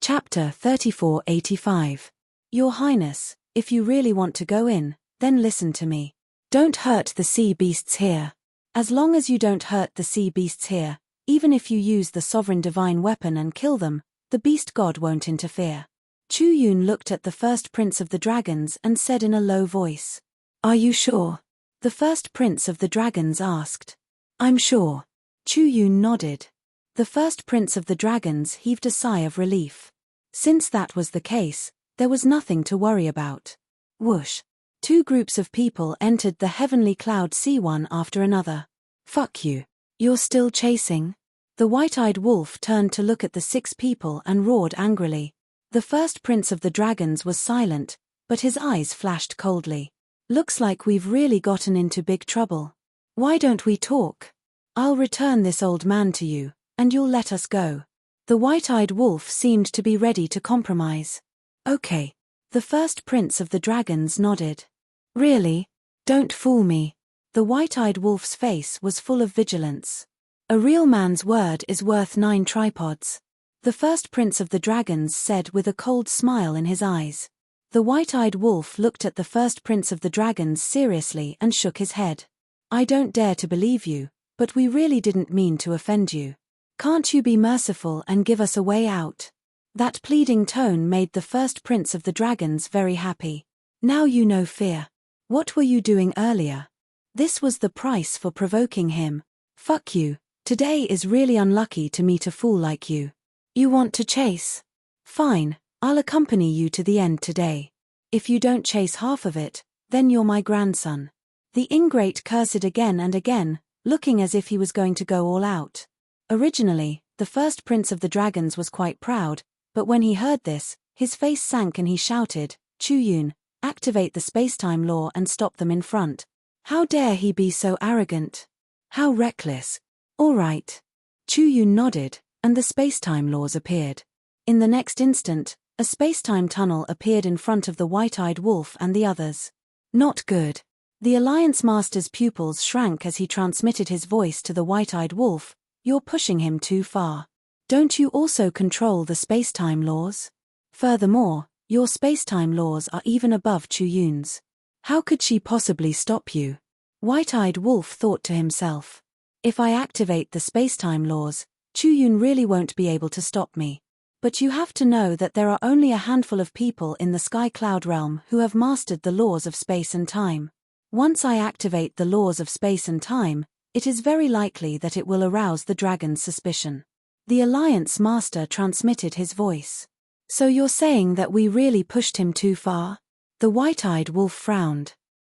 Chapter 3485. Your Highness, if you really want to go in, then listen to me. Don't hurt the sea beasts here. As long as you don't hurt the sea beasts here, even if you use the sovereign divine weapon and kill them, the beast god won't interfere. Chu Yun looked at the first prince of the dragons and said in a low voice, "Are you sure?" The first prince of the dragons asked. "I'm sure." Chu Yun nodded. The first prince of the dragons heaved a sigh of relief. Since that was the case, there was nothing to worry about. Whoosh. Two groups of people entered the heavenly cloud sea one after another. "Fuck you. You're still chasing?" The white-eyed wolf turned to look at the 6 people and roared angrily. The first prince of the dragons was silent, but his eyes flashed coldly. "Looks like we've really gotten into big trouble. Why don't we talk? I'll return this old man to you, and you'll let us go." The white-eyed wolf seemed to be ready to compromise. "Okay." The first prince of the dragons nodded. "Really? Don't fool me." The white-eyed wolf's face was full of vigilance. "A real man's word is worth 9 tripods." The first prince of the dragons said with a cold smile in his eyes. The white-eyed wolf looked at the first prince of the dragons seriously and shook his head. "I don't dare to believe you, but we really didn't mean to offend you. Can't you be merciful and give us a way out?" That pleading tone made the first prince of the dragons very happy. "Now you know fear. What were you doing earlier?" This was the price for provoking him. "Fuck you, today is really unlucky to meet a fool like you. You want to chase? Fine, I'll accompany you to the end today. If you don't chase half of it, then you're my grandson." The ingrate cursed again and again, looking as if he was going to go all out. Originally, the first prince of the dragons was quite proud, but when he heard this, his face sank and he shouted, "Chu Yun, activate the spacetime law and stop them in front." How dare he be so arrogant? How reckless. "All right." Chu Yun nodded, and the spacetime laws appeared. In the next instant, a spacetime tunnel appeared in front of the white-eyed wolf and the others. Not good. The Alliance Master's pupils shrank as he transmitted his voice to the white-eyed wolf. "You're pushing him too far. Don't you also control the spacetime laws? Furthermore, your spacetime laws are even above Chu Yun's. How could she possibly stop you?" White-eyed wolf thought to himself. "If I activate the spacetime laws, Chu Yun really won't be able to stop me. But you have to know that there are only a handful of people in the Sky Cloud realm who have mastered the laws of space and time. Once I activate the laws of space and time, it is very likely that it will arouse the dragon's suspicion." The Alliance Master transmitted his voice. "So you're saying that we really pushed him too far?" The white-eyed wolf frowned.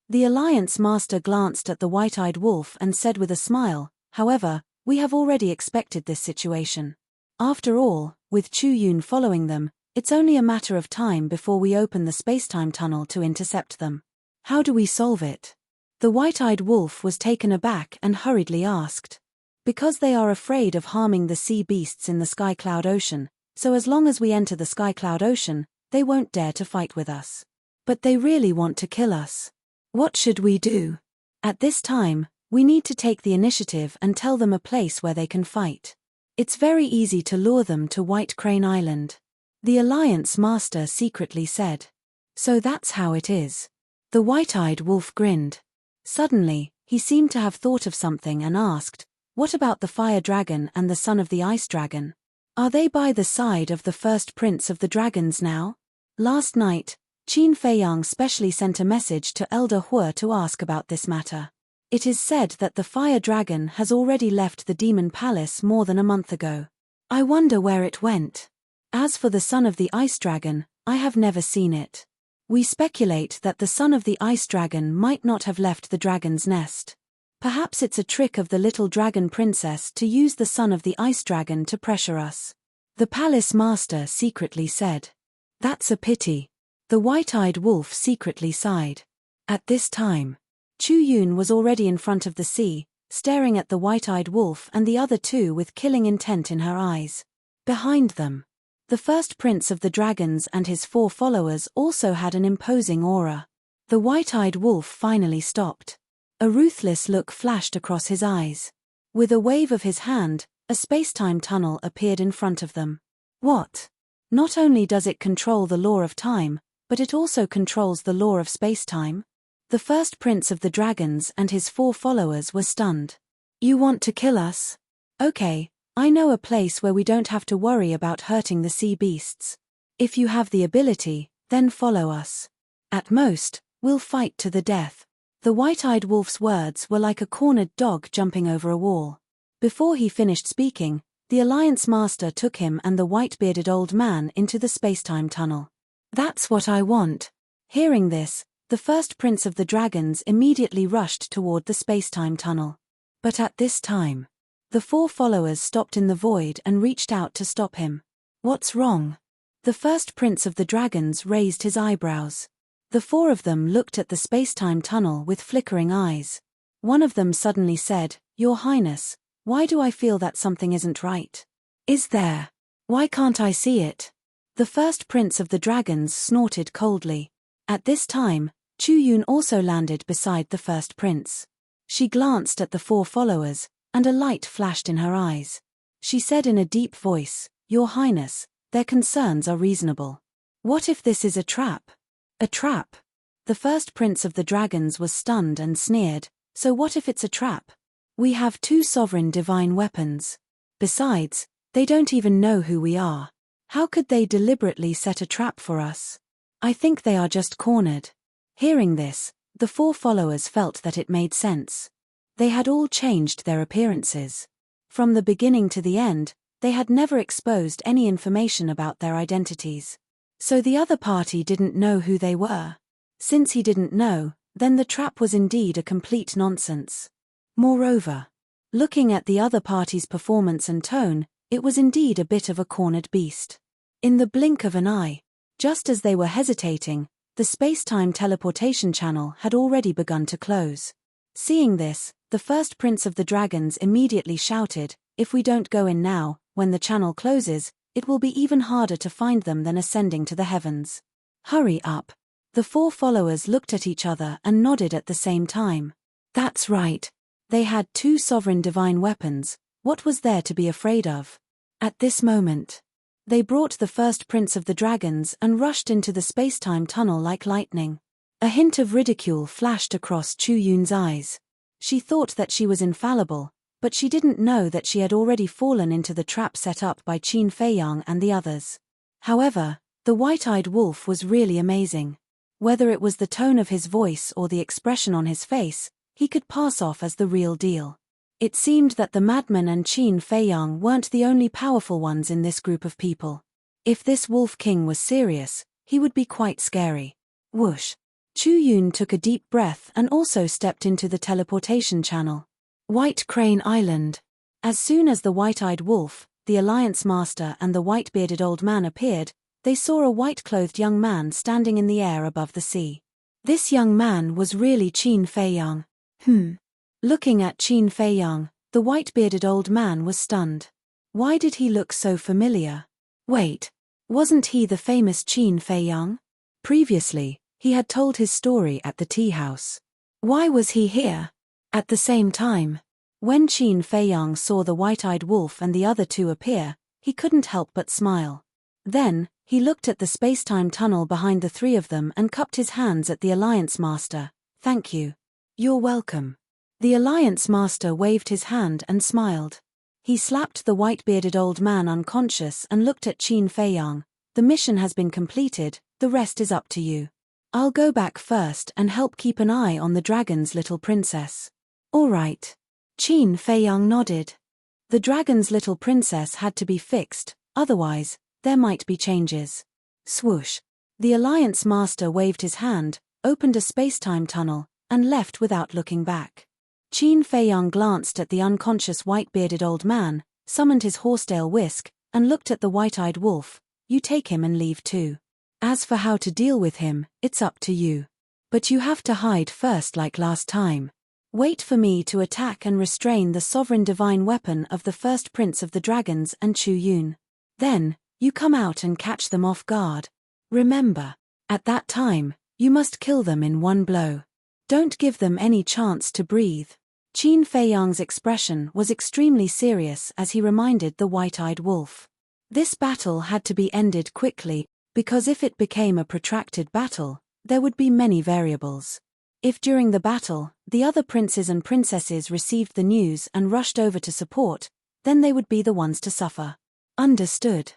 The Alliance Master glanced at the white-eyed wolf and said with a smile, "However, we have already expected this situation. After all, with Chu Yun following them, it's only a matter of time before we open the spacetime tunnel to intercept them. How do we solve it?" The white-eyed wolf was taken aback and hurriedly asked. "Because they are afraid of harming the sea beasts in the Sky Cloud Ocean, so as long as we enter the Sky Cloud Ocean, they won't dare to fight with us. But they really want to kill us. What should we do? At this time, we need to take the initiative and tell them a place where they can fight. It's very easy to lure them to White Crane Island." The Alliance Master secretly said. "So that's how it is." The white-eyed wolf grinned. Suddenly, he seemed to have thought of something and asked, "What about the fire dragon and the son of the ice dragon? Are they by the side of the first prince of the dragons now?" Last night, Qin Feiyang specially sent a message to Elder Hua to ask about this matter. It is said that the fire dragon has already left the demon palace more than a month ago. I wonder where it went. As for the son of the ice dragon, I have never seen it. We speculate that the son of the ice dragon might not have left the dragon's nest. Perhaps it's a trick of the little dragon princess to use the son of the ice dragon to pressure us. The palace master secretly said. That's a pity. The white-eyed wolf secretly sighed. At this time, Chu Yun was already in front of the sea, staring at the white-eyed wolf and the other two with killing intent in her eyes. Behind them, the first prince of the dragons and his 4 followers also had an imposing aura. The white-eyed wolf finally stopped. A ruthless look flashed across his eyes. With a wave of his hand, a spacetime tunnel appeared in front of them. "What?" Not only does it control the law of time, but it also controls the law of space-time. The first prince of the dragons and his 4 followers were stunned. You want to kill us? Okay, I know a place where we don't have to worry about hurting the sea beasts. If you have the ability, then follow us. At most, we'll fight to the death. The white-eyed wolf's words were like a cornered dog jumping over a wall. Before he finished speaking, the Alliance Master took him and the white-bearded old man into the space-time tunnel. That's what I want. Hearing this, the first prince of the dragons immediately rushed toward the space-time tunnel. But at this time, the 4 followers stopped in the void and reached out to stop him. What's wrong? The first prince of the dragons raised his eyebrows. The 4 of them looked at the space-time tunnel with flickering eyes. One of them suddenly said, Your Highness, why do I feel that something isn't right? Is there? Why can't I see it? The first prince of the dragons snorted coldly. At this time, Chu Yun also landed beside the first prince. She glanced at the 4 followers, and a light flashed in her eyes. She said in a deep voice, Your Highness, their concerns are reasonable. What if this is a trap? A trap? The first prince of the dragons was stunned and sneered, so what if it's a trap? We have 2 sovereign divine weapons. Besides, they don't even know who we are. How could they deliberately set a trap for us? I think they are just cornered. Hearing this, the 4 followers felt that it made sense. They had all changed their appearances. From the beginning to the end, they had never exposed any information about their identities. So the other party didn't know who they were. Since he didn't know, then the trap was indeed a complete nonsense. Moreover, looking at the other party's performance and tone, it was indeed a bit of a cornered beast. In the blink of an eye, just as they were hesitating, the space-time teleportation channel had already begun to close. Seeing this, the first prince of the dragons immediately shouted, If we don't go in now, when the channel closes, it will be even harder to find them than ascending to the heavens. Hurry up. The 4 followers looked at each other and nodded at the same time. That's right. They had 2 sovereign divine weapons. What was there to be afraid of? At this moment, they brought the first prince of the dragons and rushed into the space-time tunnel like lightning. A hint of ridicule flashed across Chu Yun's eyes. She thought that she was infallible, but she didn't know that she had already fallen into the trap set up by Qin Feiyang and the others. However, the white-eyed wolf was really amazing. Whether it was the tone of his voice or the expression on his face, he could pass off as the real deal. It seemed that the madman and Qin Feiyang weren't the only powerful ones in this group of people. If this Wolf King was serious, he would be quite scary. Whoosh! Chu Yun took a deep breath and also stepped into the teleportation channel. White Crane Island. As soon as the white-eyed wolf, the Alliance Master and the white-bearded old man appeared, they saw a white-clothed young man standing in the air above the sea. This young man was really Qin Feiyang. Looking at Qin Feiyang, the white-bearded old man was stunned. Why did he look so familiar? Wait, wasn't he the famous Qin Feiyang? Previously, he had told his story at the tea house. Why was he here? At the same time, when Qin Feiyang saw the white-eyed wolf and the other 2 appear, he couldn't help but smile. Then, he looked at the space-time tunnel behind the 3 of them and cupped his hands at the Alliance Master. Thank you. You're welcome. The Alliance Master waved his hand and smiled. He slapped the white-bearded old man unconscious and looked at Qin Feiyang. The mission has been completed, the rest is up to you. I'll go back first and help keep an eye on the dragon's little princess. All right. Qin Feiyang nodded. The dragon's little princess had to be fixed, otherwise, there might be changes. Swoosh. The Alliance Master waved his hand, opened a space-time tunnel, and left without looking back. Qin Feiyang glanced at the unconscious white-bearded old man, summoned his horsetail whisk, and looked at the white-eyed wolf. You take him and leave too. As for how to deal with him, it's up to you. But you have to hide first like last time. Wait for me to attack and restrain the sovereign divine weapon of the first prince of the dragons and Chu Yun. Then, you come out and catch them off guard. Remember, at that time, you must kill them in one blow. Don't give them any chance to breathe. Qin Feiyang's expression was extremely serious as he reminded the white-eyed wolf. This battle had to be ended quickly, because if it became a protracted battle, there would be many variables. If during the battle, the other princes and princesses received the news and rushed over to support, then they would be the ones to suffer. Understood.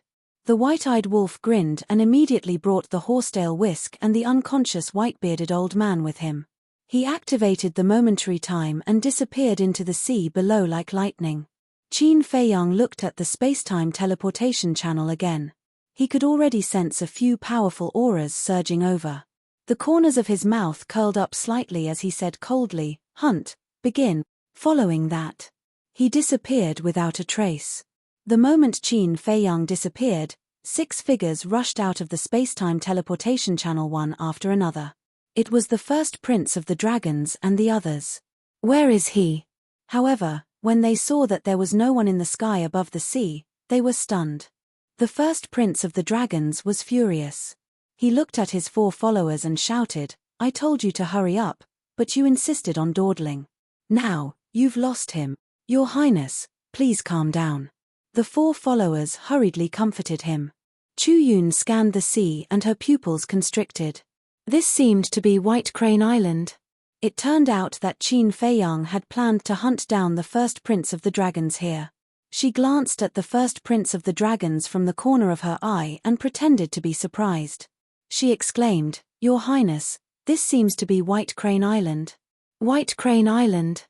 The white-eyed wolf grinned and immediately brought the horsetail whisk and the unconscious white-bearded old man with him. He activated the momentary time and disappeared into the sea below like lightning. Qin Feiyang looked at the space-time teleportation channel again. He could already sense a few powerful auras surging over. The corners of his mouth curled up slightly as he said coldly, "Hunt, begin." Following that, he disappeared without a trace. The moment Qin Feiyang disappeared, 6 figures rushed out of the space-time teleportation channel one after another. It was the first prince of the dragons and the others. Where is he? However, when they saw that there was no one in the sky above the sea, they were stunned. The first prince of the dragons was furious. He looked at his 4 followers and shouted, "I told you to hurry up, but you insisted on dawdling. Now, you've lost him. Your Highness, please calm down." The 4 followers hurriedly comforted him. Chu Yun scanned the sea and her pupils constricted. This seemed to be White Crane Island. It turned out that Qin Feiyang had planned to hunt down the first prince of the dragons here. She glanced at the first prince of the dragons from the corner of her eye and pretended to be surprised. She exclaimed, "Your Highness, this seems to be White Crane Island." White Crane Island?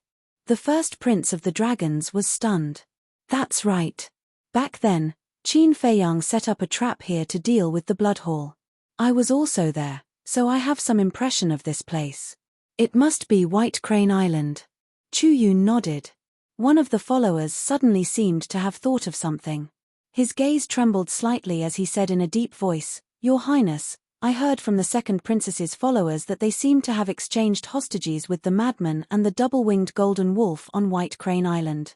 The first prince of the dragons was stunned. That's right. Back then, Qin Feiyang set up a trap here to deal with the blood hall. I was also there, so I have some impression of this place. It must be White Crane Island. Chu Yun nodded. One of the followers suddenly seemed to have thought of something. His gaze trembled slightly as he said in a deep voice, "Your Highness, I heard from the second princess's followers that they seem to have exchanged hostages with the madman and the double-winged golden wolf on White Crane Island."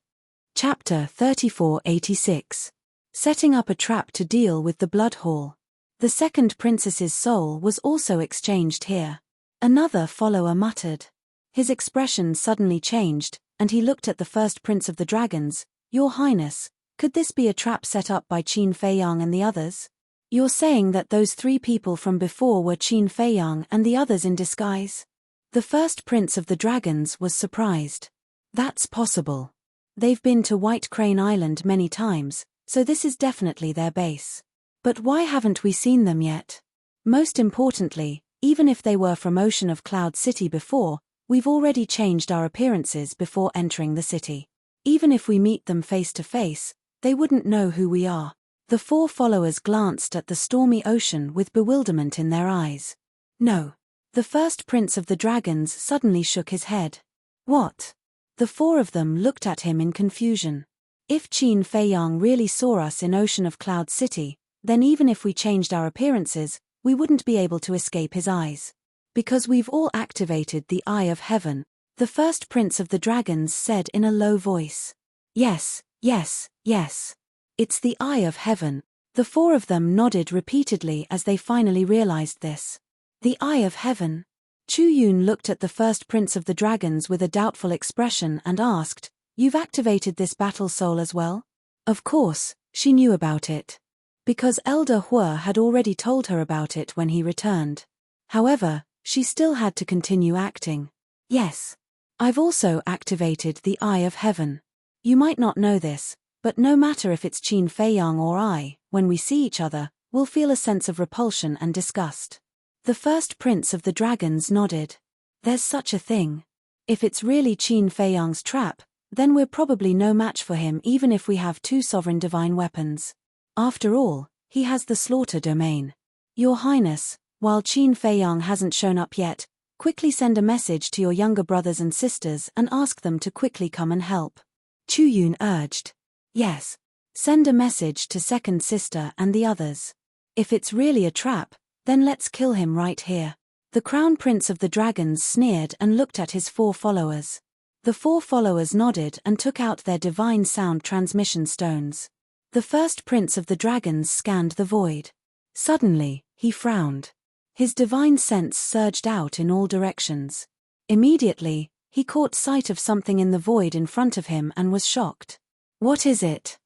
Chapter 3486. Setting up a trap to deal with the blood hall. The second princess's soul was also exchanged here. Another follower muttered. His expression suddenly changed, and he looked at the first prince of the dragons. "Your Highness, could this be a trap set up by Qin Feiyang and the others? You're saying that those 3 people from before were Qin Feiyang and the others in disguise?" The first prince of the dragons was surprised. That's possible. They've been to White Crane Island many times, so this is definitely their base. But why haven't we seen them yet? Most importantly, even if they were from Ocean of Cloud City before, we've already changed our appearances before entering the city. Even if we meet them face to face, they wouldn't know who we are. The 4 followers glanced at the stormy ocean with bewilderment in their eyes. No. The first prince of the dragons suddenly shook his head. What? The 4 of them looked at him in confusion. If Qin Feiyang really saw us in Ocean of Cloud City, then even if we changed our appearances, we wouldn't be able to escape his eyes. Because we've all activated the Eye of Heaven, the first prince of the dragons said in a low voice. Yes, yes, yes. It's the Eye of Heaven. The 4 of them nodded repeatedly as they finally realized this. The Eye of Heaven. Chu Yun looked at the first prince of the dragons with a doubtful expression and asked, "You've activated this battle soul as well?" Of course, she knew about it. Because Elder Hua had already told her about it when he returned. However, she still had to continue acting. "Yes. I've also activated the Eye of Heaven. You might not know this, but no matter if it's Qin Feiyang or I, when we see each other, we'll feel a sense of repulsion and disgust." The first prince of the dragons nodded. There's such a thing. If it's really Qin Feiyang's trap, then we're probably no match for him even if we have 2 sovereign divine weapons. After all, he has the slaughter domain. Your Highness, while Qin Feiyang hasn't shown up yet, quickly send a message to your younger brothers and sisters and ask them to quickly come and help. Chu Yun urged. Yes. Send a message to second sister and the others. If it's really a trap, then let's kill him right here. The crown prince of the dragons sneered and looked at his 4 followers. The 4 followers nodded and took out their divine sound transmission stones. The first prince of the dragons scanned the void. Suddenly, he frowned. His divine sense surged out in all directions. Immediately, he caught sight of something in the void in front of him and was shocked. What is it?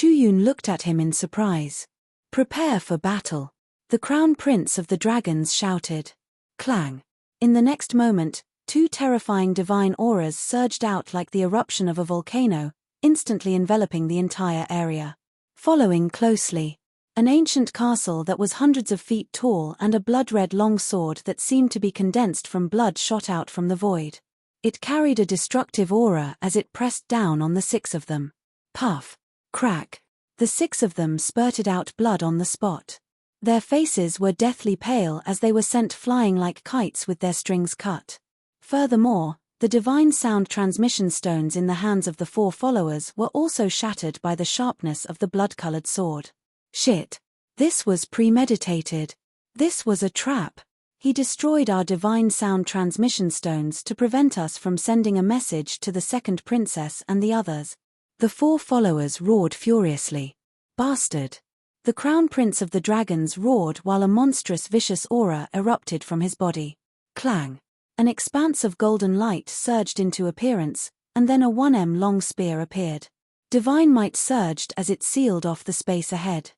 Yun looked at him in surprise. "Prepare for battle," the Crown Prince of the Dragons shouted. Clang! In the next moment, two terrifying divine auras surged out like the eruption of a volcano, instantly enveloping the entire area. Following closely, an ancient castle that was hundreds of feet tall and a blood-red long sword that seemed to be condensed from blood shot out from the void. It carried a destructive aura as it pressed down on the six of them. Puff! Crack! The six of them spurted out blood on the spot. Their faces were deathly pale as they were sent flying like kites with their strings cut. Furthermore, the divine sound transmission stones in the hands of the four followers were also shattered by the sharpness of the blood-colored sword. Shit! This was premeditated. This was a trap. He destroyed our divine sound transmission stones to prevent us from sending a message to the second princess and the others. The four followers roared furiously. Bastard! The Crown Prince of the Dragons roared while a monstrous vicious aura erupted from his body. Clang! An expanse of golden light surged into appearance, and then a 1m long spear appeared. Divine might surged as it sealed off the space ahead.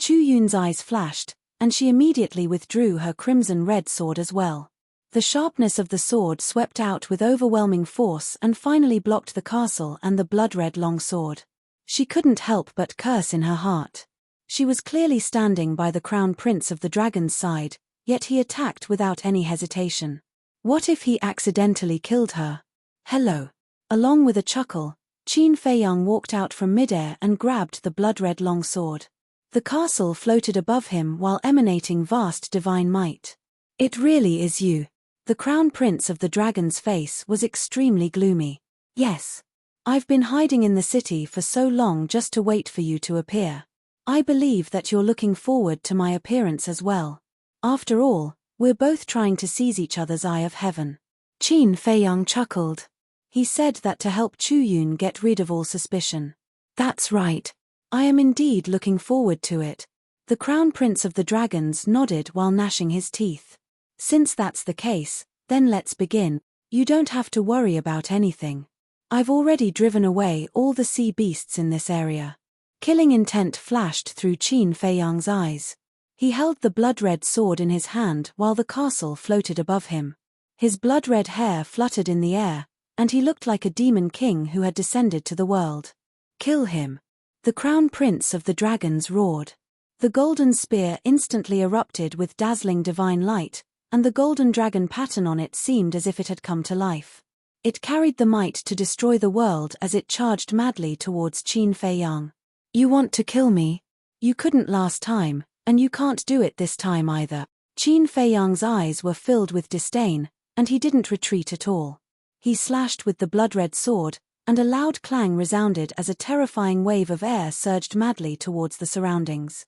Yun's eyes flashed, and she immediately withdrew her crimson-red sword as well. The sharpness of the sword swept out with overwhelming force and finally blocked the castle and the blood-red long sword. She couldn't help but curse in her heart. She was clearly standing by the Crown Prince of the Dragon's side, yet he attacked without any hesitation. What if he accidentally killed her? Hello. Along with a chuckle, Qin Feiyang walked out from midair and grabbed the blood-red long sword. The castle floated above him while emanating vast divine might. It really is you. The Crown Prince of the Dragon's face was extremely gloomy. Yes. I've been hiding in the city for so long just to wait for you to appear. I believe that you're looking forward to my appearance as well. After all, we're both trying to seize each other's eye of heaven. Qin Feiyang chuckled. He said that to help Yun get rid of all suspicion. That's right. I am indeed looking forward to it. The Crown Prince of the Dragons nodded while gnashing his teeth. Since that's the case, then let's begin. You don't have to worry about anything. I've already driven away all the sea beasts in this area. Killing intent flashed through Qin Feiyang's eyes. He held the blood-red sword in his hand while the castle floated above him. His blood-red hair fluttered in the air, and he looked like a demon king who had descended to the world. Kill him! The Crown Prince of the Dragons roared. The golden spear instantly erupted with dazzling divine light, and the golden dragon pattern on it seemed as if it had come to life. It carried the might to destroy the world as it charged madly towards Qin Feiyang. You want to kill me? You couldn't last time, and you can't do it this time either. Qin Feiyang's eyes were filled with disdain, and he didn't retreat at all. He slashed with the blood-red sword, and a loud clang resounded as a terrifying wave of air surged madly towards the surroundings.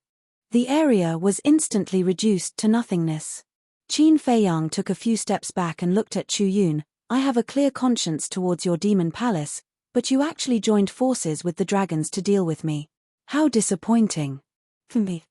The area was instantly reduced to nothingness. Qin Feiyang took a few steps back and looked at Yun. I have a clear conscience towards your demon palace, but you actually joined forces with the dragons to deal with me. How disappointing. For me.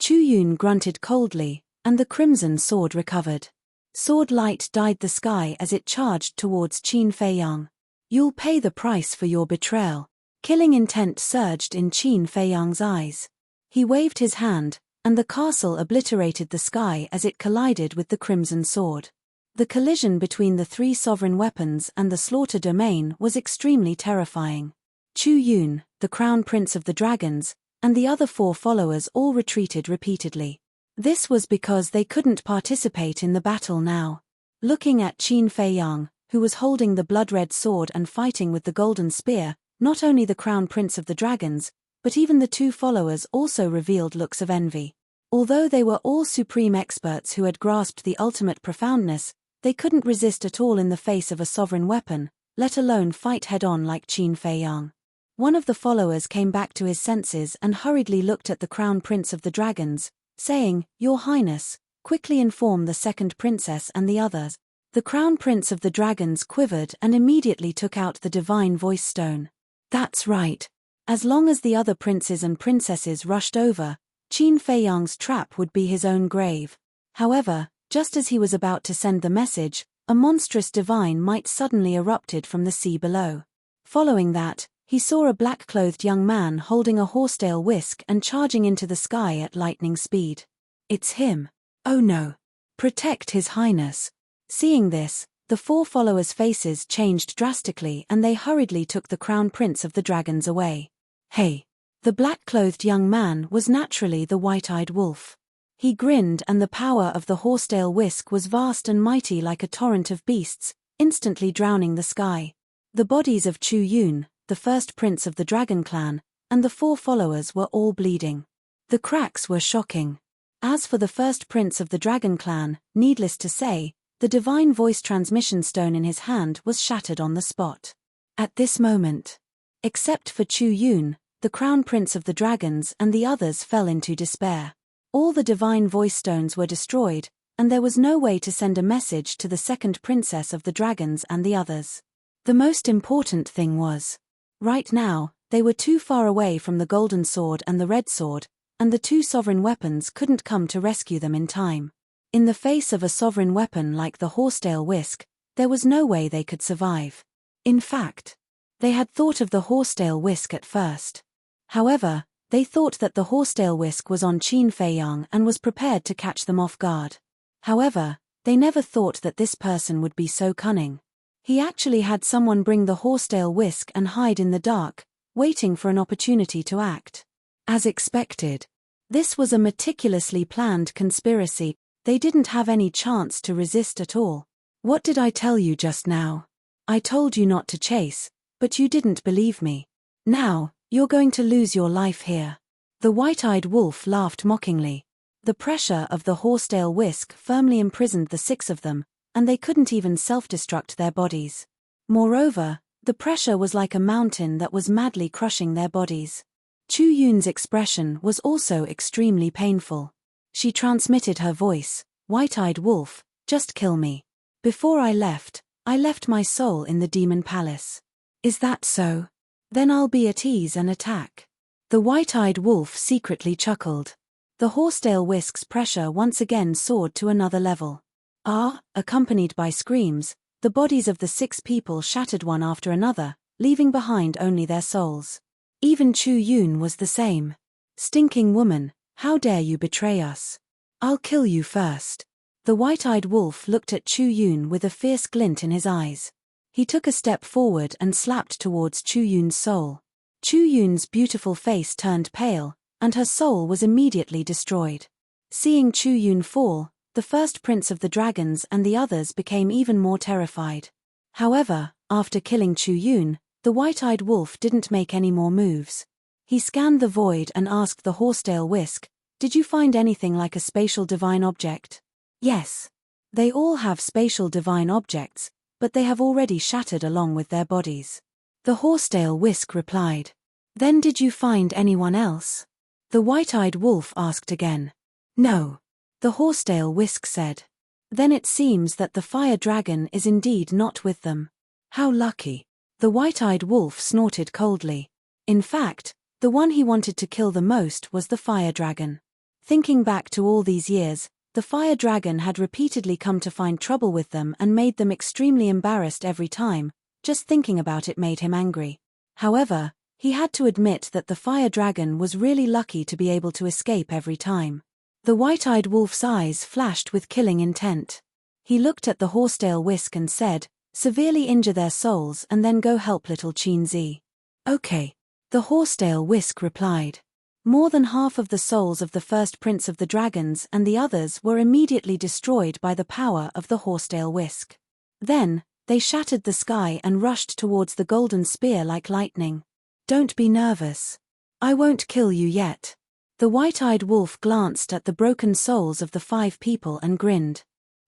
Yun grunted coldly, and the crimson sword recovered. Sword light dyed the sky as it charged towards Qin Feiyang. You'll pay the price for your betrayal. Killing intent surged in Qin Feiyang's eyes. He waved his hand, and the castle obliterated the sky as it collided with the crimson sword. The collision between the three sovereign weapons and the slaughter domain was extremely terrifying. Yun, the Crown Prince of the Dragons, and the other four followers all retreated repeatedly. This was because they couldn't participate in the battle now. Looking at Qin Feiyang, who was holding the blood-red sword and fighting with the golden spear, not only the Crown Prince of the Dragons, but even the two followers also revealed looks of envy. Although they were all supreme experts who had grasped the ultimate profoundness, they couldn't resist at all in the face of a sovereign weapon, let alone fight head-on like Qin Feiyang. One of the followers came back to his senses and hurriedly looked at the Crown Prince of the Dragons, saying, "Your Highness, quickly inform the second princess and the others." The Crown Prince of the Dragons quivered and immediately took out the divine voice stone. That's right. As long as the other princes and princesses rushed over, Qin Feiyang's trap would be his own grave. However, just as he was about to send the message, a monstrous divine might suddenly erupted from the sea below. Following that, He saw a black-clothed young man holding a horsetail whisk and charging into the sky at lightning speed. It's him. Oh no. Protect His Highness. Seeing this, the 4 followers' faces changed drastically and they hurriedly took the crown prince of the dragons away. Hey! The black-clothed young man was naturally the white-eyed wolf. He grinned and the power of the horsetail whisk was vast and mighty like a torrent of beasts, instantly drowning the sky. The bodies of Chu Yun, the first prince of the dragon clan, and the 4 followers were all bleeding. The cracks were shocking. As for the first prince of the dragon clan, needless to say, the divine voice transmission stone in his hand was shattered on the spot. At this moment, except for Chu Yun, the crown prince of the dragons and the others fell into despair. All the divine voice stones were destroyed, and there was no way to send a message to the second princess of the dragons and the others. The most important thing was, right now, they were too far away from the golden sword and the red sword, and the 2 sovereign weapons couldn't come to rescue them in time. In the face of a sovereign weapon like the horsetail whisk, there was no way they could survive. In fact, they had thought of the horsetail whisk at first. However, they thought that the horsetail whisk was on Qin Feiyang and was prepared to catch them off guard. However, they never thought that this person would be so cunning. He actually had someone bring the horsetail whisk and hide in the dark, waiting for an opportunity to act. As expected, this was a meticulously planned conspiracy. They didn't have any chance to resist at all. What did I tell you just now? I told you not to chase, but you didn't believe me. Now, you're going to lose your life here. The white-eyed wolf laughed mockingly. The pressure of the horsetail whisk firmly imprisoned the 6 of them, and they couldn't even self-destruct their bodies. Moreover, the pressure was like a mountain that was madly crushing their bodies. Chu Yun's expression was also extremely painful. She transmitted her voice, "White-eyed wolf, just kill me. Before I left my soul in the demon palace. Is that so? Then I'll be at ease and attack." The white-eyed wolf secretly chuckled. The horsetail whisk's pressure once again soared to another level. Accompanied by screams, the bodies of the 6 people shattered one after another, leaving behind only their souls. Even Chu Yun was the same. "Stinking woman, how dare you betray us? I'll kill you first." The white-eyed wolf looked at Chu Yun with a fierce glint in his eyes. He took a step forward and slapped towards Chu Yun's soul. Chu Yun's beautiful face turned pale, and her soul was immediately destroyed. Seeing Chu Yun fall, the first prince of the dragons and the others became even more terrified. However, after killing Chu Yun, the white-eyed wolf didn't make any more moves. He scanned the void and asked the horsetail whisk, "Did you find anything like a spatial divine object?" "Yes. They all have spatial divine objects, but they have already shattered along with their bodies." The horsetail whisk replied. "Then did you find anyone else?" The white-eyed wolf asked again. "No." The horsetail whisk said. "Then it seems that the fire dragon is indeed not with them. How lucky." The white-eyed wolf snorted coldly. In fact, the one he wanted to kill the most was the fire dragon. Thinking back to all these years, the fire dragon had repeatedly come to find trouble with them and made them extremely embarrassed every time. Just thinking about it made him angry. However, he had to admit that the fire dragon was really lucky to be able to escape every time. The white-eyed wolf's eyes flashed with killing intent. He looked at the horsetail whisk and said, "Severely injure their souls and then go help little Qin Zi." "Okay." The horsetail whisk replied. More than half of the souls of the first prince of the dragons and the others were immediately destroyed by the power of the horsetail whisk. Then, they shattered the sky and rushed towards the golden spear like lightning. "Don't be nervous. I won't kill you yet." The white-eyed wolf glanced at the broken souls of the 5 people and grinned.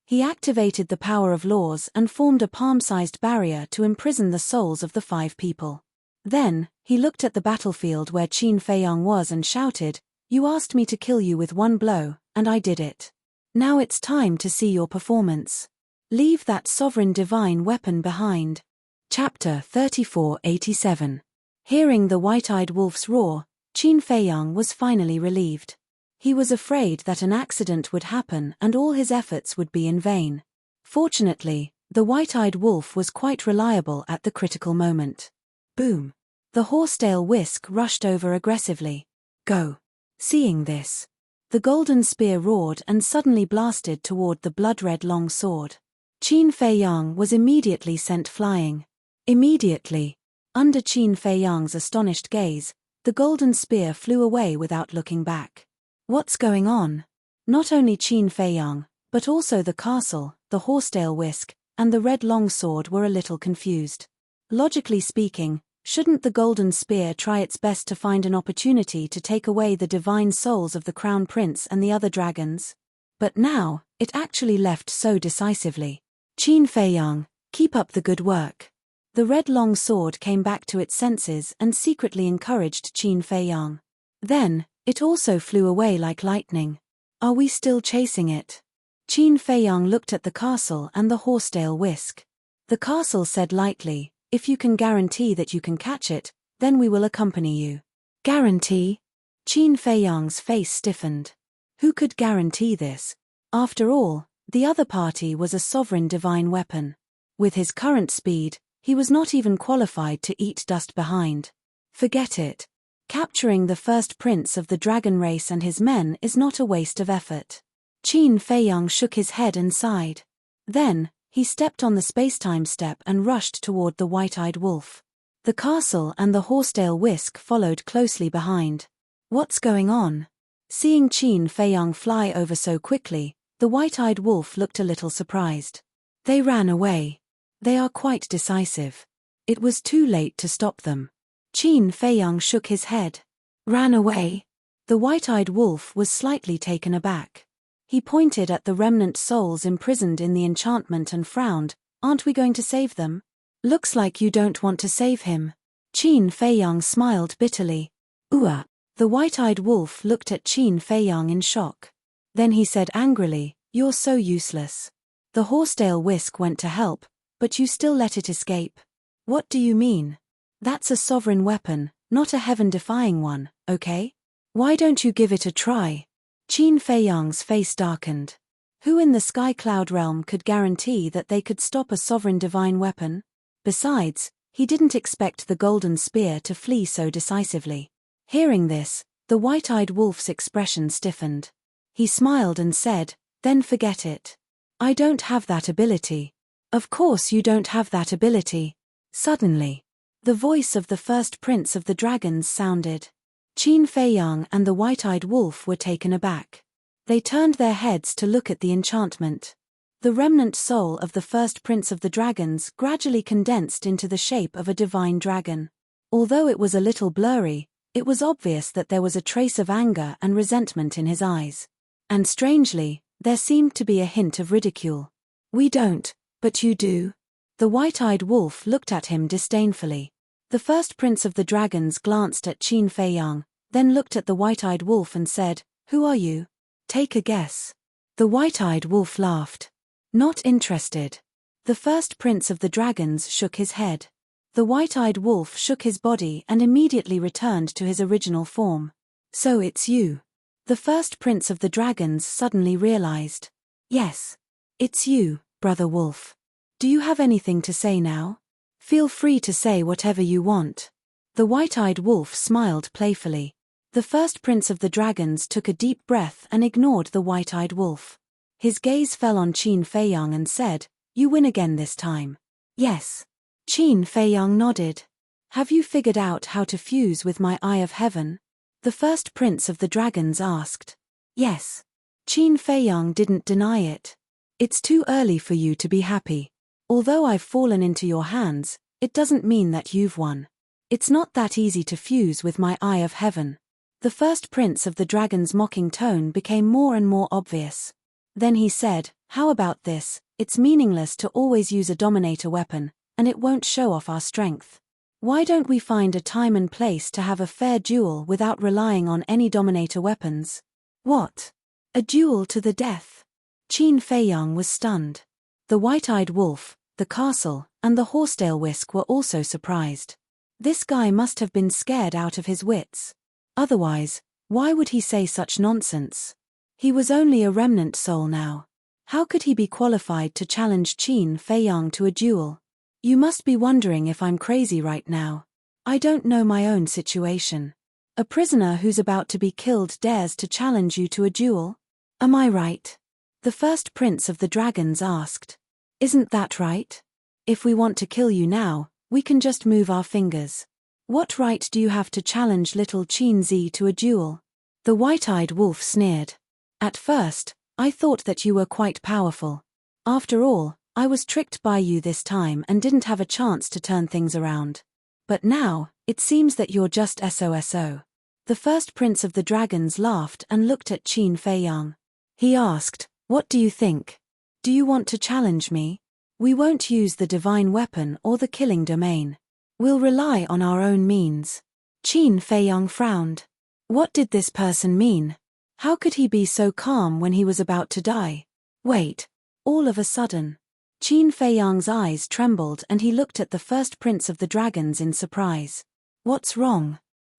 He activated the power of laws and formed a palm-sized barrier to imprison the souls of the 5 people. Then, he looked at the battlefield where Qin Feiyang was and shouted, "You asked me to kill you with one blow, and I did it. Now it's time to see your performance. Leave that sovereign divine weapon behind." Chapter 3487. Hearing the white-eyed wolf's roar, Qin Feiyang was finally relieved. He was afraid that an accident would happen and all his efforts would be in vain. Fortunately, the white-eyed wolf was quite reliable at the critical moment. Boom! The horsetail whisk rushed over aggressively. Go! Seeing this, the golden spear roared and suddenly blasted toward the blood-red long sword. Qin Fei Yang was immediately sent flying. Immediately, under Qin Fei Yang's astonished gaze, the golden spear flew away without looking back. What's going on? Not only Qin Fei Yang, but also the castle, the horsetail whisk, and the red longsword were a little confused. Logically speaking, shouldn't the golden spear try its best to find an opportunity to take away the divine souls of the crown prince and the other dragons? But now, it actually left so decisively. Qin Fei Yang, keep up the good work. The red long sword came back to its senses and secretly encouraged Qin Fei Yang. Then, it also flew away like lightning. Are we still chasing it? Qin Fei Yang looked at the castle and the horsetail whisk. The castle said lightly, if you can guarantee that you can catch it, then we will accompany you. Guarantee? Qin Fei Yang's face stiffened. Who could guarantee this? After all, the other party was a sovereign divine weapon. With his current speed, he was not even qualified to eat dust behind. Forget it. Capturing the first prince of the dragon race and his men is not a waste of effort. Qin Fei Yang shook his head and sighed. Then, he stepped on the spacetime step and rushed toward the white-eyed wolf. The castle and the horsetail whisk followed closely behind. What's going on? Seeing Qin Fei Yang fly over so quickly, the white-eyed wolf looked a little surprised. They ran away. They are quite decisive. It was too late to stop them. Qin Fei Yang shook his head. Ran away? The white-eyed wolf was slightly taken aback. He pointed at the remnant souls imprisoned in the enchantment and frowned. Aren't we going to save them? Looks like you don't want to save him. Qin Fei Yang smiled bitterly. Ooh. The white-eyed wolf looked at Qin Fei Yang in shock. Then he said angrily, you're so useless. The horsetail whisk went to help, but you still let it escape. What do you mean? That's a sovereign weapon, not a heaven-defying one, okay? Why don't you give it a try? Qin Fei Yang's face darkened. Who in the sky cloud realm could guarantee that they could stop a sovereign divine weapon? Besides, he didn't expect the golden spear to flee so decisively. Hearing this, the white-eyed wolf's expression stiffened. He smiled and said, then forget it. I don't have that ability. Of course you don't have that ability. Suddenly, the voice of the first prince of the dragons sounded. Qin Fei Yang and the white-eyed wolf were taken aback. They turned their heads to look at the enchantment. The remnant soul of the first prince of the dragons gradually condensed into the shape of a divine dragon. Although it was a little blurry, it was obvious that there was a trace of anger and resentment in his eyes. And strangely, there seemed to be a hint of ridicule. We don't, but you do. The white-eyed wolf looked at him disdainfully. The first prince of the dragons glanced at Qin Fei Yang, then looked at the white-eyed wolf and said, who are you? Take a guess. The white-eyed wolf laughed. Not interested. The first prince of the dragons shook his head. The white-eyed wolf shook his body and immediately returned to his original form. So it's you. The first prince of the dragons suddenly realized. Yes. It's you, brother wolf. Do you have anything to say now? Feel free to say whatever you want. The white-eyed wolf smiled playfully. The first prince of the dragons took a deep breath and ignored the white-eyed wolf. His gaze fell on Qin Fei Yang and said, you win again this time. Yes. Qin Fei Yang nodded. Have you figured out how to fuse with my Eye of Heaven? The first prince of the dragons asked. Yes. Qin Fei Yang didn't deny it. It's too early for you to be happy. Although I've fallen into your hands, it doesn't mean that you've won. It's not that easy to fuse with my Eye of Heaven. The first prince of the dragon's mocking tone became more and more obvious. Then he said, how about this? It's meaningless to always use a dominator weapon, and it won't show off our strength. Why don't we find a time and place to have a fair duel without relying on any dominator weapons? What? A duel to the death? Qin Fei Yang was stunned. The white-eyed wolf, the castle, and the horsetail whisk were also surprised. This guy must have been scared out of his wits. Otherwise, why would he say such nonsense? He was only a remnant soul now. How could he be qualified to challenge Qin Fei Yang to a duel? You must be wondering if I'm crazy right now. I don't know my own situation. A prisoner who's about to be killed dares to challenge you to a duel? Am I right? The first prince of the dragons asked. Isn't that right? If we want to kill you now, we can just move our fingers. What right do you have to challenge little Qinzi to a duel? The white-eyed wolf sneered. At first, I thought that you were quite powerful. After all, I was tricked by you this time and didn't have a chance to turn things around. But now, it seems that you're just SOSO. The first prince of the dragons laughed and looked at Qin Feiyang. He asked, what do you think? Do you want to challenge me? We won't use the divine weapon or the killing domain. We'll rely on our own means. Qin Feiyang frowned. What did this person mean? How could he be so calm when he was about to die? Wait. All of a sudden, Qin Feiyang's eyes trembled and he looked at the first prince of the dragons in surprise. What's wrong?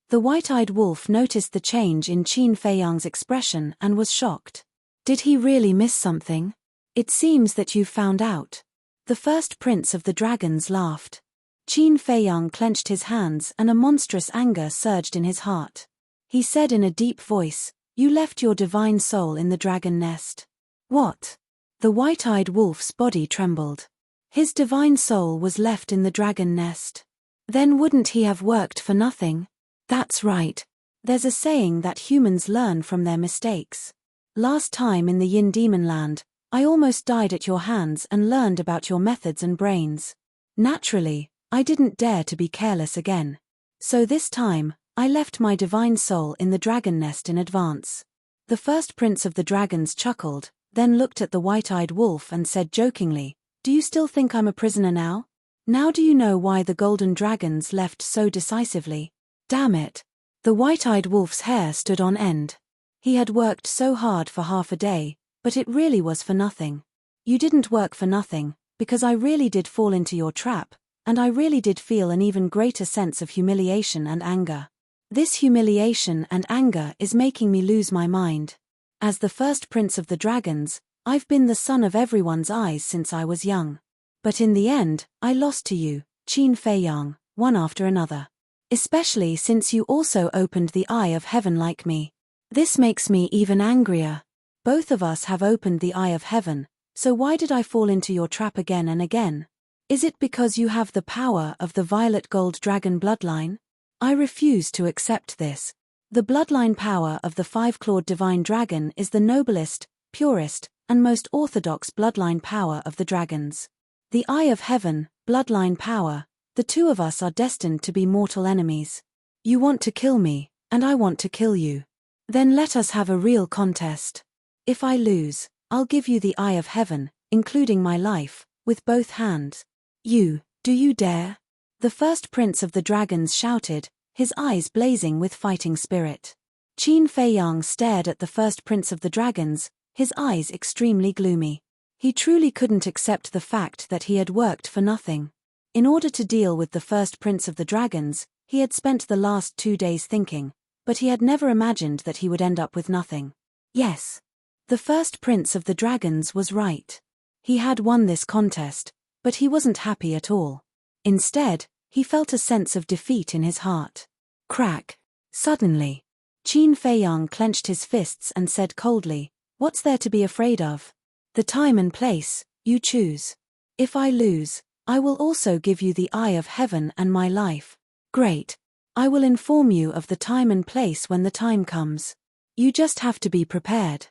The white-eyed wolf noticed the change in Qin Feiyang's expression and was shocked. Did he really miss something? It seems that you've found out. The first prince of the dragons laughed. Qin Feiyang clenched his hands and a monstrous anger surged in his heart. He said in a deep voice, you left your divine soul in the dragon nest. What? The white-eyed wolf's body trembled. His divine soul was left in the dragon nest. Then wouldn't he have worked for nothing? That's right. There's a saying that humans learn from their mistakes. Last time in the Yin Demon Land, I almost died at your hands and learned about your methods and brains. Naturally, I didn't dare to be careless again. So this time, I left my divine soul in the dragon nest in advance. The first prince of the dragons chuckled, then looked at the white-eyed wolf and said jokingly, do you still think I'm a prisoner now? Now do you know why the golden dragons left so decisively? Damn it. The white-eyed wolf's hair stood on end. He had worked so hard for half a day, but it really was for nothing. You didn't work for nothing, because I really did fall into your trap, and I really did feel an even greater sense of humiliation and anger. This humiliation and anger is making me lose my mind. As the first prince of the dragons, I've been the sun of everyone's eyes since I was young. But in the end, I lost to you, Qin Feiyang, one after another. Especially since you also opened the eye of heaven like me. This makes me even angrier. Both of us have opened the eye of heaven, so why did I fall into your trap again and again? Is it because you have the power of the violet gold dragon bloodline? I refuse to accept this. The bloodline power of the five-clawed divine dragon is the noblest, purest, and most orthodox bloodline power of the dragons. The eye of heaven, bloodline power, the two of us are destined to be mortal enemies. You want to kill me, and I want to kill you. Then let us have a real contest. If I lose, I'll give you the eye of heaven, including my life, with both hands. Do you dare? The first prince of the dragons shouted, his eyes blazing with fighting spirit. Qin Feiyang stared at the first prince of the dragons, his eyes extremely gloomy. He truly couldn't accept the fact that he had worked for nothing. In order to deal with the first prince of the dragons, he had spent the last 2 days thinking, but he had never imagined that he would end up with nothing. Yes. The first prince of the dragons was right. He had won this contest, but he wasn't happy at all. Instead, he felt a sense of defeat in his heart. Crack. Suddenly, Qin Feiyang clenched his fists and said coldly, what's there to be afraid of? The time and place, you choose. If I lose, I will also give you the eye of heaven and my life. Great. I will inform you of the time and place when the time comes. You just have to be prepared.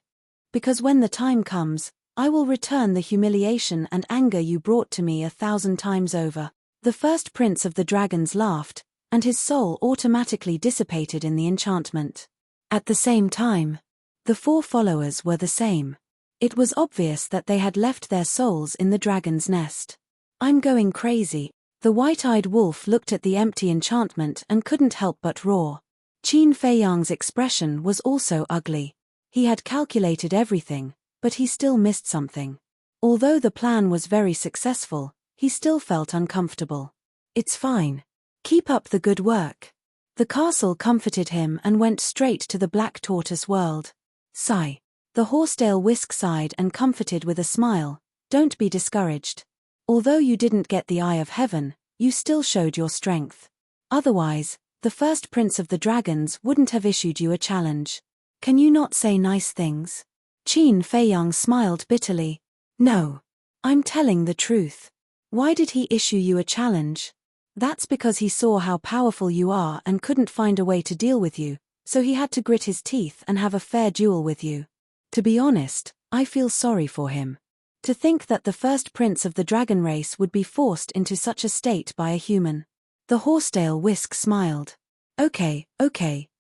Because when the time comes, I will return the humiliation and anger you brought to me 1,000 times over. The first prince of the dragons laughed, and his soul automatically dissipated in the enchantment. At the same time, the 4 followers were the same. It was obvious that they had left their souls in the dragon's nest. I'm going crazy. The white-eyed wolf looked at the empty enchantment and couldn't help but roar. Qin Feiyang's expression was also ugly. He had calculated everything, but he still missed something. Although the plan was very successful, he still felt uncomfortable. It's fine. Keep up the good work. The castle comforted him and went straight to the Black Tortoise world. Sigh. The horsetail Whisk sighed and comforted with a smile, don't be discouraged. Although you didn't get the eye of heaven, you still showed your strength. Otherwise, the first prince of the dragons wouldn't have issued you a challenge. Can you not say nice things? Qin Feiyang smiled bitterly. No. I'm telling the truth. Why did he issue you a challenge? That's because he saw how powerful you are and couldn't find a way to deal with you, so he had to grit his teeth and have a fair duel with you. To be honest, I feel sorry for him. To think that the first prince of the dragon race would be forced into such a state by a human. The horsetail Whisk smiled. Okay,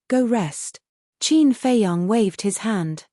go rest. Qin Feiyang waved his hand.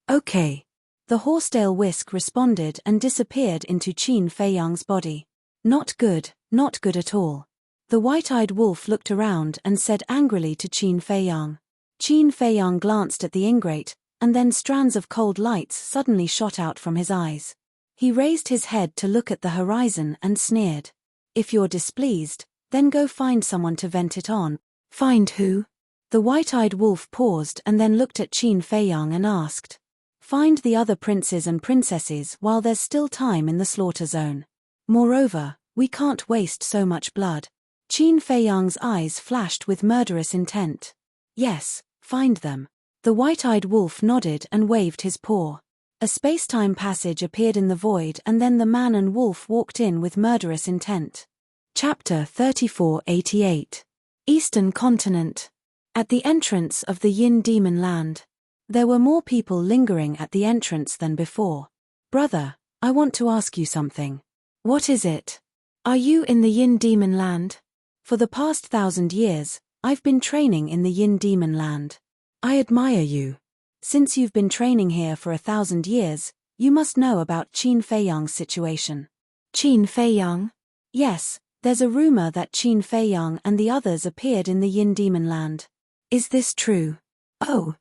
Okay. The horsetail Whisk responded and disappeared into Qin Feiyang's body. Not good at all. The white-eyed wolf looked around and said angrily to Qin Feiyang. Qin Feiyang glanced at the ingrate, and then strands of cold lights suddenly shot out from his eyes. He raised his head to look at the horizon and sneered. If you're displeased, then go find someone to vent it on. Find who? The white-eyed wolf paused and then looked at Qin Feiyang and asked. Find the other princes and princesses while there's still time in the slaughter zone. Moreover, we can't waste so much blood. Qin Feiyang's eyes flashed with murderous intent. Yes, find them. The white-eyed wolf nodded and waved his paw. A space-time passage appeared in the void and then the man and wolf walked in with murderous intent. Chapter 3488. Eastern Continent. At the entrance of the Yin Demon Land. There were more people lingering at the entrance than before. Brother, I want to ask you something. What is it? Are you in the Yin Demon Land? For the past 1,000 years, I've been training in the Yin Demon Land. I admire you. Since you've been training here for 1,000 years, you must know about Qin Feiyang's situation. Qin Feiyang? Yes, there's a rumor that Qin Feiyang and the others appeared in the Yin Demon Land. Is this true? Oh,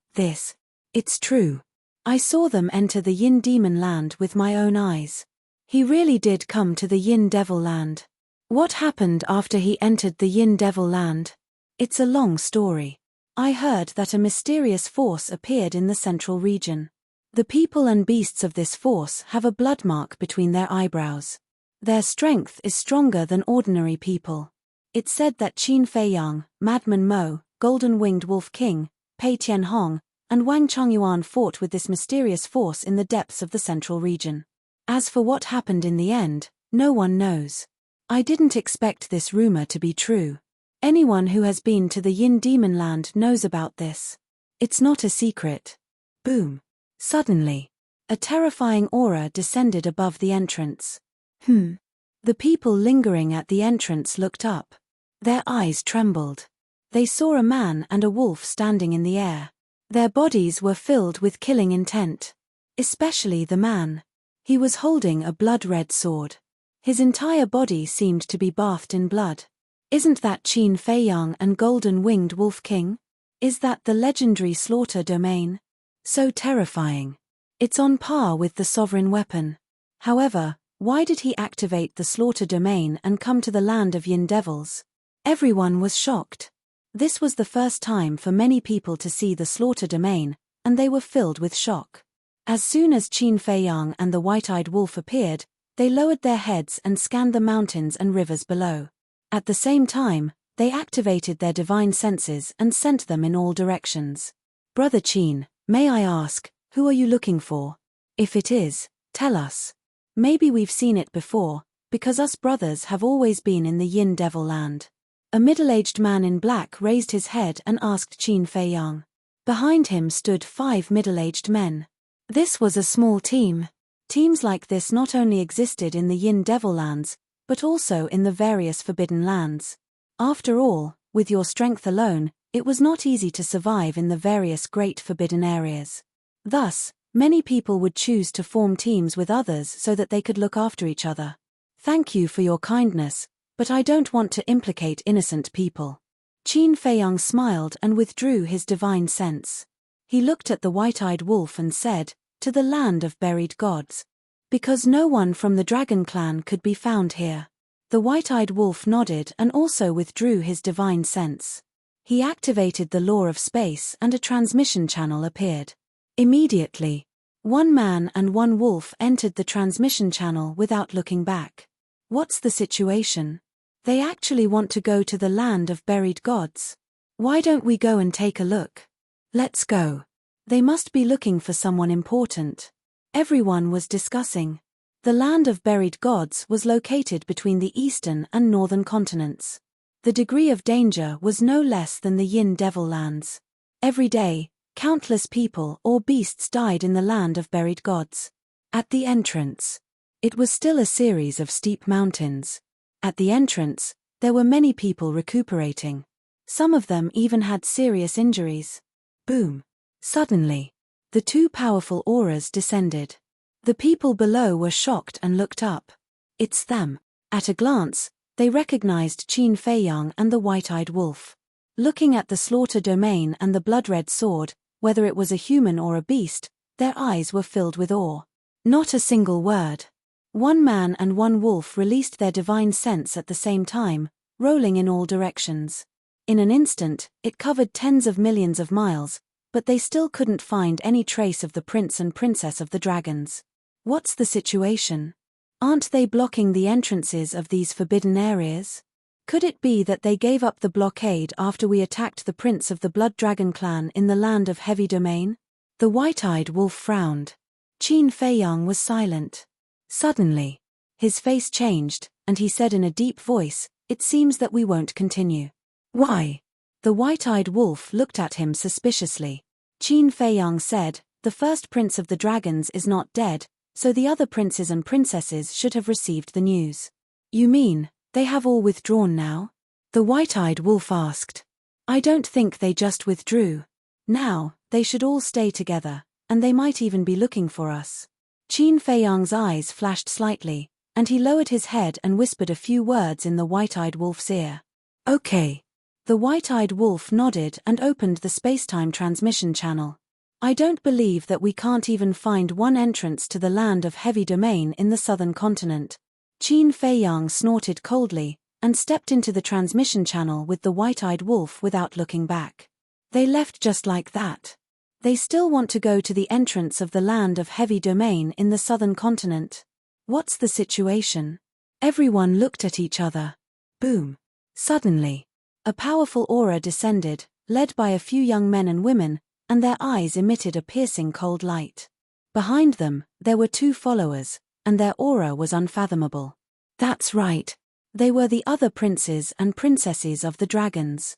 It's true. I saw them enter the Yin Demon Land with my own eyes. He really did come to the Yin Devil Land. What happened after he entered the Yin Devil Land? It's a long story. I heard that a mysterious force appeared in the central region. The people and beasts of this force have a blood mark between their eyebrows. Their strength is stronger than ordinary people. It's said that Qin Feiyang, Madman Mo, Golden-Winged Wolf King, Pei Tianhong, and Wang Chongyuan fought with this mysterious force in the depths of the central region. As for what happened in the end, no one knows. I didn't expect this rumor to be true. Anyone who has been to the Yin Demon Land knows about this. It's not a secret. Boom. Suddenly, a terrifying aura descended above the entrance. The people lingering at the entrance looked up. Their eyes trembled. They saw a man and a wolf standing in the air. Their bodies were filled with killing intent. Especially the man. He was holding a blood-red sword. His entire body seemed to be bathed in blood. Isn't that Qin Feiyang and Golden-Winged Wolf King? Is that the legendary slaughter domain? So terrifying. It's on par with the sovereign weapon. However, why did he activate the slaughter domain and come to the land of Yin Devils? Everyone was shocked. This was the first time for many people to see the slaughter domain, and they were filled with shock. As soon as Qin Feiyang and the white-eyed wolf appeared, they lowered their heads and scanned the mountains and rivers below. At the same time, they activated their divine senses and sent them in all directions. Brother Qin, may I ask, who are you looking for? If it is, tell us. Maybe we've seen it before, because us brothers have always been in the Yin Devil Land. A middle-aged man in black raised his head and asked Qin Feiyang. Behind him stood 5 middle-aged men. This was a small team. Teams like this not only existed in the Yin Devil Lands, but also in the various Forbidden Lands. After all, with your strength alone, it was not easy to survive in the various Great Forbidden Areas. Thus, many people would choose to form teams with others so that they could look after each other. Thank you for your kindness, but I don't want to implicate innocent people. Qin Feiyang smiled and withdrew his divine sense. He looked at the white-eyed wolf and said, "To the land of buried gods." Because no one from the dragon clan could be found here. The white-eyed wolf nodded and also withdrew his divine sense. He activated the law of space and a transmission channel appeared. Immediately, 1 man and 1 wolf entered the transmission channel without looking back. What's the situation? They actually want to go to the land of buried gods. Why don't we go and take a look? Let's go. They must be looking for someone important. Everyone was discussing. The land of buried gods was located between the eastern and northern continents. The degree of danger was no less than the Yin Devil lands. Every day, countless people or beasts died in the land of buried gods. At the entrance, it was still a series of steep mountains. At the entrance, there were many people recuperating. Some of them even had serious injuries. Boom. Suddenly, the two powerful auras descended. The people below were shocked and looked up. It's them. At a glance, they recognized Qin Feiyang and the white-eyed wolf. Looking at the slaughter domain and the blood-red sword, whether it was a human or a beast, their eyes were filled with awe. Not a single word. One man and one wolf released their divine sense at the same time, rolling in all directions. In an instant, it covered tens of millions of miles, but they still couldn't find any trace of the prince and princess of the dragons. What's the situation? Aren't they blocking the entrances of these forbidden areas? Could it be that they gave up the blockade after we attacked the prince of the Blood Dragon clan in the land of Heavy Domain? The white-eyed wolf frowned. Qin Feiyang was silent. Suddenly, his face changed, and he said in a deep voice, "It seems that we won't continue." Why? The white-eyed wolf looked at him suspiciously. Qin Feiyang said, "The first prince of the dragons is not dead, so the other princes and princesses should have received the news." You mean, they have all withdrawn now? The white-eyed wolf asked. I don't think they just withdrew. Now, they should all stay together, and they might even be looking for us. Qin Feiyang's eyes flashed slightly, and he lowered his head and whispered a few words in the white-eyed wolf's ear. Okay. The white-eyed wolf nodded and opened the space-time transmission channel. I don't believe that we can't even find one entrance to the land of Heavy Domain in the southern continent. Qin Feiyang snorted coldly, and stepped into the transmission channel with the white-eyed wolf without looking back. They left just like that. They still want to go to the entrance of the land of Heavy Domain in the southern continent. What's the situation? Everyone looked at each other. Boom. Suddenly, a powerful aura descended, led by a few young men and women, and their eyes emitted a piercing cold light. Behind them, there were two followers, and their aura was unfathomable. That's right. They were the other princes and princesses of the dragons.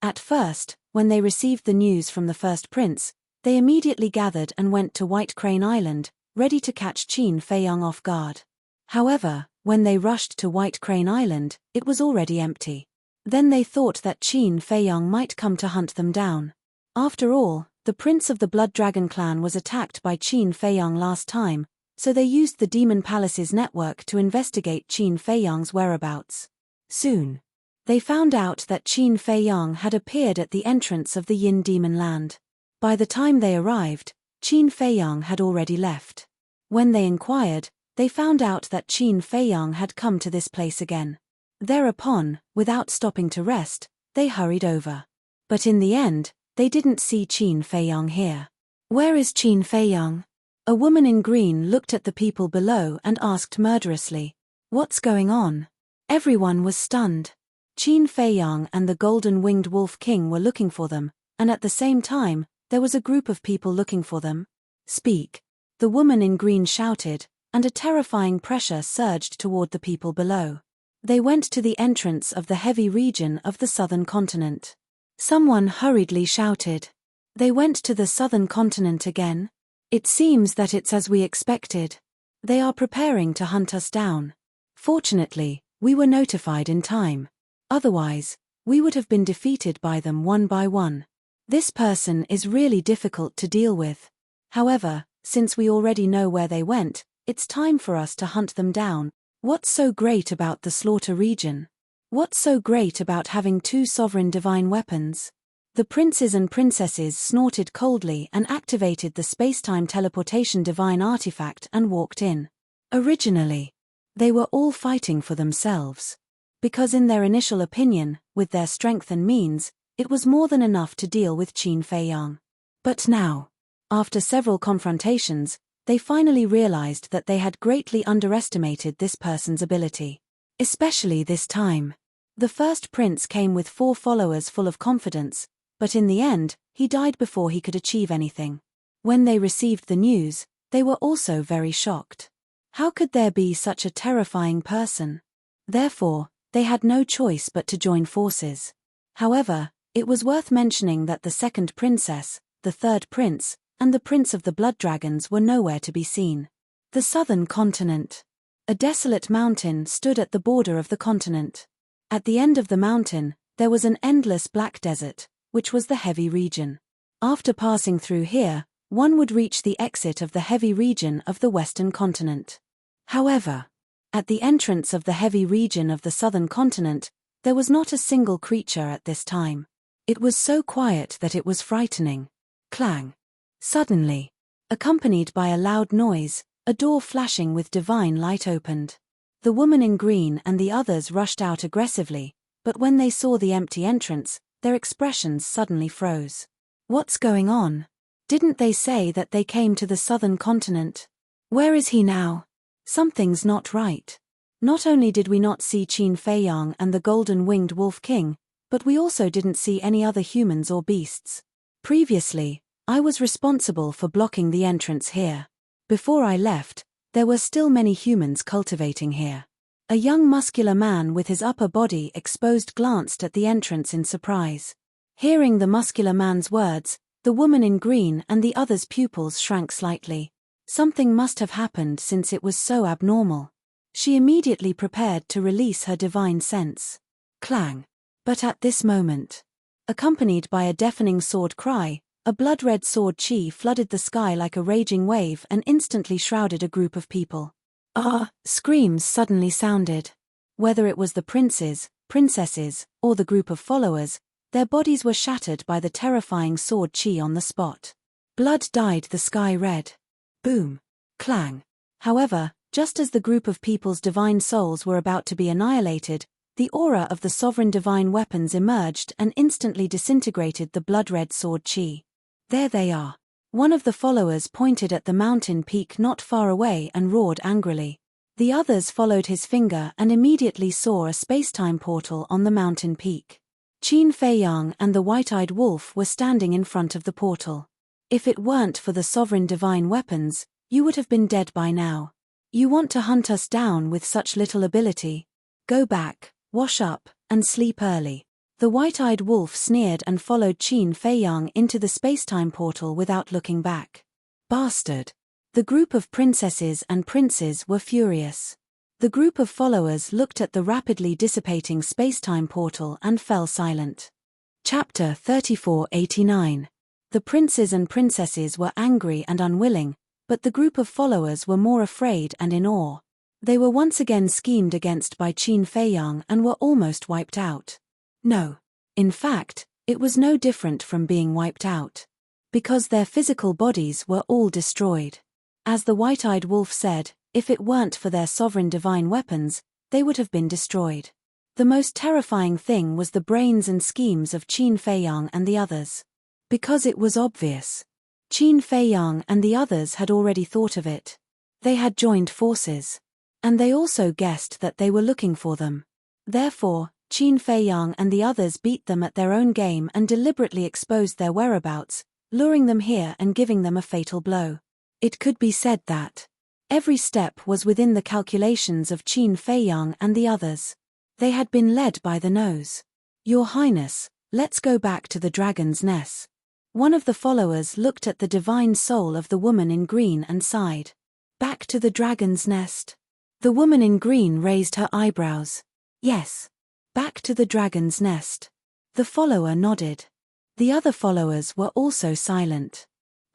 At first, when they received the news from the first prince, they immediately gathered and went to White Crane Island, ready to catch Qin Feiyang off guard. However, when they rushed to White Crane Island, it was already empty. Then they thought that Qin Feiyang might come to hunt them down. After all, the prince of the Blood Dragon clan was attacked by Qin Feiyang last time, so they used the Demon Palace's network to investigate Qin Feiyang's whereabouts. Soon, they found out that Qin Feiyang had appeared at the entrance of the Yin Demon Land. By the time they arrived, Qin Feiyang had already left. When they inquired, they found out that Qin Feiyang had come to this place again. Thereupon, without stopping to rest, they hurried over. But in the end, they didn't see Qin Feiyang here. Where is Qin Feiyang? A woman in green looked at the people below and asked murderously, "What's going on?" Everyone was stunned. Qin Feiyang and the golden-winged wolf king were looking for them, and at the same time, there was a group of people looking for them. Speak. The woman in green shouted, and a terrifying pressure surged toward the people below. They went to the entrance of the heavy region of the southern continent. Someone hurriedly shouted. They went to the southern continent again? It seems that it's as we expected. They are preparing to hunt us down. Fortunately, we were notified in time. Otherwise, we would have been defeated by them one by one. This person is really difficult to deal with. However, since we already know where they went, it's time for us to hunt them down. What's so great about the slaughter region? What's so great about having two sovereign divine weapons? The princes and princesses snorted coldly and activated the space-time teleportation divine artifact and walked in. Originally, they were all fighting for themselves. Because in their initial opinion, with their strength and means, it was more than enough to deal with Qin Feiyang. But now, after several confrontations, they finally realized that they had greatly underestimated this person's ability. Especially this time. The first prince came with 4 followers full of confidence, but in the end, he died before he could achieve anything. When they received the news, they were also very shocked. How could there be such a terrifying person? Therefore, they had no choice but to join forces. However, it was worth mentioning that the second princess, the third prince, and the prince of the blood dragons were nowhere to be seen. The southern continent. A desolate mountain stood at the border of the continent. At the end of the mountain, there was an endless black desert, which was the heavy region. After passing through here, one would reach the exit of the heavy region of the western continent. However, at the entrance of the heavy region of the southern continent, there was not a single creature at this time. It was so quiet that it was frightening. Clang. Suddenly, accompanied by a loud noise, a door flashing with divine light opened. The woman in green and the others rushed out aggressively, but when they saw the empty entrance, their expressions suddenly froze. What's going on? Didn't they say that they came to the southern continent? Where is he now? Something's not right. Not only did we not see Qin Feiyang and the golden-winged wolf king, but we also didn't see any other humans or beasts. Previously, I was responsible for blocking the entrance here. Before I left, there were still many humans cultivating here. A young muscular man with his upper body exposed glanced at the entrance in surprise. Hearing the muscular man's words, the woman in green and the others' pupils shrank slightly. Something must have happened since it was so abnormal. She immediately prepared to release her divine sense. Clang. But at this moment, accompanied by a deafening sword cry, a blood-red sword chi flooded the sky like a raging wave and instantly shrouded a group of people. Screams suddenly sounded. Whether it was the princes, princesses, or the group of followers, their bodies were shattered by the terrifying sword chi on the spot. Blood dyed the sky red. Boom. Clang. However, just as the group of people's divine souls were about to be annihilated, the aura of the sovereign divine weapons emerged and instantly disintegrated the blood-red sword chi. There they are. One of the followers pointed at the mountain peak not far away and roared angrily. The others followed his finger and immediately saw a space-time portal on the mountain peak. Qin Feiyang and the white-eyed wolf were standing in front of the portal. If it weren't for the sovereign divine weapons, you would have been dead by now. You want to hunt us down with such little ability? Go back, wash up, and sleep early. The white-eyed wolf sneered and followed Qin Feiyang into the space-time portal without looking back. Bastard! The group of princesses and princes were furious. The group of followers looked at the rapidly dissipating space-time portal and fell silent. Chapter 3489. The princes and princesses were angry and unwilling, but the group of followers were more afraid and in awe. They were once again schemed against by Qin Feiyang and were almost wiped out. No. In fact, it was no different from being wiped out. Because their physical bodies were all destroyed. As the white-eyed wolf said, if it weren't for their sovereign divine weapons, they would have been destroyed. The most terrifying thing was the brains and schemes of Qin Feiyang and the others. Because it was obvious. Qin Feiyang and the others had already thought of it. They had joined forces. And they also guessed that they were looking for them. Therefore, Qin Feiyang and the others beat them at their own game and deliberately exposed their whereabouts, luring them here and giving them a fatal blow. It could be said that every step was within the calculations of Qin Feiyang and the others. They had been led by the nose. Your Highness, let's go back to the dragon's nest. One of the followers looked at the divine soul of the woman in green and sighed. Back to the dragon's nest. The woman in green raised her eyebrows. Yes. Back to the dragon's nest. The follower nodded. The other followers were also silent.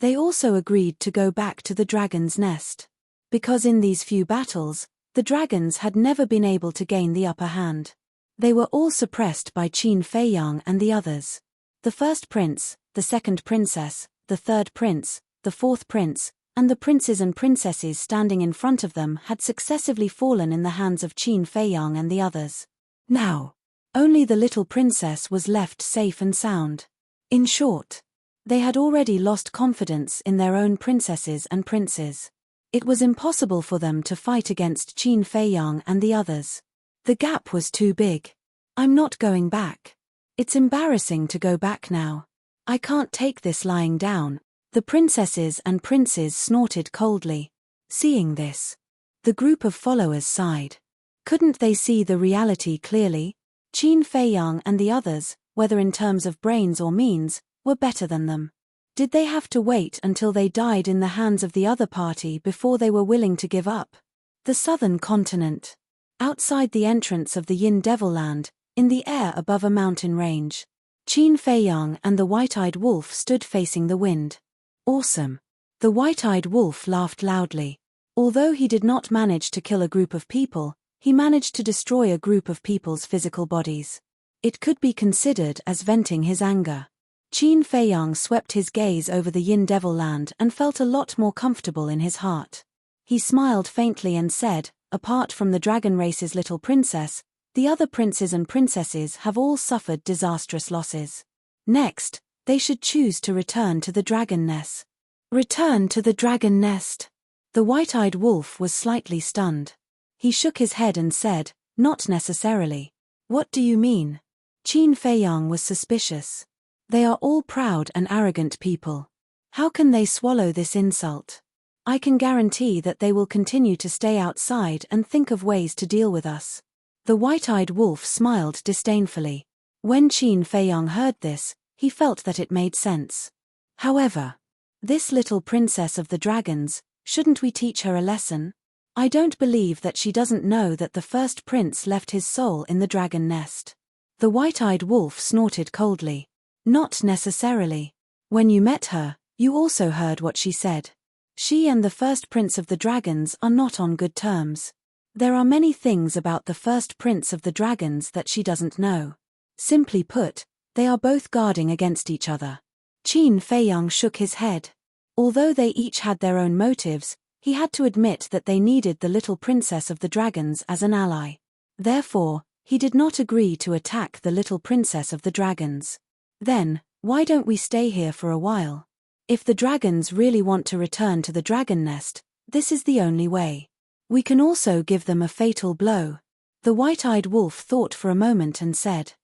They also agreed to go back to the dragon's nest. Because in these few battles, the dragons had never been able to gain the upper hand. They were all suppressed by Qin Feiyang and the others. The first prince, the second princess, the third prince, the fourth prince, and the princes and princesses standing in front of them had successively fallen in the hands of Qin Feiyang and the others. Now, only the little princess was left safe and sound. In short, they had already lost confidence in their own princesses and princes. It was impossible for them to fight against Qin Feiyang and the others. The gap was too big. I'm not going back. It's embarrassing to go back now. I can't take this lying down. The princesses and princes snorted coldly. Seeing this, the group of followers sighed. Couldn't they see the reality clearly? Qin Feiyang and the others, whether in terms of brains or means, were better than them. Did they have to wait until they died in the hands of the other party before they were willing to give up? The southern continent. Outside the entrance of the Yin Devil Land, in the air above a mountain range, Qin Feiyang and the white-eyed wolf stood facing the wind. Awesome. The white-eyed wolf laughed loudly. Although he did not manage to kill a group of people, he managed to destroy a group of people's physical bodies. It could be considered as venting his anger. Qin Feiyang swept his gaze over the Yin Devil Land and felt a lot more comfortable in his heart. He smiled faintly and said, apart from the dragon race's little princess, the other princes and princesses have all suffered disastrous losses. Next, they should choose to return to the dragon nest. Return to the dragon nest. The white-eyed wolf was slightly stunned. He shook his head and said, not necessarily. What do you mean? Qin Feiyang was suspicious. They are all proud and arrogant people. How can they swallow this insult? I can guarantee that they will continue to stay outside and think of ways to deal with us. The white-eyed wolf smiled disdainfully. When Qin Feiyang heard this, he felt that it made sense. However, this little princess of the dragons, shouldn't we teach her a lesson? I don't believe that she doesn't know that the first prince left his soul in the dragon nest. The white-eyed wolf snorted coldly. Not necessarily. When you met her, you also heard what she said. She and the first prince of the dragons are not on good terms. There are many things about the first prince of the dragons that she doesn't know. Simply put, they are both guarding against each other. Qin Feiyang shook his head. Although they each had their own motives, he had to admit that they needed the little princess of the dragons as an ally. Therefore, he did not agree to attack the little princess of the dragons. Then, why don't we stay here for a while? If the dragons really want to return to the dragon nest, this is the only way. We can also give them a fatal blow. The white-eyed wolf thought for a moment and said,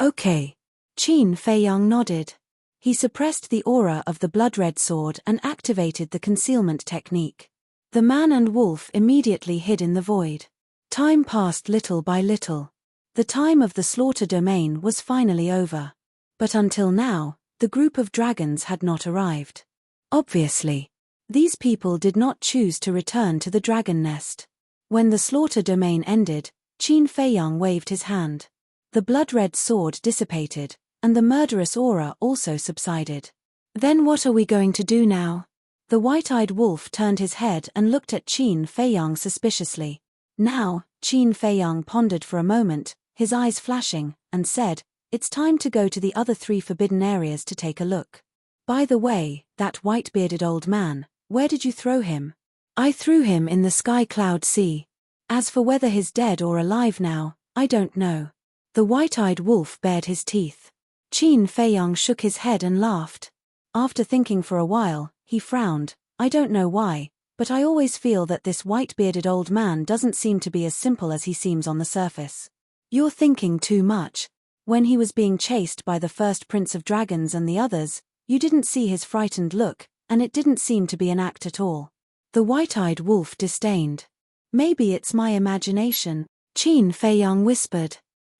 okay. Qin Feiyang nodded. He suppressed the aura of the blood-red sword and activated the concealment technique. The man and wolf immediately hid in the void. Time passed little by little. The time of the slaughter domain was finally over. But until now, the group of dragons had not arrived. Obviously, these people did not choose to return to the dragon nest. When the slaughter domain ended, Qin Feiyang waved his hand. The blood-red sword dissipated, and the murderous aura also subsided. Then what are we going to do now? The white-eyed wolf turned his head and looked at Qin Feiyang suspiciously. Now, Qin Feiyang pondered for a moment, his eyes flashing, and said, it's time to go to the other 3 forbidden areas to take a look. By the way, that white-bearded old man, where did you throw him? I threw him in the sky cloud sea. As for whether he's dead or alive now, I don't know. The white-eyed wolf bared his teeth. Qin Feiyang shook his head and laughed. After thinking for a while, he frowned. I don't know why, but I always feel that this white-bearded old man doesn't seem to be as simple as he seems on the surface. You're thinking too much. When he was being chased by the first prince of dragons and the others, you didn't see his frightened look, and it didn't seem to be an act at all. The white-eyed wolf disdained. Maybe it's my imagination, Qin Feiyang whispered.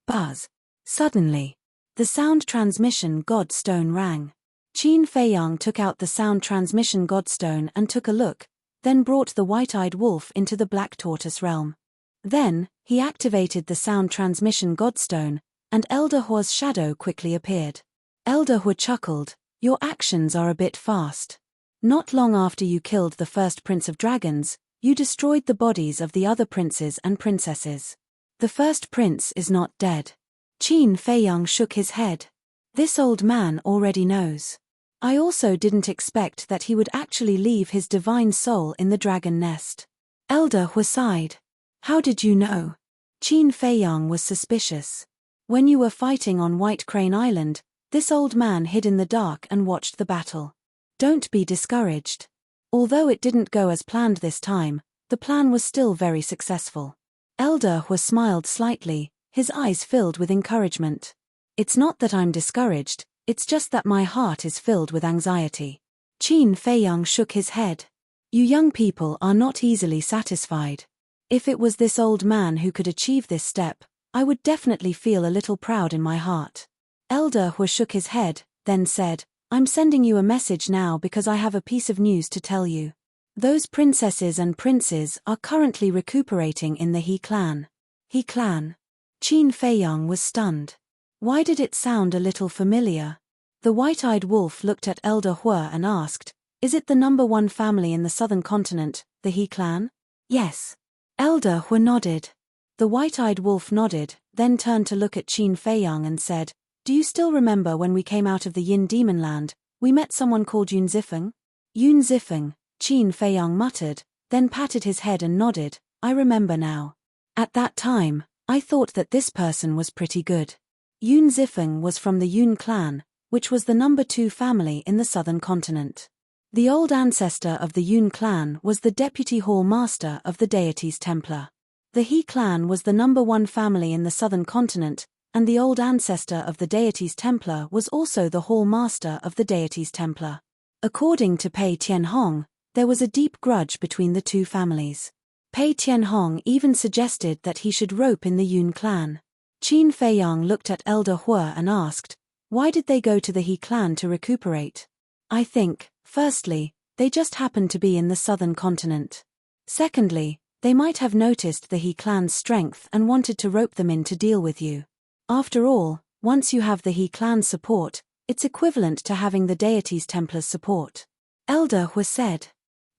Buzz. Suddenly, the sound transmission godstone rang. Qin Feiyang took out the sound transmission godstone and took a look, then brought the white-eyed wolf into the black tortoise realm. Then, he activated the sound transmission godstone, and Elder Hua's shadow quickly appeared. Elder Hua chuckled, your actions are a bit fast. Not long after you killed the first prince of dragons, you destroyed the bodies of the other princes and princesses. The first prince is not dead. Qin Feiyang shook his head. This old man already knows. I also didn't expect that he would actually leave his divine soul in the dragon nest. Elder Hua sighed. How did you know? Qin Feiyang was suspicious. When you were fighting on White Crane Island, this old man hid in the dark and watched the battle. Don't be discouraged. Although it didn't go as planned this time, the plan was still very successful. Elder Hua smiled slightly, his eyes filled with encouragement. It's not that I'm discouraged, it's just that my heart is filled with anxiety. Qin Feiyang shook his head. You young people are not easily satisfied. If it was this old man who could achieve this step, I would definitely feel a little proud in my heart. Elder Hu shook his head, then said, I'm sending you a message now because I have a piece of news to tell you. Those princesses and princes are currently recuperating in the He clan. He clan? Qin Feiyang was stunned. Why did it sound a little familiar? The white-eyed wolf looked at Elder Hu and asked, Is it the number one family in the southern continent, the He clan? Yes. Elder Hu nodded. The white-eyed wolf nodded, then turned to look at Qin Feiyang and said, Do you still remember when we came out of the Yin Demon Land, we met someone called Yun Zifeng? Yun Zifeng, Qin Feiyang muttered, then patted his head and nodded, I remember now. At that time, I thought that this person was pretty good. Yun Zifeng was from the Yun clan, which was the number 2 family in the southern continent. The old ancestor of the Yun clan was the deputy hall master of the Deity's Templar. The He clan was the number 1 family in the southern continent, and the old ancestor of the Deity's Templar was also the hall master of the Deity's Templar. According to Pei Tianhong, there was a deep grudge between the two families. Pei Tianhong even suggested that he should rope in the Yun clan. Qin Feiyang looked at Elder Hu and asked, Why did they go to the He clan to recuperate? I think, firstly, they just happened to be in the southern continent. Secondly, they might have noticed the He clan's strength and wanted to rope them in to deal with you. After all, once you have the He clan's support, it's equivalent to having the Deity's Templar's support. Elder Hu said.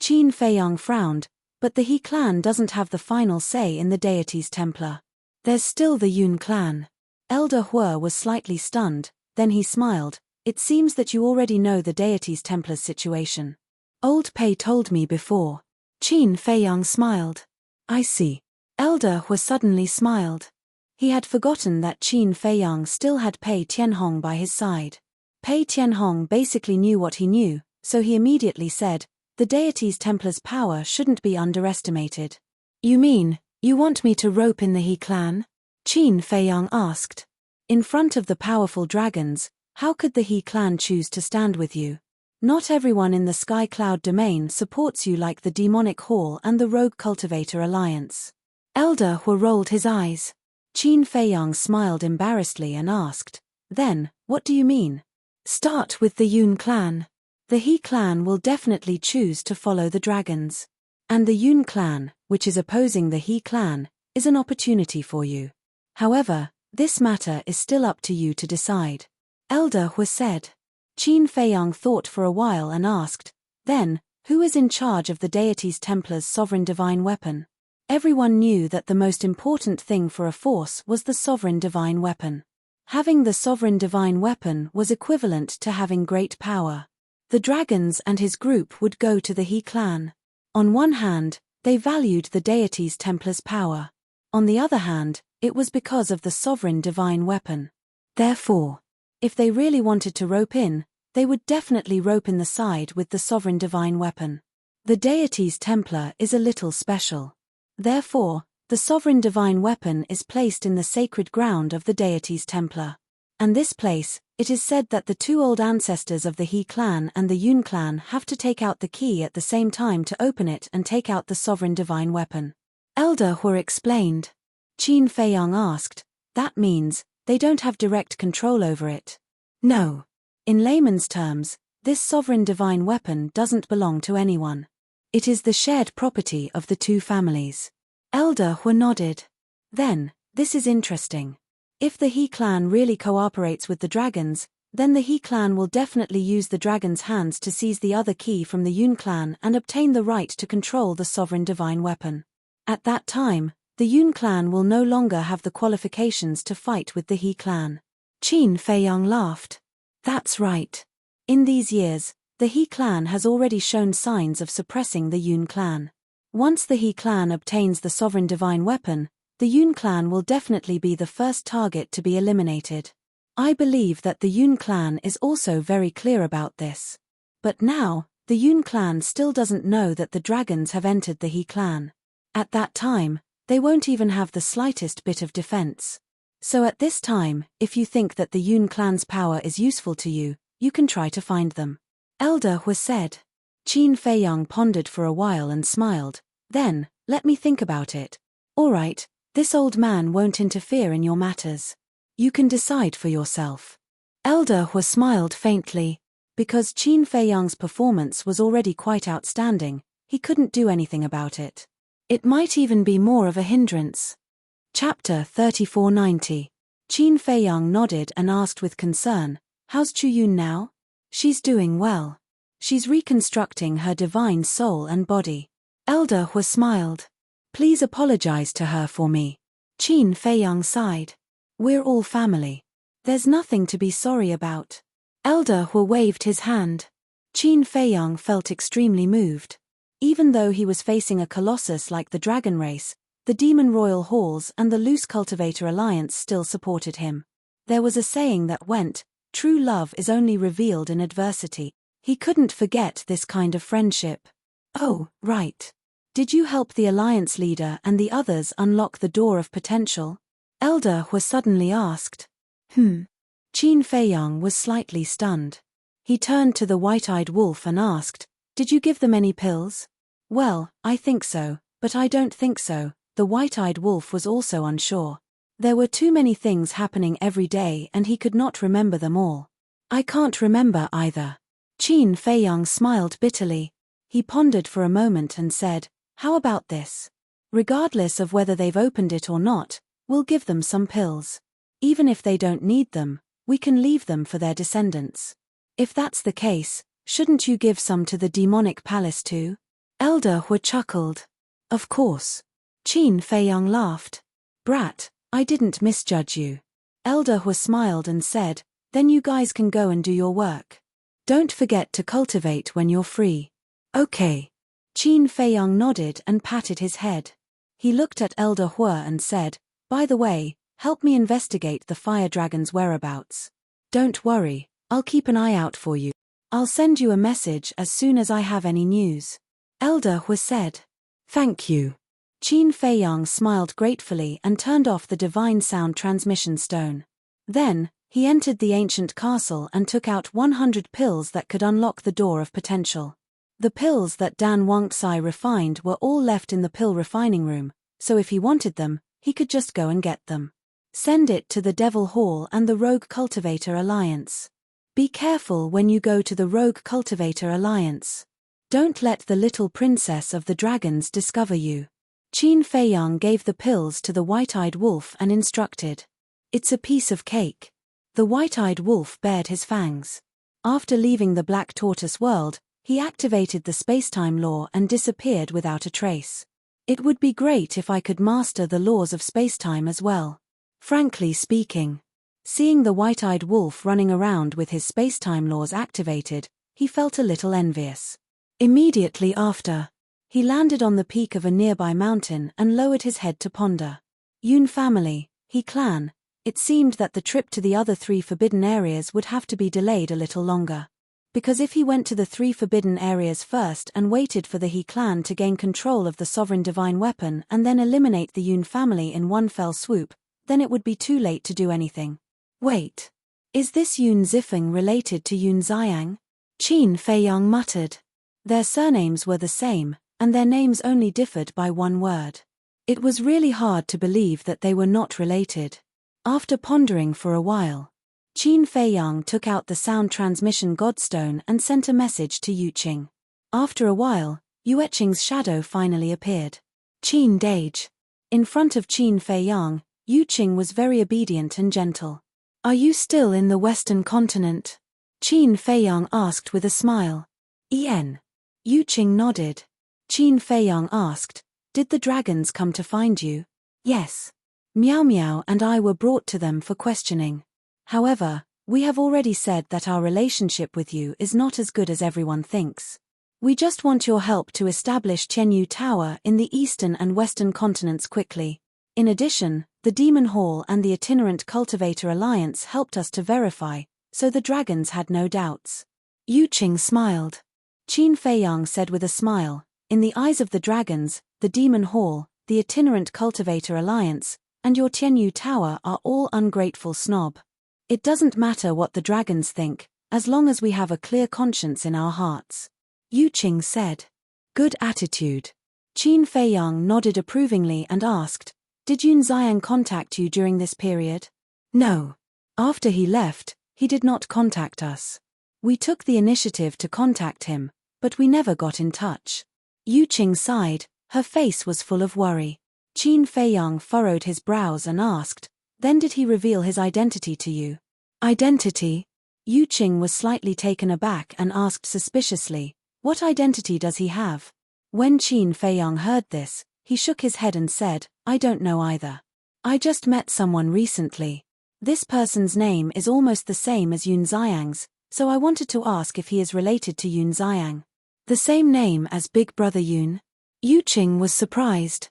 Qin Feiyang frowned, but the He clan doesn't have the final say in the Deity's Templar. There's still the Yun clan. Elder Hu was slightly stunned, then he smiled. It seems that you already know the Deity's Templar's situation. Old Pei told me before. Qin Feiyang smiled. I see. Elder Hu suddenly smiled. He had forgotten that Qin Feiyang still had Pei Tianhong by his side. Pei Tianhong basically knew what he knew, so he immediately said, The Deity's Templar's power shouldn't be underestimated. You mean, you want me to rope in the He clan? Qin Feiyang asked. In front of the powerful dragons, how could the He clan choose to stand with you? Not everyone in the Sky Cloud domain supports you like the Demonic Hall and the Rogue Cultivator Alliance. Elder Hu rolled his eyes. Qin Feiyang smiled embarrassedly and asked, Then, what do you mean? Start with the Yun clan. The He clan will definitely choose to follow the dragons. And the Yun clan, which is opposing the He clan, is an opportunity for you. However, this matter is still up to you to decide. Elder Hu said. Qin Feiyang thought for a while and asked, Then, who is in charge of the Deity's Templar's sovereign divine weapon? Everyone knew that the most important thing for a force was the sovereign divine weapon. Having the sovereign divine weapon was equivalent to having great power. The dragons and his group would go to the He clan. On one hand, they valued the Deity's Templar's power. On the other hand, it was because of the sovereign divine weapon. Therefore, if they really wanted to rope in, they would definitely rope in the side with the sovereign divine weapon. The Deity's Templar is a little special. Therefore, the sovereign divine weapon is placed in the sacred ground of the Deity's Templar. And this place, it is said that the 2 old ancestors of the He clan and the Yun clan have to take out the key at the same time to open it and take out the sovereign divine weapon. Elder Hu explained. Qin Feiyang asked, That means, they don't have direct control over it? No. In layman's terms, this sovereign divine weapon doesn't belong to anyone. It is the shared property of the 2 families. Elder Hu nodded. Then, this is interesting. If the He clan really cooperates with the dragons, then the He clan will definitely use the dragon's hands to seize the other key from the Yun clan and obtain the right to control the sovereign divine weapon. At that time, the Yun clan will no longer have the qualifications to fight with the He clan. Qin Feiyang laughed. That's right. In these years, the He clan has already shown signs of suppressing the Yun clan. Once the He clan obtains the sovereign divine weapon, the Yun clan will definitely be the first target to be eliminated. I believe that the Yun clan is also very clear about this. But now, the Yun clan still doesn't know that the dragons have entered the He clan. At that time, they won't even have the slightest bit of defense. So at this time, if you think that the Yun clan's power is useful to you, you can try to find them. Elder Hui said. Qin Feiyang pondered for a while and smiled. Then, let me think about it. All right, this old man won't interfere in your matters. You can decide for yourself. Elder Hui smiled faintly. Because Qin Feiyang's performance was already quite outstanding, he couldn't do anything about it. It might even be more of a hindrance. Chapter 3490. Qin Feiyang nodded and asked with concern, "How's Chu Yun now?" "She's doing well. She's reconstructing her divine soul and body." Elder Hui smiled. "Please apologize to her for me." Qin Feiyang sighed. "We're all family. There's nothing to be sorry about." Elder Hui waved his hand. Qin Feiyang felt extremely moved. Even though he was facing a colossus like the Dragon Race, the Demon Royal Halls and the Loose Cultivator Alliance still supported him. There was a saying that went, "True love is only revealed in adversity." He couldn't forget this kind of friendship. "Oh, right. Did you help the Alliance leader and the others unlock the door of potential?" Elder Hui suddenly asked. Qin Feiyang was slightly stunned. He turned to the white-eyed wolf and asked, "Did you give them any pills?" "Well, I think so, but I don't think so." The white-eyed wolf was also unsure. There were too many things happening every day and he could not remember them all. "I can't remember either." Qin Feiyang smiled bitterly. He pondered for a moment and said, "How about this? Regardless of whether they've opened it or not, we'll give them some pills. Even if they don't need them, we can leave them for their descendants. If that's the case, shouldn't you give some to the demonic palace too?" Elder Hui chuckled. "Of course." Qin Feiyang laughed. "Brat, I didn't misjudge you." Elder Hui smiled and said, "Then you guys can go and do your work. Don't forget to cultivate when you're free." "Okay." Qin Feiyang nodded and patted his head. He looked at Elder Hui and said, "By the way, help me investigate the fire dragon's whereabouts. Don't worry, I'll keep an eye out for you. I'll send you a message as soon as I have any news." Elder Hui said. "Thank you." Qin Feiyang smiled gratefully and turned off the divine sound transmission stone. Then, he entered the ancient castle and took out 100 pills that could unlock the door of potential. The pills that Dan Wangtsai refined were all left in the pill refining room, so if he wanted them, he could just go and get them. Send it to the Devil Hall and the Rogue Cultivator Alliance. Be careful when you go to the Rogue Cultivator Alliance. Don't let the little princess of the dragons discover you. Qin Feiyang gave the pills to the white-eyed wolf and instructed. "It's a piece of cake." The white-eyed wolf bared his fangs. After leaving the Black Tortoise world, he activated the spacetime law and disappeared without a trace. "It would be great if I could master the laws of spacetime as well. Frankly speaking." Seeing the white-eyed wolf running around with his spacetime laws activated, he felt a little envious. Immediately after, he landed on the peak of a nearby mountain and lowered his head to ponder. Yun family, he clan. It seemed that the trip to the other 3 forbidden areas would have to be delayed a little longer. Because if he went to the 3 forbidden areas first and waited for the He clan to gain control of the sovereign divine weapon and then eliminate the Yun family in one fell swoop, then it would be too late to do anything. Wait. Is this Yun Zifeng related to Yun Xiang? Qin Feiyang muttered. Their surnames were the same, and their names only differed by one word. It was really hard to believe that they were not related. After pondering for a while, Qin Feiyang took out the sound transmission godstone and sent a message to Yuqing. After a while, Yueqing's shadow finally appeared. Qin Dage. In front of Qin Feiyang, Yuqing was very obedient and gentle. "Are you still in the Western continent?" Qin Feiyang asked with a smile. "En." Yuqing nodded. Qin Feiyang asked, "Did the dragons come to find you?" "Yes. Meow Meow and I were brought to them for questioning. However, we have already said that our relationship with you is not as good as everyone thinks. We just want your help to establish Qianyu Tower in the eastern and western continents quickly. In addition, the Demon Hall and the Itinerant Cultivator Alliance helped us to verify, so the dragons had no doubts." Yuqing smiled. Qin Feiyang said with a smile, "In the eyes of the dragons, the Demon Hall, the Itinerant Cultivator Alliance, and your Tianyu Tower are all ungrateful snob. It doesn't matter what the dragons think, as long as we have a clear conscience in our hearts. Yu Qing said. Good attitude. Qin Feiyang nodded approvingly and asked, Did Yun Xiang contact you during this period? No. After he left, he did not contact us. We took the initiative to contact him, but we never got in touch. Yu Qing sighed, her face was full of worry. Qin Feiyang furrowed his brows and asked, Then did he reveal his identity to you? Identity? Yu Qing was slightly taken aback and asked suspiciously, What identity does he have? When Qin Feiyang heard this, he shook his head and said, I don't know either. I just met someone recently. This person's name is almost the same as Yun Xiang's, so I wanted to ask if he is related to Yun Xiang. The same name as Big Brother Yun? Yu Qing was surprised.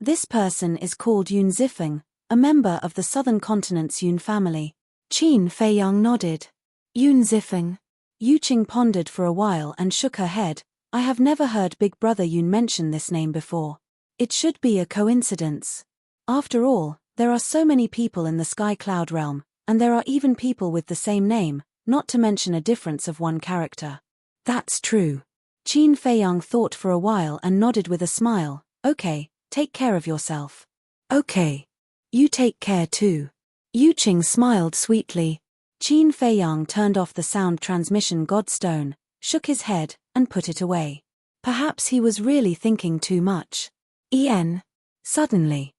This person is called Yun Zifeng, a member of the Southern Continent's Yun family. Qin Feiyang nodded. Yun Zifeng. Yu Qing pondered for a while and shook her head. I have never heard Big Brother Yun mention this name before. It should be a coincidence. After all, there are so many people in the Sky Cloud realm, and there are even people with the same name, not to mention a difference of one character. That's true. Qin Feiyang thought for a while and nodded with a smile. Okay, take care of yourself. Okay. You take care too. Yu Qing smiled sweetly. Qin Feiyang turned off the sound transmission godstone, shook his head, and put it away. Perhaps he was really thinking too much. Suddenly,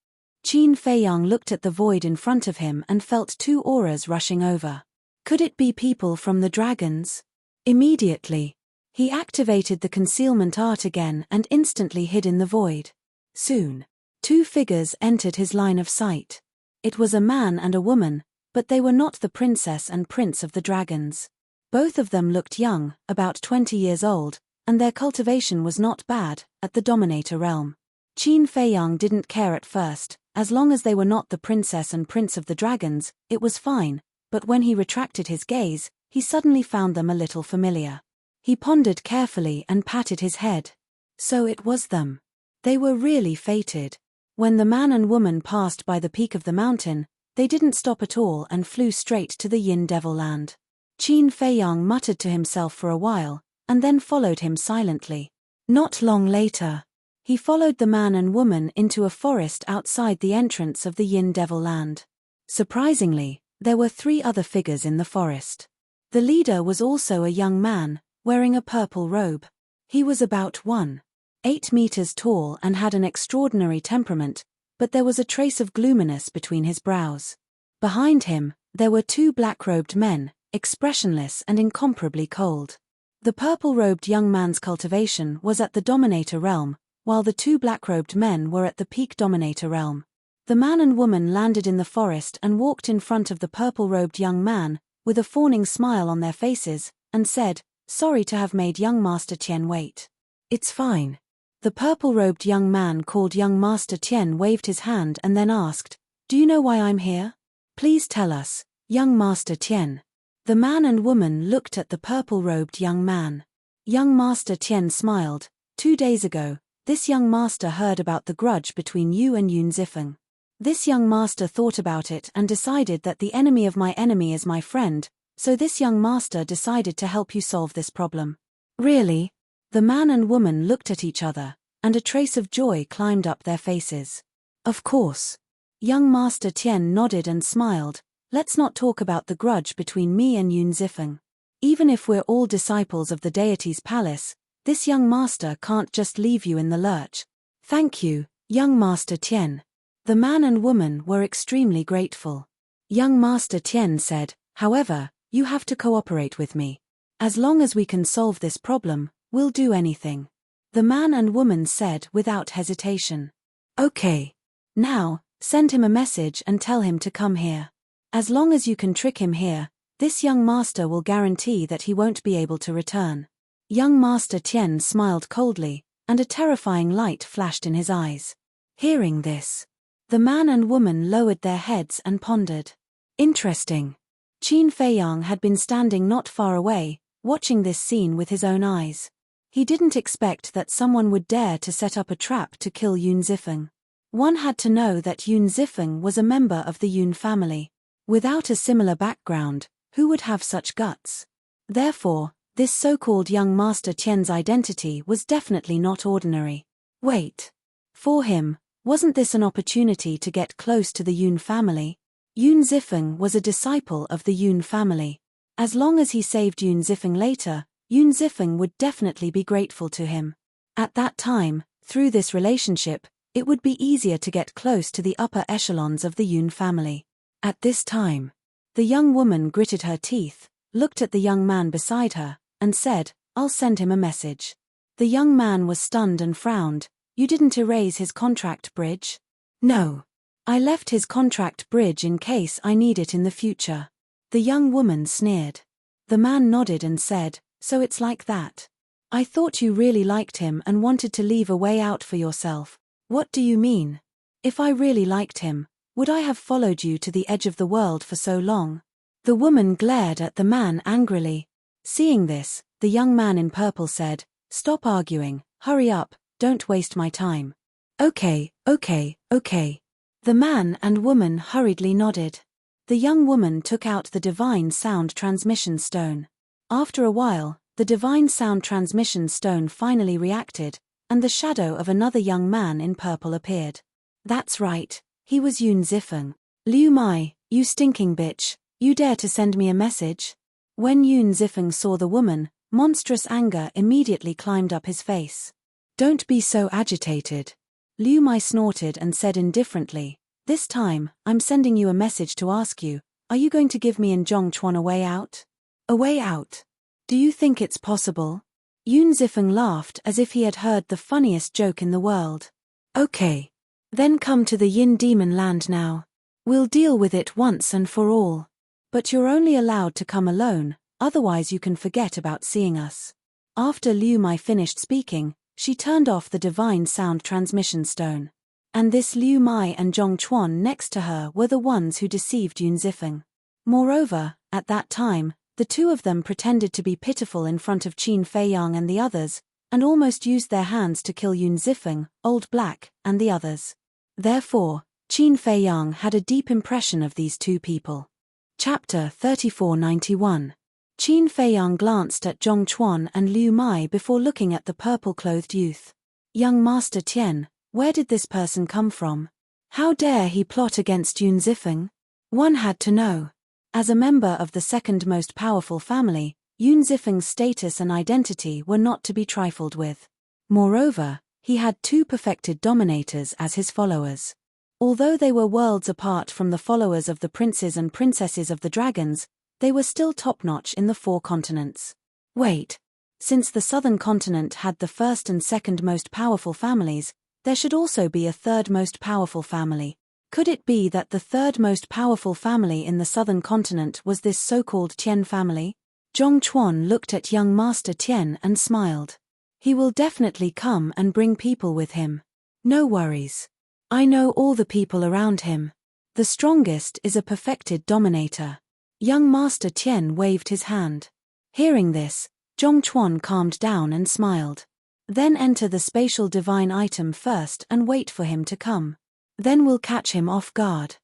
Qin Feiyang looked at the void in front of him and felt two auras rushing over. Could it be people from the dragons? Immediately, he activated the concealment art again and instantly hid in the void. Soon, two figures entered his line of sight. It was a man and a woman, but they were not the princess and prince of the dragons. Both of them looked young, about 20 years old, and their cultivation was not bad, at the Dominator realm. Qin Feiyang didn't care at first, as long as they were not the princess and prince of the dragons, it was fine, but when he retracted his gaze, he suddenly found them a little familiar. He pondered carefully and patted his head. So it was them. They were really fated. When the man and woman passed by the peak of the mountain, they didn't stop at all and flew straight to the Yin Devil Land. Qin Feiyang muttered to himself for a while, and then followed him silently. Not long later, he followed the man and woman into a forest outside the entrance of the Yin Devil Land. Surprisingly, there were 3 other figures in the forest. The leader was also a young man, wearing a purple robe. He was about 1.8 meters tall and had an extraordinary temperament, but there was a trace of gloominess between his brows. Behind him, there were 2 black-robed men, expressionless and incomparably cold. The purple-robed young man's cultivation was at the Dominator realm, while the 2 black-robed men were at the peak Dominator realm. The man and woman landed in the forest and walked in front of the purple-robed young man, with a fawning smile on their faces, and said, Sorry to have made young Master Tian wait. It's fine. The purple-robed young man called young Master Tian waved his hand and then asked, Do you know why I'm here? Please tell us, young Master Tian. The man and woman looked at the purple-robed young man. Young Master Tian smiled. 2 days ago, this young master heard about the grudge between you and Yun Zifeng. This young master thought about it and decided that the enemy of my enemy is my friend, so this young master decided to help you solve this problem. Really? The man and woman looked at each other, and a trace of joy climbed up their faces. Of course. Young Master Tian nodded and smiled. Let's not talk about the grudge between me and Yun Zifeng. Even if we're all disciples of the deity's palace, this young master can't just leave you in the lurch. Thank you, young Master Tian. The man and woman were extremely grateful. Young Master Tian said, However, you have to cooperate with me. As long as we can solve this problem, we'll do anything. The man and woman said without hesitation. Okay. Now, send him a message and tell him to come here. As long as you can trick him here, this young master will guarantee that he won't be able to return. Young Master Tian smiled coldly, and a terrifying light flashed in his eyes. Hearing this, the man and woman lowered their heads and pondered. Interesting. Qin Feiyang had been standing not far away, watching this scene with his own eyes. He didn't expect that someone would dare to set up a trap to kill Yun Zifeng. One had to know that Yun Zifeng was a member of the Yun family. Without a similar background, who would have such guts? Therefore, this so-called young Master Tian's identity was definitely not ordinary. Wait. For him, wasn't this an opportunity to get close to the Yun family? Yun Zifeng was a disciple of the Yun family. As long as he saved Yun Zifeng later, Yun Zifeng would definitely be grateful to him. At that time, through this relationship, it would be easier to get close to the upper echelons of the Yun family. At this time, the young woman gritted her teeth, looked at the young man beside her, and said, "I'll send him a message." The young man was stunned and frowned. "You didn't erase his contract bridge?" "No. I left his contract bridge in case I need it in the future." The young woman sneered. The man nodded and said, "So it's like that. I thought you really liked him and wanted to leave a way out for yourself." "What do you mean? If I really liked him, would I have followed you to the edge of the world for so long?" The woman glared at the man angrily. Seeing this, the young man in purple said, "Stop arguing, hurry up, don't waste my time." Okay. The man and woman hurriedly nodded. The young woman took out the divine sound transmission stone. After a while, the divine sound transmission stone finally reacted, and the shadow of another young man in purple appeared. That's right, he was Yun Zifeng. "Liu Mai, you stinking bitch, you dare to send me a message?" When Yun Zifeng saw the woman, monstrous anger immediately climbed up his face. "Don't be so agitated." Liu Mai snorted and said indifferently, "This time, I'm sending you a message to ask you, are you going to give me and Zhongchuan a way out?" "A way out? Do you think it's possible?" Yun Zifeng laughed as if he had heard the funniest joke in the world. "Okay. Then come to the Yin Demon Land now. We'll deal with it once and for all. But you're only allowed to come alone, otherwise you can forget about seeing us." After Liu Mai finished speaking, she turned off the divine sound transmission stone. And this Liu Mai and Zhongchuan next to her were the ones who deceived Yun Zifeng. Moreover, at that time, the two of them pretended to be pitiful in front of Qin Feiyang and the others, and almost used their hands to kill Yun Zifeng, Old Black, and the others. Therefore, Qin Feiyang had a deep impression of these two people. Chapter 3491. Qin Feiyang glanced at Zhongchuan and Liu Mai before looking at the purple-clothed youth. "Young Master Tian, where did this person come from? How dare he plot against Yun Zifeng?" One had to know. As a member of the second most powerful family, Yun Zifeng's status and identity were not to be trifled with. Moreover, he had two perfected dominators as his followers. Although they were worlds apart from the followers of the princes and princesses of the dragons, they were still top-notch in the 4 continents. Wait. Since the southern continent had the first and second most powerful families, there should also be a third most powerful family. Could it be that the third most powerful family in the southern continent was this so-called Tian family? Zhongchuan looked at young Master Tian and smiled. "He will definitely come and bring people with him. No worries. I know all the people around him. The strongest is a perfected dominator." Young Master Tian waved his hand. Hearing this, Zhongchuan calmed down and smiled. "Then enter the spatial divine item first and wait for him to come. Then we'll catch him off guard."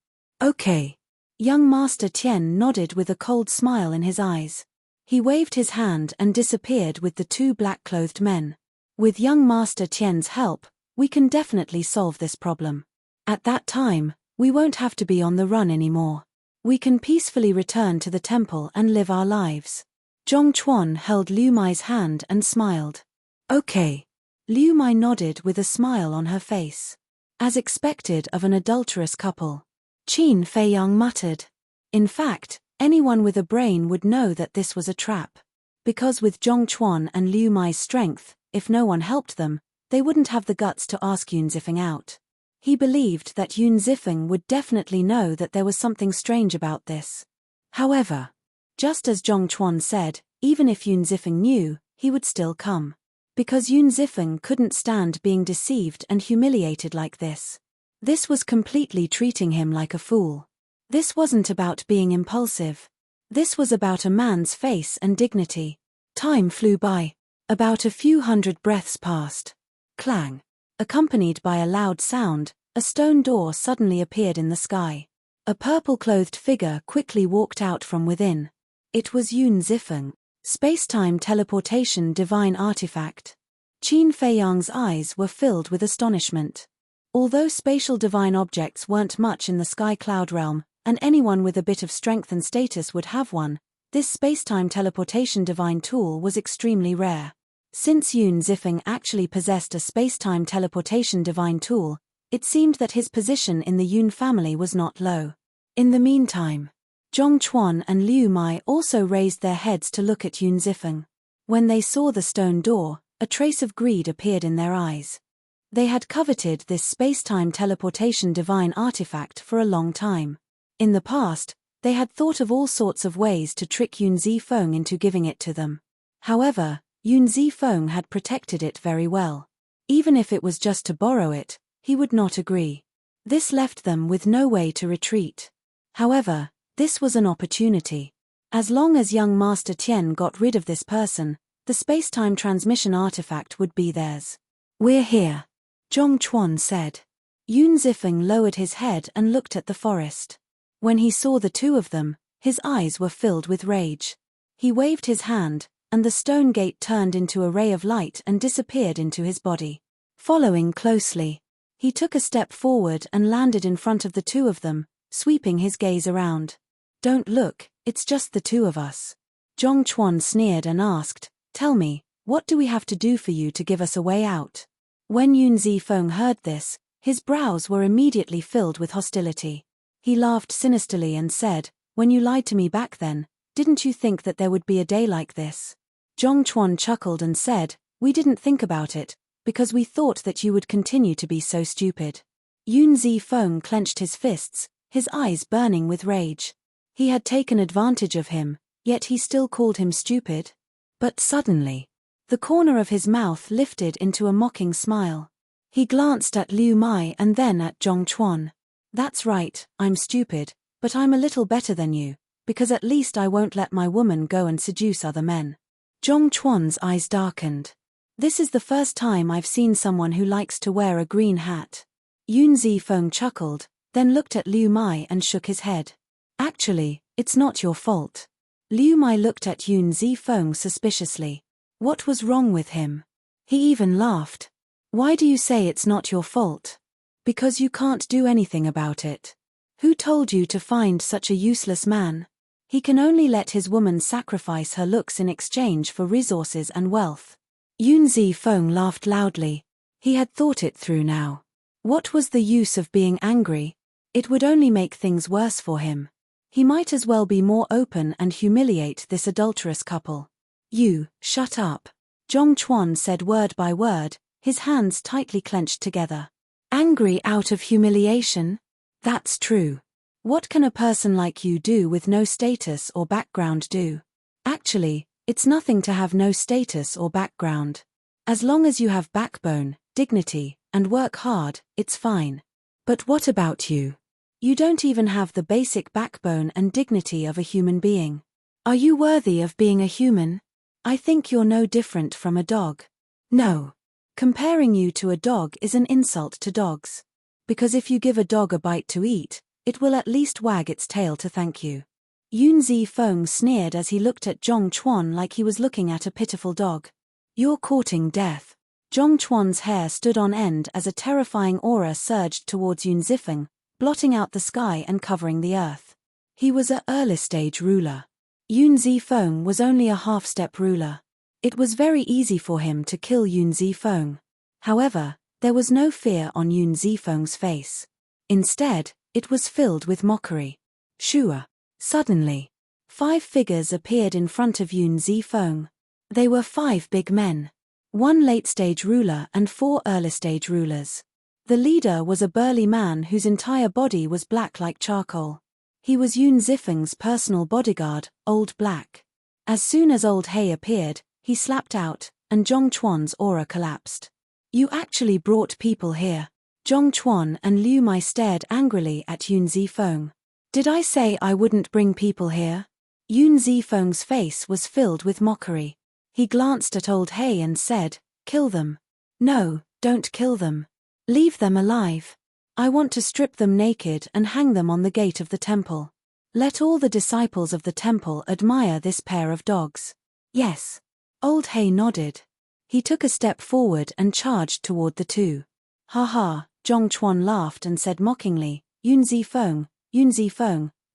"Okay." Young Master Tian nodded with a cold smile in his eyes. He waved his hand and disappeared with the 2 black-clothed men. "With young Master Tian's help, we can definitely solve this problem. At that time, we won't have to be on the run anymore. We can peacefully return to the temple and live our lives." Zhongchuan held Liu Mai's hand and smiled. "Okay." Liu Mai nodded with a smile on her face. As expected of an adulterous couple. Qin Feiyang muttered. In fact, anyone with a brain would know that this was a trap. Because with Zhongchuan and Liu Mai's strength, if no one helped them, they wouldn't have the guts to ask Yun Zifeng out. He believed that Yun Zifeng would definitely know that there was something strange about this. However, just as Zhongchuan said, even if Yun Zifeng knew, he would still come. Because Yun Zifeng couldn't stand being deceived and humiliated like this. This was completely treating him like a fool. This wasn't about being impulsive. This was about a man's face and dignity. Time flew by. About a few hundred breaths passed. Clang. Accompanied by a loud sound, A stone door suddenly appeared in the sky. A purple-clothed figure quickly walked out from within. It was Yun Zifeng. Space-time teleportation divine artifact. Qin Feiyang's eyes were filled with astonishment. Although spatial divine objects weren't much in the sky cloud realm, and anyone with a bit of strength and status would have one, this space-time teleportation divine tool was extremely rare. Since Yun Zifeng actually possessed a space-time teleportation divine tool, it seemed that his position in the Yun family was not low. In the meantime, Zhong Chuan and Liu Mai also raised their heads to look at Yun Zifeng. When they saw the stone door, a trace of greed appeared in their eyes. They had coveted this space-time teleportation divine artifact for a long time. In the past, they had thought of all sorts of ways to trick Yun Zifeng into giving it to them. However, Yun Zifeng had protected it very well. Even if it was just to borrow it, he would not agree. This left them with no way to retreat. However, this was an opportunity. As long as young Master Tian got rid of this person, the space-time transmission artifact would be theirs. "We're here," Zhong Chuan said. Yun Zifeng lowered his head and looked at the forest. When he saw the two of them, his eyes were filled with rage. He waved his hand, and the stone gate turned into a ray of light and disappeared into his body. Following closely, he took a step forward and landed in front of the two of them, sweeping his gaze around. "Don't look, it's just the two of us." Zhong Chuan sneered and asked, "Tell me, what do we have to do for you to give us a way out?" When Yun Zifeng heard this, his brows were immediately filled with hostility. He laughed sinisterly and said, "When you lied to me back then, didn't you think that there would be a day like this?" Zhong Chuan chuckled and said, "We didn't think about it, because we thought that you would continue to be so stupid." Yun Zifeng clenched his fists, his eyes burning with rage. He had taken advantage of him, yet he still called him stupid. But suddenly, the corner of his mouth lifted into a mocking smile. He glanced at Liu Mai and then at Zhong Chuan. "That's right, I'm stupid, but I'm a little better than you, because at least I won't let my woman go and seduce other men." Zhong Chuan's eyes darkened. "This is the first time I've seen someone who likes to wear a green hat." Yun Zifeng chuckled, then looked at Liu Mai and shook his head. "Actually, it's not your fault." Liu Mai looked at Yun Zifeng suspiciously. What was wrong with him? He even laughed. "Why do you say it's not your fault?" "Because you can't do anything about it." "Who told you to find such a useless man? He can only let his woman sacrifice her looks in exchange for resources and wealth." Yun Zifeng laughed loudly. He had thought it through now. What was the use of being angry? It would only make things worse for him. He might as well be more open and humiliate this adulterous couple. "You, shut up," Zhong Chuan said word by word, his hands tightly clenched together. "Angry out of humiliation? That's true. What can a person like you do with no status or background do? Actually, it's nothing to have no status or background. As long as you have backbone, dignity, and work hard, it's fine. But what about you? You don't even have the basic backbone and dignity of a human being. Are you worthy of being a human? I think you're no different from a dog. No. Comparing you to a dog is an insult to dogs. Because if you give a dog a bite to eat, it will at least wag its tail to thank you." Yun Zifeng sneered as he looked at Zhong Chuan like he was looking at a pitiful dog. "You're courting death." Zhong Chuan's hair stood on end as a terrifying aura surged towards Yun Zifeng, blotting out the sky and covering the earth. He was a early-stage ruler. Yun Zifeng was only a half-step ruler. It was very easy for him to kill Yun Zifeng. However, there was no fear on Yun Zifeng's face. Instead, it was filled with mockery. "Shua." Suddenly, 5 figures appeared in front of Yun Zifeng. They were 5 big men. 1 late-stage ruler and 4 early-stage rulers. The leader was a burly man whose entire body was black like charcoal. He was Yun Zifeng's personal bodyguard, Old Black. As soon as Old Hay appeared, he slapped out, and Zhong Chuan's aura collapsed. "You actually brought people here." Zhong Chuan and Liu Mai stared angrily at Yun Zifeng. "Did I say I wouldn't bring people here?" Yun Zifeng's face was filled with mockery. He glanced at Old Hay and said, "Kill them." "No, don't kill them. Leave them alive." I want to strip them naked and hang them on the gate of the temple. Let all the disciples of the temple admire this pair of dogs. Yes. Old Hay nodded. He took a step forward and charged toward the two. Ha ha, Zhong Chuan laughed and said mockingly, Yun Zifeng,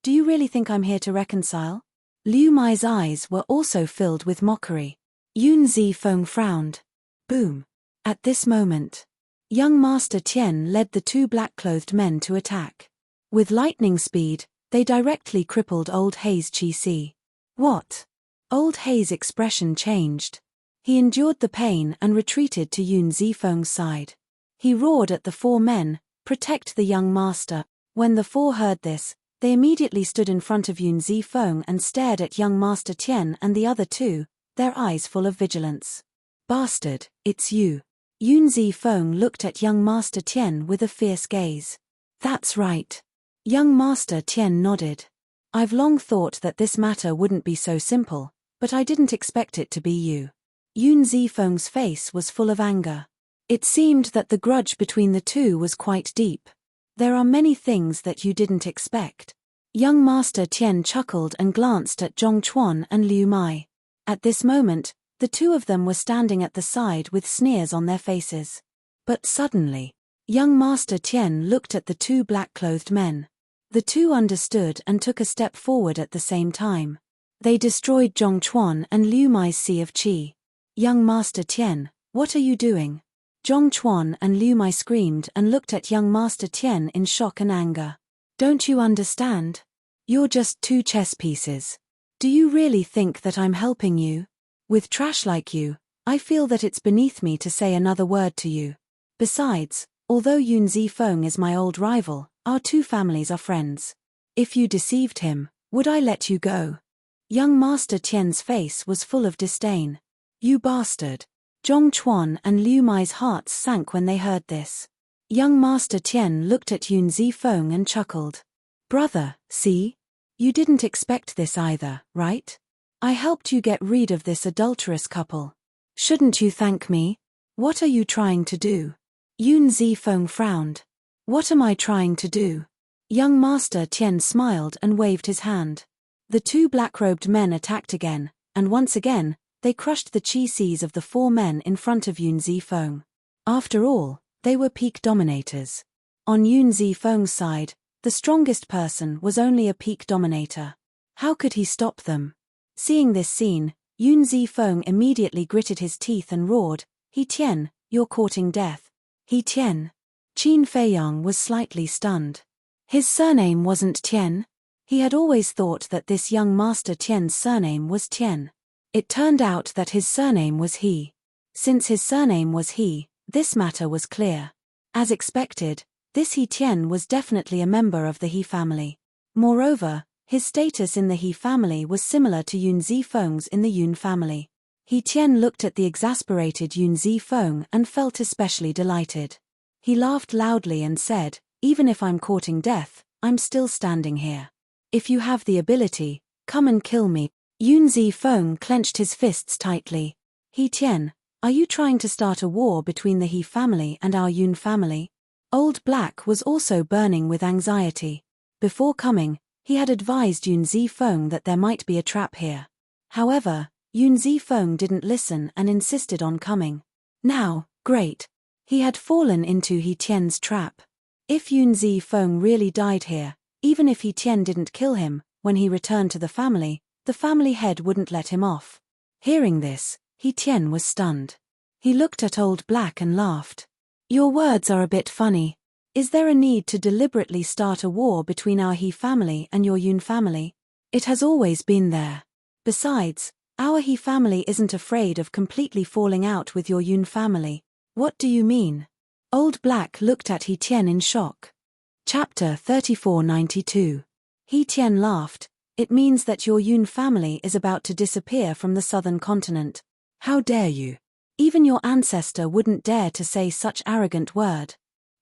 do you really think I'm here to reconcile? Liu Mai's eyes were also filled with mockery. Yun Zifeng frowned. Boom. At this moment, young Master Tian led the two black-clothed men to attack. With lightning speed, they directly crippled Old Hay's qi. What? Old Hay's expression changed. He endured the pain and retreated to Yun Zifeng's side. He roared at the four men, protect the young master. When the four heard this, they immediately stood in front of Yun Zifeng and stared at young Master Tian and the other two, their eyes full of vigilance. Bastard, it's you. Yun Zifeng looked at young Master Tian with a fierce gaze. That's right. Young Master Tian nodded. I've long thought that this matter wouldn't be so simple, but I didn't expect it to be you. Yun Zifeng's face was full of anger. It seemed that the grudge between the two was quite deep. There are many things that you didn't expect. Young Master Tian chuckled and glanced at Zhong Chuan and Liu Mai. At this moment, the two of them were standing at the side with sneers on their faces. But suddenly, young Master Tian looked at the two black-clothed men. The two understood and took a step forward at the same time. They destroyed Zhong Chuan and Liu Mai's sea of qi. Young Master Tian, what are you doing? Zhong Chuan and Liu Mai screamed and looked at young Master Tian in shock and anger. Don't you understand? You're just two chess pieces. Do you really think that I'm helping you? With trash like you, I feel that it's beneath me to say another word to you. Besides, although Yun Zifeng is my old rival, our two families are friends. If you deceived him, would I let you go? Young Master Tian's face was full of disdain. You bastard. Zhong Chuan and Liu Mai's hearts sank when they heard this. Young Master Tian looked at Yun Zifeng and chuckled. Brother, see? You didn't expect this either, right? I helped you get rid of this adulterous couple. Shouldn't you thank me? What are you trying to do? Yun Zifeng frowned. What am I trying to do? Young Master Tian smiled and waved his hand. The two black-robed men attacked again, and once again, they crushed the qi of the four men in front of Yun Zifeng. After all, they were peak dominators. On Yun Zifeng's side, the strongest person was only a peak dominator. How could he stop them? Seeing this scene, Yun Zifeng immediately gritted his teeth and roared, He Tian, you're courting death. He Tian. Qin Feiyang was slightly stunned. His surname wasn't Tian. He had always thought that this young Master Tian's surname was Tian. It turned out that his surname was He. Since his surname was He, this matter was clear. As expected, this He Tian was definitely a member of the He family. Moreover, his status in the He family was similar to Yun Zifeng's in the Yun family. He Tian looked at the exasperated Yun Zifeng and felt especially delighted. He laughed loudly and said, Even if I'm courting death, I'm still standing here. If you have the ability, come and kill me. Yun Zifeng clenched his fists tightly. He Tian, are you trying to start a war between the He family and our Yun family? Old Black was also burning with anxiety. Before coming, he had advised Yun Zifeng that there might be a trap here. However, Yun Zifeng didn't listen and insisted on coming. Now, great. He had fallen into He Tian's trap. If Yun Zifeng really died here, even if He Tian didn't kill him, when he returned to the family head wouldn't let him off. Hearing this, He Tian was stunned. He looked at Old Black and laughed. Your words are a bit funny. Is there a need to deliberately start a war between our He family and your Yun family? It has always been there. Besides, our He family isn't afraid of completely falling out with your Yun family. What do you mean? Old Black looked at He Tian in shock. Chapter 3492. He Tian laughed. It means that your Yun family is about to disappear from the southern continent. How dare you? Even your ancestor wouldn't dare to say such arrogant word.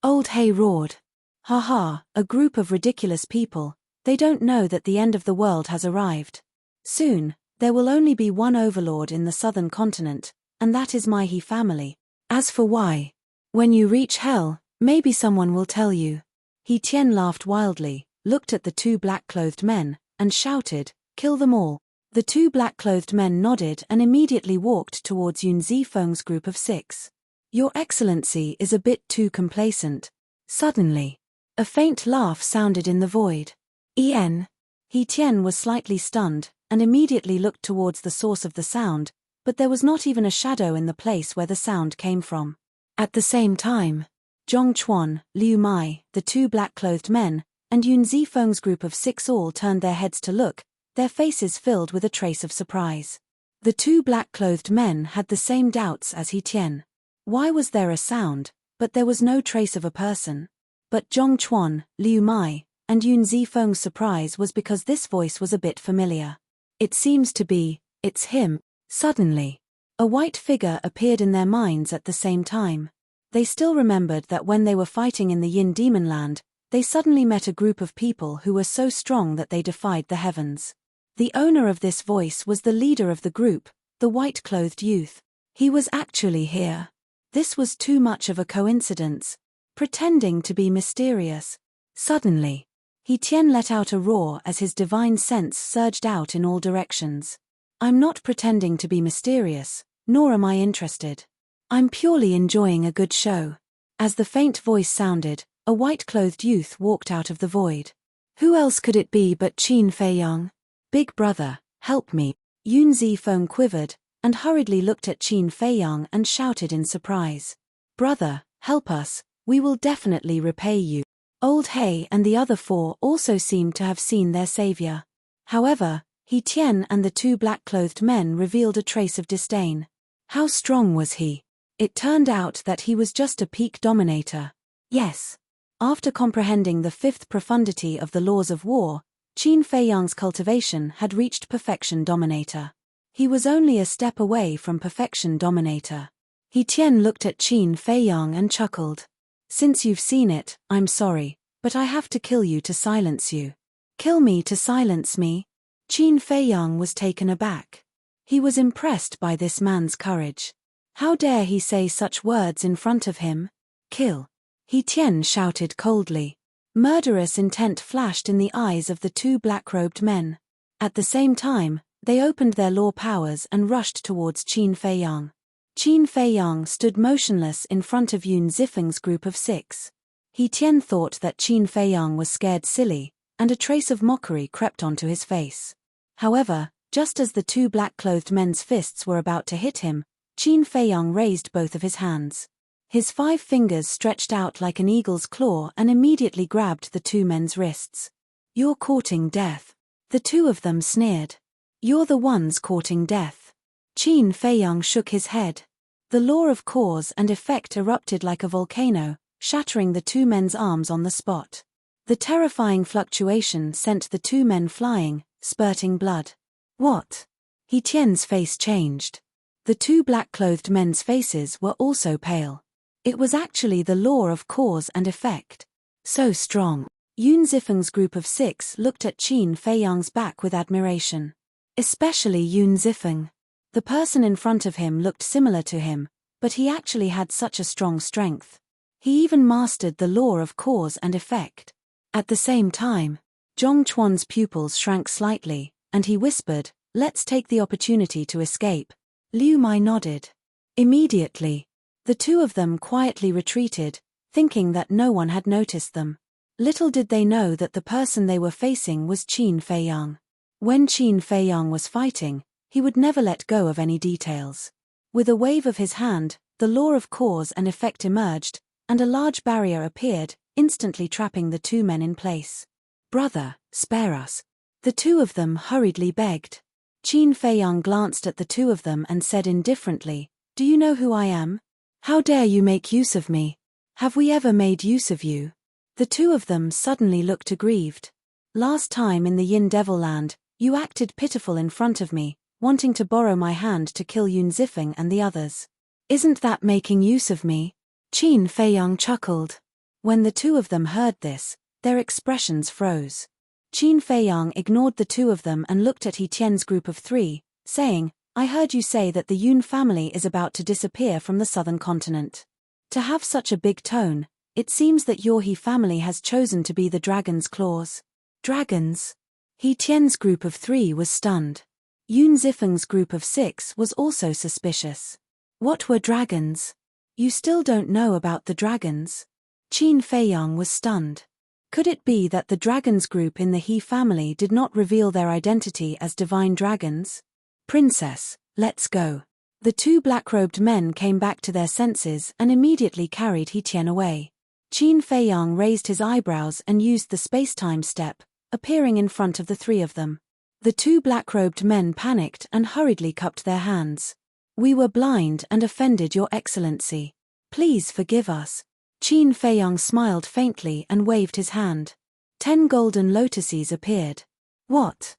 Old Hay roared. Ha ha, a group of ridiculous people. They don't know that the end of the world has arrived. Soon, there will only be one overlord in the southern continent, and that is my He family. As for why, when you reach hell, maybe someone will tell you. He Tian laughed wildly, looked at the two black-clothed men, and shouted, "Kill them all." The two black-clothed men nodded and immediately walked towards Yun Zifeng's group of 6. "Your Excellency is a bit too complacent." Suddenly, a faint laugh sounded in the void. "En." He Tian was slightly stunned, and immediately looked towards the source of the sound, but there was not even a shadow in the place where the sound came from. At the same time, Zhong Chuan, Liu Mai, the two black-clothed men, and Yun Zifeng's group of 6 all turned their heads to look, their faces filled with a trace of surprise. The two black-clothed men had the same doubts as He Tian. Why was there a sound, but there was no trace of a person? But Zhong Chuan, Liu Mai, and Yun Zifeng's surprise was because this voice was a bit familiar. "It seems to be, it's him." Suddenly, a white figure appeared in their minds at the same time. They still remembered that when they were fighting in the Yin Demon Land, they suddenly met a group of people who were so strong that they defied the heavens. The owner of this voice was the leader of the group, the white-clothed youth. He was actually here. This was too much of a coincidence. Pretending to be mysterious. Suddenly, He Tian let out a roar as his divine sense surged out in all directions. "I'm not pretending to be mysterious, nor am I interested. I'm purely enjoying a good show." As the faint voice sounded, a white-clothed youth walked out of the void. Who else could it be but Qin Feiyang? "Big brother, help me." Yun Zifeng quivered, and hurriedly looked at Qin Feiyang and shouted in surprise. "Brother, help us, we will definitely repay you." Old He and the other 4 also seemed to have seen their savior. However, He Tian and the two black-clothed men revealed a trace of disdain. How strong was he? It turned out that he was just a peak dominator. Yes. After comprehending the 5th profundity of the laws of war, Qin Feiyang's cultivation had reached perfection dominator. He was only a step away from perfection dominator. He Tian looked at Qin Feiyang and chuckled. "Since you've seen it, I'm sorry, but I have to kill you to silence you." "Kill me to silence me?" Qin Feiyang was taken aback. He was impressed by this man's courage. How dare he say such words in front of him? "Kill." He Tian shouted coldly. Murderous intent flashed in the eyes of the two black-robed men. At the same time, they opened their law powers and rushed towards Qin Feiyang. Qin Feiyang stood motionless in front of Yun Zifeng's group of 6. He Tian thought that Qin Feiyang was scared silly, and a trace of mockery crept onto his face. However, just as the two black-clothed men's fists were about to hit him, Qin Feiyang raised both of his hands. His 5 fingers stretched out like an eagle's claw and immediately grabbed the two men's wrists. "You're courting death." The two of them sneered. "You're the ones courting death." Qin Feiyang shook his head. The law of cause and effect erupted like a volcano, shattering the two men's arms on the spot. The terrifying fluctuation sent the two men flying, spurting blood. "What?" He Tian's face changed. The two black-clothed men's faces were also pale. It was actually the law of cause and effect. So strong. Yun Zifeng's group of 6 looked at Qin Feiyang's back with admiration. Especially Yun Zifeng. The person in front of him looked similar to him, but he actually had such a strong strength. He even mastered the law of cause and effect. At the same time, Zhong Chuan's pupils shrank slightly, and he whispered, "Let's take the opportunity to escape." Liu Mai nodded. Immediately, the two of them quietly retreated, thinking that no one had noticed them. Little did they know that the person they were facing was Qin Feiyang. When Qin Feiyang was fighting, he would never let go of any details. With a wave of his hand, the law of cause and effect emerged, and a large barrier appeared, instantly trapping the two men in place. "Brother, spare us." The two of them hurriedly begged. Qin Feiyang glanced at the two of them and said indifferently, "Do you know who I am? How dare you make use of me? Have we ever made use of you?" The two of them suddenly looked aggrieved. "Last time in the Yin Devil Land, you acted pitiful in front of me, wanting to borrow my hand to kill Yun Zifeng and the others. Isn't that making use of me?" Qin Feiyang chuckled. When the two of them heard this, their expressions froze. Qin Feiyang ignored the two of them and looked at He Tian's group of 3, saying, "I heard you say that the Yun family is about to disappear from the southern continent. To have such a big tone, It seems that your He family has chosen to be the dragon's claws. Dragons? He Tian's group of 3 was stunned. Yun Zifeng's group of 6 was also suspicious. What were dragons? You still don't know about the dragons? Qin Feiyang was stunned. Could it be that the dragons group in the He family did not reveal their identity as divine dragons? Princess, let's go. The 2 black-robed men came back to their senses and immediately carried He Tian away. Qin Feiyang raised his eyebrows and used the space-time step, appearing in front of the 3 of them. The 2 black-robed men panicked and hurriedly cupped their hands. We were blind and offended, Your Excellency. Please forgive us. Qin Feiyang smiled faintly and waved his hand. 10 golden lotuses appeared. What?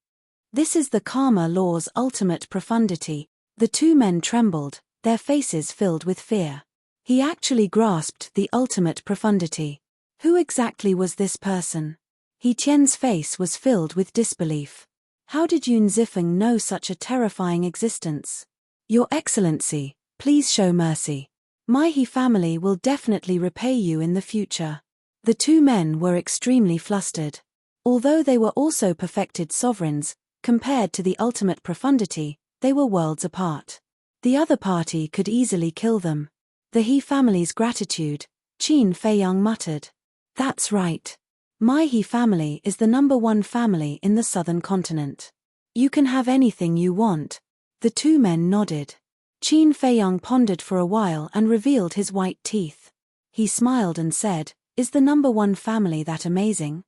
This is the Karma Law's ultimate profundity. The 2 men trembled, their faces filled with fear. He actually grasped the ultimate profundity. Who exactly was this person? He Tian's face was filled with disbelief. How did Yun Zifeng know such a terrifying existence? Your Excellency, please show mercy. My He family will definitely repay you in the future. The 2 men were extremely flustered. Although they were also perfected sovereigns, compared to the ultimate profundity, they were worlds apart. The other party could easily kill them. The He family's gratitude, Qin Feiyang muttered. That's right. My He family is the #1 family in the southern continent. You can have anything you want. The 2 men nodded. Qin Feiyang pondered for a while and revealed his white teeth. He smiled and said, Is the #1 family that amazing?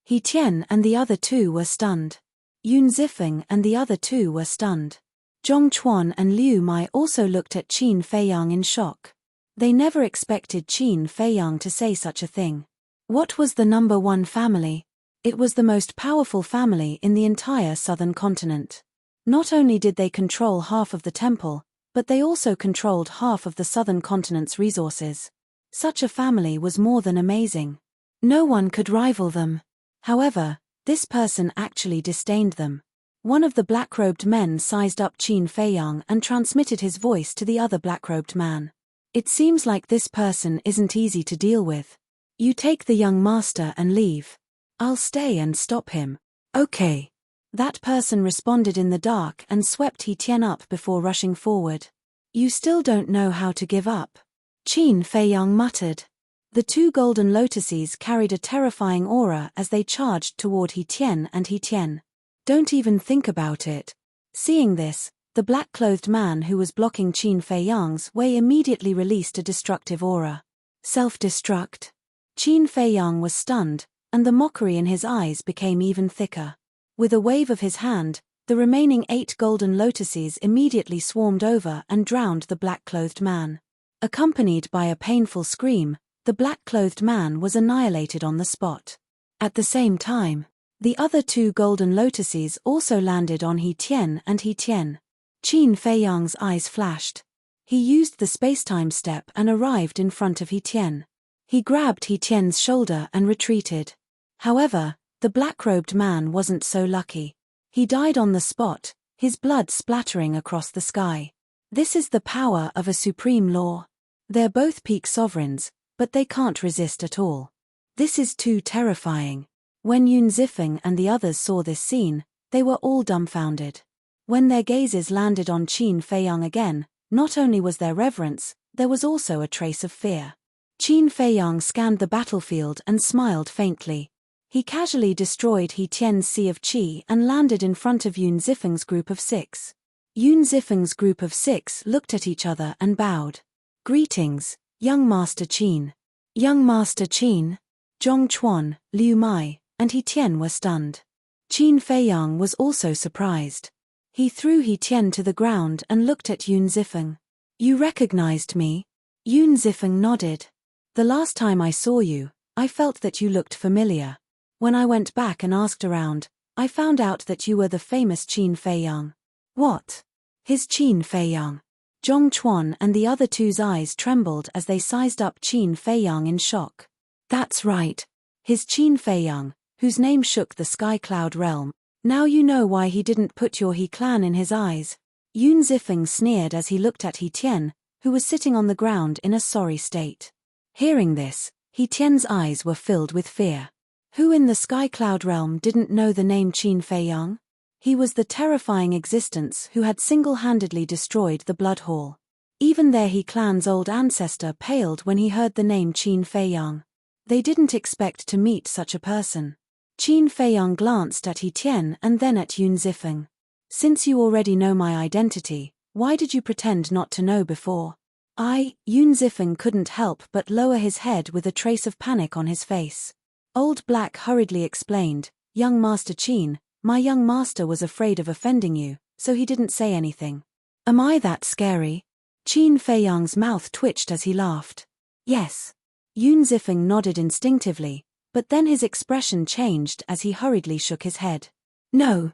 He Tian and the other 2 were stunned. Yun Zifeng and the other 2 were stunned. Zhong Chuan and Liu Mai also looked at Qin Feiyang in shock. They never expected Qin Feiyang to say such a thing. What was the #1 family? It was the most powerful family in the entire southern continent. Not only did they control half of the temple, but they also controlled half of the southern continent's resources. Such a family was more than amazing. No one could rival them. However, this person actually disdained them. One of the black-robed men sized up Qin Feiyang and transmitted his voice to the other black-robed man. It seems like this person isn't easy to deal with. You take the young master and leave. I'll stay and stop him. Okay. That person responded in the dark and swept He Tian up before rushing forward. You still don't know how to give up. Qin Feiyang muttered. The 2 golden lotuses carried a terrifying aura as they charged toward He Tian and He Tian. Don't even think about it. Seeing this, the black-clothed man who was blocking Qin Feiyang's way immediately released a destructive aura. Self-destruct. Qin Feiyang was stunned, and the mockery in his eyes became even thicker. With a wave of his hand, the remaining 8 golden lotuses immediately swarmed over and drowned the black-clothed man. Accompanied by a painful scream, the black-clothed man was annihilated on the spot. At the same time, the other 2 golden lotuses also landed on He Tian and He Tian. Qin Feiyang's eyes flashed. He used the space-time step and arrived in front of He Tian. He grabbed He Tian's shoulder and retreated. However, the black-robed man wasn't so lucky. He died on the spot, his blood splattering across the sky. This is the power of a supreme law. They're both peak sovereigns, but they can't resist at all. This is too terrifying. When Yun Zifeng and the others saw this scene, they were all dumbfounded. When their gazes landed on Qin Feiyang again, not only was there reverence, there was also a trace of fear. Qin Feiyang scanned the battlefield and smiled faintly. He casually destroyed He Tian's Sea of Qi and landed in front of Yun Zifeng's group of 6. Yun Zifeng's group of 6 looked at each other and bowed. Greetings, young Master Qin. Young Master Qin. Zhong Chuan, Liu Mai, and He Tian were stunned. Qin Feiyang was also surprised. He threw He Tian to the ground and looked at Yun Zifeng. You recognized me? Yun Zifeng nodded. The last time I saw you, I felt that you looked familiar. When I went back and asked around, I found out that you were the famous Qin Feiyang. What? His Qin Feiyang. Zhong Chuan and the other 2's eyes trembled as they sized up Qin Feiyang in shock. That's right. His Qin Feiyang, whose name shook the sky cloud realm. Now you know why he didn't put your He clan in his eyes. Yun Zifeng sneered as he looked at He Tian, who was sitting on the ground in a sorry state. Hearing this, He Tian's eyes were filled with fear. Who in the Sky Cloud realm didn't know the name Qin Fei Yang? He was the terrifying existence who had single-handedly destroyed the Blood Hall. Even their He clan's old ancestor paled when he heard the name Qin Fei Yang. They didn't expect to meet such a person. Qin Fei Yang glanced at He Tian and then at Yun Zifeng. Since you already know my identity, why did you pretend not to know before? Yun Zifeng couldn't help but lower his head with a trace of panic on his face. Old Black hurriedly explained, "Young Master Qin, my young master was afraid of offending you, so he didn't say anything." "Am I that scary?" Qin Fei Yang's mouth twitched as he laughed. "Yes." Yun Zifeng nodded instinctively, but then his expression changed as he hurriedly shook his head. No,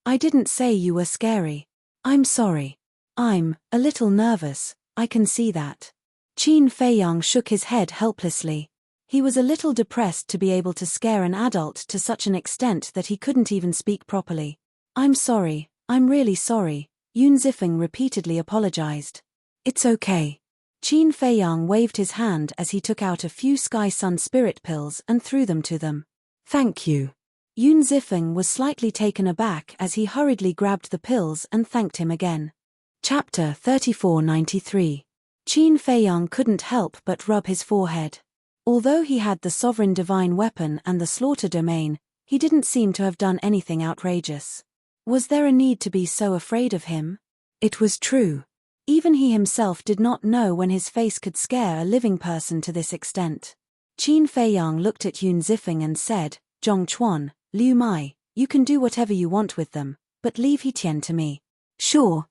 I didn't say you were scary. I'm sorry. I'm a little nervous, I can see that." Qin Fei Yang shook his head helplessly. He was a little depressed to be able to scare an adult to such an extent that he couldn't even speak properly. "I'm sorry, I'm really sorry," Yun Zifeng repeatedly apologized. "It's okay." Qin Fei Yang waved his hand as he took out a few Sky Sun Spirit pills and threw them to them. "Thank you." Yun Zifeng was slightly taken aback as he hurriedly grabbed the pills and thanked him again. Chapter 3493. Qin Fei Yang couldn't help but rub his forehead. Although he had the sovereign divine weapon and the slaughter domain, he didn't seem to have done anything outrageous. Was there a need to be so afraid of him? It was true. Even he himself did not know when his face could scare a living person to this extent. Qin Fei Yang looked at Yun Zifeng and said, "Zhong Chuan, Liu Mai, you can do whatever you want with them, but leave He Tian to me." Sure.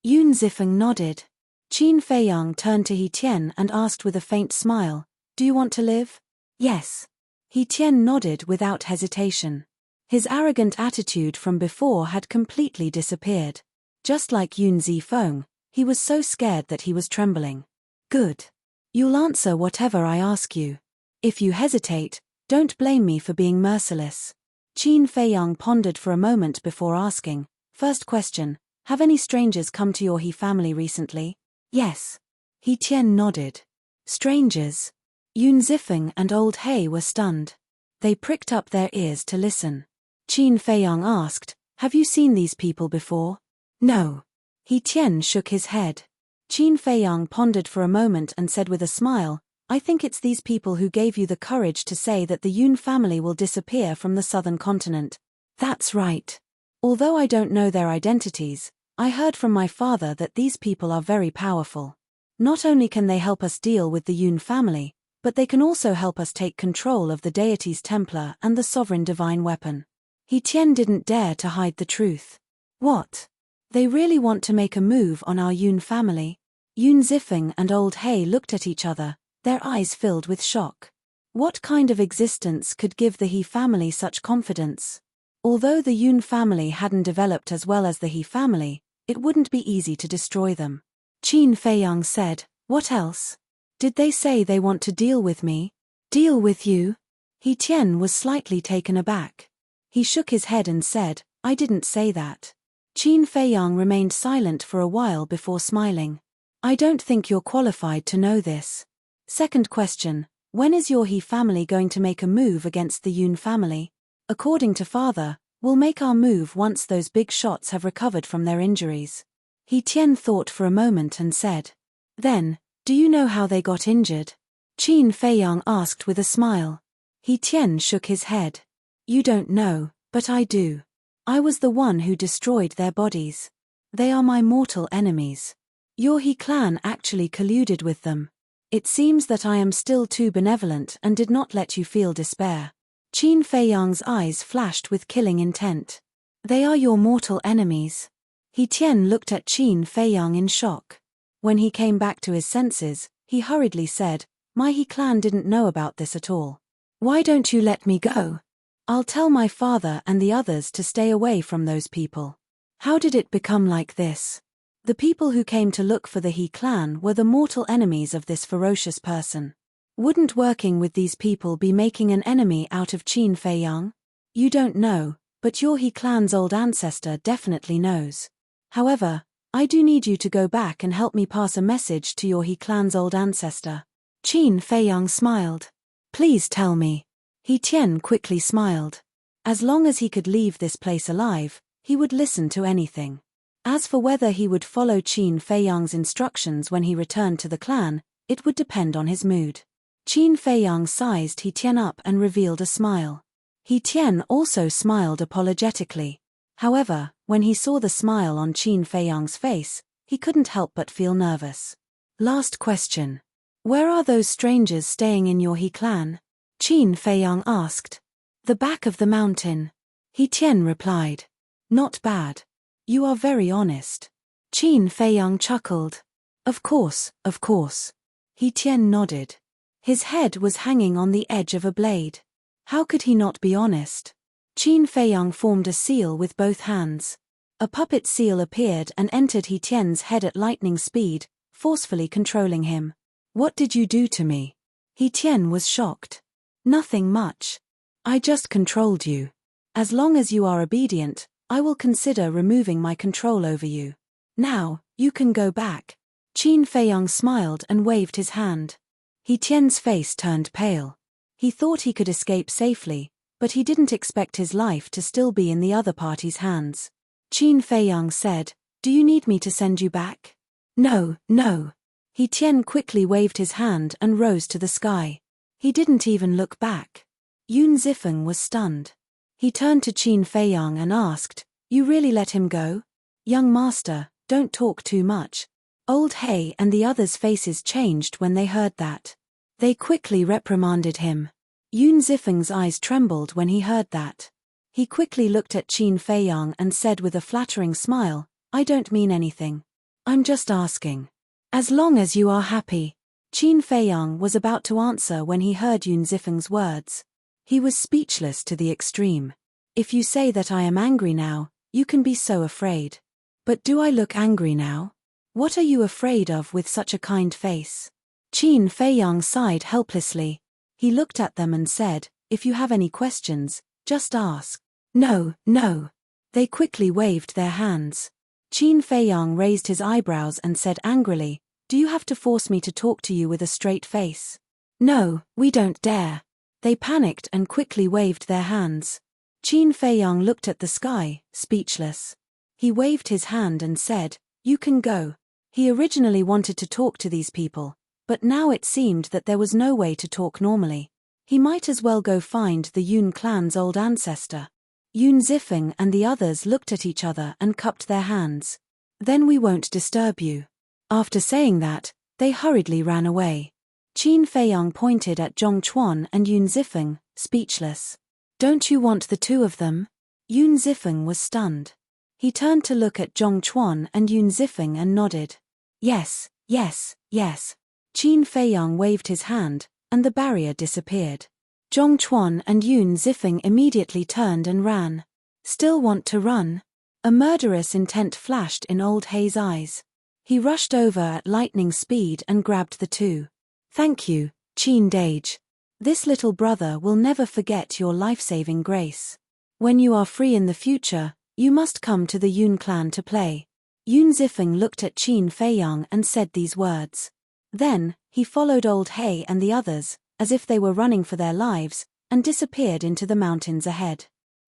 Yun Zifeng nodded. Qin Fei Yang turned to He Tian and asked with a faint smile, "Do you want to live?" "Yes." He Tian nodded without hesitation. His arrogant attitude from before had completely disappeared. Just like Yun Zifeng, he was so scared that he was trembling. "Good. You'll answer whatever I ask you. If you hesitate, don't blame me for being merciless." Qin Fei Yang pondered for a moment before asking, "First question, have any strangers come to your He family recently?" "Yes." He Tian nodded. "Strangers?" Yun Zifeng and Old He were stunned. They pricked up their ears to listen. Qin Fei Yang asked, "Have you seen these people before?" "No." He Tian shook his head. Qin Fei Yang pondered for a moment and said with a smile, "I think it's these people who gave you the courage to say that the Yun family will disappear from the southern continent." "That's right. Although I don't know their identities, I heard from my father that these people are very powerful. Not only can they help us deal with the Yun family, but they can also help us take control of the Deity's Templar and the sovereign divine weapon." He Tian didn't dare to hide the truth. "What? They really want to make a move on our Yun family?" Yun Zifeng and Old He looked at each other, their eyes filled with shock. What kind of existence could give the He family such confidence? Although the Yun family hadn't developed as well as the He family, it wouldn't be easy to destroy them. Qin Fei Yang said, "What else? Did they say they want to deal with me?" "Deal with you?" He Tian was slightly taken aback. He shook his head and said, "I didn't say that." Qin Fei Yang remained silent for a while before smiling. "I don't think you're qualified to know this. Second question, when is your He family going to make a move against the Yun family?" "According to father, we'll make our move once those big shots have recovered from their injuries." He Tian thought for a moment and said, "Then, do you know how they got injured?" Qin Fei Yang asked with a smile. He Tian shook his head. "You don't know, but I do. I was the one who destroyed their bodies. They are my mortal enemies. Your He clan actually colluded with them. It seems that I am still too benevolent and did not let you feel despair." Qin Fei Yang's eyes flashed with killing intent. "They are your mortal enemies?" He Tian looked at Qin Fei Yang in shock. When he came back to his senses, he hurriedly said, "My He clan didn't know about this at all. Why don't you let me go? I'll tell my father and the others to stay away from those people." "How did it become like this?" The people who came to look for the He clan were the mortal enemies of this ferocious person. Wouldn't working with these people be making an enemy out of Qin Fei Yang? "You don't know, but your He clan's old ancestor definitely knows. However, I do need you to go back and help me pass a message to your He clan's old ancestor." Qin Feiyang smiled. Please tell me. He Tian quickly smiled. As long as he could leave this place alive, he would listen to anything. As for whether he would follow Qin Feiyang's instructions when he returned to the clan, it would depend on his mood. Qin Feiyang sized He Tian up and revealed a smile. He Tian also smiled apologetically. However, when he saw the smile on Qin Feiyang's face, he couldn't help but feel nervous. Last question. Where are those strangers staying in your He clan? Qin Feiyang asked. The back of the mountain. He Tian replied. Not bad. You are very honest. Qin Feiyang chuckled. Of course, of course. He Tian nodded. His head was hanging on the edge of a blade. How could he not be honest? Qin Feiyang formed a seal with both hands. A puppet seal appeared and entered He Tian's head at lightning speed, forcefully controlling him. What did you do to me? He Tian was shocked. Nothing much. I just controlled you. As long as you are obedient, I will consider removing my control over you. Now, you can go back. Qin Feiyang smiled and waved his hand. He Tian's face turned pale. He thought he could escape safely, but he didn't expect his life to still be in the other party's hands. Qin Feiyang said, Do you need me to send you back? No, no. He Tian quickly waved his hand and rose to the sky. He didn't even look back. Yun Zifeng was stunned. He turned to Qin Feiyang and asked, You really let him go? Young master, don't talk too much. Old He and the others' faces changed when they heard that. They quickly reprimanded him. Yun Zifeng's eyes trembled when he heard that. He quickly looked at Qin Feiyang and said with a flattering smile, I don't mean anything. I'm just asking. As long as you are happy. Qin Feiyang was about to answer when he heard Yun Zifeng's words. He was speechless to the extreme. If you say that I am angry now, you can be so afraid. But do I look angry now? What are you afraid of with such a kind face? Qin Feiyang sighed helplessly. He looked at them and said, If you have any questions, just ask. No, no. They quickly waved their hands. Qin Feiyang raised his eyebrows and said angrily, Do you have to force me to talk to you with a straight face? No, we don't dare. They panicked and quickly waved their hands. Qin Feiyang looked at the sky, speechless. He waved his hand and said, You can go. He originally wanted to talk to these people, but now it seemed that there was no way to talk normally. He might as well go find the Yun clan's old ancestor. Yun Zifeng and the others looked at each other and cupped their hands. Then we won't disturb you. After saying that, they hurriedly ran away. Qin Feiyang pointed at Zhongchuan and Yun Zifeng, speechless. Don't you want the two of them? Yun Zifeng was stunned. He turned to look at Zhongchuan and Yun Zifeng and nodded. Yes, yes, yes. Qin Feiyang waved his hand, and the barrier disappeared. Zhongchuan and Yun Zifeng immediately turned and ran. Still want to run? A murderous intent flashed in old He's eyes. He rushed over at lightning speed and grabbed the two. Thank you, Qin Dage. This little brother will never forget your life-saving grace. When you are free in the future, you must come to the Yun clan to play. Yun Zifeng looked at Qin Feiyang and said these words. Then, he followed old He and the others, as if they were running for their lives, and disappeared into the mountains ahead.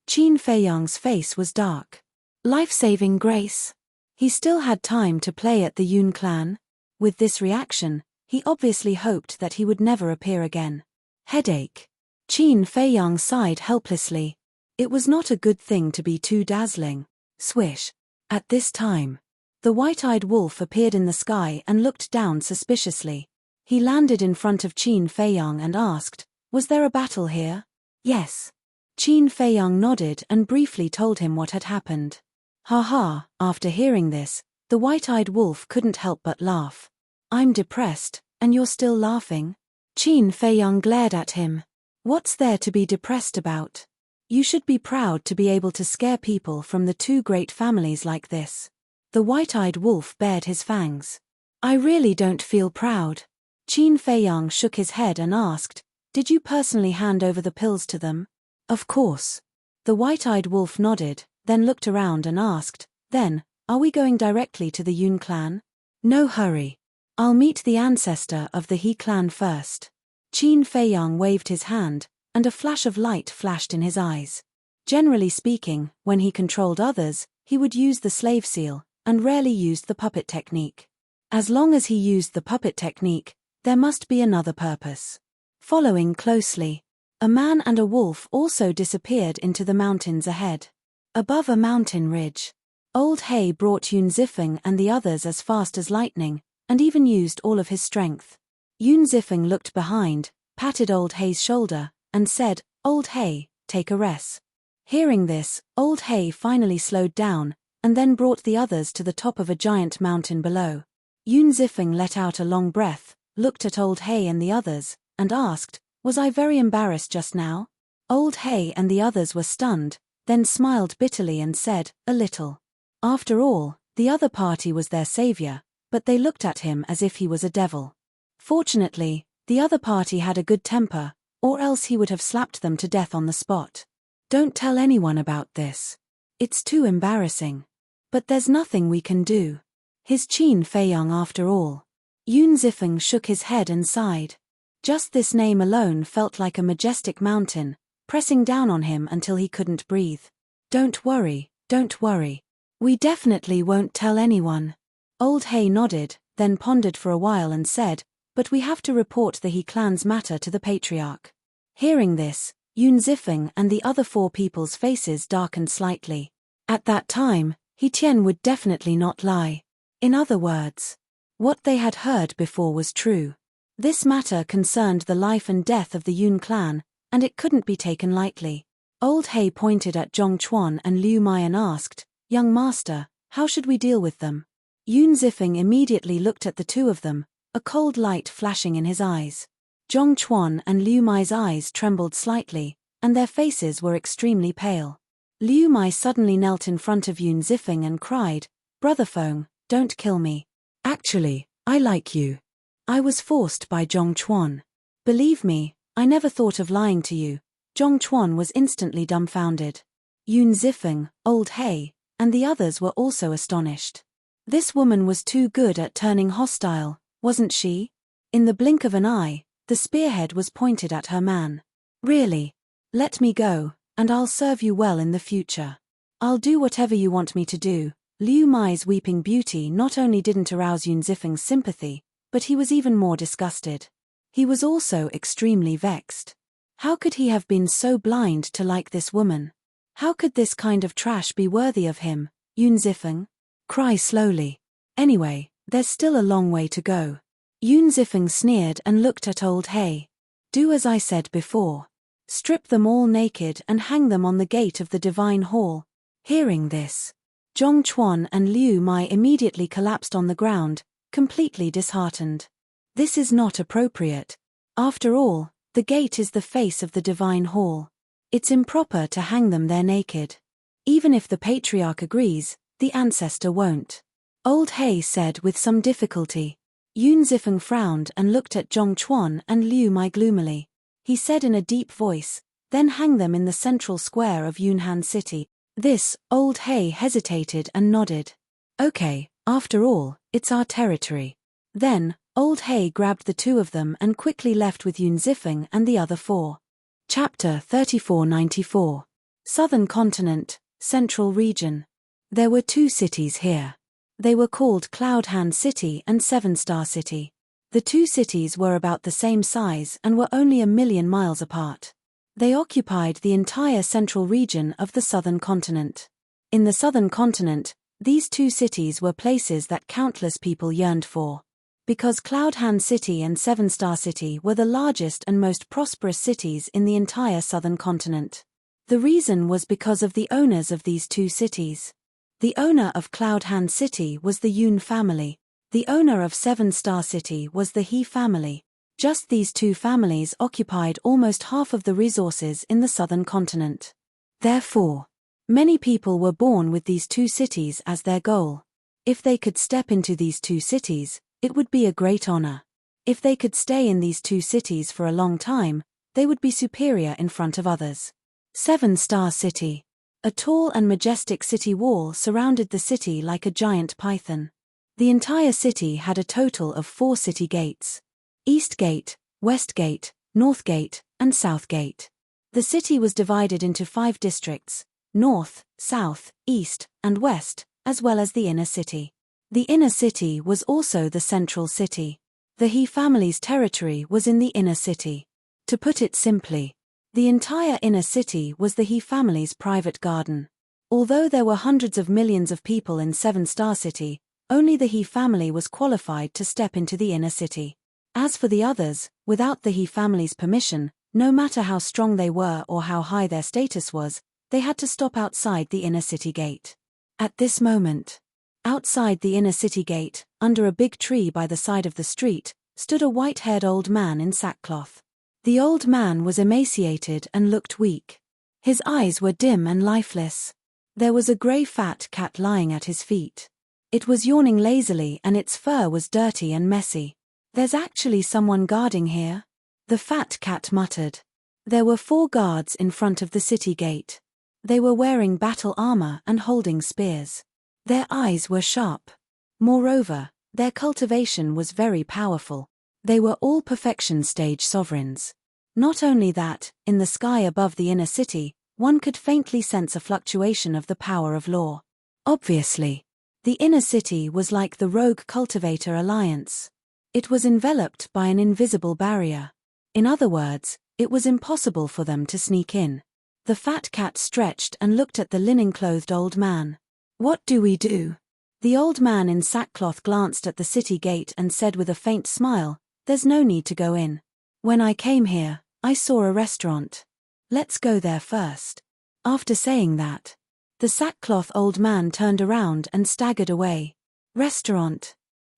Qin Feiyang's face was dark. Life-saving grace. He still had time to play at the Yun clan. With this reaction, he obviously hoped that he would never appear again. Headache. Qin Feiyang sighed helplessly. It was not a good thing to be too dazzling. Swish. At this time, the white-eyed wolf appeared in the sky and looked down suspiciously. He landed in front of Qin Feiyang and asked, Was there a battle here? Yes. Qin Feiyang nodded and briefly told him what had happened. Ha. After hearing this, the white-eyed wolf couldn't help but laugh. I'm depressed, and you're still laughing? Qin Feiyang glared at him. What's there to be depressed about? You should be proud to be able to scare people from the two great families like this. The white-eyed wolf bared his fangs. I really don't feel proud. Qin Feiyang shook his head and asked, Did you personally hand over the pills to them? Of course. The white-eyed wolf nodded, then looked around and asked, Then, are we going directly to the Yun clan? No hurry. I'll meet the ancestor of the He clan first. Qin Feiyang waved his hand, and a flash of light flashed in his eyes. Generally speaking, when he controlled others, he would use the slave seal, and rarely used the puppet technique. As long as he used the puppet technique, there must be another purpose. Following closely, a man and a wolf also disappeared into the mountains ahead. Above a mountain ridge, Old Hay brought Yun Zifeng and the others as fast as lightning, and even used all of his strength. Yun Zifeng looked behind, patted Old Hay's shoulder, and said, "Old Hay, take a rest." Hearing this, Old Hay finally slowed down, and then brought the others to the top of a giant mountain below. Yun Zifeng let out a long breath, looked at Old Hay and the others, and asked, "Was I very embarrassed just now?" Old Hay and the others were stunned, then smiled bitterly and said, "A little." After all, the other party was their savior, but they looked at him as if he was a devil. Fortunately, the other party had a good temper, or else he would have slapped them to death on the spot. "Don't tell anyone about this. It's too embarrassing. But there's nothing we can do. He's Qin Feiyang after all." Yun Zifeng shook his head and sighed. Just this name alone felt like a majestic mountain, pressing down on him until he couldn't breathe. Don't worry. We definitely won't tell anyone." Old Hay nodded, then pondered for a while and said, "But we have to report the He clan's matter to the patriarch." Hearing this, Yun Zifeng and the other 4 people's faces darkened slightly. At that time, He Tian would definitely not lie. In other words, what they had heard before was true. This matter concerned the life and death of the Yun clan, and it couldn't be taken lightly. Old Hay pointed at Zhong Chuan and Liu Mai and asked, "Young master, how should we deal with them?" Yun Zifeng immediately looked at the 2 of them, a cold light flashing in his eyes. Zhong Chuan and Liu Mai's eyes trembled slightly, and their faces were extremely pale. Liu Mai suddenly knelt in front of Yun Zifeng and cried, "Brother Feng, don't kill me. Actually, I like you. I was forced by Zhong Chuan. Believe me, I never thought of lying to you." Zhong Chuan was instantly dumbfounded. Yun Zifeng, Old Hay, and the others were also astonished. This woman was too good at turning hostile, wasn't she? In the blink of an eye, the spearhead was pointed at her man. "Really? Let me go, and I'll serve you well in the future. I'll do whatever you want me to do." Liu Mai's weeping beauty not only didn't arouse Yun Zifeng's sympathy, but he was even more disgusted. He was also extremely vexed. How could he have been so blind to like this woman? How could this kind of trash be worthy of him? Yun Zifeng? Cry slowly. Anyway, there's still a long way to go. Yun Zifeng sneered and looked at Old Hay. "Do as I said before. Strip them all naked and hang them on the gate of the divine hall." Hearing this, Zhong Chuan and Liu Mai immediately collapsed on the ground, completely disheartened. This is not appropriate. After all, the gate is the face of the divine hall. It's improper to hang them there naked. Even if the patriarch agrees, the ancestor won't. Old Hay said with some difficulty. Yun Zifeng frowned and looked at Zhong Chuan and Liu Mai gloomily. He said in a deep voice, "Then hang them in the central square of Yunhan City." This, Old Hay hesitated and nodded. "Okay, after all, it's our territory." Then, Old Hay grabbed the 2 of them and quickly left with Yun Zifeng and the other 4. Chapter 3494. Southern Continent, Central Region. There were 2 cities here. They were called Cloudhand City and 7-Star City. The 2 cities were about the same size and were only 1,000,000 miles apart. They occupied the entire central region of the Southern Continent. In the Southern Continent, these 2 cities were places that countless people yearned for. Because Cloudhand City and 7-Star City were the largest and most prosperous cities in the entire Southern Continent. The reason was because of the owners of these 2 cities. The owner of Cloudhand City was the Yun family. The owner of 7-Star City was the He family. Just these 2 families occupied almost half of the resources in the Southern Continent. Therefore, many people were born with these 2 cities as their goal. If they could step into these 2 cities, it would be a great honor. If they could stay in these 2 cities for a long time, they would be superior in front of others. 7-Star City. A tall and majestic city wall surrounded the city like a giant python. The entire city had a total of 4 city gates: East Gate, West Gate, North Gate, and South Gate. The city was divided into 5 districts: North, South, East, and West, as well as the inner city. The inner city was also the central city. The He family's territory was in the inner city. To put it simply, the entire inner city was the He family's private garden. Although there were hundreds of millions of people in 7-Star City, only the He family was qualified to step into the inner city. As for the others, without the He family's permission, no matter how strong they were or how high their status was, they had to stop outside the inner city gate. At this moment, outside the inner city gate, under a big tree by the side of the street, stood a white-haired old man in sackcloth. The old man was emaciated and looked weak. His eyes were dim and lifeless. There was a grey fat cat lying at his feet. It was yawning lazily and its fur was dirty and messy. "There's actually someone guarding here," the fat cat muttered. There were 4 guards in front of the city gate. They were wearing battle armor and holding spears. Their eyes were sharp. Moreover, their cultivation was very powerful. They were all perfection stage sovereigns. Not only that, in the sky above the inner city, one could faintly sense a fluctuation of the power of law. Obviously, the inner city was like the Rogue Cultivator Alliance. It was enveloped by an invisible barrier. In other words, it was impossible for them to sneak in. The fat cat stretched and looked at the linen-clothed old man. "What do we do?" The old man in sackcloth glanced at the city gate and said with a faint smile, "There's no need to go in. When I came here, I saw a restaurant. Let's go there first." After saying that, the sackcloth old man turned around and staggered away. "Restaurant?"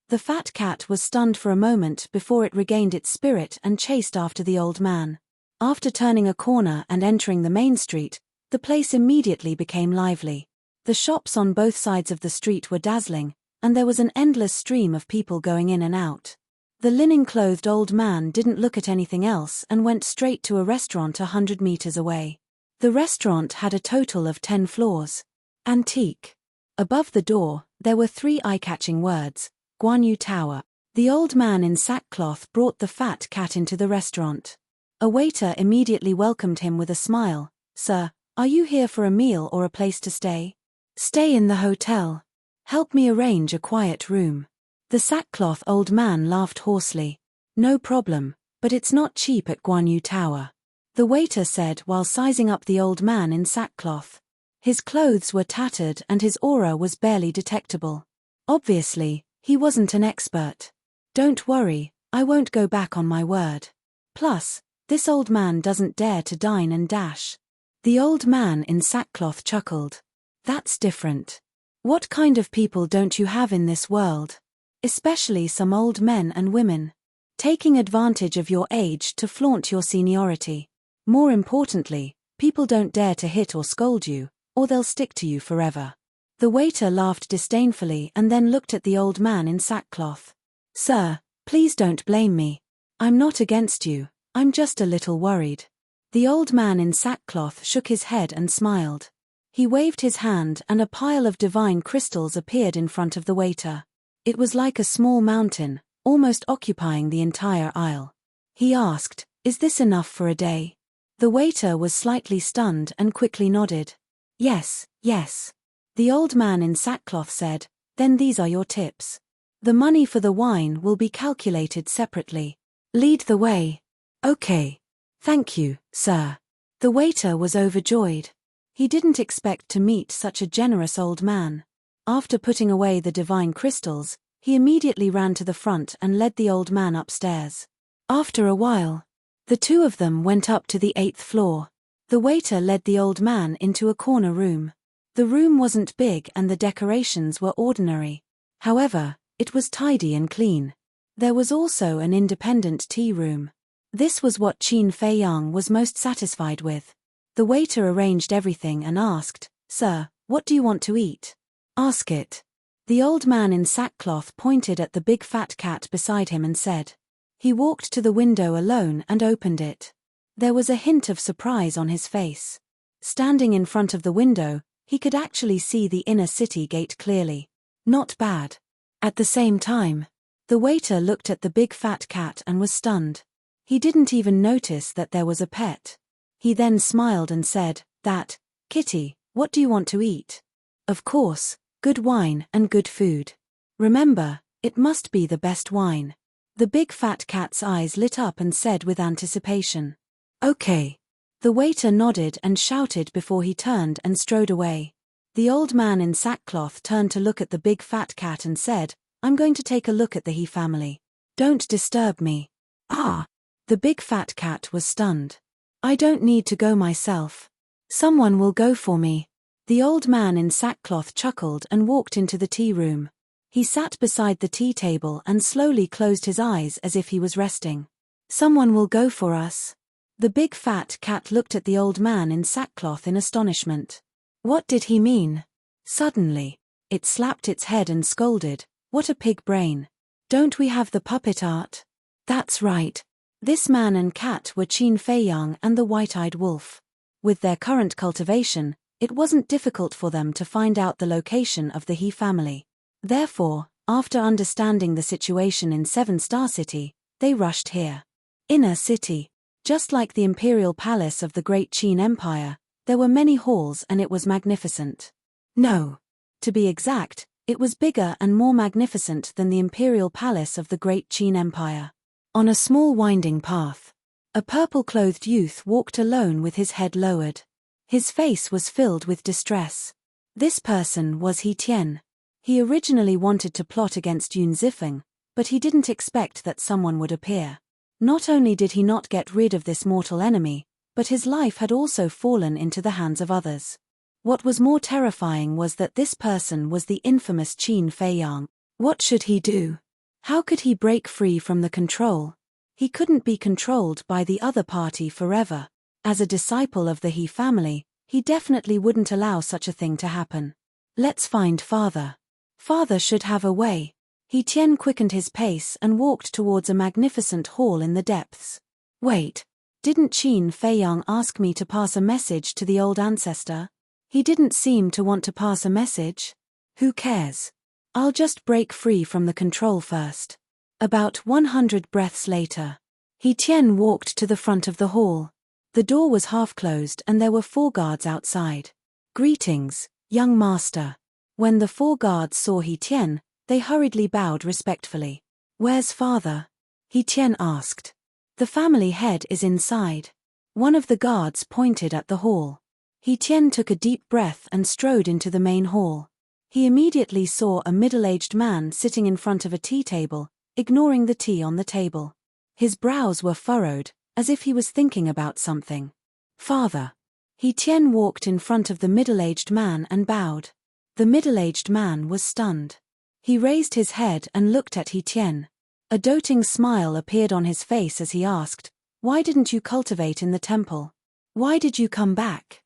The fat cat was stunned for a moment before it regained its spirit and chased after the old man. After turning a corner and entering the main street, the place immediately became lively. The shops on both sides of the street were dazzling, and there was an endless stream of people going in and out. The linen-clothed old man didn't look at anything else and went straight to a restaurant 100 meters away. The restaurant had a total of 10 floors. Antique. Above the door, there were 3 eye-catching words: Guan Yu Tower. The old man in sackcloth brought the fat cat into the restaurant. A waiter immediately welcomed him with a smile. "Sir, are you here for a meal or a place to stay?" "Stay in the hotel. Help me arrange a quiet room." The sackcloth old man laughed hoarsely. "No problem, but it's not cheap at Guan Yu Tower," the waiter said while sizing up the old man in sackcloth. His clothes were tattered and his aura was barely detectable. Obviously, he wasn't an expert. "Don't worry, I won't go back on my word. Plus, this old man doesn't dare to dine and dash." The old man in sackcloth chuckled. "That's different. What kind of people don't you have in this world? Especially some old men and women. Taking advantage of your age to flaunt your seniority. More importantly, people don't dare to hit or scold you, or they'll stick to you forever." The waiter laughed disdainfully and then looked at the old man in sackcloth. "Sir, please don't blame me. I'm not against you, I'm just a little worried." The old man in sackcloth shook his head and smiled. He waved his hand and a pile of divine crystals appeared in front of the waiter. It was like a small mountain, almost occupying the entire aisle. He asked, "Is this enough for a day?" The waiter was slightly stunned and quickly nodded. "Yes, yes." The old man in sackcloth said, "Then these are your tips. The money for the wine will be calculated separately. Lead the way." "Okay. Thank you, sir." The waiter was overjoyed. He didn't expect to meet such a generous old man. After putting away the divine crystals, he immediately ran to the front and led the old man upstairs. After a while, the 2 of them went up to the 8th floor. The waiter led the old man into a corner room. The room wasn't big and the decorations were ordinary. However, it was tidy and clean. There was also an independent tea room. This was what Qin Fei Yang was most satisfied with. The waiter arranged everything and asked, "Sir, what do you want to eat?" "Ask it." The old man in sackcloth pointed at the big fat cat beside him and said. He walked to the window alone and opened it. There was a hint of surprise on his face. Standing in front of the window, he could actually see the inner city gate clearly. Not bad. At the same time, the waiter looked at the big fat cat and was stunned. He didn't even notice that there was a pet. He then smiled and said, "That, kitty, what do you want to eat?" "Of course, good wine and good food. Remember, it must be the best wine." The big fat cat's eyes lit up and said with anticipation, "Okay." The waiter nodded and shouted before he turned and strode away. The old man in sackcloth turned to look at the big fat cat and said, "I'm going to take a look at the he family. Don't disturb me." "Ah!" The big fat cat was stunned. "I don't need to go myself. Someone will go for me." The old man in sackcloth chuckled and walked into the tea room. He sat beside the tea table and slowly closed his eyes as if he was resting. "Someone will go for us." The big fat cat looked at the old man in sackcloth in astonishment. What did he mean? Suddenly, it slapped its head and scolded, "What a pig brain. Don't we have the puppet art?" That's right. This man and cat were Qin Fei Yang and the white-eyed wolf. With their current cultivation, it wasn't difficult for them to find out the location of the he family. Therefore, after understanding the situation in Seven Star City, they rushed here. Inner city. Just like the imperial palace of the Great Qin Empire, there were many halls and it was magnificent. No. To be exact, it was bigger and more magnificent than the imperial palace of the Great Qin Empire. On a small winding path, a purple-clothed youth walked alone with his head lowered. His face was filled with distress. This person was He Tian. He originally wanted to plot against Yun Zifeng, but he didn't expect that someone would appear. Not only did he not get rid of this mortal enemy, but his life had also fallen into the hands of others. What was more terrifying was that this person was the infamous Qin Fei Yang. What should he do? How could he break free from the control? He couldn't be controlled by the other party forever. As a disciple of the He family, he definitely wouldn't allow such a thing to happen. Let's find father. Father should have a way. He Tian quickened his pace and walked towards a magnificent hall in the depths. Wait, didn't Qin Fei Yang ask me to pass a message to the old ancestor? He didn't seem to want to pass a message. Who cares? I'll just break free from the control first. About 100 breaths later, He Tian walked to the front of the hall. The door was half closed and there were 4 guards outside. "Greetings, young master." When the 4 guards saw He Tian, they hurriedly bowed respectfully. "Where's father?" He Tian asked. "The family head is inside." One of the guards pointed at the hall. He Tian took a deep breath and strode into the main hall. He immediately saw a middle-aged man sitting in front of a tea table, ignoring the tea on the table. His brows were furrowed, as if he was thinking about something. "Father." He Tian walked in front of the middle-aged man and bowed. The middle-aged man was stunned. He raised his head and looked at He Tian. A doting smile appeared on his face as he asked, "Why didn't you cultivate in the temple? Why did you come back?"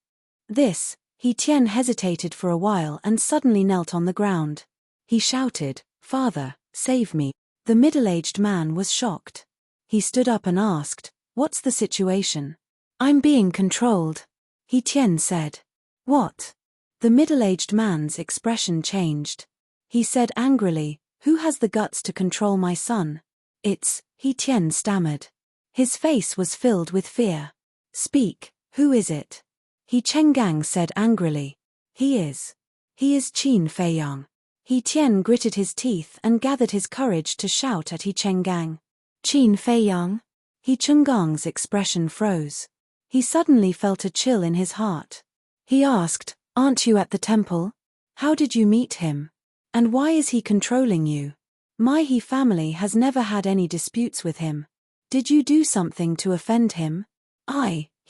He Tian hesitated for a while and suddenly knelt on the ground. He shouted, "Father, save me." The middle-aged man was shocked. He stood up and asked, "What's the situation?" "I'm being controlled," He Tian said. "What?" The middle-aged man's expression changed. He said angrily, "Who has the guts to control my son?" "It's," He Tian stammered. His face was filled with fear. "Speak, who is it?" He Chenggang said angrily. He is Qin Fei Yang." He Tian gritted his teeth and gathered his courage to shout at He Chenggang. "Qin Fei Yang?" He Chengang's expression froze. He suddenly felt a chill in his heart. He asked, "Aren't you at the temple? How did you meet him? And why is he controlling you? My He family has never had any disputes with him. Did you do something to offend him?"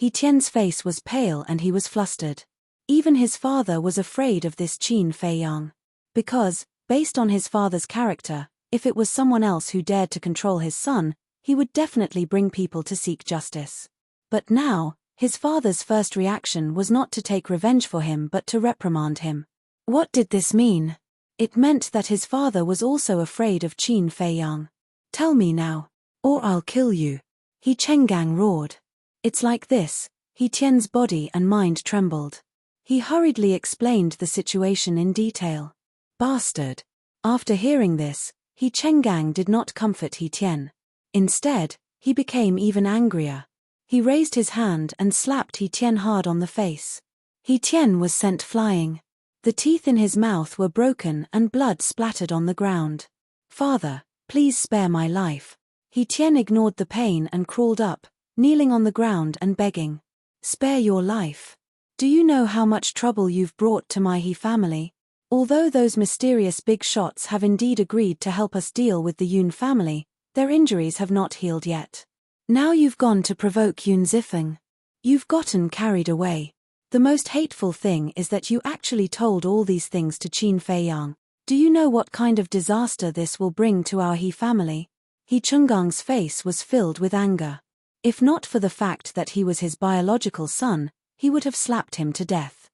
He Tian's face was pale and he was flustered. Even his father was afraid of this Qin Fei Yang. Because, based on his father's character, if it was someone else who dared to control his son, he would definitely bring people to seek justice. But now, his father's first reaction was not to take revenge for him but to reprimand him. What did this mean? It meant that his father was also afraid of Qin Fei Yang. "Tell me now, or I'll kill you," He Chenggang roared. "It's like this." He Tian's body and mind trembled. He hurriedly explained the situation in detail. "Bastard. After hearing this, He Chenggang did not comfort He Tian. Instead, he became even angrier. He raised his hand and slapped He Tian hard on the face. He Tian was sent flying. The teeth in his mouth were broken and blood splattered on the ground. "Father, please spare my life." He Tian ignored the pain and crawled up, kneeling on the ground and begging. "Spare your life. Do you know how much trouble you've brought to my He family? Although those mysterious big shots have indeed agreed to help us deal with the Yun family, their injuries have not healed yet. Now you've gone to provoke Yun Zifeng. You've gotten carried away. The most hateful thing is that you actually told all these things to Qin Feiyang. Do you know what kind of disaster this will bring to our He family?" He Chengang's face was filled with anger. If not for the fact that he was his biological son, he would have slapped him to death.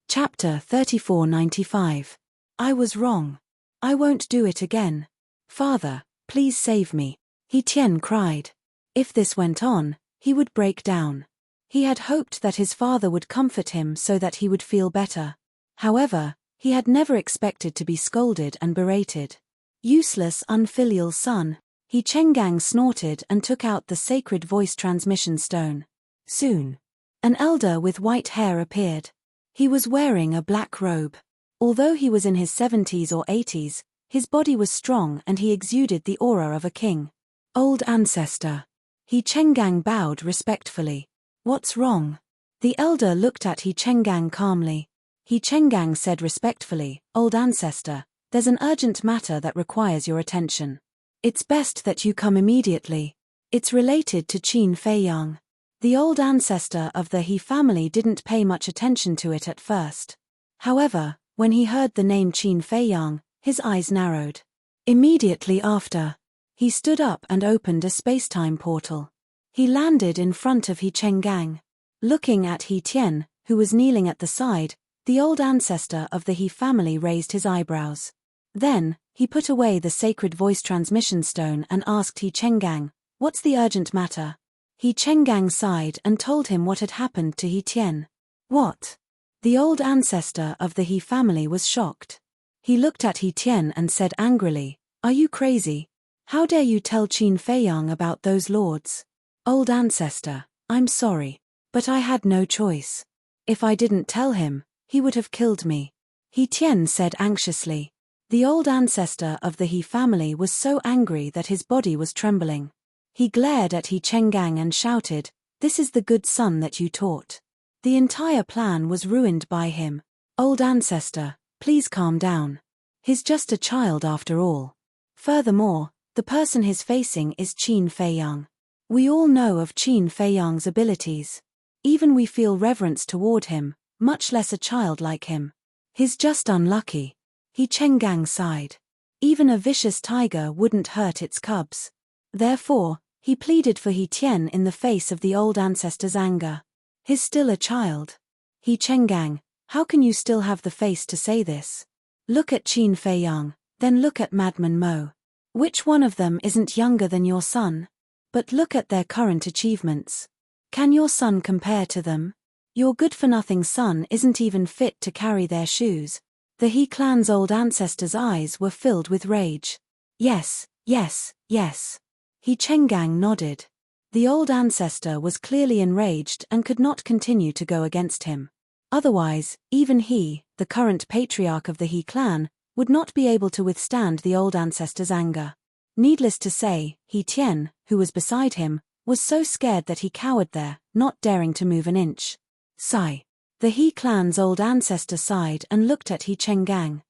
Chapter 3495. I was wrong. I won't do it again. Father, please save me. He Tian cried. If this went on, he would break down. He had hoped that his father would comfort him so that he would feel better. However, he had never expected to be scolded and berated. Useless, unfilial son. He Chenggang snorted and took out the sacred voice transmission stone. Soon, an elder with white hair appeared. He was wearing a black robe. Although he was in his 70s or 80s, his body was strong and he exuded the aura of a king. Old ancestor. He Chenggang bowed respectfully. What's wrong? The elder looked at He Chenggang calmly. He Chenggang said respectfully, Old ancestor, there's an urgent matter that requires your attention. It's best that you come immediately. It's related to Qin Feiyang. The old ancestor of the He family didn't pay much attention to it at first. However, when he heard the name Qin Feiyang, his eyes narrowed. Immediately after, he stood up and opened a spacetime portal. He landed in front of He Chenggang. Looking at He Tian, who was kneeling at the side, the old ancestor of the He family raised his eyebrows. Then, he put away the sacred voice transmission stone and asked He Chenggang, "What's the urgent matter?" He Chenggang sighed and told him what had happened to He Tian. What? The old ancestor of the He family was shocked. He looked at He Tian and said angrily, "Are you crazy? How dare you tell Qin Feiyang about those lords?" "Old ancestor, I'm sorry, but I had no choice. If I didn't tell him, he would have killed me," He Tian said anxiously. The old ancestor of the He family was so angry that his body was trembling. He glared at He Chenggang and shouted, "This is the good son that you taught." The entire plan was ruined by him. "Old ancestor, please calm down. He's just a child after all. Furthermore, the person he's facing is Qin Feiyang. We all know of Qin Feiyang's abilities. Even we feel reverence toward him, much less a child like him. He's just unlucky." He Chenggang sighed. Even a vicious tiger wouldn't hurt its cubs. Therefore, he pleaded for He Tian in the face of the old ancestor's anger. "He's still a child. He Chenggang, how can you still have the face to say this? Look at Qin Feiyang, then look at Madman Mo. Which one of them isn't younger than your son? But look at their current achievements. Can your son compare to them? Your good-for-nothing son isn't even fit to carry their shoes." The He clan's old ancestor's eyes were filled with rage. Yes, yes, yes. He Chenggang nodded. The old ancestor was clearly enraged and could not continue to go against him. Otherwise, even he, the current patriarch of the He clan, would not be able to withstand the old ancestor's anger. Needless to say, He Tian, who was beside him, was so scared that he cowered there, not daring to move an inch. Sigh. The He clan's old ancestor sighed and looked at He Chenggang.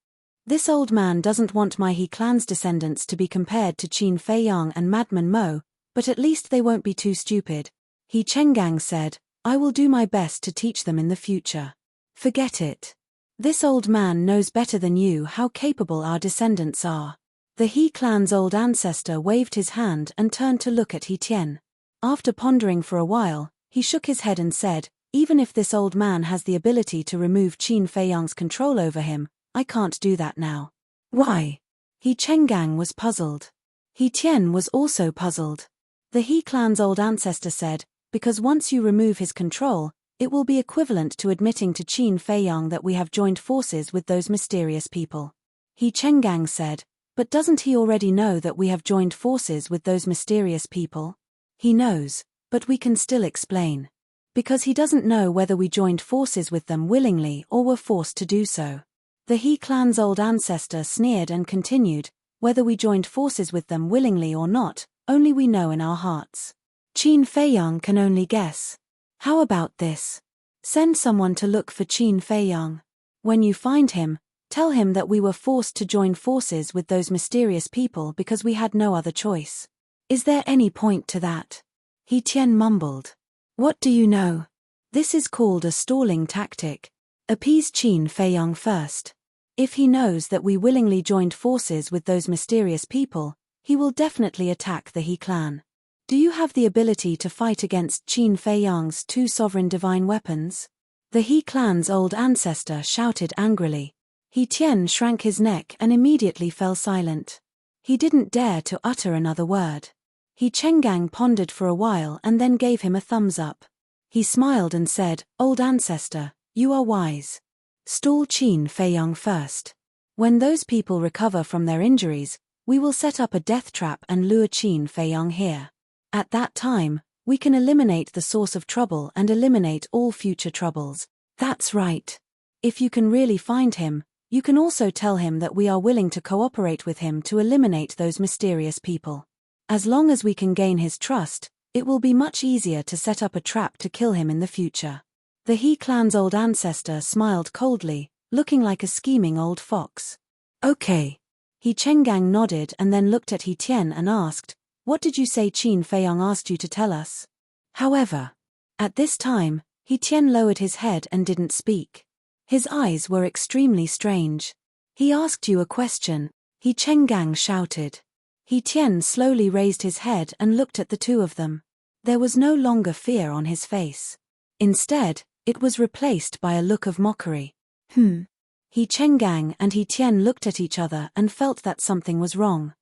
This old man doesn't want my He clan's descendants to be compared to Qin Feiyang and Madman Mo, but at least they won't be too stupid. He Chenggang said, "I will do my best to teach them in the future." Forget it. This old man knows better than you how capable our descendants are. The He clan's old ancestor waved his hand and turned to look at He Tian. After pondering for a while, he shook his head and said, "Even if this old man has the ability to remove Qin Feiyang's control over him, I can't do that now." "Why?" He Chenggang was puzzled. He Tian was also puzzled. The He clan's old ancestor said, "Because once you remove his control, it will be equivalent to admitting to Qin Feiyang that we have joined forces with those mysterious people. He Chenggang said, but doesn't he already know that we have joined forces with those mysterious people? He knows, but we can still explain. Because he doesn't know whether we joined forces with them willingly or were forced to do so. The He clan's old ancestor sneered and continued, whether we joined forces with them willingly or not, only we know in our hearts. Qin Feiyang can only guess. How about this? Send someone to look for Qin Feiyang. When you find him, tell him that we were forced to join forces with those mysterious people because we had no other choice. Is there any point to that? He Tian mumbled. What do you know? This is called a stalling tactic. Appease Qin Feiyang first. If he knows that we willingly joined forces with those mysterious people, he will definitely attack the He clan. Do you have the ability to fight against Qin Feiyang's two sovereign divine weapons? The He clan's old ancestor shouted angrily. He Tian shrank his neck and immediately fell silent. He didn't dare to utter another word. He Chenggang pondered for a while and then gave him a thumbs up. He smiled and said, Old ancestor, you are wise. Stall Qin Feiyang first. When those people recover from their injuries, we will set up a death trap and lure Qin Feiyang here. At that time, we can eliminate the source of trouble and eliminate all future troubles. That's right. If you can really find him, you can also tell him that we are willing to cooperate with him to eliminate those mysterious people. As long as we can gain his trust, it will be much easier to set up a trap to kill him in the future. The He clan's old ancestor smiled coldly, looking like a scheming old fox. Okay. He Chenggang nodded and then looked at He Tian and asked, what did you say Qin Feiyang asked you to tell us? However, at this time, He Tian lowered his head and didn't speak. His eyes were extremely strange. He asked you a question, He Chenggang shouted. He Tian slowly raised his head and looked at the two of them. There was no longer fear on his face. Instead, it was replaced by a look of mockery. He Chenggang and He Tian looked at each other and felt that something was wrong.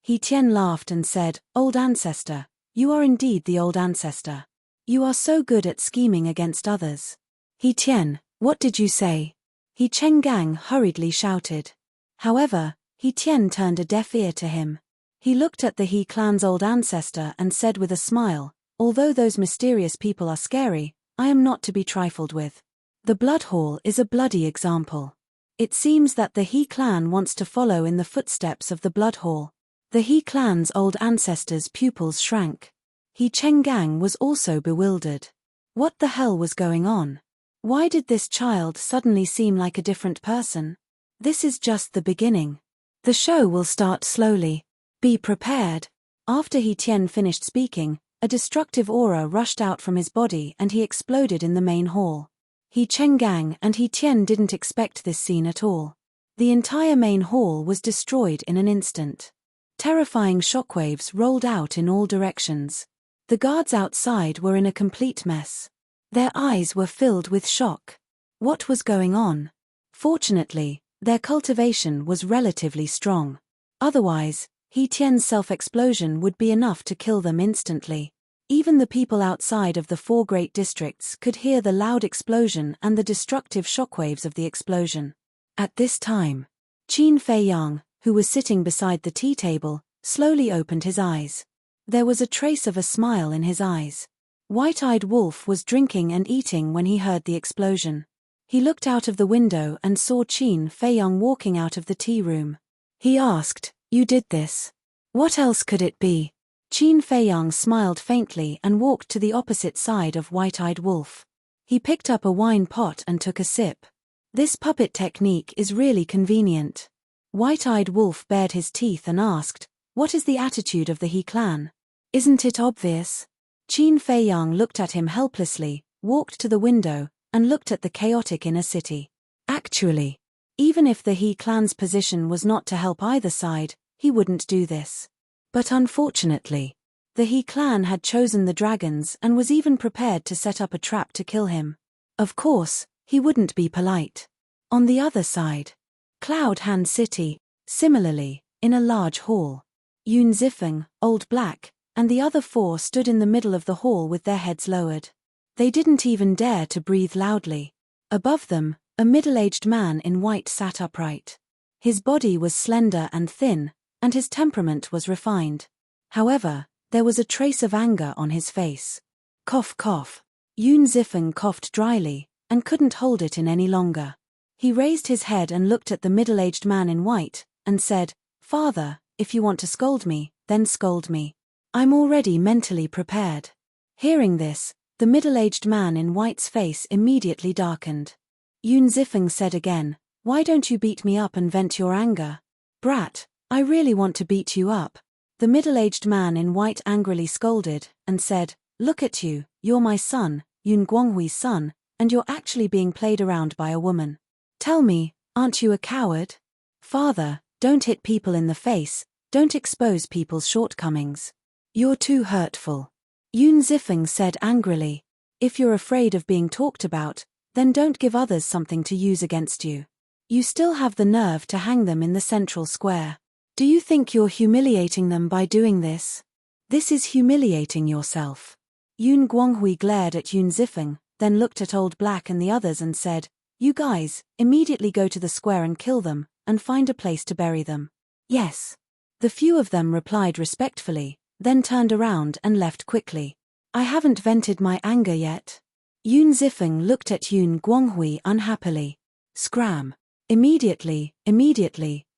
He Tian laughed and said, Old ancestor, you are indeed the old ancestor. You are so good at scheming against others. He Tian, what did you say? He Chenggang hurriedly shouted. However, He Tian turned a deaf ear to him. He looked at the He clan's old ancestor and said with a smile, although those mysterious people are scary, I am not to be trifled with. The Blood Hall is a bloody example. It seems that the He clan wants to follow in the footsteps of the Blood Hall. The He clan's old ancestor's pupils shrank. He Chenggang was also bewildered. What the hell was going on? Why did this child suddenly seem like a different person? This is just the beginning. The show will start slowly. Be prepared. After He Tian finished speaking, a destructive aura rushed out from his body and he exploded in the main hall. He Chenggang and He Tian didn't expect this scene at all. The entire main hall was destroyed in an instant. Terrifying shockwaves rolled out in all directions. The guards outside were in a complete mess. Their eyes were filled with shock. What was going on? Fortunately, their cultivation was relatively strong. Otherwise, He Tian's self-explosion would be enough to kill them instantly. Even the people outside of the four great districts could hear the loud explosion and the destructive shockwaves of the explosion. At this time, Qin Feiyang, who was sitting beside the tea table, slowly opened his eyes. There was a trace of a smile in his eyes. White-eyed Wolf was drinking and eating when he heard the explosion. He looked out of the window and saw Qin Feiyang walking out of the tea room. He asked, You did this? What else could it be? Qin Feiyang smiled faintly and walked to the opposite side of White-eyed Wolf. He picked up a wine pot and took a sip. This puppet technique is really convenient. White-eyed Wolf bared his teeth and asked, What is the attitude of the He clan? Isn't it obvious? Qin Feiyang looked at him helplessly, walked to the window, and looked at the chaotic inner city. Actually, even if the He clan's position was not to help either side, he wouldn't do this. But unfortunately, the He clan had chosen the dragons and was even prepared to set up a trap to kill him. Of course, he wouldn't be polite. On the other side, Cloud Hand City, similarly, in a large hall. Yun Zifeng, Old Black, and the other four stood in the middle of the hall with their heads lowered. They didn't even dare to breathe loudly. Above them, a middle-aged man in white sat upright. His body was slender and thin, and his temperament was refined. However, there was a trace of anger on his face. Cough cough. Yoon Zifeng coughed dryly, and couldn't hold it in any longer. He raised his head and looked at the middle-aged man in white, and said, "Father, if you want to scold me, then scold me. I'm already mentally prepared." Hearing this, the middle-aged man in white's face immediately darkened. Yoon Zifeng said again, "Why don't you beat me up and vent your anger?" "Brat, I really want to beat you up." The middle-aged man in white angrily scolded, and said, "Look at you, you're my son, Yoon Guanghui's son, and you're actually being played around by a woman. Tell me, aren't you a coward? Father, don't hit people in the face, don't expose people's shortcomings. You're too hurtful." Yoon Zifeng said angrily, "If you're afraid of being talked about, then don't give others something to use against you. You still have the nerve to hang them in the central square. Do you think you're humiliating them by doing this? This is humiliating yourself." Yoon Guanghui glared at Yoon Zifeng, then looked at Old Black and the others and said, "You guys, immediately go to the square and kill them, and find a place to bury them." "Yes." The few of them replied respectfully, then turned around and left quickly. "I haven't vented my anger yet." Yoon Zifeng looked at Yoon Guanghui unhappily. "Scram. Immediately,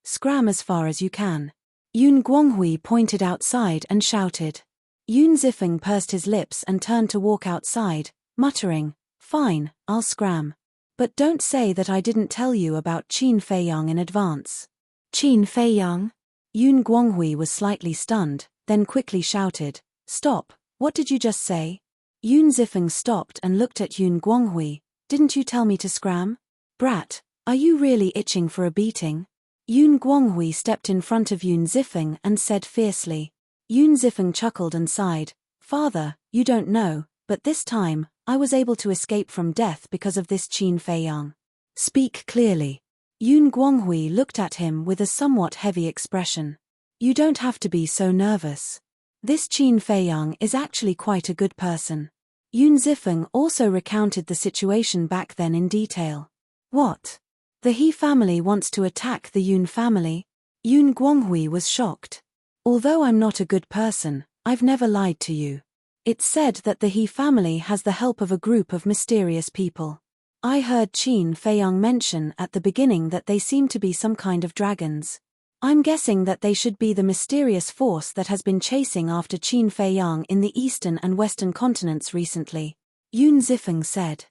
scram as far as you can." Yoon Guanghui pointed outside and shouted. Yoon Zifeng pursed his lips and turned to walk outside, muttering, "Fine, I'll scram. But don't say that I didn't tell you about Qin Feiyang in advance." "Qin Feiyang?" Yoon Guanghui was slightly stunned, then quickly shouted, "Stop, what did you just say?" Yoon Zifeng stopped and looked at Yoon Guanghui. "Didn't you tell me to scram? Brat, are you really itching for a beating?" Yoon Guanghui stepped in front of Yoon Zifeng and said fiercely. Yoon Zifeng chuckled and sighed, "Father, you don't know, but this time, I was able to escape from death because of this Qin Feiyang. Speak clearly." Yoon Guanghui looked at him with a somewhat heavy expression. "You don't have to be so nervous. This Qin Feiyang is actually quite a good person." Yoon Zifeng also recounted the situation back then in detail. "What? The He family wants to attack the Yoon family?" Yoon Guanghui was shocked. "Although I'm not a good person, I've never lied to you. It's said that the He family has the help of a group of mysterious people. I heard Qin Feiyang mention at the beginning that they seem to be some kind of dragons. I'm guessing that they should be the mysterious force that has been chasing after Qin Feiyang in the eastern and western continents recently," Yoon Zifeng said.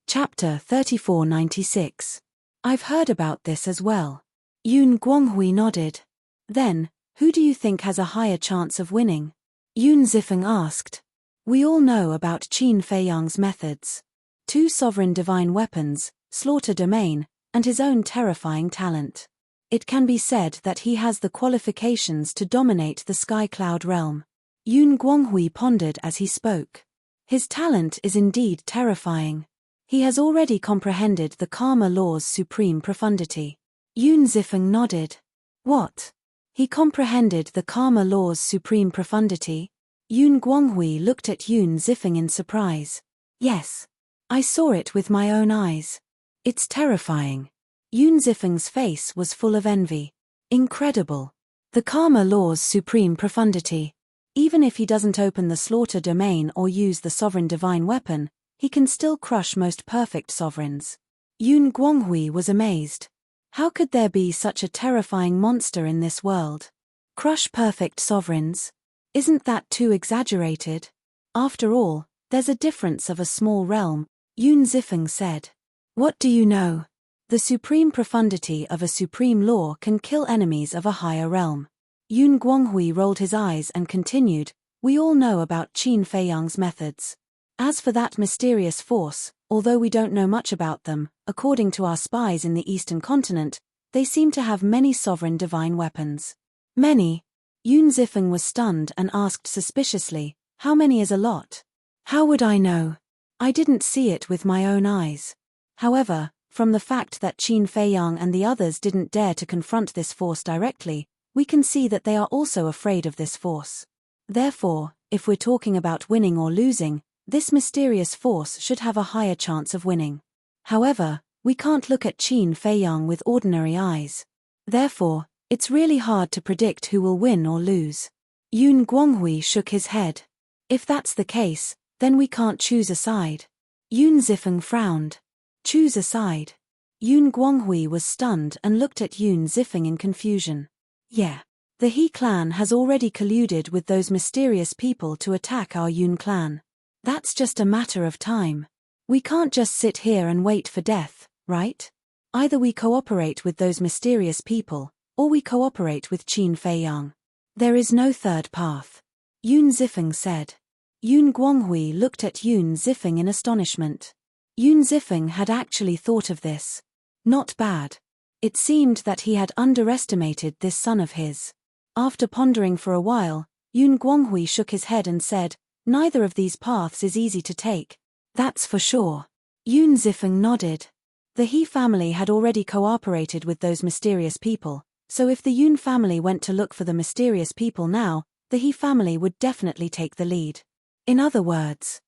Chapter 3496. "I've heard about this as well." Yoon Guanghui nodded. "Then, who do you think has a higher chance of winning?" Yoon Zifeng asked. "We all know about Qin Feiyang's methods. 2 sovereign divine weapons, slaughter domain, and his own terrifying talent. It can be said that he has the qualifications to dominate the Sky Cloud realm." Yoon Guanghui pondered as he spoke. His talent is indeed terrifying. He has already comprehended the Karma Law's supreme profundity. Yoon Zifeng nodded. "What? He comprehended the Karma Law's supreme profundity?" Yoon Guanghui looked at Yoon Zifeng in surprise. "Yes. I saw it with my own eyes. It's terrifying." Yoon Zifeng's face was full of envy. "Incredible. The Karma Law's supreme profundity. Even if he doesn't open the slaughter domain or use the sovereign divine weapon, he can still crush most perfect sovereigns." Yoon Guanghui was amazed. How could there be such a terrifying monster in this world? Crush perfect sovereigns? Isn't that too exaggerated? After all, there's a difference of a small realm, Yoon Zifeng said. "What do you know? The supreme profundity of a supreme law can kill enemies of a higher realm." Yoon Guanghui rolled his eyes and continued, "We all know about Qin Feiyang's methods. As for that mysterious force, although we don't know much about them, according to our spies in the eastern continent, they seem to have many sovereign divine weapons." "Many?" Yoon Zifeng was stunned and asked suspiciously, "How many is a lot?" "How would I know? I didn't see it with my own eyes. However, from the fact that Qin Feiyang and the others didn't dare to confront this force directly, we can see that they are also afraid of this force. Therefore, if we're talking about winning or losing, this mysterious force should have a higher chance of winning. However, we can't look at Qin Feiyang with ordinary eyes. Therefore, it's really hard to predict who will win or lose. Yun Guanghui shook his head. If that's the case, then we can't choose a side. Yun Zifeng frowned. Choose a side. Yun Guanghui was stunned and looked at Yun Zifeng in confusion. Yeah. The He clan has already colluded with those mysterious people to attack our Yun clan. That's just a matter of time. We can't just sit here and wait for death, right? Either we cooperate with those mysterious people, or we cooperate with Qin Feiyang. There is no third path. Yun Zifeng said. Yun Guanghui looked at Yun Zifeng in astonishment. Yun Zifeng had actually thought of this. Not bad. It seemed that he had underestimated this son of his. After pondering for a while, Yun Guanghui shook his head and said, neither of these paths is easy to take. That's for sure. Yun Zifeng nodded. The He family had already cooperated with those mysterious people, so if the Yun family went to look for the mysterious people now, the He family would definitely take the lead. In other words,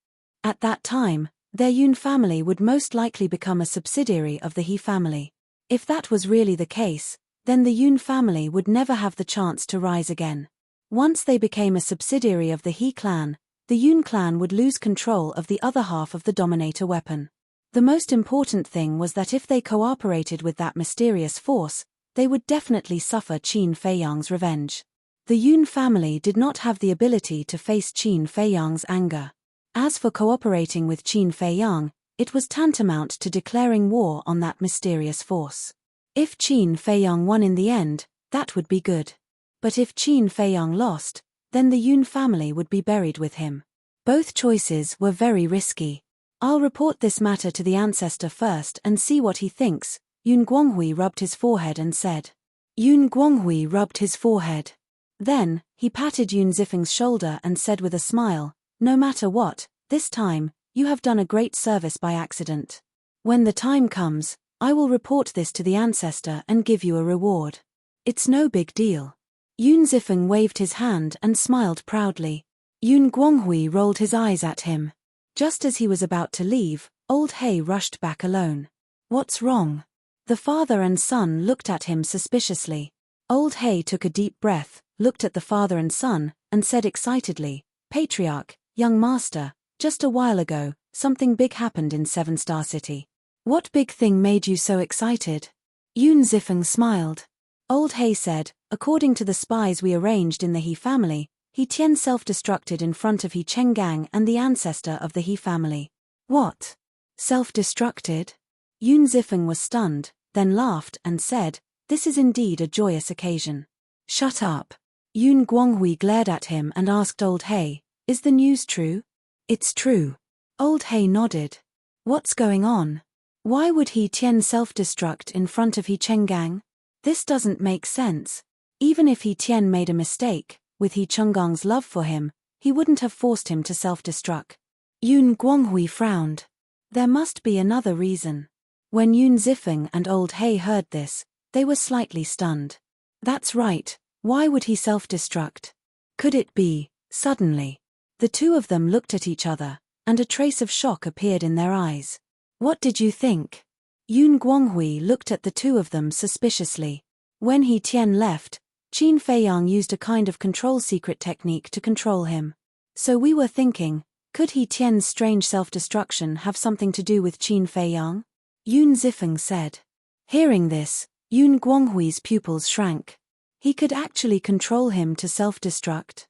at that time, their Yun family would most likely become a subsidiary of the He family. If that was really the case, then the Yun family would never have the chance to rise again. Once they became a subsidiary of the He clan, the Yun clan would lose control of the other half of the Dominator weapon. The most important thing was that if they cooperated with that mysterious force, they would definitely suffer Qin Feiyang's revenge. The Yun family did not have the ability to face Qin Feiyang's anger. As for cooperating with Qin Feiyang, it was tantamount to declaring war on that mysterious force. If Qin Feiyang won in the end, that would be good. But if Qin Feiyang lost, then the Yun family would be buried with him. Both choices were very risky. I'll report this matter to the ancestor first and see what he thinks, Yun Guanghui rubbed his forehead and said. Yun Guanghui rubbed his forehead. Then, he patted Yun Zifeng's shoulder and said with a smile, no matter what, this time, you have done a great service by accident. When the time comes, I will report this to the ancestor and give you a reward. It's no big deal. Yun Zifeng waved his hand and smiled proudly. Yun Guanghui rolled his eyes at him. Just as he was about to leave, old He rushed back alone. What's wrong? The father and son looked at him suspiciously. Old He took a deep breath, looked at the father and son, and said excitedly, Patriarch, young master, just a while ago, something big happened in Seven Star City. What big thing made you so excited? Yun Zifeng smiled. Old He said, according to the spies we arranged in the He family, He Tian self-destructed in front of He Chenggang and the ancestor of the He family. What? Self-destructed? Yun Zifeng was stunned, then laughed and said, this is indeed a joyous occasion. Shut up. Yun Guanghui glared at him and asked Old He, is the news true? It's true. Old He nodded. What's going on? Why would He Tian self-destruct in front of He Chenggang? This doesn't make sense. Even if He Tian made a mistake, with He Chengang's love for him, he wouldn't have forced him to self-destruct. Yun Guanghui frowned. There must be another reason. When Yun Zifeng and Old He heard this, they were slightly stunned. That's right, why would he self-destruct? Could it be, suddenly? The two of them looked at each other, and a trace of shock appeared in their eyes. What did you think? Yun Guanghui looked at the two of them suspiciously. When He Tian left, Qin Feiyang used a kind of control secret technique to control him. So we were thinking, could He Tian's strange self-destruction have something to do with Qin Feiyang? Yun Zifeng said. Hearing this, Yun Guanghui's pupils shrank. He could actually control him to self-destruct.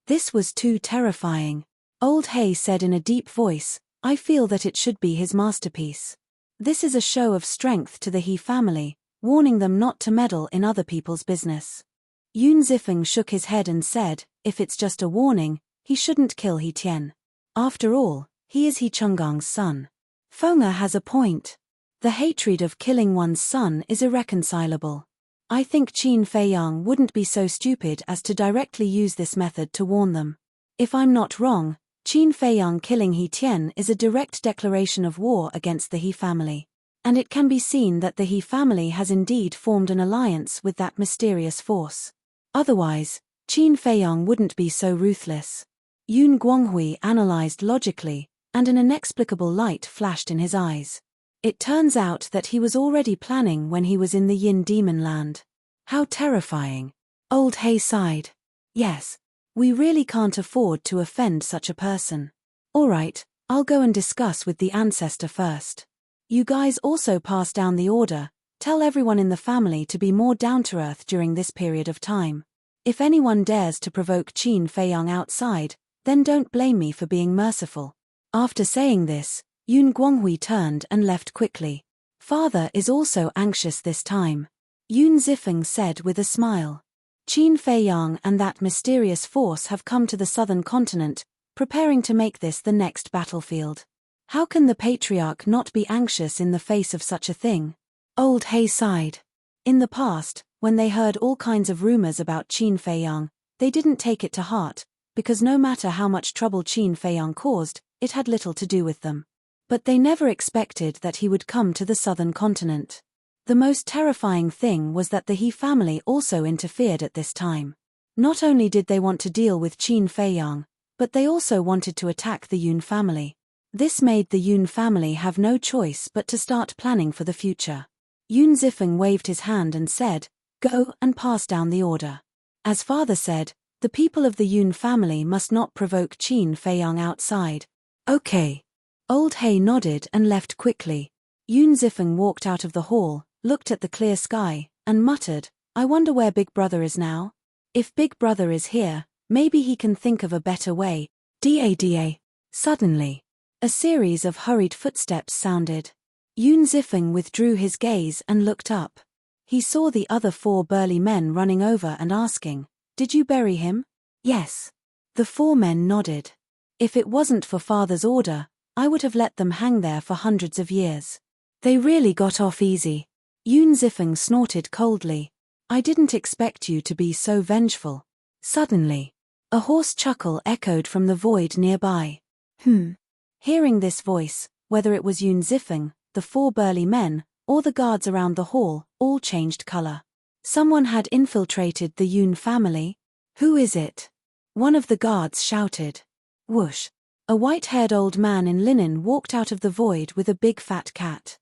This was too terrifying. Old He said in a deep voice, I feel that it should be his masterpiece. This is a show of strength to the He family, warning them not to meddle in other people's business. Yun Zifeng shook his head and said, if it's just a warning, he shouldn't kill He Tian. After all, he is He Chengang's son. Fenger has a point. The hatred of killing one's son is irreconcilable. I think Qin Feiyang wouldn't be so stupid as to directly use this method to warn them. If I'm not wrong, Qin Feiyang killing He Tian is a direct declaration of war against the He family. And it can be seen that the He family has indeed formed an alliance with that mysterious force. Otherwise, Qin Feiyang wouldn't be so ruthless. Yun Guanghui analyzed logically, and an inexplicable light flashed in his eyes. It turns out that he was already planning when he was in the Yin Demon Land. How terrifying. Old Hay sighed. Yes. We really can't afford to offend such a person. All right, I'll go and discuss with the ancestor first. You guys also pass down the order. Tell everyone in the family to be more down-to-earth during this period of time. If anyone dares to provoke Qin Feiyang outside, then don't blame me for being merciful. After saying this, Yun Guanghui turned and left quickly. Father is also anxious this time. Yun Zifeng said with a smile. Qin Feiyang and that mysterious force have come to the southern continent, preparing to make this the next battlefield. How can the patriarch not be anxious in the face of such a thing? Old Hay sighed. In the past, when they heard all kinds of rumors about Qin Feiyang, they didn't take it to heart, because no matter how much trouble Qin Feiyang caused, it had little to do with them. But they never expected that he would come to the southern continent. The most terrifying thing was that the He family also interfered at this time. Not only did they want to deal with Qin Feiyang, but they also wanted to attack the Yun family. This made the Yun family have no choice but to start planning for the future. Yun Zifeng waved his hand and said, "Go and pass down the order." As father said, the people of the Yun family must not provoke Qin Feiyang outside. Okay. Old Hay nodded and left quickly. Yun Zifeng walked out of the hall, looked at the clear sky, and muttered, "I wonder where Big Brother is now? If Big Brother is here, maybe he can think of a better way." Da. Suddenly, a series of hurried footsteps sounded. Yun Zifeng withdrew his gaze and looked up. He saw the other 4 burly men running over and asking, "Did you bury him?" "Yes." The 4 men nodded. "If it wasn't for father's order, I would have let them hang there for hundreds of years. They really got off easy." Yun Zifeng snorted coldly. "I didn't expect you to be so vengeful." Suddenly, a hoarse chuckle echoed from the void nearby. Hearing this voice, whether it was Yun Zifeng, the 4 burly men, or the guards around the hall, all changed color. Someone had infiltrated the Yun family. "Who is it?" One of the guards shouted. Whoosh! A white-haired old man in linen walked out of the void with a big fat cat.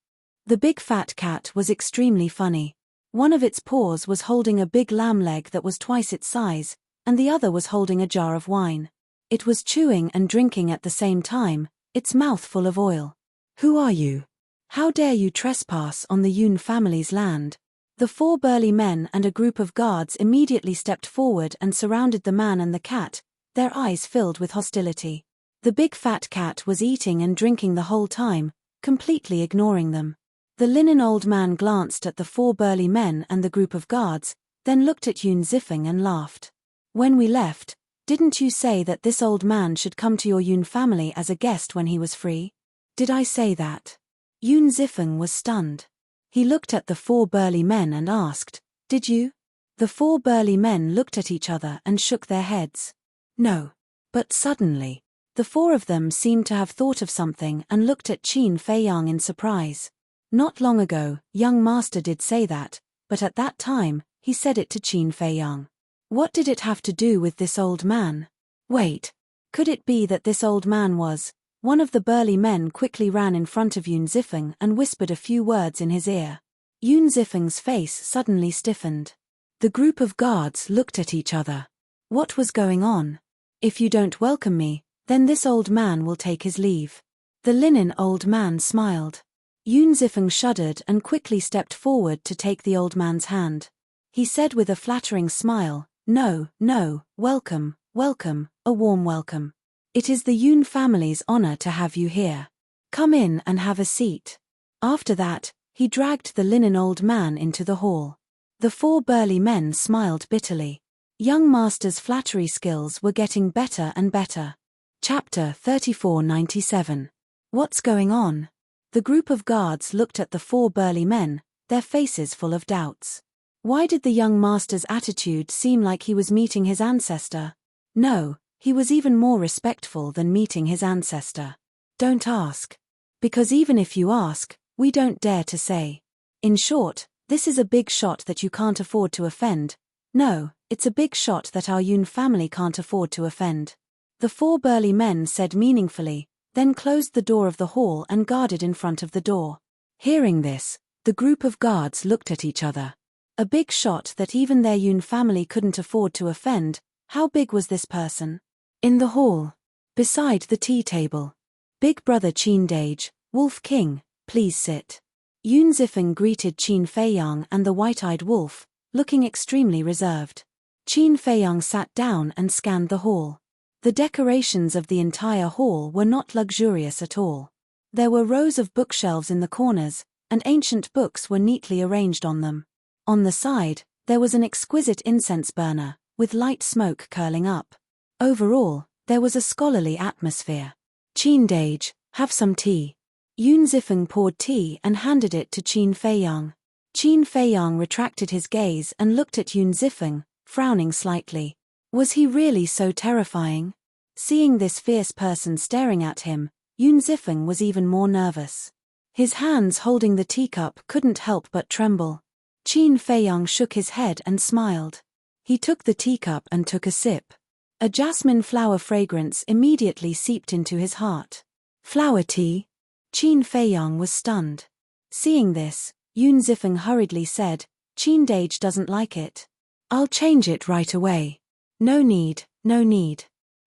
The big fat cat was extremely funny. One of its paws was holding a big lamb leg that was twice its size, and the other was holding a jar of wine. It was chewing and drinking at the same time, its mouth full of oil. "Who are you? How dare you trespass on the Yun family's land?" The 4 burly men and a group of guards immediately stepped forward and surrounded the man and the cat, their eyes filled with hostility. The big fat cat was eating and drinking the whole time, completely ignoring them. The linen old man glanced at the 4 burly men and the group of guards, then looked at Yun Zifeng and laughed. "When we left, didn't you say that this old man should come to your Yun family as a guest when he was free?" "Did I say that?" Yun Zifeng was stunned. He looked at the 4 burly men and asked, "Did you?" The 4 burly men looked at each other and shook their heads. "No." But suddenly, the 4 of them seemed to have thought of something and looked at Qin Feiyang in surprise. Not long ago, young master did say that, but at that time, he said it to Qin Feiyang. What did it have to do with this old man? Wait, could it be that this old man was... One of the burly men quickly ran in front of Yun Zifeng and whispered a few words in his ear. Yun Zifeng's face suddenly stiffened. The group of guards looked at each other. What was going on? "If you don't welcome me, then this old man will take his leave." The linen old man smiled. Yun Zifeng shuddered and quickly stepped forward to take the old man's hand. He said with a flattering smile, "No, no, welcome, welcome, a warm welcome. It is the Yun family's honor to have you here. Come in and have a seat." After that, he dragged the linen old man into the hall. The 4 burly men smiled bitterly. Young master's flattery skills were getting better and better. Chapter 3497. What's going on? The group of guards looked at the 4 burly men, their faces full of doubts. Why did the young master's attitude seem like he was meeting his ancestor? No, he was even more respectful than meeting his ancestor. Don't ask. Because even if you ask, we don't dare to say. In short, this is a big shot that you can't afford to offend. No, it's a big shot that our Yun family can't afford to offend. The 4 burly men said meaningfully, then closed the door of the hall and guarded in front of the door. Hearing this, the group of guards looked at each other. A big shot that even their Yun family couldn't afford to offend. How big was this person? In the hall. Beside the tea table. Big brother Qin Dage, Wolf King, please sit. Yun Zifeng greeted Qin Feiyang and the white-eyed wolf, looking extremely reserved. Qin Feiyang sat down and scanned the hall. The decorations of the entire hall were not luxurious at all. There were rows of bookshelves in the corners, and ancient books were neatly arranged on them. On the side, there was an exquisite incense burner, with light smoke curling up. Overall, there was a scholarly atmosphere. Qin Dage, have some tea. Yun Zifeng poured tea and handed it to Qin Feiyang. Qin Feiyang retracted his gaze and looked at Yun Zifeng, frowning slightly. Was he really so terrifying? Seeing this fierce person staring at him, Yun Zifeng was even more nervous. His hands holding the teacup couldn't help but tremble. Qin Feiyang shook his head and smiled. He took the teacup and took a sip. A jasmine flower fragrance immediately seeped into his heart. Flower tea? Qin Feiyang was stunned. Seeing this, Yun Zifeng hurriedly said, Qin Dage doesn't like it. I'll change it right away. No need, no need.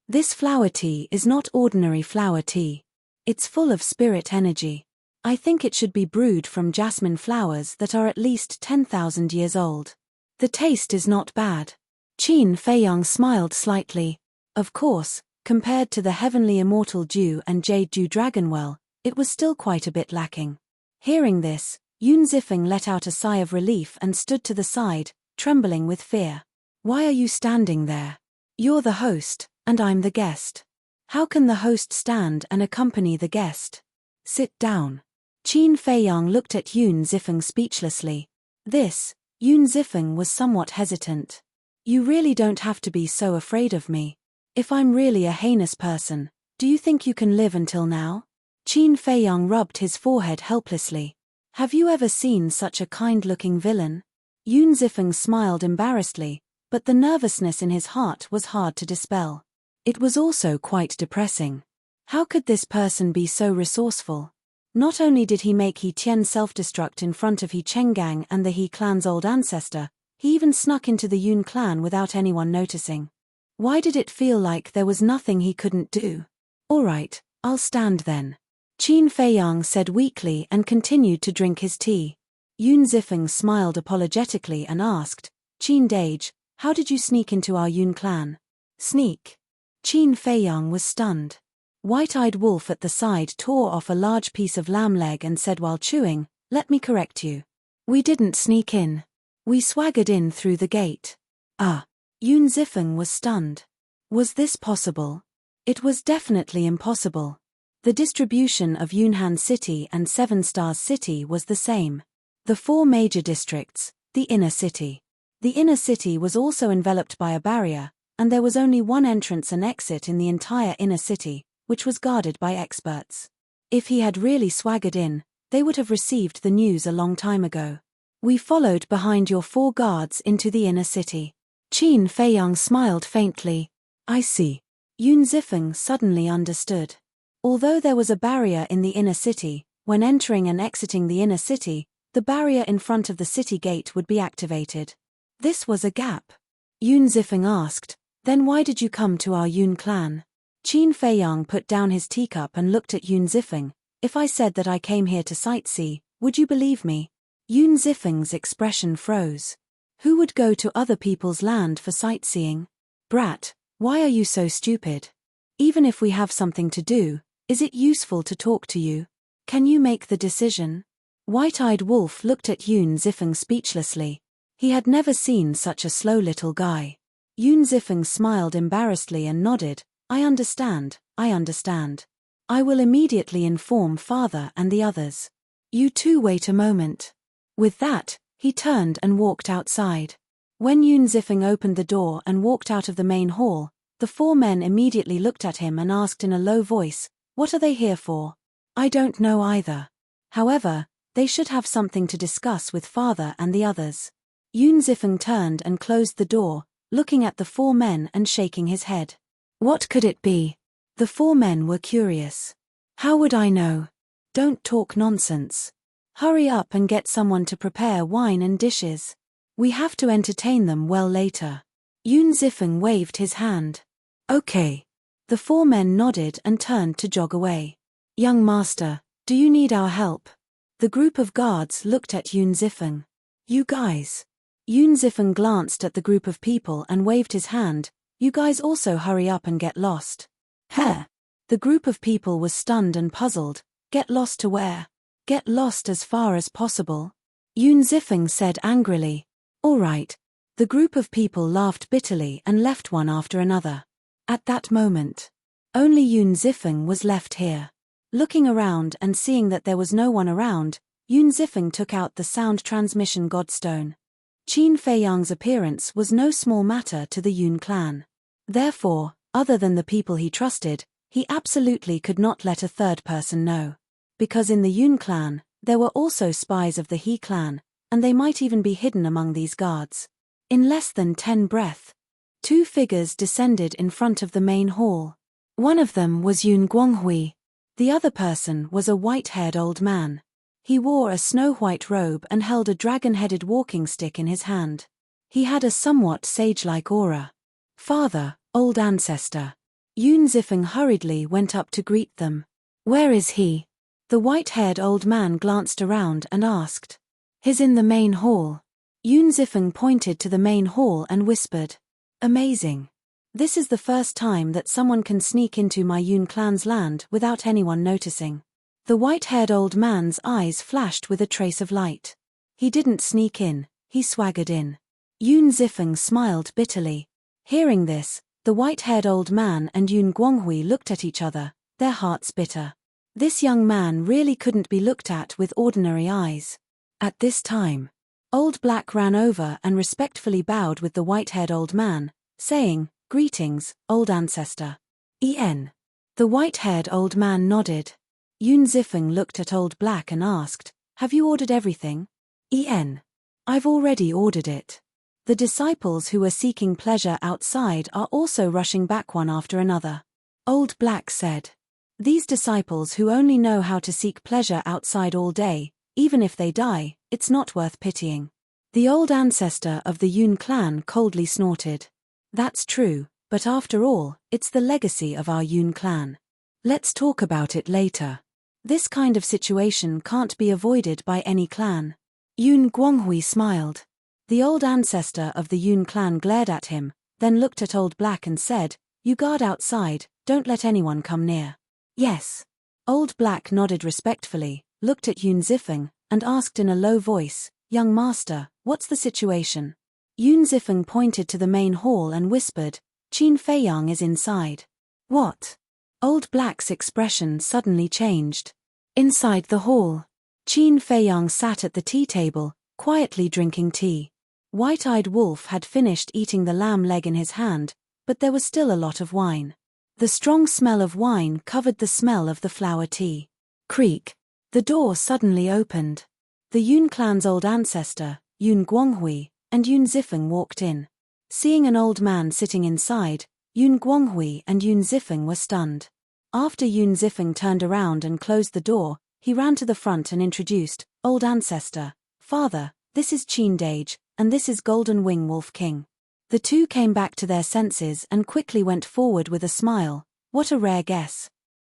This flower tea is not ordinary flower tea. It's full of spirit energy. I think it should be brewed from jasmine flowers that are at least 10,000 years old. The taste is not bad. Qin Feiyang smiled slightly. Of course, compared to the heavenly immortal dew and jade dew dragonwell, it was still quite a bit lacking. Hearing this, Yun Zifeng let out a sigh of relief and stood to the side, trembling with fear. Why are you standing there? You're the host, and I'm the guest. How can the host stand and accompany the guest? Sit down. Qin Feiyang looked at Yun Zifeng speechlessly. Yun Zifeng was somewhat hesitant. You really don't have to be so afraid of me. If I'm really a heinous person, do you think you can live until now? Qin Feiyang rubbed his forehead helplessly. Have you ever seen such a kind-looking villain? Yun Zifeng smiled embarrassedly, but the nervousness in his heart was hard to dispel. It was also quite depressing. How could this person be so resourceful? Not only did he make He Tian self-destruct in front of He Chenggang and the He clan's old ancestor, he even snuck into the Yun clan without anyone noticing. Why did it feel like there was nothing he couldn't do? All right, I'll stand then. Qin Feiyang said weakly and continued to drink his tea. Yun Zifeng smiled apologetically and asked, Qin Dage, how did you sneak into our Yun clan? Sneak? Qin Feiyang was stunned. White-eyed wolf at the side tore off a large piece of lamb leg and said while chewing, let me correct you. We didn't sneak in. We swaggered in through the gate. Ah. Yun Zifeng was stunned. Was this possible? It was definitely impossible. The distribution of Yunnan City and Seven Stars City was the same. The four major districts, the inner city. The inner city was also enveloped by a barrier, and there was only one entrance and exit in the entire inner city, which was guarded by experts. If he had really swaggered in, they would have received the news a long time ago. We followed behind your four guards into the inner city. Qin Feiyang smiled faintly. I see. Yun Zifeng suddenly understood. Although there was a barrier in the inner city, when entering and exiting the inner city, the barrier in front of the city gate would be activated. This was a gap. Yun Zifeng asked, then why did you come to our Yun clan? Qin Feiyang put down his teacup and looked at Yun Zifeng. If I said that I came here to sightsee, would you believe me? Yun Zifeng's expression froze. Who would go to other people's land for sightseeing? Brat, why are you so stupid? Even if we have something to do, is it useful to talk to you? Can you make the decision? White-eyed wolf looked at Yun Zifeng speechlessly. He had never seen such a slow little guy. Yun Zifeng smiled embarrassedly and nodded. I understand, I understand. I will immediately inform father and the others. You two wait a moment. With that, he turned and walked outside. When Yun Zifeng opened the door and walked out of the main hall, the four men immediately looked at him and asked in a low voice, what are they here for? I don't know either. However, they should have something to discuss with father and the others. Yun Zifeng turned and closed the door, looking at the four men and shaking his head. What could it be? The four men were curious. How would I know? Don't talk nonsense. Hurry up and get someone to prepare wine and dishes. We have to entertain them well later. Yun Zifeng waved his hand. Okay. The 4 men nodded and turned to jog away. Young master, do you need our help? The group of guards looked at Yun Zifeng. You guys. Yun Zifeng glanced at the group of people and waved his hand. You guys also hurry up and get lost. Heh. The group of people was stunned and puzzled. Get lost to where? Get lost as far as possible. Yun Zifeng said angrily. All right. The group of people laughed bitterly and left one after another. At that moment, only Yun Zifeng was left here. Looking around and seeing that there was no one around, Yun Zifeng took out the sound transmission godstone. Qin Feiyang's appearance was no small matter to the Yun clan. Therefore, other than the people he trusted, he absolutely could not let a third person know. Because in the Yun clan, there were also spies of the He clan, and they might even be hidden among these guards. In less than 10 breaths, 2 figures descended in front of the main hall. One of them was Yun Guanghui. The other person was a white-haired old man. He wore a snow-white robe and held a dragon-headed walking stick in his hand. He had a somewhat sage-like aura. Father, old ancestor. Yun Zifeng hurriedly went up to greet them. Where is he? The white-haired old man glanced around and asked. He's in the main hall. Yun Zifeng pointed to the main hall and whispered. Amazing. This is the first time that someone can sneak into my Yun clan's land without anyone noticing. The white-haired old man's eyes flashed with a trace of light. He didn't sneak in, he swaggered in. Yun Zifeng smiled bitterly. Hearing this, the white-haired old man and Yun Guanghui looked at each other, their hearts bitter. This young man really couldn't be looked at with ordinary eyes. At this time, Old Black ran over and respectfully bowed with the white-haired old man, saying, Greetings, old ancestor. En. The white-haired old man nodded. Yun Zifeng looked at Old Black and asked, Have you ordered everything? En. I've already ordered it. The disciples who were seeking pleasure outside are also rushing back one after another. Old Black said. These disciples who only know how to seek pleasure outside all day, even if they die, it's not worth pitying. The old ancestor of the Yun clan coldly snorted. That's true, but after all, it's the legacy of our Yun clan. Let's talk about it later. This kind of situation can't be avoided by any clan. Yun Guanghui smiled. The old ancestor of the Yun clan glared at him, then looked at Old Black and said, You guard outside, don't let anyone come near. Yes. Old Black nodded respectfully, looked at Yun Zifeng, and asked in a low voice, Young master, what's the situation? Yun Zifeng pointed to the main hall and whispered, Qin Feiyang is inside. What? Old Black's expression suddenly changed. Inside the hall, Qin Feiyang sat at the tea table, quietly drinking tea. White-eyed Wolf had finished eating the lamb leg in his hand, but there was still a lot of wine. The strong smell of wine covered the smell of the flower tea. Creak. The door suddenly opened. The Yun clan's old ancestor, Yun Guanghui, and Yun Zifeng walked in. Seeing an old man sitting inside, Yun Guanghui and Yun Zifeng were stunned. After Yun Zifeng turned around and closed the door, he ran to the front and introduced, Old ancestor, Father, this is Qin Dage, and this is Golden Wing Wolf King. The two came back to their senses and quickly went forward with a smile. What a rare guess.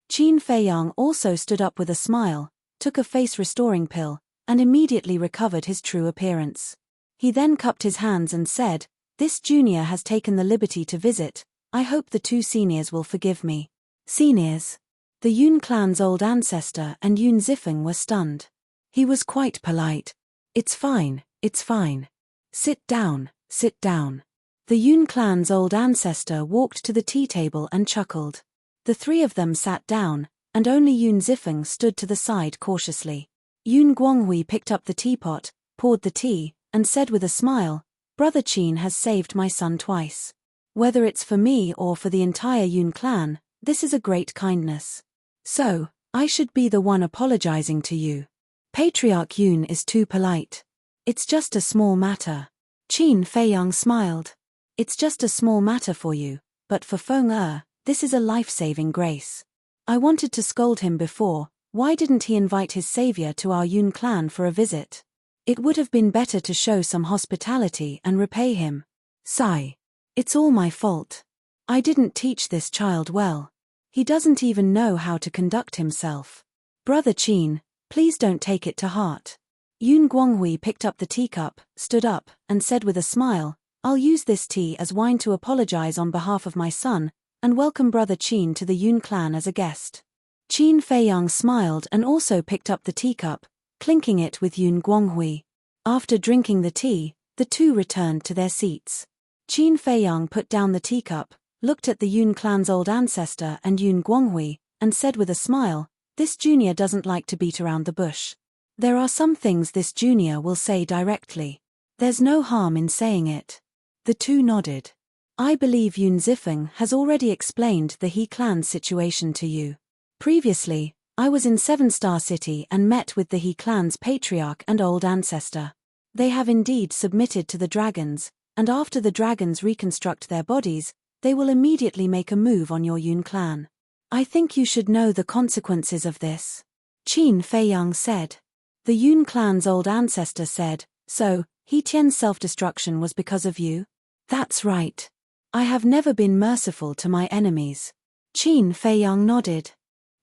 Qin Feiyang also stood up with a smile, took a face-restoring pill, and immediately recovered his true appearance. He then cupped his hands and said, This junior has taken the liberty to visit, I hope the 2 seniors will forgive me. Seniors? The Yun clan's old ancestor and Yun Zifeng were stunned. He was quite polite. It's fine, it's fine. Sit down, sit down. The Yun clan's old ancestor walked to the tea table and chuckled. The 3 of them sat down, and only Yun Zifeng stood to the side cautiously. Yun Guanghui picked up the teapot, poured the tea, and said with a smile, Brother Qin has saved my son twice. Whether it's for me or for the entire Yun clan, this is a great kindness. So, I should be the one apologizing to you. Patriarch Yun is too polite. It's just a small matter. Qin Feiyang smiled. It's just a small matter for you, but for Feng this is a life-saving grace. I wanted to scold him before, why didn't he invite his savior to our Yun clan for a visit? It would have been better to show some hospitality and repay him. Sigh. It's all my fault. I didn't teach this child well. He doesn't even know how to conduct himself. Brother Qin, please don't take it to heart. Yun Guanghui picked up the teacup, stood up, and said with a smile, I'll use this tea as wine to apologize on behalf of my son, and welcome Brother Qin to the Yun clan as a guest. Qin Feiyang smiled and also picked up the teacup, clinking it with Yun Guanghui. After drinking the tea, the two returned to their seats. Qin Feiyang put down the teacup, looked at the Yun clan's old ancestor and Yun Guanghui, and said with a smile, this junior doesn't like to beat around the bush. There are some things this junior will say directly. There's no harm in saying it. The two nodded. I believe Yun Zifeng has already explained the He clan's situation to you. Previously, I was in 7-Star City and met with the He clan's patriarch and old ancestor. They have indeed submitted to the dragons, and after the dragons reconstruct their bodies, they will immediately make a move on your Yun clan. I think you should know the consequences of this. Qin Feiyang said. The Yun clan's old ancestor said, so, He Tian's self-destruction was because of you? That's right. I have never been merciful to my enemies. Qin Feiyang nodded.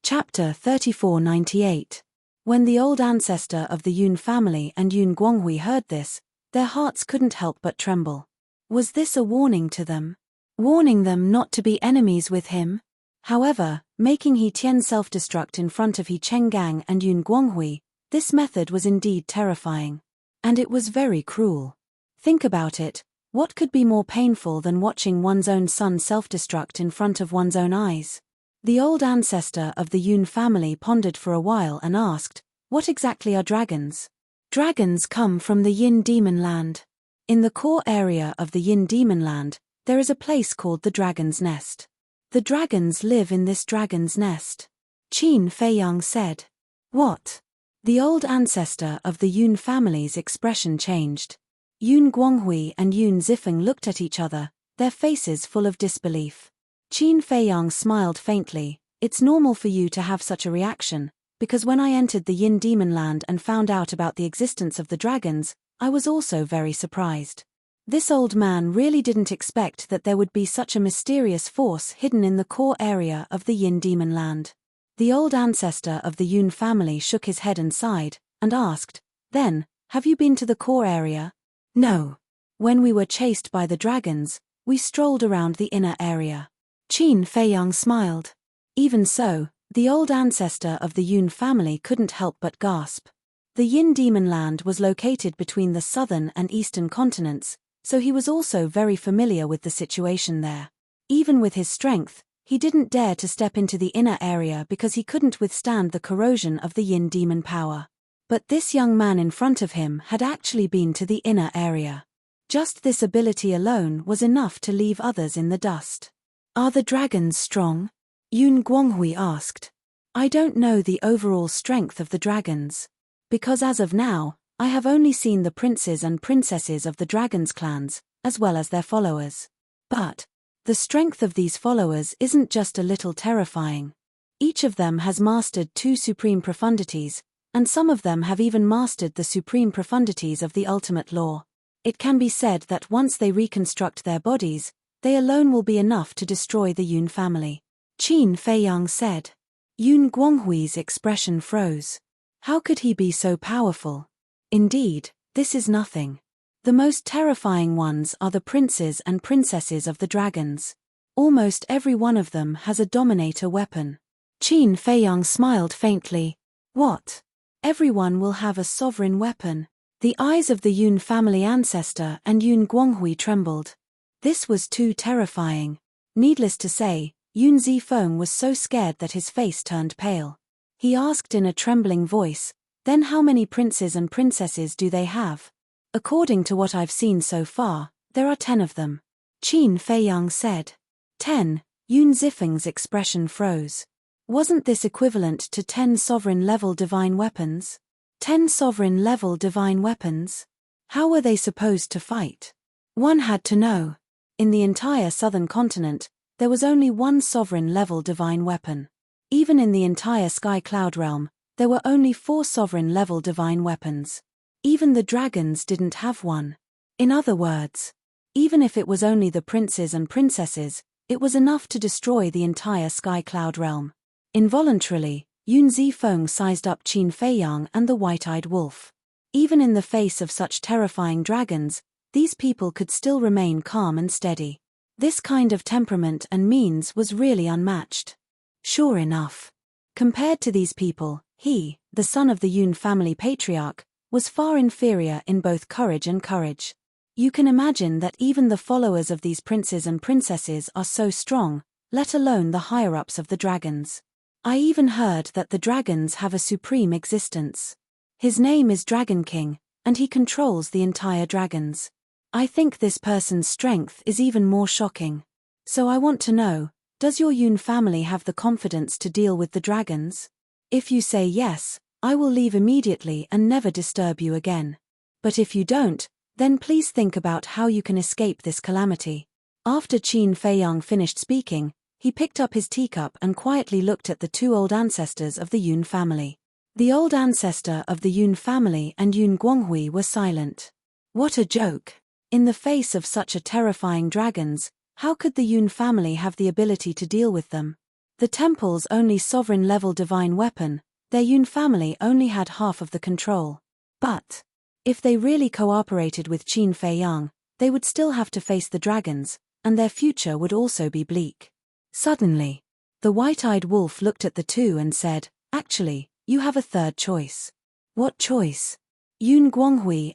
Chapter 3498. When the old ancestor of the Yun family and Yun Guanghui heard this, their hearts couldn't help but tremble. Was this a warning to them? Warning them not to be enemies with him? However, making He Tian self-destruct in front of He Chenggang and Yun Guanghui, this method was indeed terrifying. And it was very cruel. Think about it, what could be more painful than watching one's own son self-destruct in front of one's own eyes? The old ancestor of the Yun family pondered for a while and asked, what exactly are dragons? Dragons come from the Yin Demon Land. In the core area of the Yin Demon Land, there is a place called the Dragon's Nest. The dragons live in this dragon's nest. Qin Feiyang said. What? The old ancestor of the Yun family's expression changed. Yun Guanghui and Yun Zifeng looked at each other, their faces full of disbelief. Qin Feiyang smiled faintly. It's normal for you to have such a reaction, because when I entered the Yin Demon Land and found out about the existence of the dragons, I was also very surprised. This old man really didn't expect that there would be such a mysterious force hidden in the core area of the Yin Demon Land. The old ancestor of the Yun family shook his head and sighed, and asked, then, have you been to the core area? No. When we were chased by the dragons, we strolled around the inner area. Qin Feiyang smiled. Even so, the old ancestor of the Yun family couldn't help but gasp. The Yin Demon Land was located between the southern and eastern continents, so he was also very familiar with the situation there. Even with his strength, he didn't dare to step into the inner area because he couldn't withstand the corrosion of the Yin demon power. But this young man in front of him had actually been to the inner area. Just this ability alone was enough to leave others in the dust. Are the dragons strong? Yun Guanghui asked. I don't know the overall strength of the dragons. Because as of now, I have only seen the princes and princesses of the dragons' clans, as well as their followers. But the strength of these followers isn't just a little terrifying. Each of them has mastered 2 supreme profundities, and some of them have even mastered the supreme profundities of the ultimate law. It can be said that once they reconstruct their bodies, they alone will be enough to destroy the Yun family. Qin Feiyang said. Yun Guanghui's expression froze. How could he be so powerful? Indeed, this is nothing. The most terrifying ones are the princes and princesses of the dragons. Almost every one of them has a dominator weapon. Qin Feiyang smiled faintly. What? Everyone will have a sovereign weapon. The eyes of the Yun family ancestor and Yun Guanghui trembled. This was too terrifying. Needless to say, Yun Zifeng was so scared that his face turned pale. He asked in a trembling voice, then how many princes and princesses do they have? According to what I've seen so far, there are 10 of them. Qin Feiyang said. 10, Yun Zifeng's expression froze. Wasn't this equivalent to 10 sovereign-level divine weapons? 10 sovereign-level divine weapons? How were they supposed to fight? One had to know. In the entire southern continent, there was only one sovereign-level divine weapon. Even in the entire Sky Cloud realm, there were only 4 sovereign-level divine weapons. Even the dragons didn't have one. In other words, even if it was only the princes and princesses, it was enough to destroy the entire sky cloud realm. Involuntarily, Yun Zifeng sized up Qin Feiyang and the white-eyed wolf. Even in the face of such terrifying dragons, these people could still remain calm and steady. This kind of temperament and means was really unmatched. Sure enough. Compared to these people, he, the son of the Yun family patriarch, was far inferior in both courage and courage. You can imagine that even the followers of these princes and princesses are so strong, let alone the higher-ups of the dragons. I even heard that the dragons have a supreme existence. His name is Dragon King, and he controls the entire dragons. I think this person's strength is even more shocking. So I want to know, does your Yun family have the confidence to deal with the dragons? If you say yes, I will leave immediately and never disturb you again. But if you don't, then please think about how you can escape this calamity. After Qin Feiyang finished speaking, he picked up his teacup and quietly looked at the two old ancestors of the Yun family. The old ancestor of the Yun family and Yun Guanghui were silent. What a joke! In the face of such a terrifying dragons, how could the Yun family have the ability to deal with them? The temple's only sovereign-level divine weapon, their Yun family only had half of the control. But if they really cooperated with Qin Feiyang, they would still have to face the dragons, and their future would also be bleak. Suddenly, the white-eyed wolf looked at the two and said, "Actually, you have a third choice." What choice? Yun Guanghui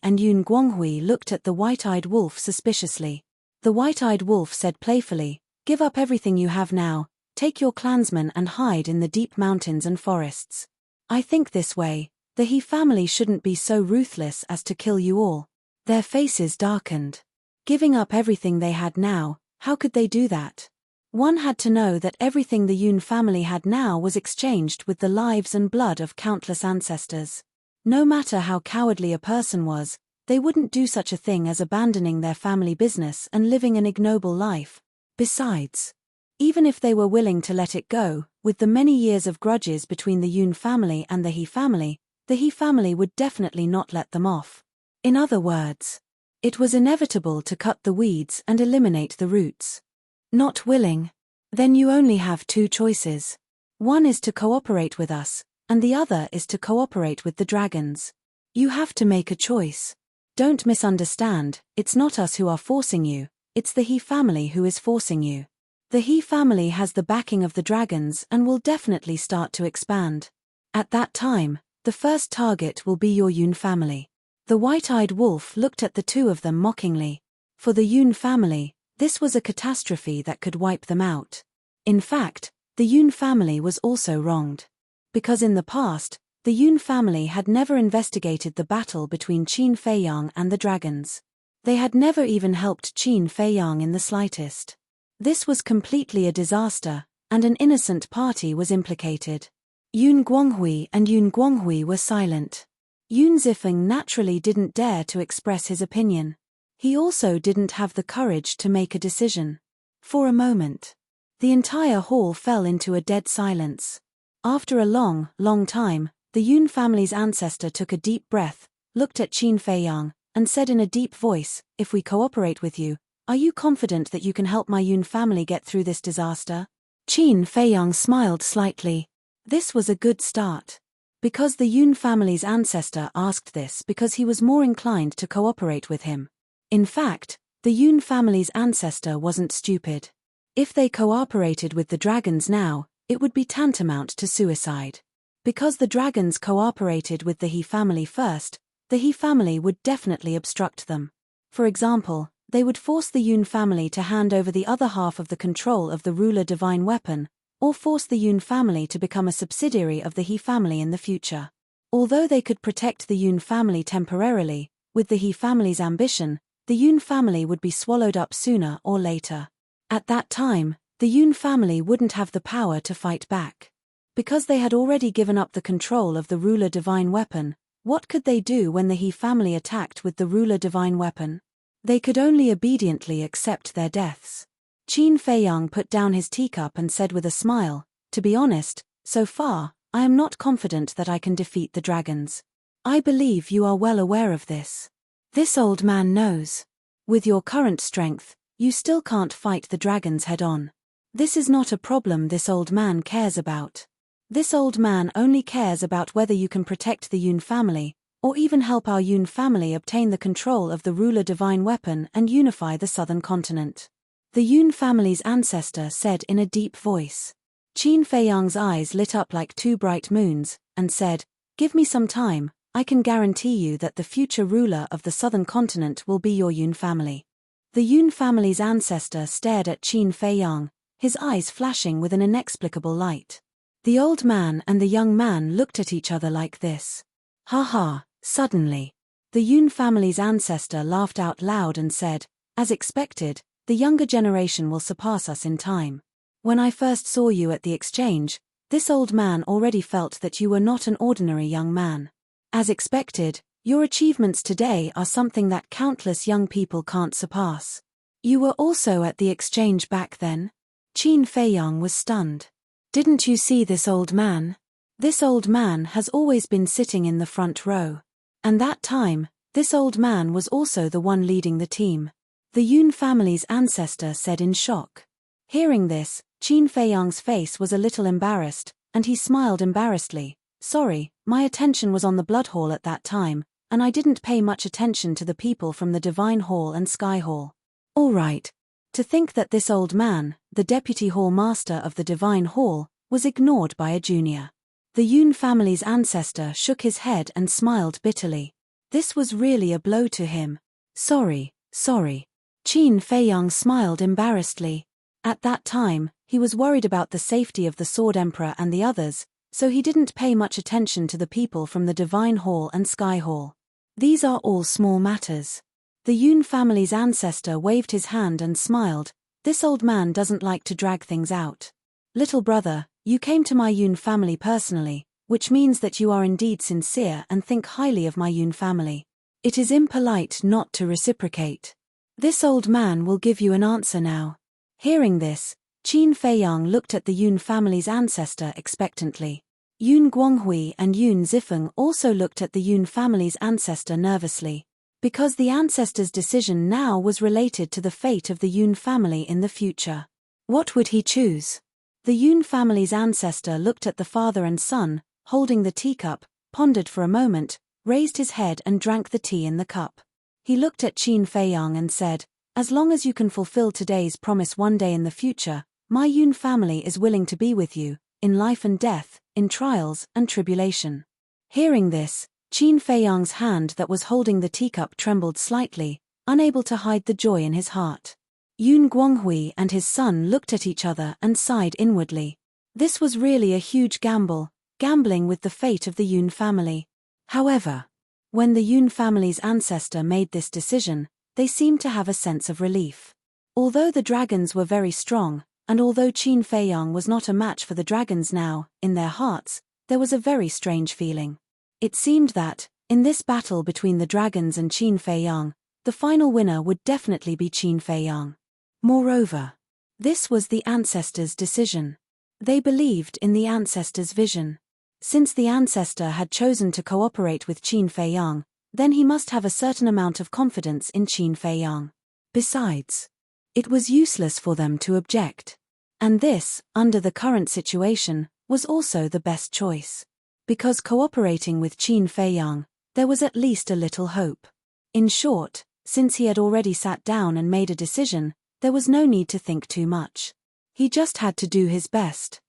looked at the white-eyed wolf suspiciously. The white-eyed wolf said playfully, "Give up everything you have now, take your clansmen and hide in the deep mountains and forests. I think this way, the He family shouldn't be so ruthless as to kill you all." Their faces darkened. Giving up everything they had now, how could they do that? One had to know that everything the Yun family had now was exchanged with the lives and blood of countless ancestors. No matter how cowardly a person was, they wouldn't do such a thing as abandoning their family business and living an ignoble life. Besides, even if they were willing to let it go, with the many years of grudges between the Yun family and the He family would definitely not let them off. In other words, it was inevitable to cut the weeds and eliminate the roots. Not willing? Then you only have two choices. One is to cooperate with us, and the other is to cooperate with the dragons. You have to make a choice. Don't misunderstand, it's not us who are forcing you, it's the He family who is forcing you. The He family has the backing of the dragons and will definitely start to expand. At that time, the first target will be your Yun family. The white-eyed wolf looked at the two of them mockingly. For the Yun family, this was a catastrophe that could wipe them out. In fact, the Yun family was also wronged. Because in the past, the Yun family had never investigated the battle between Qin Feiyang and the dragons. They had never even helped Qin Feiyang in the slightest. This was completely a disaster, and an innocent party was implicated. Yun Guanghui were silent. Yun Zifeng naturally didn't dare to express his opinion. He also didn't have the courage to make a decision. For a moment, the entire hall fell into a dead silence. After a long time, the Yun family's ancestor took a deep breath, looked at Qin Feiyang, and said in a deep voice, "If we cooperate with you, are you confident that you can help my Yun family get through this disaster?" Qin Feiyang smiled slightly. This was a good start. Because the Yun family's ancestor asked this because he was more inclined to cooperate with him. In fact, the Yun family's ancestor wasn't stupid. If they cooperated with the dragons now, it would be tantamount to suicide. Because the dragons cooperated with the He family first, the He family would definitely obstruct them. For example, they would force the Yun family to hand over the other half of the control of the ruler divine weapon, or force the Yun family to become a subsidiary of the He family in the future. Although they could protect the Yun family temporarily, with the He family's ambition, the Yun family would be swallowed up sooner or later. At that time, the Yun family wouldn't have the power to fight back. Because they had already given up the control of the ruler divine weapon, what could they do when the He family attacked with the ruler divine weapon? They could only obediently accept their deaths. Qin Feiyang put down his teacup and said with a smile, "To be honest, so far, I am not confident that I can defeat the dragons. I believe you are well aware of this. This old man knows. With your current strength, you still can't fight the dragons head-on. This is not a problem this old man cares about. This old man only cares about whether you can protect the Yun family, or even help our Yun family obtain the control of the ruler divine weapon and unify the southern continent. The Yun family's ancestor said in a deep voice. Qin Feiyang's eyes lit up like two bright moons, and said, "Give me some time, I can guarantee you that the future ruler of the southern continent will be your Yun family." The Yun family's ancestor stared at Qin Feiyang, his eyes flashing with an inexplicable light. The old man and the young man looked at each other like this. Ha ha, suddenly. The Yun family's ancestor laughed out loud and said, "As expected, the younger generation will surpass us in time. When I first saw you at the exchange, this old man already felt that you were not an ordinary young man. As expected, your achievements today are something that countless young people can't surpass." "You were also at the exchange back then?" Qin Feiyang was stunned. "Didn't you see this old man? This old man has always been sitting in the front row. And that time, this old man was also the one leading the team." The Yun family's ancestor said in shock. Hearing this, Qin Feiyang's face was a little embarrassed, and he smiled embarrassedly. "Sorry, my attention was on the Blood Hall at that time, and I didn't pay much attention to the people from the Divine Hall and Sky Hall." "All right." To think that this old man, the Deputy Hall Master of the Divine Hall, was ignored by a junior. The Yun family's ancestor shook his head and smiled bitterly. This was really a blow to him. Sorry. Qin Feiyang smiled embarrassedly. At that time, he was worried about the safety of the Sword Emperor and the others, so he didn't pay much attention to the people from the Divine Hall and Sky Hall. These are all small matters. The Yun family's ancestor waved his hand and smiled. This old man doesn't like to drag things out. "Little brother, you came to my Yun family personally, which means that you are indeed sincere and think highly of my Yun family. It is impolite not to reciprocate. This old man will give you an answer now." Hearing this, Qin Feiyang looked at the Yun family's ancestor expectantly. Yun Guanghui and Yun Zifeng also looked at the Yun family's ancestor nervously. Because the ancestor's decision now was related to the fate of the Yun family in the future. What would he choose? The Yun family's ancestor looked at the father and son, holding the teacup, pondered for a moment, raised his head and drank the tea in the cup. He looked at Qin Feiyang and said, "As long as you can fulfill today's promise one day in the future, my Yun family is willing to be with you, in life and death, in trials and tribulation." Hearing this, Qin Feiyang's hand that was holding the teacup trembled slightly, unable to hide the joy in his heart. Yun Guanghui and his son looked at each other and sighed inwardly. This was really a huge gamble, gambling with the fate of the Yun family. However, when the Yun family's ancestor made this decision, they seemed to have a sense of relief. Although the dragons were very strong, and although Qin Feiyang was not a match for the dragons now, in their hearts, there was a very strange feeling. It seemed that, in this battle between the dragons and Qin Feiyang, the final winner would definitely be Qin Feiyang. Moreover, this was the ancestors' decision. They believed in the ancestors' vision. Since the ancestor had chosen to cooperate with Qin Feiyang, then he must have a certain amount of confidence in Qin Feiyang. Besides, it was useless for them to object. And this, under the current situation, was also the best choice. Because cooperating with Qin Feiyang, there was at least a little hope. In short, since he had already sat down and made a decision, there was no need to think too much. He just had to do his best.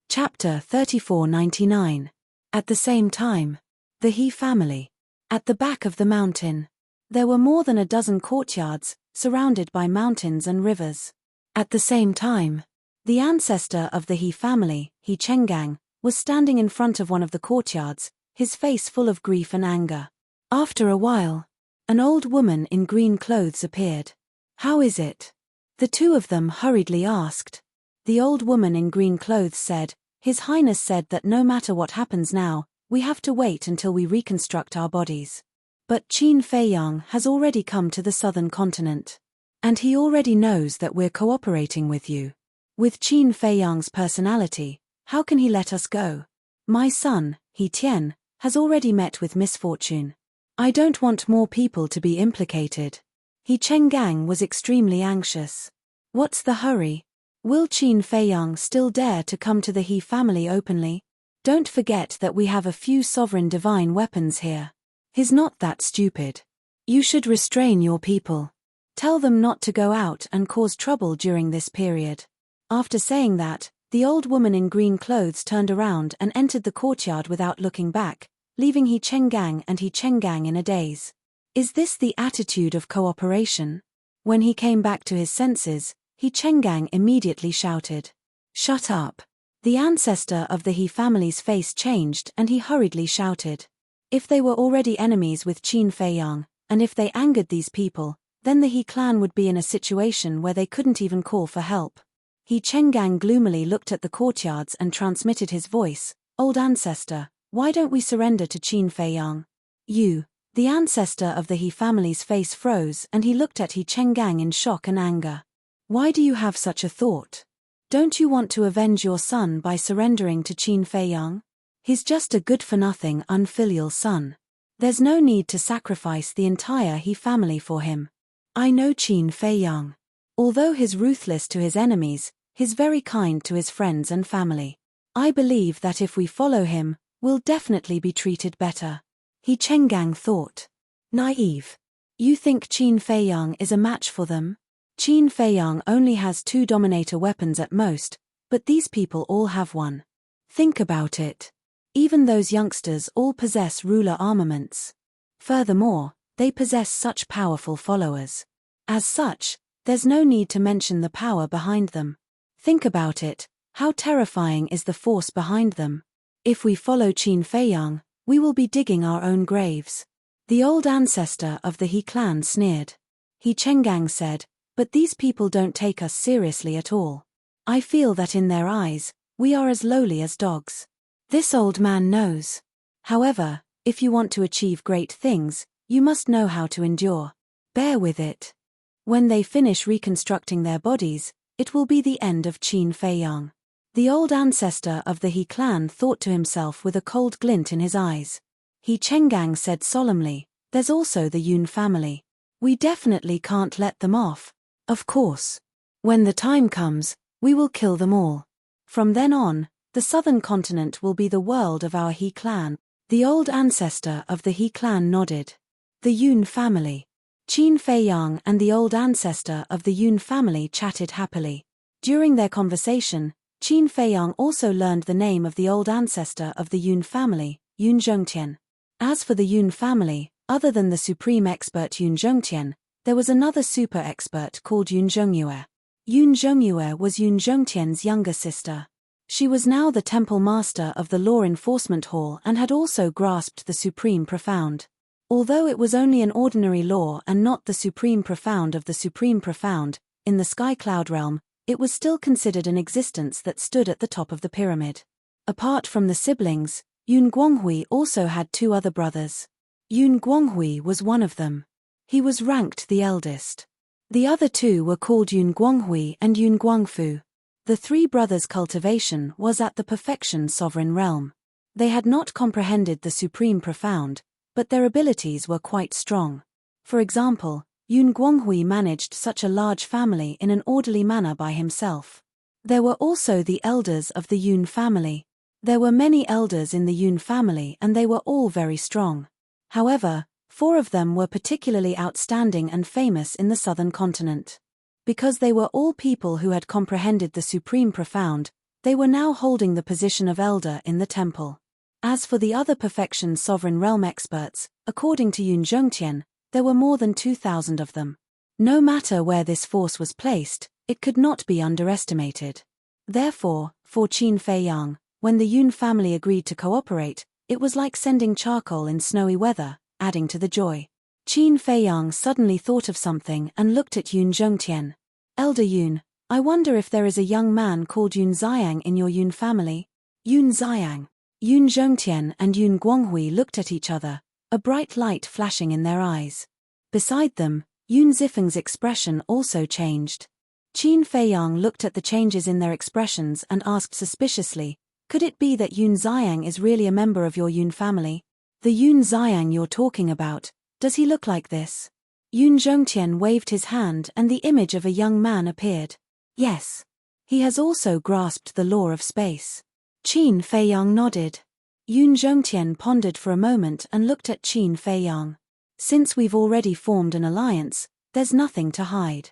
Chapter 3499. At the same time, the He family. At the back of the mountain. There were more than a dozen courtyards, surrounded by mountains and rivers. At the same time, the ancestor of the He family, He Chenggang, was standing in front of one of the courtyards, his face full of grief and anger. After a while, an old woman in green clothes appeared. "How is it?" The two of them hurriedly asked. The old woman in green clothes said, "His Highness said that no matter what happens now, we have to wait until we reconstruct our bodies. But Qin Feiyang has already come to the southern continent. And he already knows that we're cooperating with you. With Qin Feiyang's personality, how can he let us go? My son, He Tian, has already met with misfortune. I don't want more people to be implicated. He Chenggang was extremely anxious. What's the hurry? Will Qin Feiyang still dare to come to the He family openly? Don't forget that we have a few sovereign divine weapons here. He's not that stupid. You should restrain your people. Tell them not to go out and cause trouble during this period. After saying that, the old woman in green clothes turned around and entered the courtyard without looking back, leaving He Chenggang and He Chenggang in a daze. Is this the attitude of cooperation? When he came back to his senses, He Chenggang immediately shouted, "Shut up!" The ancestor of the He family's face changed and he hurriedly shouted. If they were already enemies with Qin Feiyang, and if they angered these people, then the He clan would be in a situation where they couldn't even call for help. He Chenggang gloomily looked at the courtyards and transmitted his voice, "Old ancestor, why don't we surrender to Qin Feiyang?" The ancestor of the He family's face froze and he looked at He Chenggang in shock and anger. Why do you have such a thought? Don't you want to avenge your son by surrendering to Qin Feiyang? He's just a good-for-nothing unfilial son. There's no need to sacrifice the entire He family for him. I know Qin Feiyang. Although he's ruthless to his enemies, he's very kind to his friends and family. I believe that if we follow him, we'll definitely be treated better. He Chenggang thought. Naive. You think Qin Feiyang is a match for them? Qin Feiyang only has 2 dominator weapons at most, but these people all have one. Think about it. Even those youngsters all possess ruler armaments. Furthermore, they possess such powerful followers. As such, there's no need to mention the power behind them. Think about it, how terrifying is the force behind them? If we follow Qin Feiyang, we will be digging our own graves. The old ancestor of the He clan sneered. He Chenggang said, but these people don't take us seriously at all. I feel that in their eyes, we are as lowly as dogs. This old man knows. However, if you want to achieve great things, you must know how to endure. Bear with it. When they finish reconstructing their bodies, it will be the end of Qin Feiyang. The old ancestor of the He clan thought to himself with a cold glint in his eyes. He Chenggang said solemnly, there's also the Yun family. We definitely can't let them off. Of course. When the time comes, we will kill them all. From then on, the southern continent will be the world of our He clan. The old ancestor of the He clan nodded. The Yun family. Qin Feiyang and the old ancestor of the Yun family chatted happily. During their conversation, Qin Feiyang also learned the name of the old ancestor of the Yun family, Yun Zhongtian. As for the Yun family, other than the supreme expert Yun Zhongtian, there was another super expert called Yun Zhongyue. Yun Zhongyue was Yun Zhongtian's younger sister. She was now the temple master of the law enforcement hall and had also grasped the supreme profound. Although it was only an ordinary law and not the supreme profound of the supreme profound, in the sky cloud realm, it was still considered an existence that stood at the top of the pyramid. Apart from the siblings, Yun Guanghui also had 2 other brothers. Yun Guanghui was one of them. He was ranked the eldest. The other 2 were called Yun Guanghui and Yun Guangfu. The 3 brothers' cultivation was at the perfection sovereign realm. They had not comprehended the supreme profound, but their abilities were quite strong. For example, Yun Guanghui managed such a large family in an orderly manner by himself. There were also the elders of the Yun family. There were many elders in the Yun family and they were all very strong. However, 4 of them were particularly outstanding and famous in the southern continent. Because they were all people who had comprehended the supreme profound, they were now holding the position of elder in the temple. As for the other perfection sovereign realm experts, according to Yun Zhongtian, there were more than 2,000 of them. No matter where this force was placed, it could not be underestimated. Therefore, for Qin Feiyang, when the Yun family agreed to cooperate, it was like sending charcoal in snowy weather, adding to the joy. Qin Feiyang suddenly thought of something and looked at Yun Zhongtian. Elder Yun, I wonder if there is a young man called Yun Xiang in your Yun family? Yun Xiang. Yun Zhongtian and Yun Guanghui looked at each other, a bright light flashing in their eyes. Beside them, Yun Zifeng's expression also changed. Qin Feiyang looked at the changes in their expressions and asked suspiciously, could it be that Yun Xiang is really a member of your Yun family? The Yun Xiang you're talking about, does he look like this? Yun Zhongtian waved his hand and the image of a young man appeared. Yes. He has also grasped the law of space. Qin Feiyang nodded. Yun Zhongtian pondered for a moment and looked at Qin Feiyang. Since we've already formed an alliance, there's nothing to hide.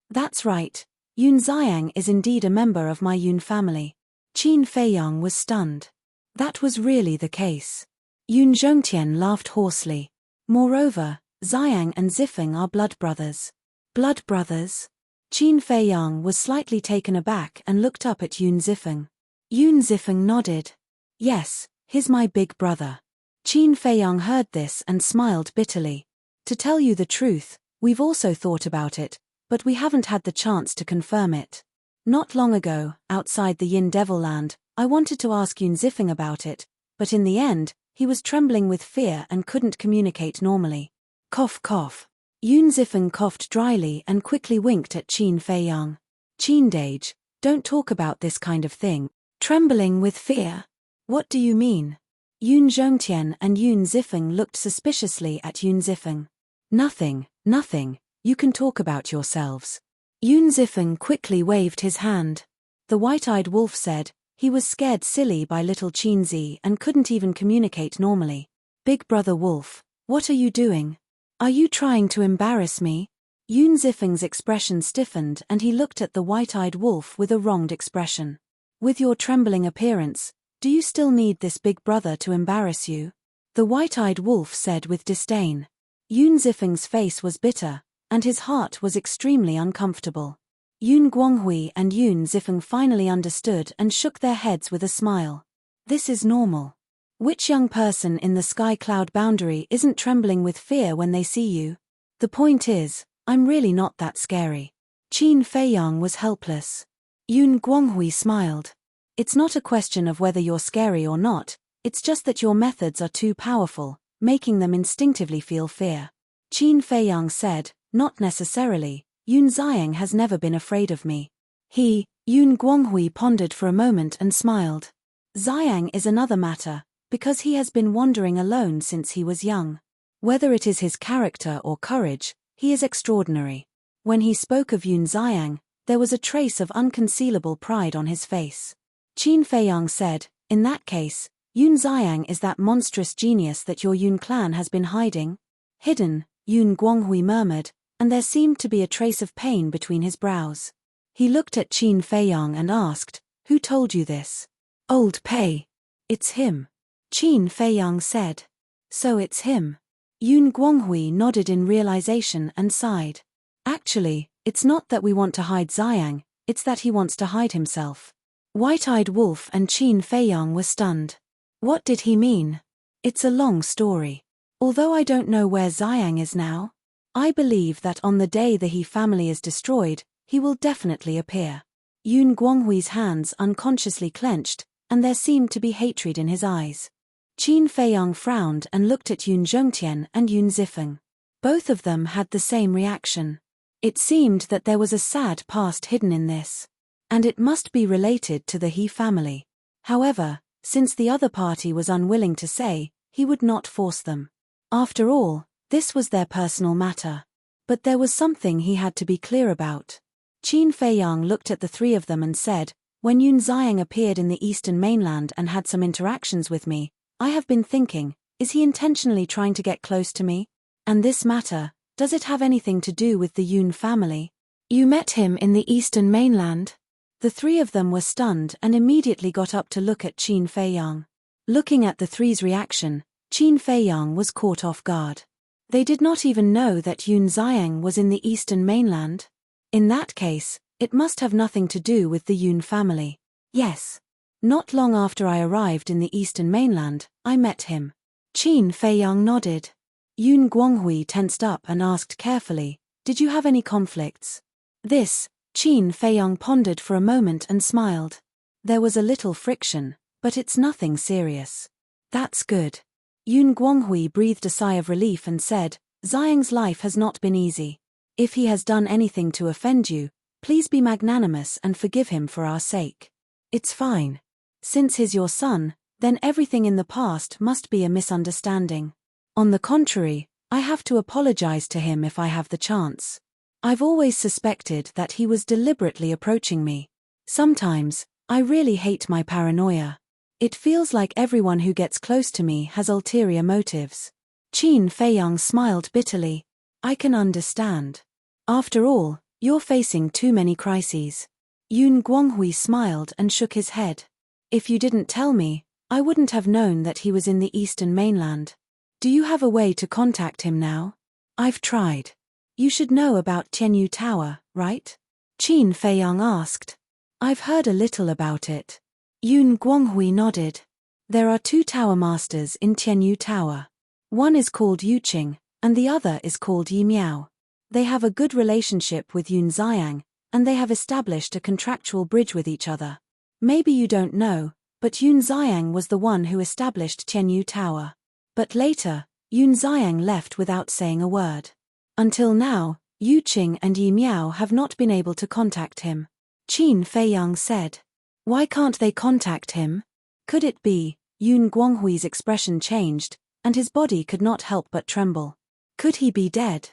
That's right. Yun Xiang is indeed a member of my Yun family. Qin Feiyang was stunned. That was really the case. Yun Zhongtian laughed hoarsely. Moreover, Xiang and Zifeng are blood brothers. Blood brothers? Qin Feiyang was slightly taken aback and looked up at Yun Zifeng. Yun Zifeng nodded. Yes, he's my big brother. Qin Feiyang heard this and smiled bitterly. To tell you the truth, we've also thought about it, but we haven't had the chance to confirm it. Not long ago, outside the Yin Devil Land, I wanted to ask Yun Zifeng about it, but in the end, he was trembling with fear and couldn't communicate normally. Cough cough. Yun Zifeng coughed dryly and quickly winked at Qin Feiyang. Qin Dage, don't talk about this kind of thing. Trembling with fear? What do you mean? Yun Zhongtian and Yun Zifeng looked suspiciously at Yun Zifeng. Nothing, nothing, you can talk about yourselves. Yun Zifeng quickly waved his hand. The white-eyed wolf said, he was scared silly by little Qinzi and couldn't even communicate normally. Big brother wolf, what are you doing? Are you trying to embarrass me? Yun Zifeng's expression stiffened and he looked at the white-eyed wolf with a wronged expression. With your trembling appearance, do you still need this big brother to embarrass you? The white-eyed wolf said with disdain. Yun Zifeng's face was bitter, and his heart was extremely uncomfortable. Yun Guanghui and Yun Zifeng finally understood and shook their heads with a smile. This is normal. Which young person in the sky cloud boundary isn't trembling with fear when they see you? The point is, I'm really not that scary. Qin Feiyang was helpless. Yun Guanghui smiled. It's not a question of whether you're scary or not, it's just that your methods are too powerful, making them instinctively feel fear. Qin Feiyang said, not necessarily. Yun Xiang has never been afraid of me. Yun Guanghui pondered for a moment and smiled. Xiang is another matter, because he has been wandering alone since he was young. Whether it is his character or courage, he is extraordinary. When he spoke of Yun Xiang, there was a trace of unconcealable pride on his face. Qin Feiyang said, in that case, Yun Xiang is that monstrous genius that your Yun clan has been hiding? Hidden, Yun Guanghui murmured, and there seemed to be a trace of pain between his brows. He looked at Qin Feiyang and asked, who told you this? Old Pei. It's him. Qin Feiyang said. So it's him. Yun Guanghui nodded in realization and sighed. Actually, it's not that we want to hide Xiang, it's that he wants to hide himself. White-eyed wolf and Qin Feiyang were stunned. What did he mean? It's a long story. Although I don't know where Xiang is now, I believe that on the day the He family is destroyed, he will definitely appear. Yun Guanghui's hands unconsciously clenched, and there seemed to be hatred in his eyes. Qin Feiyang frowned and looked at Yun Zhongtian and Yun Zifeng. Both of them had the same reaction. It seemed that there was a sad past hidden in this. And it must be related to the He family. However, since the other party was unwilling to say, he would not force them. After all, this was their personal matter. But there was something he had to be clear about. Qin Feiyang looked at the three of them and said, when Yun Xiang appeared in the eastern mainland and had some interactions with me, I have been thinking, is he intentionally trying to get close to me? And this matter, does it have anything to do with the Yun family? You met him in the eastern mainland? The three of them were stunned and immediately got up to look at Qin Feiyang. Looking at the three's reaction, Qin Feiyang was caught off guard. They did not even know that Yun Xiang was in the eastern mainland. In that case, it must have nothing to do with the Yun family. Yes. Not long after I arrived in the eastern mainland, I met him. Qin Feiyang nodded. Yun Guanghui tensed up and asked carefully, did you have any conflicts? This, Qin Feiyang pondered for a moment and smiled. There was a little friction, but it's nothing serious. That's good. Yun Guanghui breathed a sigh of relief and said, Xiang's life has not been easy. If he has done anything to offend you, please be magnanimous and forgive him for our sake. It's fine. Since he's your son, then everything in the past must be a misunderstanding. On the contrary, I have to apologize to him if I have the chance. I've always suspected that he was deliberately approaching me. Sometimes, I really hate my paranoia. It feels like everyone who gets close to me has ulterior motives. Qin Feiyang smiled bitterly. I can understand. After all, you're facing too many crises. Yun Guanghui smiled and shook his head. If you didn't tell me, I wouldn't have known that he was in the eastern mainland. Do you have a way to contact him now? I've tried. You should know about Tianyu Tower, right? Qin Feiyang asked. I've heard a little about it. Yun Guanghui nodded. There are 2 tower masters in Tianyu Tower. One is called Yuqing, and the other is called Yi Miao. They have a good relationship with Yun Xiang, and they have established a contractual bridge with each other. Maybe you don't know, but Yun Xiang was the one who established Tianyu Tower. But later, Yun Xiang left without saying a word. Until now, Yuqing and Yi Miao have not been able to contact him. Qin Feiyang said. Why can't they contact him? Could it be, Yun Guanghui's expression changed, and his body could not help but tremble. Could he be dead?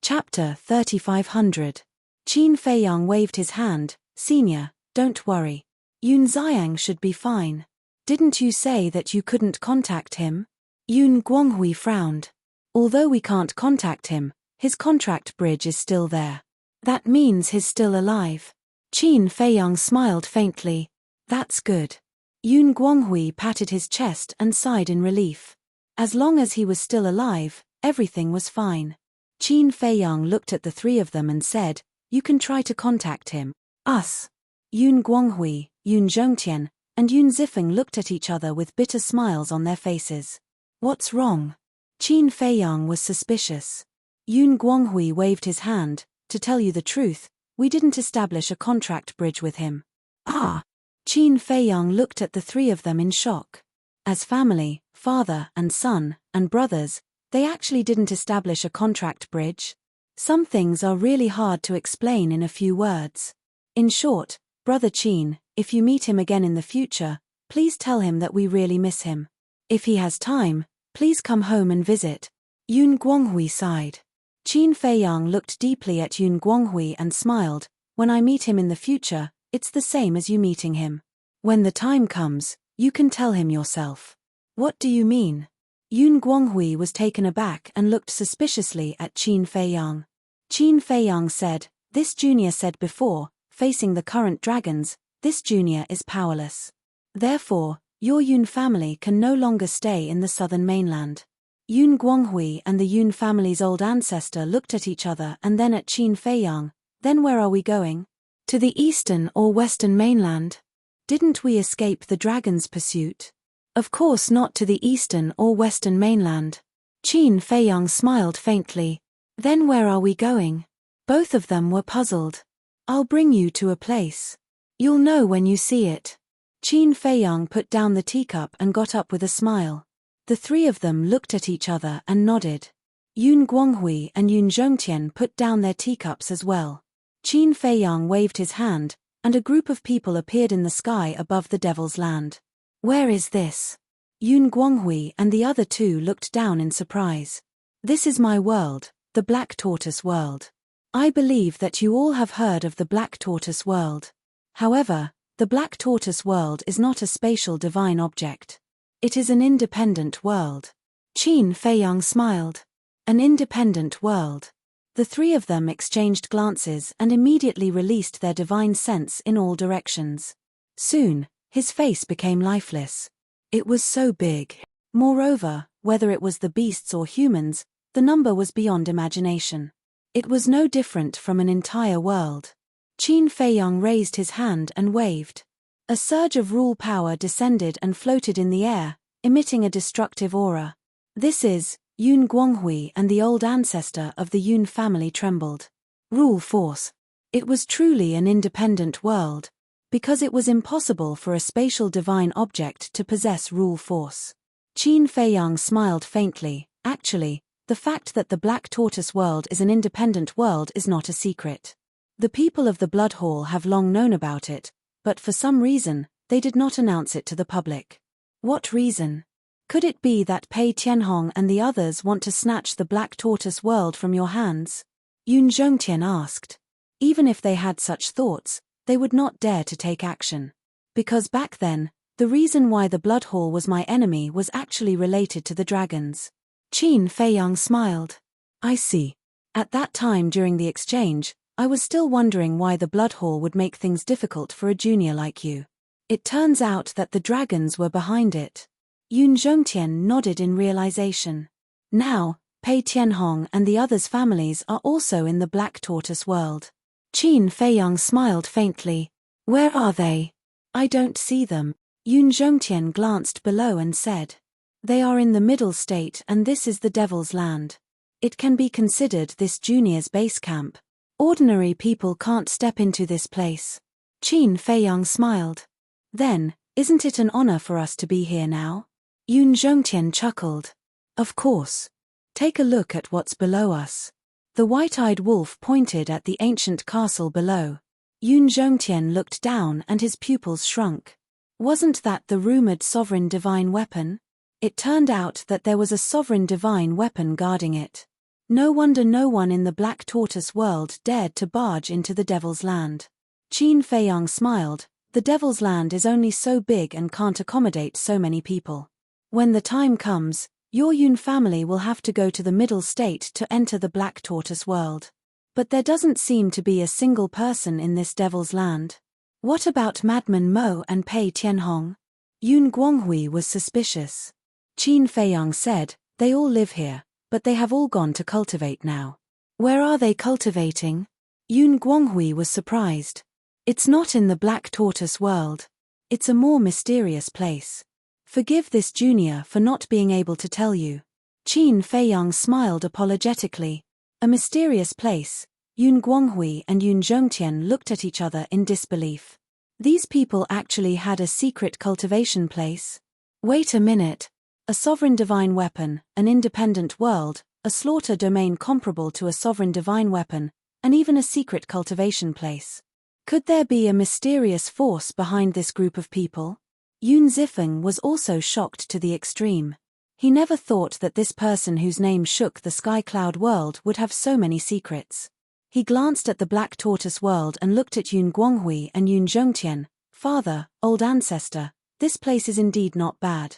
Chapter 3500. Qin Feiyang waved his hand. Senior, don't worry. Yun Xiang should be fine. Didn't you say that you couldn't contact him? Yun Guanghui frowned. Although we can't contact him, his contract bridge is still there. That means he's still alive. Qin Feiyang smiled faintly. That's good. Yun Guanghui patted his chest and sighed in relief. As long as he was still alive, everything was fine. Qin Feiyang looked at the 3 of them and said, you can try to contact him. Us. Yun Guanghui, Yun Zhongtian, and Yun Zifeng looked at each other with bitter smiles on their faces. What's wrong? Qin Feiyang was suspicious. Yun Guanghui waved his hand. To tell you the truth, we didn't establish a contract bridge with him. Ah! Qin Feiyang looked at the 3 of them in shock. As family, father and son, and brothers, they actually didn't establish a contract bridge. Some things are really hard to explain in a few words. In short, Brother Qin, if you meet him again in the future, please tell him that we really miss him. If he has time, please come home and visit. Yun Guanghui sighed. Qin Feiyang looked deeply at Yun Guanghui and smiled. When I meet him in the future, it's the same as you meeting him. When the time comes, you can tell him yourself. What do you mean? Yun Guanghui was taken aback and looked suspiciously at Qin Feiyang. Qin Feiyang said, this junior said before, facing the current dragons, this junior is powerless. Therefore, your Yun family can no longer stay in the southern mainland. Yun Guanghui and the Yun family's old ancestor looked at each other and then at Qin Feiyang. Then where are we going? To the eastern or western mainland? Didn't we escape the dragon's pursuit? Of course not to the eastern or western mainland. Qin Feiyang smiled faintly. Then where are we going? Both of them were puzzled. I'll bring you to a place. You'll know when you see it. Qin Feiyang put down the teacup and got up with a smile. The 3 of them looked at each other and nodded. Yun Guanghui and Yun Zhongtian put down their teacups as well. Qin Feiyang waved his hand, and a group of people appeared in the sky above the Devil's Land. Where is this? Yun Guanghui and the other 2 looked down in surprise. This is my world, the Black Tortoise world. I believe that you all have heard of the Black Tortoise world. However, the Black Tortoise world is not a spatial divine object. It is an independent world. Qin Feiyang smiled. An independent world. The 3 of them exchanged glances and immediately released their divine sense in all directions. Soon, his face became lifeless. It was so big. Moreover, whether it was the beasts or humans, the number was beyond imagination. It was no different from an entire world. Qin Feiyang raised his hand and waved. A surge of rule power descended and floated in the air, emitting a destructive aura. This is, Yun Guanghui and the old ancestor of the Yun family trembled. Rule force. It was truly an independent world, because it was impossible for a spatial divine object to possess rule force. Qin Feiyang smiled faintly. Actually, the fact that the Black Tortoise world is an independent world is not a secret. The people of the Blood Hall have long known about it, but for some reason, they did not announce it to the public. What reason? Could it be that Pei Tianhong and the others want to snatch the Black Tortoise world from your hands? Yun Zhongtian asked. Even if they had such thoughts, they would not dare to take action. Because back then, the reason why the Blood Hall was my enemy was actually related to the dragons. Qin Feiyang smiled. I see. At that time during the exchange, I was still wondering why the Blood Hall would make things difficult for a junior like you. It turns out that the dragons were behind it. Yun Zhongtian nodded in realization. Now, Pei Tianhong and the others' families are also in the Black Tortoise world. Qin Feiyang smiled faintly. Where are they? I don't see them. Yun Zhongtian glanced below and said. They are in the middle state and this is the Devil's Land. It can be considered this junior's base camp. Ordinary people can't step into this place. Qin Feiyang smiled. Then, isn't it an honor for us to be here now? Yun Zhongtian chuckled. Of course. Take a look at what's below us. The white-eyed wolf pointed at the ancient castle below. Yun Zhongtian looked down and his pupils shrunk. Wasn't that the rumored sovereign divine weapon? It turned out that there was a sovereign divine weapon guarding it. No wonder no one in the Black Tortoise world dared to barge into the Devil's Land. Qin Feiyang smiled. The Devil's Land is only so big and can't accommodate so many people. When the time comes, your Yun family will have to go to the middle state to enter the Black Tortoise world. But there doesn't seem to be a single person in this Devil's Land. What about Madman Mo and Pei Tianhong? Yun Guanghui was suspicious. Qin Feiyang said, they all live here, but they have all gone to cultivate now. Where are they cultivating? Yun Guanghui was surprised. It's not in the Black Tortoise world. It's a more mysterious place. Forgive this junior for not being able to tell you. Qin Feiyang smiled apologetically. A mysterious place. Yun Guanghui and Yun Zhongtian looked at each other in disbelief. These people actually had a secret cultivation place? Wait a minute. A sovereign divine weapon, an independent world, a slaughter domain comparable to a sovereign divine weapon, and even a secret cultivation place. Could there be a mysterious force behind this group of people? Yun Zifeng was also shocked to the extreme. He never thought that this person whose name shook the sky cloud world would have so many secrets. He glanced at the Black Tortoise world and looked at Yun Guanghui and Yun Zhongtian. Father, old ancestor, this place is indeed not bad.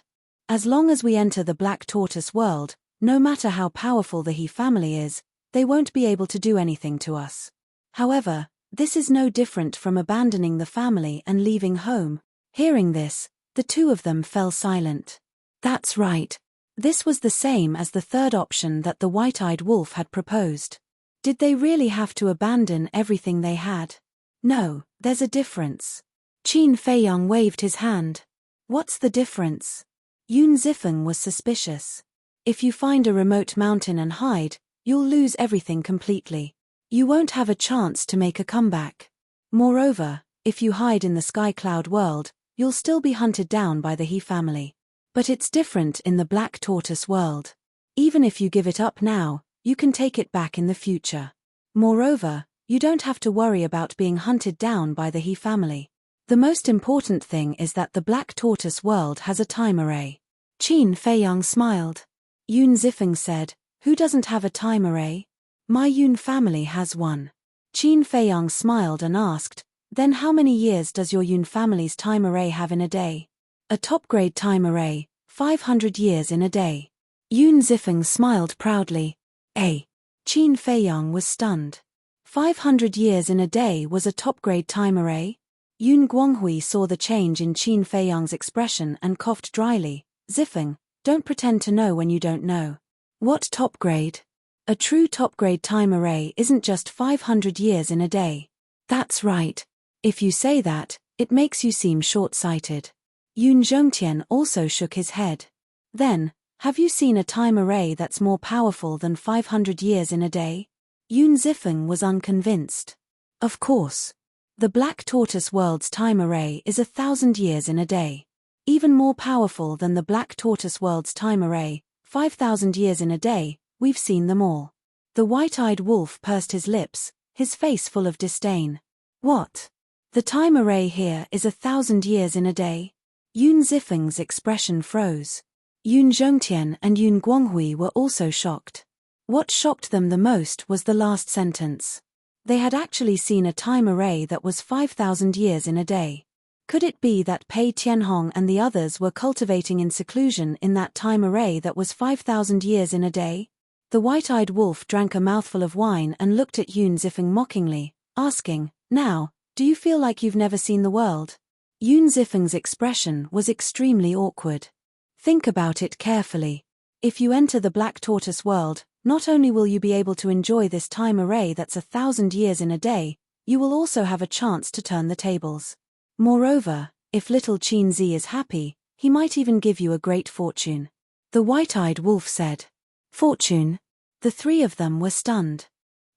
As long as we enter the Black Tortoise world, no matter how powerful the He family is, they won't be able to do anything to us. However, this is no different from abandoning the family and leaving home. Hearing this, the two of them fell silent. That's right. This was the same as the third option that the white-eyed wolf had proposed. Did they really have to abandon everything they had? No, there's a difference. Qin Feiyang waved his hand. What's the difference? Yun Zifeng was suspicious. If you find a remote mountain and hide, you'll lose everything completely. You won't have a chance to make a comeback. Moreover, if you hide in the sky cloud world, you'll still be hunted down by the He family. But it's different in the Black Tortoise world. Even if you give it up now, you can take it back in the future. Moreover, you don't have to worry about being hunted down by the He family. The most important thing is that the Black Tortoise world has a time array. Qin Feiyang smiled. Yun Zifeng said, who doesn't have a time array? My Yun family has one. Qin Feiyang smiled and asked, then how many years does your Yun family's time array have in a day? A top-grade time array, 500 years in a day. Yun Zifeng smiled proudly. Qin Feiyang was stunned. 500 years in a day was a top-grade time array? Yun Guanghui saw the change in Qin Feiyang's expression and coughed dryly. Zifeng, don't pretend to know when you don't know. What top-grade? A true top-grade time array isn't just 500 years in a day. That's right. If you say that, it makes you seem short-sighted. Yun Zhongtian also shook his head. Then, have you seen a time array that's more powerful than 500 years in a day? Yun Zifeng was unconvinced. Of course. The Black Tortoise world's time array is 1,000 years in a day. Even more powerful than the Black Tortoise world's time array, 5,000 years in a day, we've seen them all. The white-eyed wolf pursed his lips, his face full of disdain. What? The time array here is 1,000 years in a day? Yun Zifeng's expression froze. Yun Zhongtian and Yun Guanghui were also shocked. What shocked them the most was the last sentence. They had actually seen a time array that was 5,000 years in a day. Could it be that Pei Tianhong and the others were cultivating in seclusion in that time array that was 5,000 years in a day? The white-eyed wolf drank a mouthful of wine and looked at Yun Zifeng mockingly, asking, "Now, do you feel like you've never seen the world?" Yun Zifeng's expression was extremely awkward. Think about it carefully. If you enter the black tortoise world, not only will you be able to enjoy this time array that's 1,000 years in a day, you will also have a chance to turn the tables. Moreover, if little Qin Zi is happy, he might even give you a great fortune. The white-eyed wolf said. Fortune? The three of them were stunned.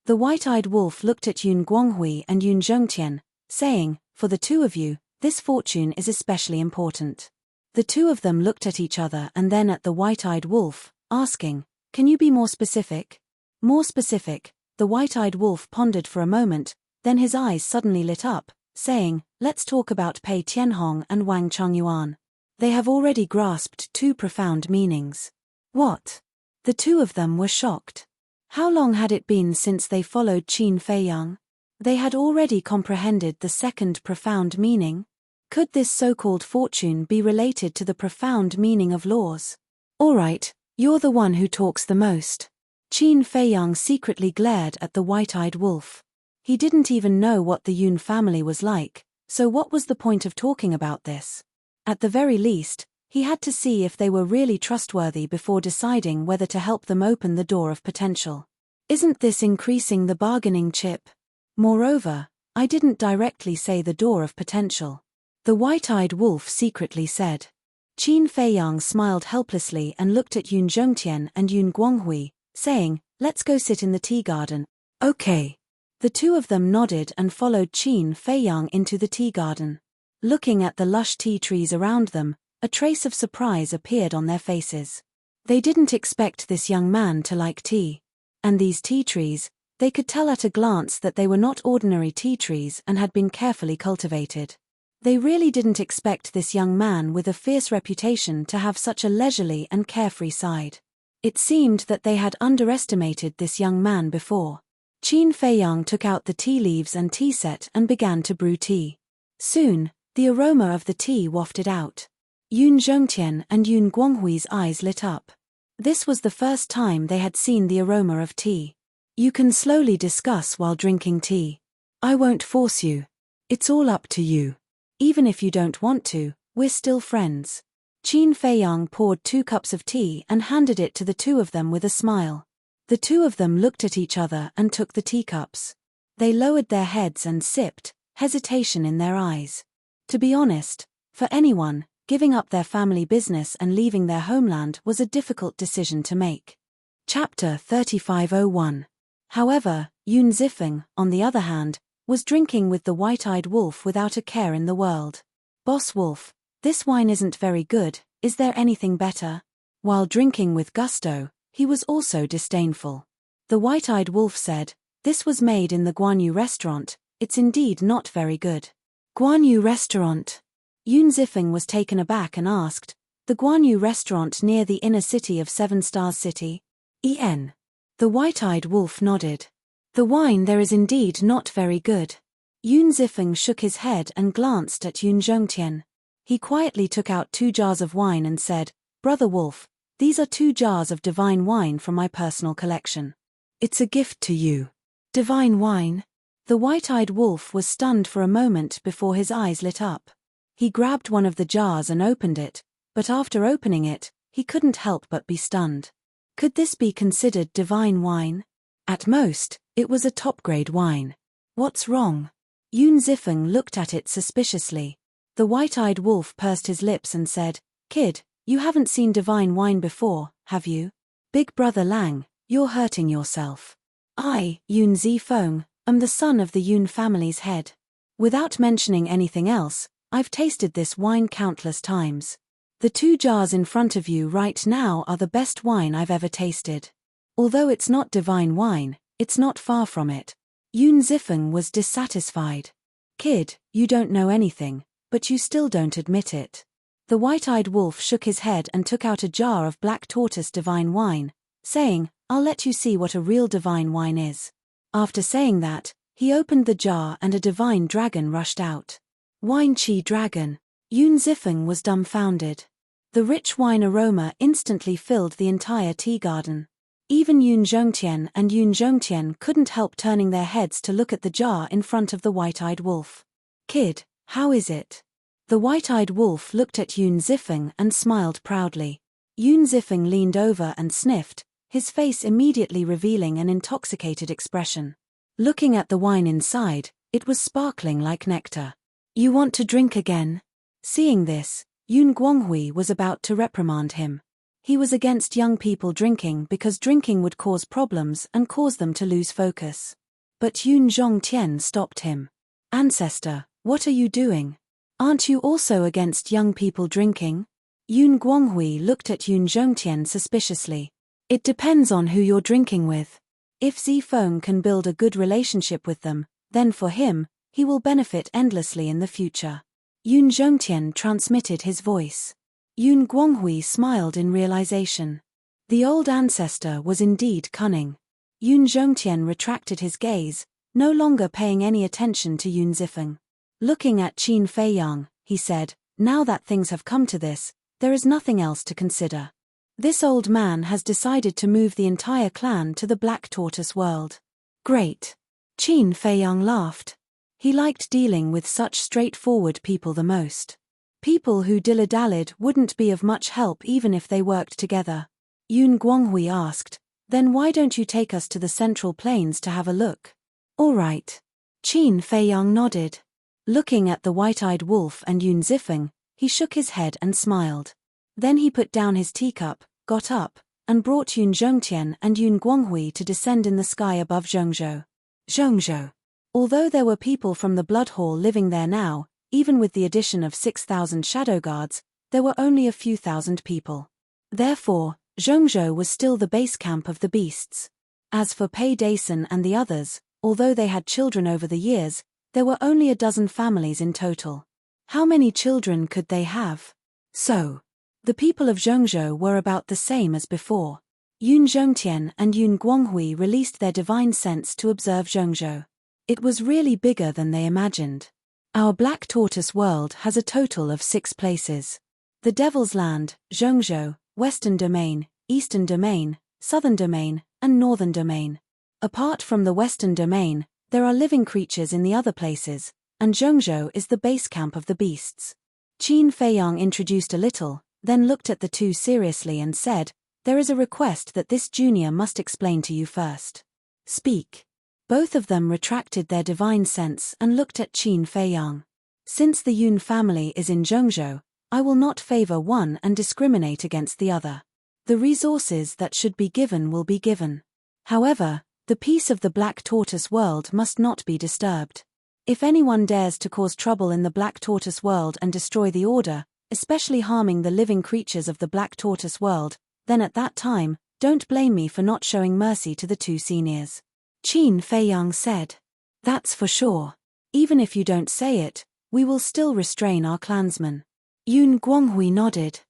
The white-eyed wolf looked at Yun Guanghui and Yun Zhongtian, saying, "For the two of you, this fortune is especially important." The two of them looked at each other and then at the white-eyed wolf, asking, "Can you be more specific?" More specific, the white-eyed wolf pondered for a moment, then his eyes suddenly lit up, saying, "Let's talk about Pei Tianhong and Wang Changyuan. They have already grasped two profound meanings." What? The two of them were shocked. How long had it been since they followed Qin Feiyang? They had already comprehended the second profound meaning. Could this so-called fortune be related to the profound meaning of laws? "All right, you're the one who talks the most." Qin Feiyang secretly glared at the white-eyed wolf. He didn't even know what the Yun family was like, so what was the point of talking about this? At the very least, he had to see if they were really trustworthy before deciding whether to help them open the door of potential. Isn't this increasing the bargaining chip? Moreover, I didn't directly say the door of potential. The white-eyed wolf secretly said. Qin Feiyang smiled helplessly and looked at Yun Zhongtian and Yun Guanghui, saying, "Let's go sit in the tea garden." "Okay." The two of them nodded and followed Qin Feiyang into the tea garden. Looking at the lush tea trees around them, a trace of surprise appeared on their faces. They didn't expect this young man to like tea. And these tea trees, they could tell at a glance that they were not ordinary tea trees and had been carefully cultivated. They really didn't expect this young man with a fierce reputation to have such a leisurely and carefree side. It seemed that they had underestimated this young man before. Qin Feiyang took out the tea leaves and tea set and began to brew tea. Soon, the aroma of the tea wafted out. Yun Zhongtian and Yun Guanghui's eyes lit up. This was the first time they had seen the aroma of tea. "You can slowly discuss while drinking tea. I won't force you. It's all up to you. Even if you don't want to, we're still friends." Qin Feiyang poured 2 cups of tea and handed it to the two of them with a smile. The two of them looked at each other and took the teacups. They lowered their heads and sipped, hesitation in their eyes. To be honest, for anyone, giving up their family business and leaving their homeland was a difficult decision to make. Chapter 3501. However, Yun Zifeng, on the other hand, was drinking with the white-eyed wolf without a care in the world. "Boss Wolf, this wine isn't very good, is there anything better?" While drinking with gusto, he was also disdainful. The white-eyed wolf said, "This was made in the Guanyu restaurant, it's indeed not very good." Guanyu restaurant? Yun Zifeng was taken aback and asked, "The Guanyu restaurant near the inner city of Seven Stars City?" "En." The white-eyed wolf nodded. "The wine there is indeed not very good." Yun Zifeng shook his head and glanced at Yun Zhongtian. He quietly took out 2 jars of wine and said, "Brother Wolf, these are 2 jars of divine wine from my personal collection. It's a gift to you." Divine wine? The white-eyed wolf was stunned for a moment before his eyes lit up. He grabbed one of the jars and opened it, but after opening it, he couldn't help but be stunned. Could this be considered divine wine? At most, it was a top-grade wine. What's wrong? Yun Zifeng looked at it suspiciously. The white-eyed wolf pursed his lips and said, "Kid, you haven't seen divine wine before, have you? Big brother Lang, you're hurting yourself. I, Yun Zifeng, am the son of the Yun family's head. Without mentioning anything else, I've tasted this wine countless times. The 2 jars in front of you right now are the best wine I've ever tasted. Although it's not divine wine, it's not far from it." Yun Zifeng was dissatisfied. "Kid, you don't know anything, but you still don't admit it. The white-eyed wolf shook his head and took out a jar of black tortoise divine wine, saying, "I'll let you see what a real divine wine is." After saying that, he opened the jar and a divine dragon rushed out. Wine Chi dragon. Yun Zifeng was dumbfounded. The rich wine aroma instantly filled the entire tea garden. Even Yun Zhongtian and Yun Zhongtian couldn't help turning their heads to look at the jar in front of the white-eyed wolf. "Kid, how is it?" The white-eyed wolf looked at Yun Zifeng and smiled proudly. Yun Zifeng leaned over and sniffed, his face immediately revealing an intoxicated expression. Looking at the wine inside, it was sparkling like nectar. "You want to drink again?" Seeing this, Yun Guanghui was about to reprimand him. He was against young people drinking because drinking would cause problems and cause them to lose focus. But Yun Zhongtian stopped him. "Ancestor, what are you doing? Aren't you also against young people drinking?" Yun Guanghui looked at Yun Zhongtian suspiciously. "It depends on who you're drinking with. If Zifeng can build a good relationship with them, then for him, he will benefit endlessly in the future." Yun Zhongtian transmitted his voice. Yun Guanghui smiled in realization. The old ancestor was indeed cunning. Yun Zhongtian retracted his gaze, no longer paying any attention to Yun Zifeng. Looking at Qin Feiyang, he said, "Now that things have come to this, there is nothing else to consider. This old man has decided to move the entire clan to the Black Tortoise world." "Great." Qin Feiyang laughed. He liked dealing with such straightforward people the most. People who dilly-dallied wouldn't be of much help even if they worked together. Yun Guanghui asked, "Then why don't you take us to the Central Plains to have a look?" "All right." Qin Feiyang nodded. Looking at the white-eyed wolf and Yun Zifeng, he shook his head and smiled. Then he put down his teacup, got up, and brought Yun Zhongtian and Yun Guanghui to descend in the sky above Zhongzhou. Zhongzhou. Although there were people from the Blood Hall living there now, even with the addition of 6,000 shadow guards, there were only a few thousand people. Therefore, Zhongzhou was still the base camp of the beasts. As for Pei Dason and the others, although they had children over the years, there were only a dozen families in total. How many children could they have? So, the people of Zhongzhou were about the same as before. Yun Zhongtian and Yun Guanghui released their divine sense to observe Zhongzhou. It was really bigger than they imagined. Our Black Tortoise world has a total of 6 places. The Devil's Land, Zhongzhou, Western Domain, Eastern Domain, Southern Domain, and Northern Domain. Apart from the Western Domain, there are living creatures in the other places, and Zhongzhou is the base camp of the beasts. Qin Feiyang introduced a little, then looked at the two seriously and said, "There is a request that this junior must explain to you first." "Speak." Both of them retracted their divine sense and looked at Qin Feiyang. "Since the Yun family is in Zhongzhou, I will not favor one and discriminate against the other. The resources that should be given will be given. However, the peace of the Black Tortoise world must not be disturbed. If anyone dares to cause trouble in the Black Tortoise world and destroy the order, especially harming the living creatures of the Black Tortoise world, then at that time, don't blame me for not showing mercy to the two seniors." Qin Feiyang said. "That's for sure. Even if you don't say it, we will still restrain our clansmen." Yun Guanghui nodded.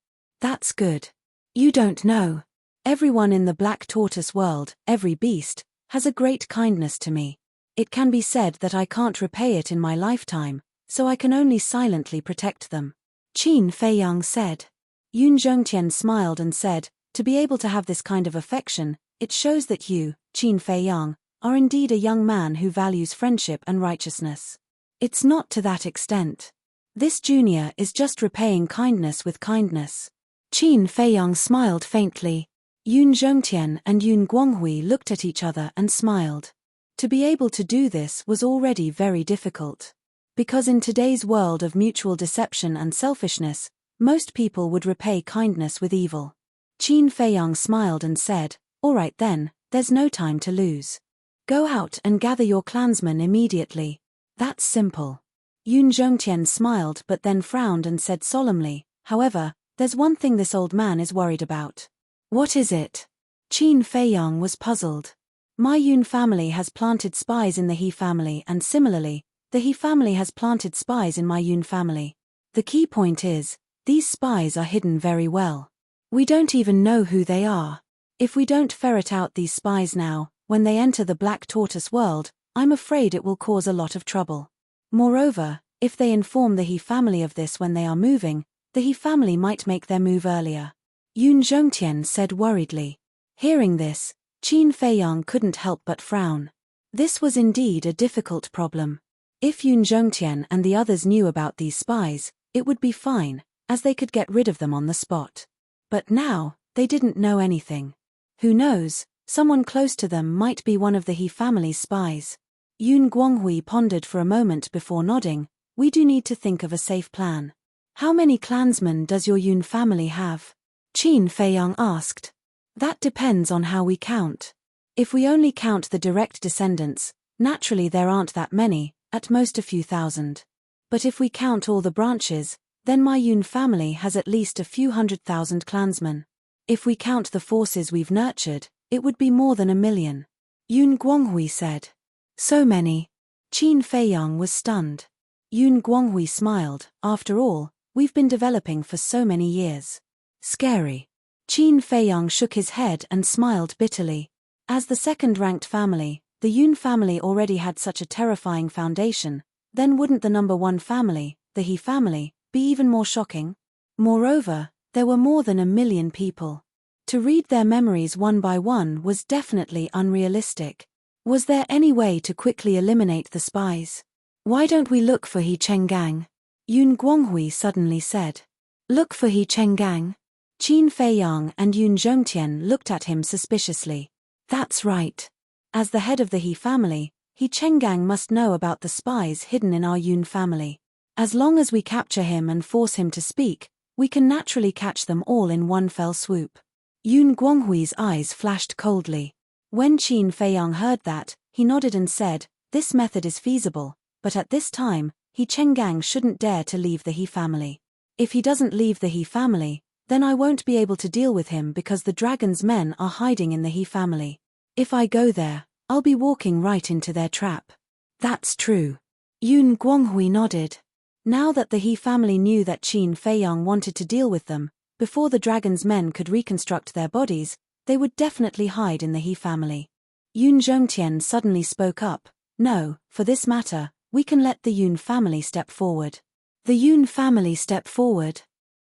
"That's good. You don't know. Everyone in the Black Tortoise world, every beast, has a great kindness to me. It can be said that I can't repay it in my lifetime, so I can only silently protect them." Qin Feiyang said. Yun Zhongtian smiled and said, "To be able to have this kind of affection, it shows that you, Qin Feiyang, are indeed a young man who values friendship and righteousness. It's not to that extent. This junior is just repaying kindness with kindness." Qin Feiyang smiled faintly. Yun Zhongtian and Yun Guanghui looked at each other and smiled. To be able to do this was already very difficult. Because in today's world of mutual deception and selfishness, most people would repay kindness with evil. Qin Feiyang smiled and said, "All right then, there's no time to lose. Go out and gather your clansmen immediately. That's simple." Yun Zhongtian smiled but then frowned and said solemnly, "However, there's one thing this old man is worried about." "What is it?" Qin Feiyang was puzzled. "My Yun family has planted spies in the He family and similarly, the He family has planted spies in my Yun family. The key point is, These spies are hidden very well. We don't even know who they are. If we don't ferret out these spies now, when they enter the Black Tortoise world, I'm afraid it will cause a lot of trouble. Moreover, if they inform the He family of this when they are moving, the He family might make their move earlier. Yun Zhongtian said worriedly. Hearing this, Qin Feiyang couldn't help but frown. This was indeed a difficult problem. If Yun Zhongtian and the others knew about these spies, it would be fine, as they could get rid of them on the spot. But now, they didn't know anything. Who knows, someone close to them might be one of the He family's spies. Yun Guanghui pondered for a moment before nodding. We do need to think of a safe plan. How many clansmen does your Yun family have? Qin Feiyang asked. That depends on how we count. If we only count the direct descendants, naturally there aren't that many, at most a few thousand. But if we count all the branches, then my Yun family has at least a few 100,000 clansmen. If we count the forces we've nurtured, it would be more than 1 million. Yun Guanghui said. So many. Qin Feiyang was stunned. Yun Guanghui smiled. After all, we've been developing for so many years. Scary. Qin Feiyang shook his head and smiled bitterly. As the second-ranked family, the Yun family already had such a terrifying foundation, then wouldn't the number one family, the He family, be even more shocking? Moreover, there were more than 1 million people. To read their memories one by one was definitely unrealistic. Was there any way to quickly eliminate the spies? Why don't we look for He Chenggang? Yun Guanghui suddenly said. Look for He Chenggang? Qin Feiyang and Yun Zhongtian looked at him suspiciously. That's right. As the head of the He family, He Chenggang must know about the spies hidden in our Yun family. As long as we capture him and force him to speak, we can naturally catch them all in one fell swoop. Yun Guanghui's eyes flashed coldly. When Qin Feiyang heard that, he nodded and said, this method is feasible, but at this time, He Chenggang shouldn't dare to leave the He family. If he doesn't leave the He family, then I won't be able to deal with him because the dragon's men are hiding in the He family. If I go there, I'll be walking right into their trap. That's true. Yun Guanghui nodded. Now that the He family knew that Qin Feiyang wanted to deal with them, before the dragon's men could reconstruct their bodies, they would definitely hide in the He family. Yun Zhongtian suddenly spoke up. No, for this matter, we can let the Yun family step forward. The Yun family step forward?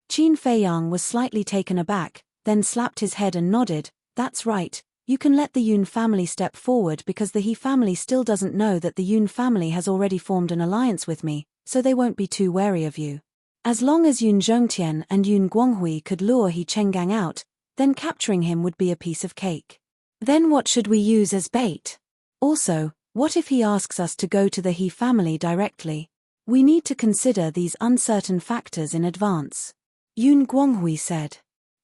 Qin Feiyang was slightly taken aback, then slapped his head and nodded. That's right, you can let the Yun family step forward because the He family still doesn't know that the Yun family has already formed an alliance with me, so they won't be too wary of you. As long as Yun Zhongtian and Yun Guanghui could lure He Chenggang out, then capturing him would be a piece of cake. Then what should we use as bait? Also, what if he asks us to go to the He family directly? We need to consider these uncertain factors in advance. Yun Guanghui said.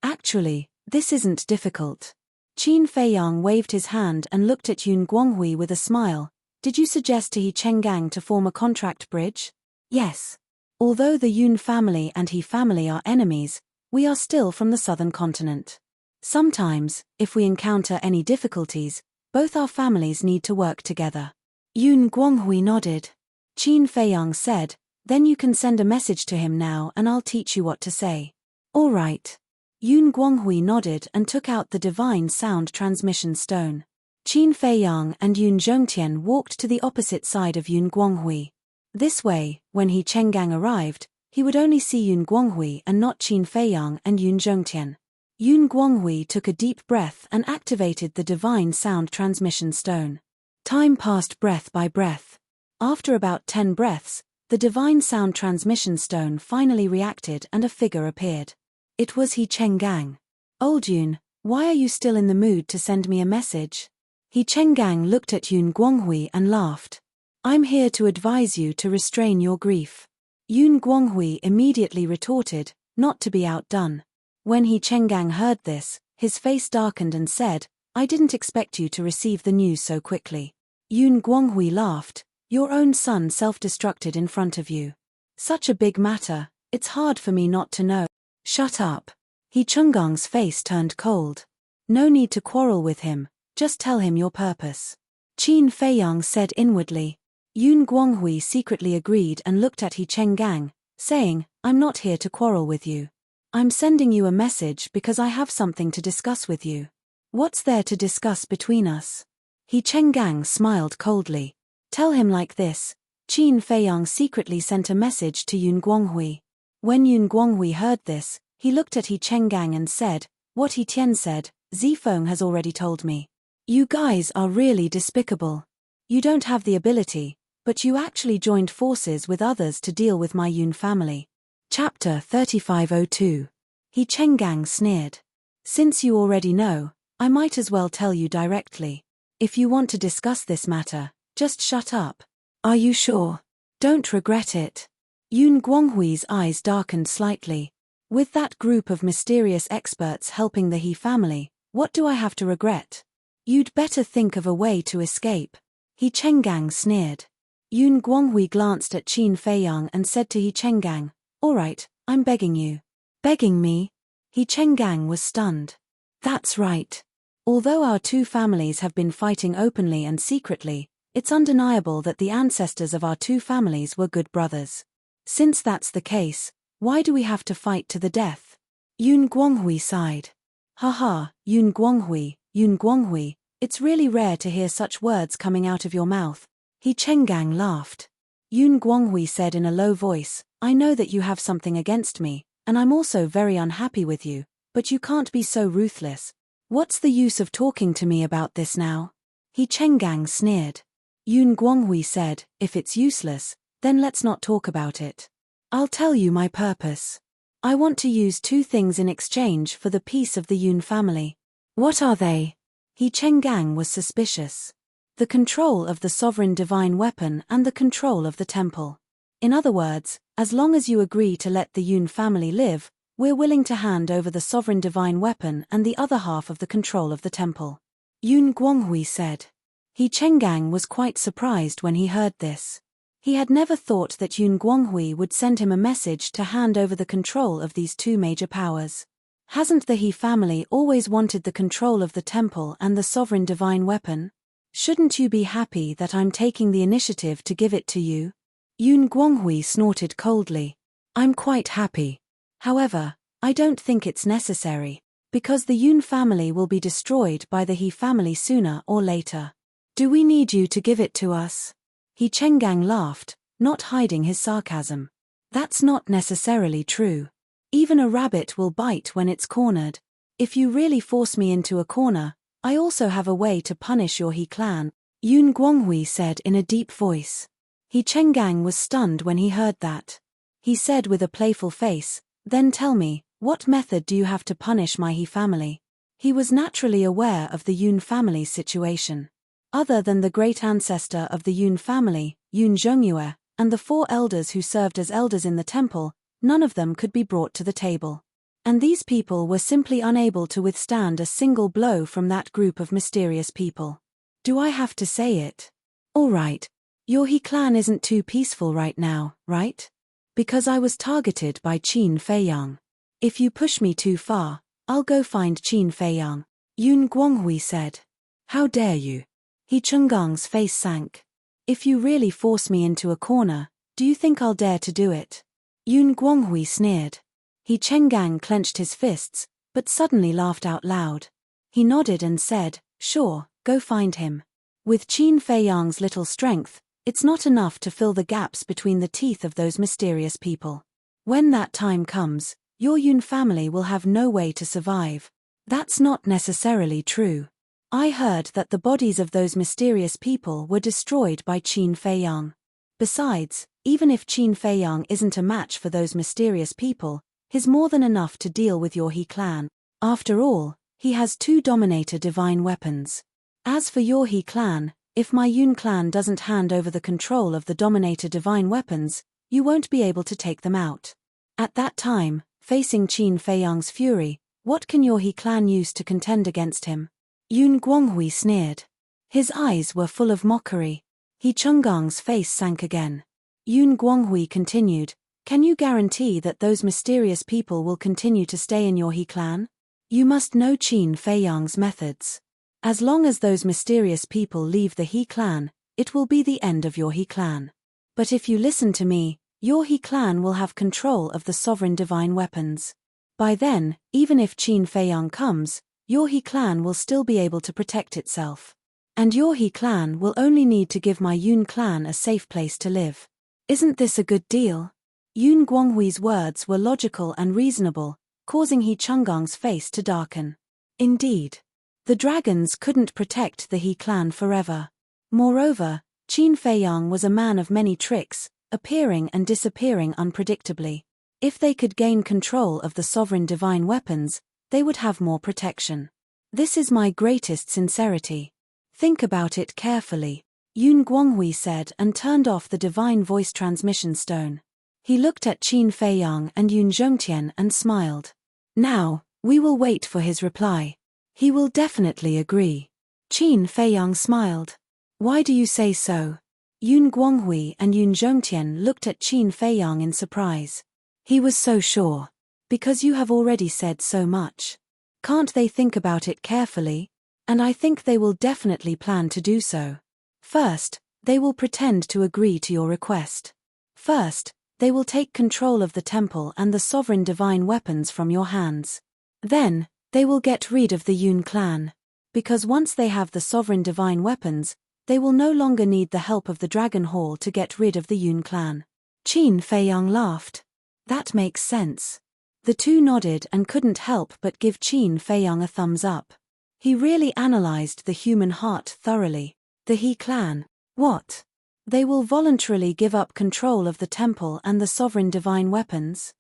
Actually, this isn't difficult. Qin Feiyang waved his hand and looked at Yun Guanghui with a smile. Did you suggest to He Chenggang to form a contract bridge? Yes. Although the Yun family and He family are enemies, we are still from the southern continent. Sometimes, if we encounter any difficulties, both our families need to work together. Yun Guanghui nodded. Qin Feiyang said, then you can send a message to him now and I'll teach you what to say. All right. Yun Guanghui nodded and took out the divine sound transmission stone. Qin Feiyang and Yun Zhongtian walked to the opposite side of Yun Guanghui. This way, when He Chenggang arrived, he would only see Yun Guanghui and not Qin Feiyang and Yun Zhongtian. Yun Guanghui took a deep breath and activated the divine sound transmission stone. Time passed breath by breath. After about 10 breaths, the divine sound transmission stone finally reacted and a figure appeared. It was He Chenggang. Old Yun, why are you still in the mood to send me a message? He Chenggang looked at Yun Guanghui and laughed. I'm here to advise you to restrain your grief. Yun Guanghui immediately retorted, not to be outdone. When He Chenggang heard this, his face darkened and said, I didn't expect you to receive the news so quickly. Yun Guanghui laughed. Your own son self-destructed in front of you. Such a big matter, it's hard for me not to know. Shut up. He Chengang's face turned cold. No need to quarrel with him, just tell him your purpose. Qin Feiyang said inwardly. Yun Guanghui secretly agreed and looked at He Chenggang. saying, "I'm not here to quarrel with you. I'm sending you a message because I have something to discuss with you." "What's there to discuss between us?" He Chenggang smiled coldly. "Tell him like this." Qin Feiyang secretly sent a message to Yun Guanghui. When Yun Guanghui heard this, he looked at He Chenggang and said, "What He Tian said, Zifeng has already told me. You guys are really despicable. You don't have the ability, but you actually joined forces with others to deal with my Yun family." Chapter 3502. He Chenggang sneered. "Since you already know, I might as well tell you directly. If you want to discuss this matter, just shut up." "Are you sure? Don't regret it." Yun Guanghui's eyes darkened slightly. "With that group of mysterious experts helping the He family, what do I have to regret? You'd better think of a way to escape." He Chenggang sneered. Yun Guanghui glanced at Qin Feiyang and said to He Chenggang, "All right, I'm begging you." "Begging me?" He Chenggang was stunned. "That's right. Although our two families have been fighting openly and secretly, it's undeniable that the ancestors of our two families were good brothers. Since that's the case, why do we have to fight to the death?" Yun Guanghui sighed. "Haha, Yun Guanghui, it's really rare to hear such words coming out of your mouth." He Chenggang laughed. Yun Guanghui said in a low voice, "I know that you have something against me, and I'm also very unhappy with you, but you can't be so ruthless. What's the use of talking to me about this now?" He Chenggang sneered. Yun Guanghui said, "If it's useless, then let's not talk about it. I'll tell you my purpose. I want to use two things in exchange for the peace of the Yun family." "What are they?" He Chenggang was suspicious. "The control of the sovereign divine weapon and the control of the temple. In other words, as long as you agree to let the Yun family live, we're willing to hand over the sovereign divine weapon and the other half of the control of the temple," Yun Guanghui said. He Chenggang was quite surprised when he heard this. He had never thought that Yun Guanghui would send him a message to hand over the control of these two major powers. Hasn't the He family always wanted the control of the temple and the sovereign divine weapon? Shouldn't you be happy that I'm taking the initiative to give it to you? Yun Guanghui snorted coldly. "I'm quite happy. However, I don't think it's necessary, because the Yun family will be destroyed by the He family sooner or later. Do we need you to give it to us?" He Chenggang laughed, not hiding his sarcasm. "That's not necessarily true. Even a rabbit will bite when it's cornered. If you really force me into a corner, I also have a way to punish your He clan," Yun Guanghui said in a deep voice. He Chenggang was stunned when he heard that. He said with a playful face, "Then tell me, what method do you have to punish my He family?" He was naturally aware of the Yun family's situation. Other than the great ancestor of the Yun family, Yun Zhongyue, and the 4 elders who served as elders in the temple, none of them could be brought to the table. And these people were simply unable to withstand a single blow from that group of mysterious people. Do I have to say it? All right. Your He clan isn't too peaceful right now, right? Because I was targeted by Qin Feiyang. If you push me too far, I'll go find Qin Feiyang, Yun Guanghui said. How dare you? He Chengang's face sank. If you really force me into a corner, do you think I'll dare to do it? Yun Guanghui sneered. He Chenggang clenched his fists, but suddenly laughed out loud. He nodded and said, "Sure, go find him. With Qin Feiyang's little strength, it's not enough to fill the gaps between the teeth of those mysterious people. When that time comes, your Yun family will have no way to survive." That's not necessarily true. I heard that the bodies of those mysterious people were destroyed by Qin Feiyang. Besides, even if Qin Feiyang isn't a match for those mysterious people, he's more than enough to deal with your He clan. After all, he has 2 Dominator divine weapons. As for your He clan, if my Yun clan doesn't hand over the control of the Dominator divine weapons, you won't be able to take them out. At that time, facing Qin Feiyang's fury, what can your He clan use to contend against him? Yun Guanghui sneered. His eyes were full of mockery. He Chengang's face sank again. Yun Guanghui continued, "Can you guarantee that those mysterious people will continue to stay in your He clan? You must know Qin Feiyang's methods. As long as those mysterious people leave the He clan, it will be the end of your He clan. But if you listen to me, your He clan will have control of the sovereign divine weapons. By then, even if Qin Feiyang comes, your He clan will still be able to protect itself. And your He clan will only need to give my Yun clan a safe place to live. Isn't this a good deal? Yun Guanghui's words were logical and reasonable, causing He Chunggang's face to darken. Indeed. The dragons couldn't protect the He clan forever. Moreover, Qin Feiyang was a man of many tricks, appearing and disappearing unpredictably. If they could gain control of the sovereign divine weapons, they would have more protection. This is my greatest sincerity. Think about it carefully, Yun Guanghui said and turned off the divine voice transmission stone. He looked at Qin Feiyang and Yun Zhongtian and smiled. Now, we will wait for his reply. He will definitely agree. Qin Feiyang smiled. Why do you say so? Yun Guanghui and Yun Zhongtian looked at Qin Feiyang in surprise. He was so sure. Because you have already said so much. Can't they think about it carefully? And I think they will definitely plan to do so. First, they will pretend to agree to your request. First, they will take control of the temple and the sovereign divine weapons from your hands. Then, they will get rid of the Yun clan. Because once they have the sovereign divine weapons, they will no longer need the help of the Dragon Hall to get rid of the Yun clan. Qin Feiyang laughed. That makes sense. The two nodded and couldn't help but give Qin Feiyang a thumbs up. He really analyzed the human heart thoroughly. The He clan. What? They will voluntarily give up control of the temple and the sovereign divine weapons?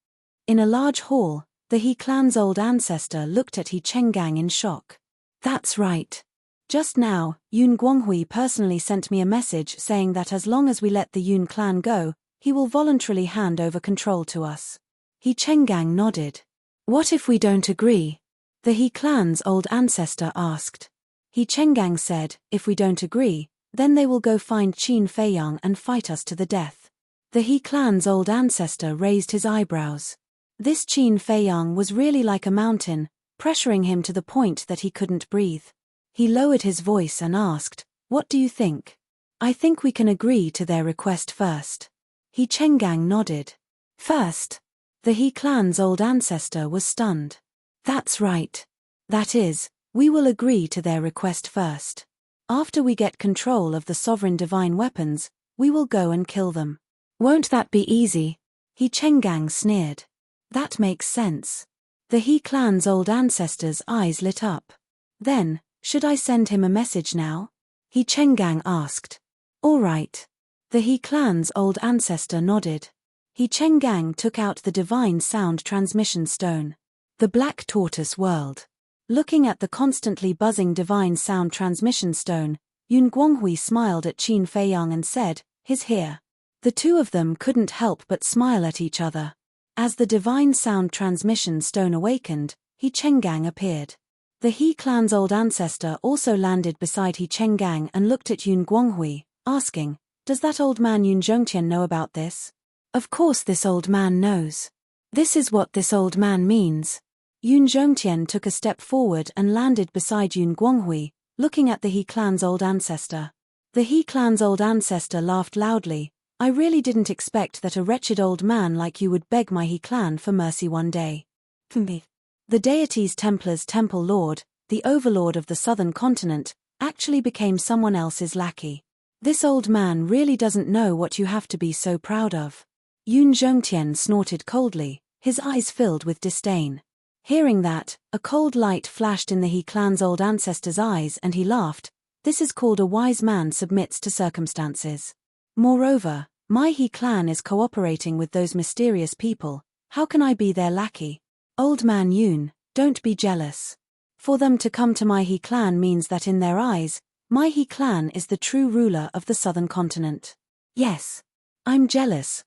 In a large hall, the He clan's old ancestor looked at He Chenggang in shock. That's right. Just now, Yun Guanghui personally sent me a message saying that as long as we let the Yun clan go, he will voluntarily hand over control to us. He Chenggang nodded. What if we don't agree? The He clan's old ancestor asked. He Chenggang said, if we don't agree, then they will go find Qin Feiyang and fight us to the death. The He clan's old ancestor raised his eyebrows. This Qin Feiyang was really like a mountain, pressuring him to the point that he couldn't breathe. He lowered his voice and asked, what do you think? I think we can agree to their request first. He Chenggang nodded. First? The He clan's old ancestor was stunned. That's right. That is, we will agree to their request first. After we get control of the sovereign divine weapons, we will go and kill them. Won't that be easy? He Chenggang sneered. That makes sense. The He clan's old ancestor's eyes lit up. Then, should I send him a message now? He Chenggang asked. All right. The He clan's old ancestor nodded. He Chenggang took out the divine sound transmission stone. The black tortoise whirled. Looking at the constantly buzzing divine sound transmission stone, Yun Guanghui smiled at Qin Feiyang and said, he's here. The two of them couldn't help but smile at each other. As the divine sound transmission stone awakened, He Chenggang appeared. The He clan's old ancestor also landed beside He Chenggang and looked at Yun Guanghui, asking, does that old man Yun Zhongtian know about this? Of course this old man knows. This is what this old man means. Yun Zhongtian took a step forward and landed beside Yun Guanghui, looking at the He clan's old ancestor. The He clan's old ancestor laughed loudly. I really didn't expect that a wretched old man like you would beg my He clan for mercy one day. The deity's Templar's temple lord, the overlord of the southern continent, actually became someone else's lackey. This old man really doesn't know what you have to be so proud of. Yun Zhongtian snorted coldly, his eyes filled with disdain. Hearing that, a cold light flashed in the He clan's old ancestor's eyes and he laughed. This is called a wise man submits to circumstances. Moreover, my He clan is cooperating with those mysterious people. How can I be their lackey? Old man Yun, don't be jealous. For them to come to my He clan means that in their eyes, my He clan is the true ruler of the southern continent. Yes. I'm jealous,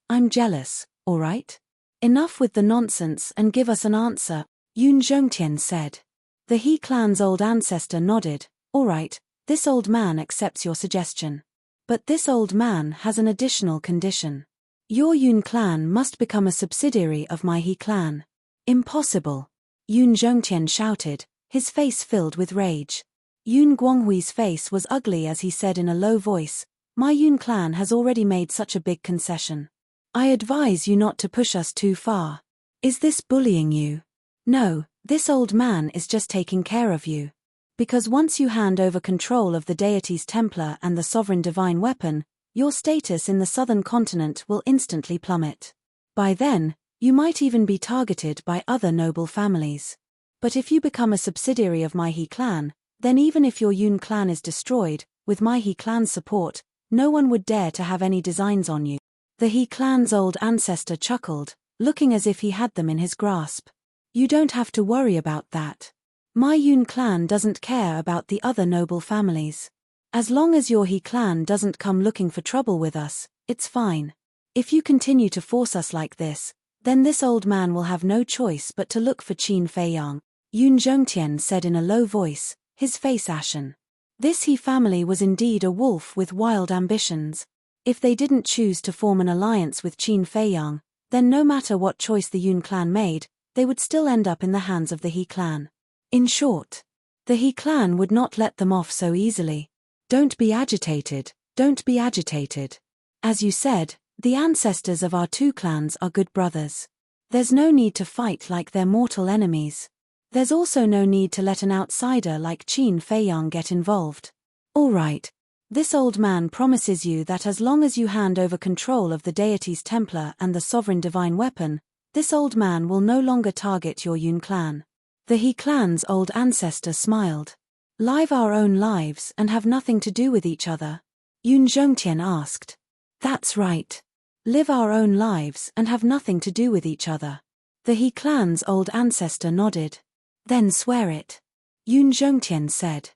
all right? Enough with the nonsense and give us an answer, Yun Zhongtian said. The He clan's old ancestor nodded. All right, this old man accepts your suggestion. But this old man has an additional condition. Your Yun clan must become a subsidiary of my He clan. Impossible. Yun Zhongtian shouted, his face filled with rage. Yun Guanghui's face was ugly as he said in a low voice, my Yun clan has already made such a big concession. I advise you not to push us too far. Is this bullying you? No, this old man is just taking care of you. Because once you hand over control of the deity's Templar and the sovereign divine weapon, your status in the southern continent will instantly plummet. By then, you might even be targeted by other noble families. But if you become a subsidiary of my He clan, then even if your Yun clan is destroyed, with my He clan's support, no one would dare to have any designs on you. The He clan's old ancestor chuckled, looking as if he had them in his grasp. You don't have to worry about that. My Yun clan doesn't care about the other noble families. As long as your He clan doesn't come looking for trouble with us, it's fine. If you continue to force us like this, then this old man will have no choice but to look for Qin Feiyang, Yun Zhongtian said in a low voice, his face ashen. This He family was indeed a wolf with wild ambitions. If they didn't choose to form an alliance with Qin Feiyang, then no matter what choice the Yun clan made, they would still end up in the hands of the He clan. In short, the He clan would not let them off so easily. Don't be agitated, don't be agitated. As you said, the ancestors of our two clans are good brothers. There's no need to fight like they're mortal enemies. There's also no need to let an outsider like Qin Feiyang get involved. All right. This old man promises you that as long as you hand over control of the deity's Templar and the sovereign divine weapon, this old man will no longer target your Yun clan. The He clan's old ancestor smiled. Live our own lives and have nothing to do with each other? Yun Zhongtian asked. That's right. Live our own lives and have nothing to do with each other. The He clan's old ancestor nodded. Then swear it. Yun Zhongtian said.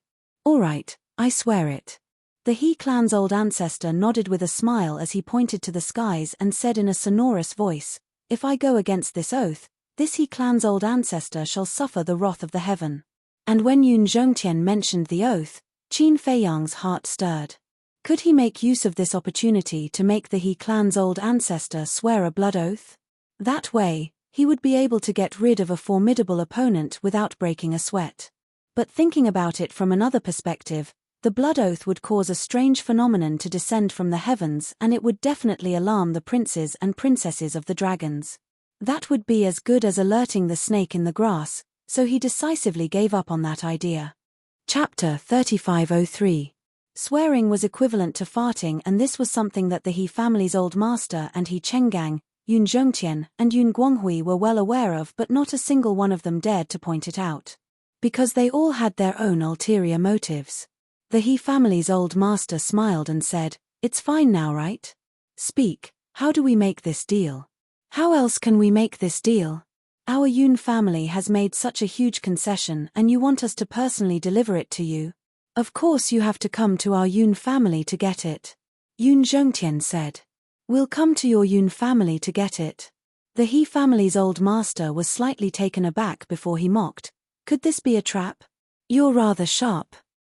All right, I swear it. The He clan's old ancestor nodded with a smile as he pointed to the skies and said in a sonorous voice, If I go against this oath, this He clan's old ancestor shall suffer the wrath of the heaven. And when Yun Zhongtian mentioned the oath, Qin Feiyang's heart stirred. Could he make use of this opportunity to make the He clan's old ancestor swear a blood oath? That way, he would be able to get rid of a formidable opponent without breaking a sweat. But thinking about it from another perspective, the blood oath would cause a strange phenomenon to descend from the heavens, and it would definitely alarm the princes and princesses of the dragons. That would be as good as alerting the snake in the grass, so he decisively gave up on that idea. Chapter 3503. Swearing was equivalent to farting, and this was something that the He family's old master and He Chenggang, Yun Zhongtian, and Yun Guanghui were well aware of, but not a single one of them dared to point it out. Because they all had their own ulterior motives. The He family's old master smiled and said, It's fine now, right? Speak, how do we make this deal? How else can we make this deal? Our Yun family has made such a huge concession, and you want us to personally deliver it to you? Of course you have to come to our Yun family to get it. Yun Zhongtian said. We'll come to your Yun family to get it. The He family's old master was slightly taken aback before he mocked. Could this be a trap? You're rather sharp.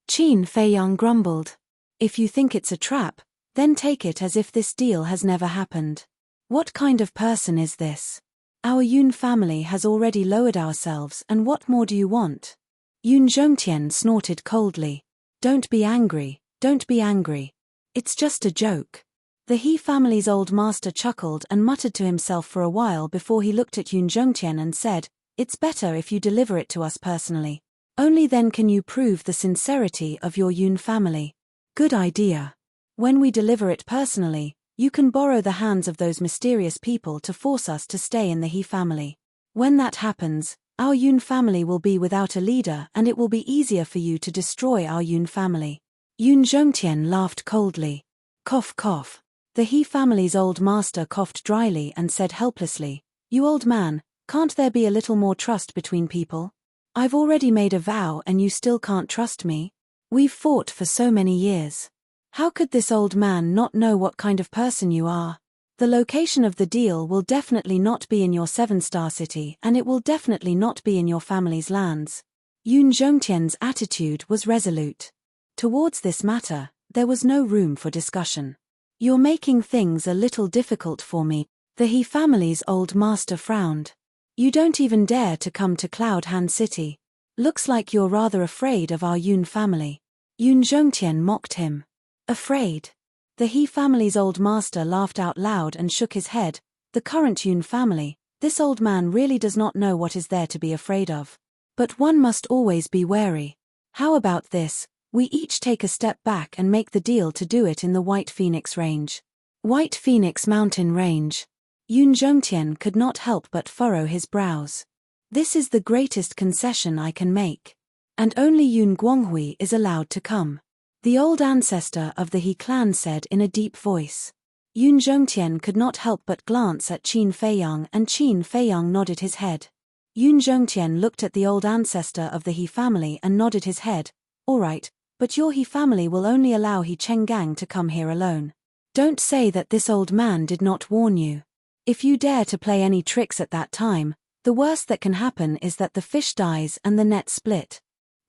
Qin Feiyang grumbled. If you think it's a trap, then take it as if this deal has never happened. What kind of person is this? Our Yun family has already lowered ourselves, and what more do you want? Yun Zhongtian snorted coldly. Don't be angry, don't be angry. It's just a joke. The He family's old master chuckled and muttered to himself for a while before he looked at Yun Zhongtian and said, It's better if you deliver it to us personally. Only then can you prove the sincerity of your Yun family. Good idea. When we deliver it personally, you can borrow the hands of those mysterious people to force us to stay in the He family. When that happens, our Yun family will be without a leader, and it will be easier for you to destroy our Yun family. Yun Zhongtian laughed coldly. Cough cough. The He family's old master coughed dryly and said helplessly, You old man, can't there be a little more trust between people? I've already made a vow and you still can't trust me? We've fought for so many years. How could this old man not know what kind of person you are? The location of the deal will definitely not be in your 7-star city, and it will definitely not be in your family's lands. Yun Zhongtian's attitude was resolute. Towards this matter, there was no room for discussion. You're making things a little difficult for me, the He family's old master frowned. You don't even dare to come to Cloud Hand City. Looks like you're rather afraid of our Yun family. Yun Zhongtian mocked him. Afraid? The He family's old master laughed out loud and shook his head. The current Yun family, this old man really does not know what is there to be afraid of. But one must always be wary. How about this? We each take a step back and make the deal to do it in the White Phoenix Range. White Phoenix Mountain Range. Yun Zhongtian could not help but furrow his brows. This is the greatest concession I can make. And only Yun Guanghui is allowed to come. The old ancestor of the He clan said in a deep voice. Yun Zhongtian could not help but glance at Qin Feiyang, and Qin Feiyang nodded his head. Yun Zhongtian looked at the old ancestor of the He family and nodded his head. All right, but your He family will only allow He Chenggang to come here alone. Don't say that this old man did not warn you. If you dare to play any tricks at that time, the worst that can happen is that the fish dies and the net split.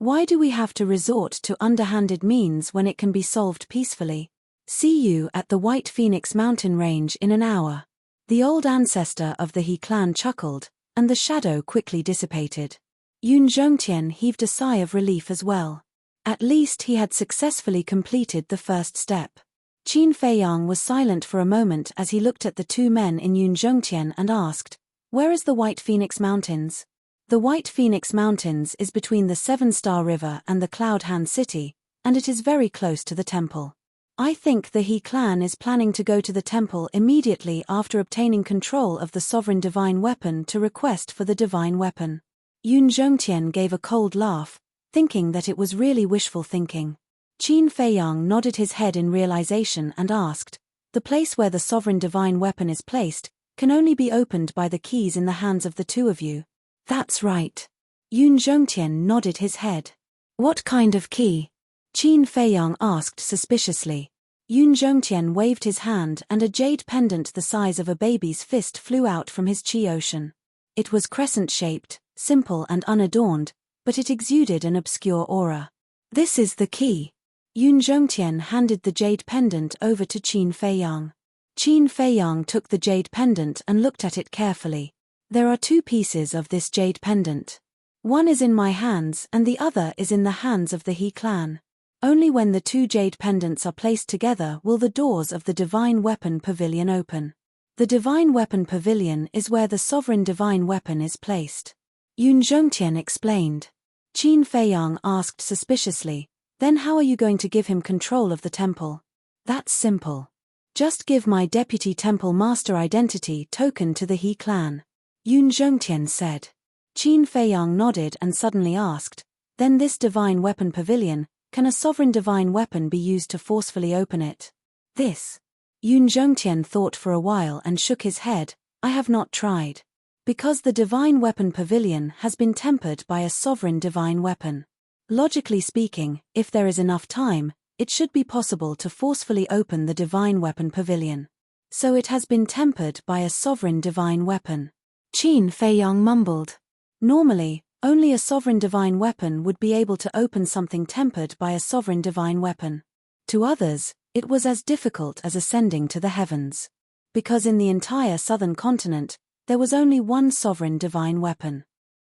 Why do we have to resort to underhanded means when it can be solved peacefully? See you at the White Phoenix Mountain Range in an hour. The old ancestor of the He clan chuckled, and the shadow quickly dissipated. Yun Zhongtian heaved a sigh of relief as well. At least he had successfully completed the first step. Qin Feiyang was silent for a moment as he looked at the two men in Yun Zhongtian and asked, "Where is the White Phoenix Mountains?" The White Phoenix Mountains is between the Seven-Star River and the Cloud Hand City, and it is very close to the temple. I think the He clan is planning to go to the temple immediately after obtaining control of the sovereign divine weapon to request for the divine weapon. Yun Zhongtian gave a cold laugh, thinking that it was really wishful thinking. Qin Feiyang nodded his head in realization and asked, "The place where the sovereign divine weapon is placed can only be opened by the keys in the hands of the two of you." "That's right." Yun Zhongtian nodded his head. "What kind of key?" Qin Feiyang asked suspiciously. Yun Zhongtian waved his hand and a jade pendant the size of a baby's fist flew out from his chi ocean. It was crescent-shaped, simple and unadorned, but it exuded an obscure aura. "This is the key." Yun Zhongtian handed the jade pendant over to Qin Feiyang. Qin Feiyang took the jade pendant and looked at it carefully. "There are two pieces of this jade pendant. One is in my hands and the other is in the hands of the He clan. Only when the two jade pendants are placed together will the doors of the Divine Weapon Pavilion open. The Divine Weapon Pavilion is where the sovereign divine weapon is placed." Yun Zhongtian explained. Qin Feiyang asked suspiciously, "Then how are you going to give him control of the temple?" "That's simple. Just give my deputy temple master identity token to the He clan," Yun Zhongtian said. Qin Feiyang nodded and suddenly asked, "Then this divine weapon pavilion, can a sovereign divine weapon be used to forcefully open it?" "This." Yun Zhongtian thought for a while and shook his head, "I have not tried. Because the divine weapon pavilion has been tempered by a sovereign divine weapon. Logically speaking, if there is enough time, it should be possible to forcefully open the divine weapon pavilion. So it has been tempered by a sovereign divine weapon." Qin Feiyang mumbled. Normally, only a sovereign divine weapon would be able to open something tempered by a sovereign divine weapon. To others, it was as difficult as ascending to the heavens. Because in the entire southern continent, there was only one sovereign divine weapon.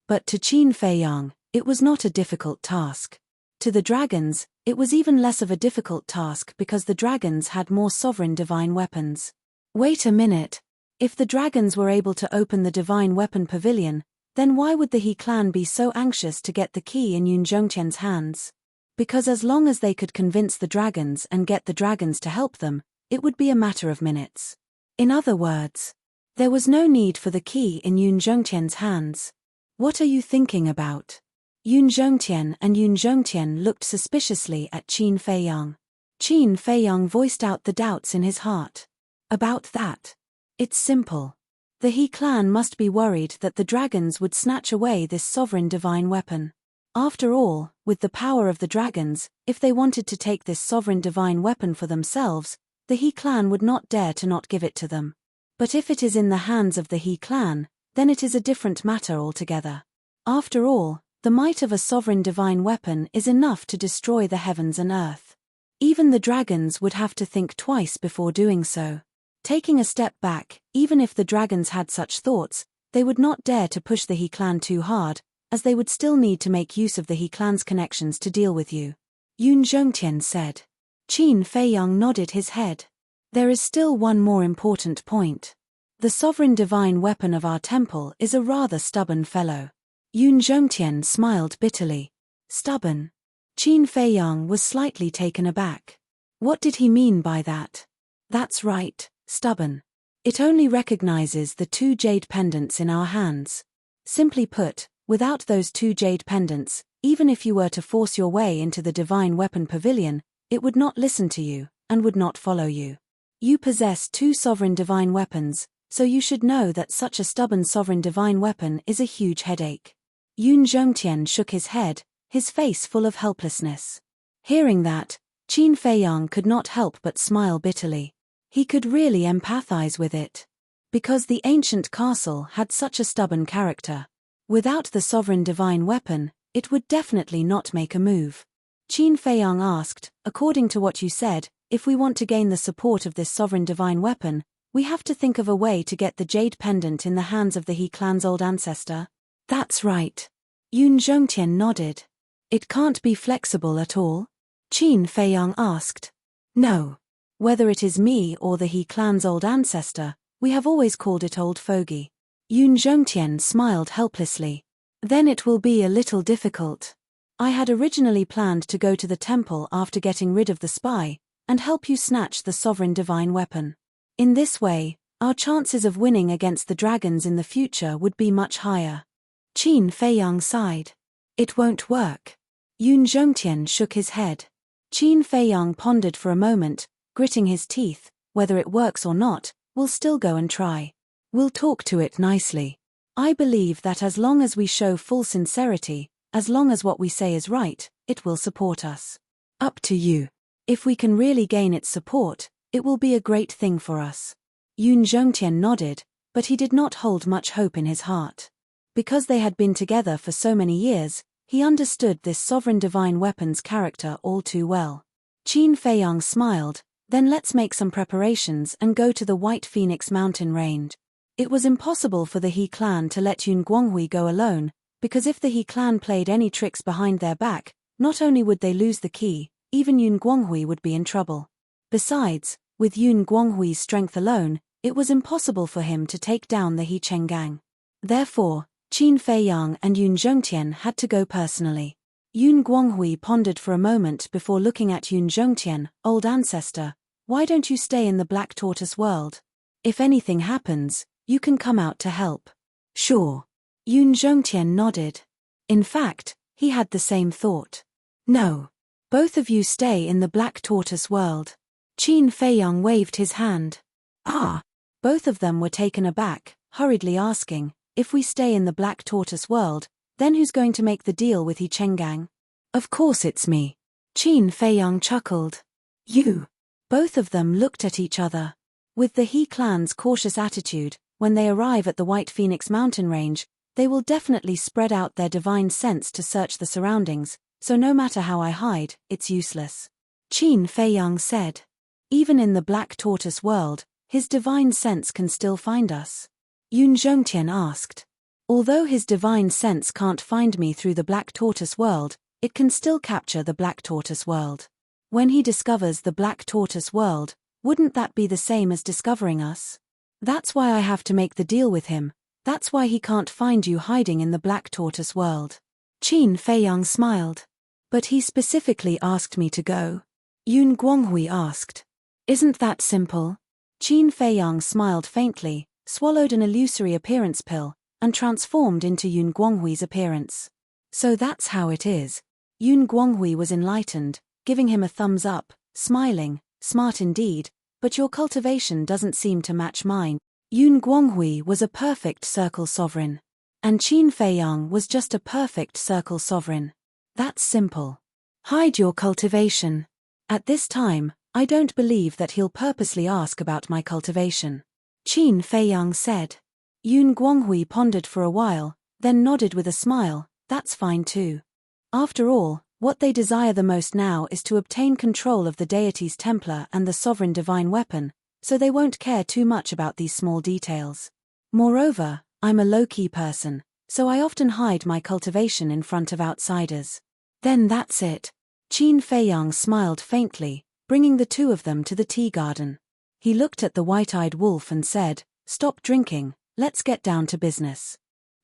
But to Qin Feiyang, it was not a difficult task. To the dragons, it was even less of a difficult task because the dragons had more sovereign divine weapons. Wait a minute. If the dragons were able to open the divine weapon pavilion, then why would the He clan be so anxious to get the key in Yun Zhongtian's hands? Because as long as they could convince the dragons and get the dragons to help them, it would be a matter of minutes. In other words, there was no need for the key in Yun Zhongtian's hands. What are you thinking about? Yun Zhongtian looked suspiciously at Qin Feiyang. Qin Feiyang voiced out the doubts in his heart. About that. It's simple. The He clan must be worried that the dragons would snatch away this sovereign divine weapon. After all, with the power of the dragons, if they wanted to take this sovereign divine weapon for themselves, the He clan would not dare to not give it to them. But if it is in the hands of the He clan, then it is a different matter altogether. After all, the might of a sovereign divine weapon is enough to destroy the heavens and earth. Even the dragons would have to think twice before doing so. Taking a step back, even if the dragons had such thoughts, they would not dare to push the He clan too hard, as they would still need to make use of the He clan's connections to deal with you. Yun Zhongtian said. Qin Feiyang nodded his head. There is still one more important point. The sovereign divine weapon of our temple is a rather stubborn fellow. Yun Zhongtian smiled bitterly. Stubborn? Qin Feiyang was slightly taken aback. What did he mean by that? That's right, stubborn. It only recognizes the 2 jade pendants in our hands. Simply put, without those 2 jade pendants, even if you were to force your way into the divine weapon pavilion, it would not listen to you, and would not follow you. You possess 2 sovereign divine weapons, so you should know that such a stubborn sovereign divine weapon is a huge headache. Yun Zhongtian shook his head, his face full of helplessness. Hearing that, Qin Feiyang could not help but smile bitterly. He could really empathize with it. Because the ancient castle had such a stubborn character. Without the sovereign divine weapon, it would definitely not make a move. Qin Feiyang asked, according to what you said, if we want to gain the support of this sovereign divine weapon, we have to think of a way to get the jade pendant in the hands of the He clan's old ancestor. That's right. Yun Zhongtian nodded. It can't be flexible at all? Qin Feiyang asked. No. Whether it is me or the He clan's old ancestor, we have always called it Old Fogey. Yun Zhongtian smiled helplessly. Then it will be a little difficult. I had originally planned to go to the temple after getting rid of the spy, and help you snatch the sovereign divine weapon. In this way, our chances of winning against the dragons in the future would be much higher. Qin Feiyang sighed. It won't work. Yun Zhongtian shook his head. Qin Feiyang pondered for a moment, gritting his teeth. Whether it works or not, we'll still go and try. We'll talk to it nicely. I believe that as long as we show full sincerity, as long as what we say is right, it will support us. Up to you. If we can really gain its support, it will be a great thing for us. Yun Zhongtian nodded, but he did not hold much hope in his heart. Because they had been together for so many years, he understood this sovereign divine weapon's character all too well. Qin Feiyang smiled, then let's make some preparations and go to the White Phoenix mountain range. It was impossible for the He clan to let Yun Guanghui go alone, because if the He clan played any tricks behind their back, not only would they lose the key, even Yun Guanghui would be in trouble. Besides, with Yun Guanghui's strength alone, it was impossible for him to take down the He Chenggang. Therefore, Qin Feiyang and Yun Zhongtian had to go personally. Yun Guanghui pondered for a moment before looking at Yun Zhongtian. Old ancestor, why don't you stay in the Black Tortoise world? If anything happens, you can come out to help. Sure. Yun Zhongtian nodded. In fact, he had the same thought. No. Both of you stay in the Black Tortoise world. Qin Feiyang waved his hand. Ah! Both of them were taken aback, hurriedly asking, if we stay in the Black Tortoise world, then who's going to make the deal with He Chenggang? Of course it's me. Qin Feiyang chuckled. You! Both of them looked at each other. With the He clan's cautious attitude, when they arrive at the White Phoenix mountain range, they will definitely spread out their divine sense to search the surroundings, so no matter how I hide, it's useless. Qin Feiyang said. Even in the Black Tortoise world, his divine sense can still find us. Yun Zhongtian asked. Although his divine sense can't find me through the Black Tortoise world, it can still capture the Black Tortoise world. When he discovers the Black Tortoise world, wouldn't that be the same as discovering us? That's why I have to make the deal with him. That's why he can't find you hiding in the Black Tortoise world. Qin Feiyang smiled. But he specifically asked me to go. Yun Guanghui asked. Isn't that simple? Qin Feiyang smiled faintly, swallowed an illusory appearance pill, and transformed into Yun Guanghui's appearance. So that's how it is. Yun Guanghui was enlightened, giving him a thumbs up, smiling, smart indeed, but your cultivation doesn't seem to match mine. Yun Guanghui was a perfect circle sovereign. And Qin Feiyang was just a perfect circle sovereign. That's simple. Hide your cultivation. At this time, I don't believe that he'll purposely ask about my cultivation. Qin Feiyang said. Yun Guanghui pondered for a while, then nodded with a smile. That's fine too. After all, what they desire the most now is to obtain control of the deity's Templar and the sovereign divine weapon, so they won't care too much about these small details. Moreover, I'm a low-key person, so I often hide my cultivation in front of outsiders. Then that's it. Qin Feiyang smiled faintly, bringing the two of them to the tea garden. He looked at the white-eyed wolf and said, "Stop drinking, let's get down to business."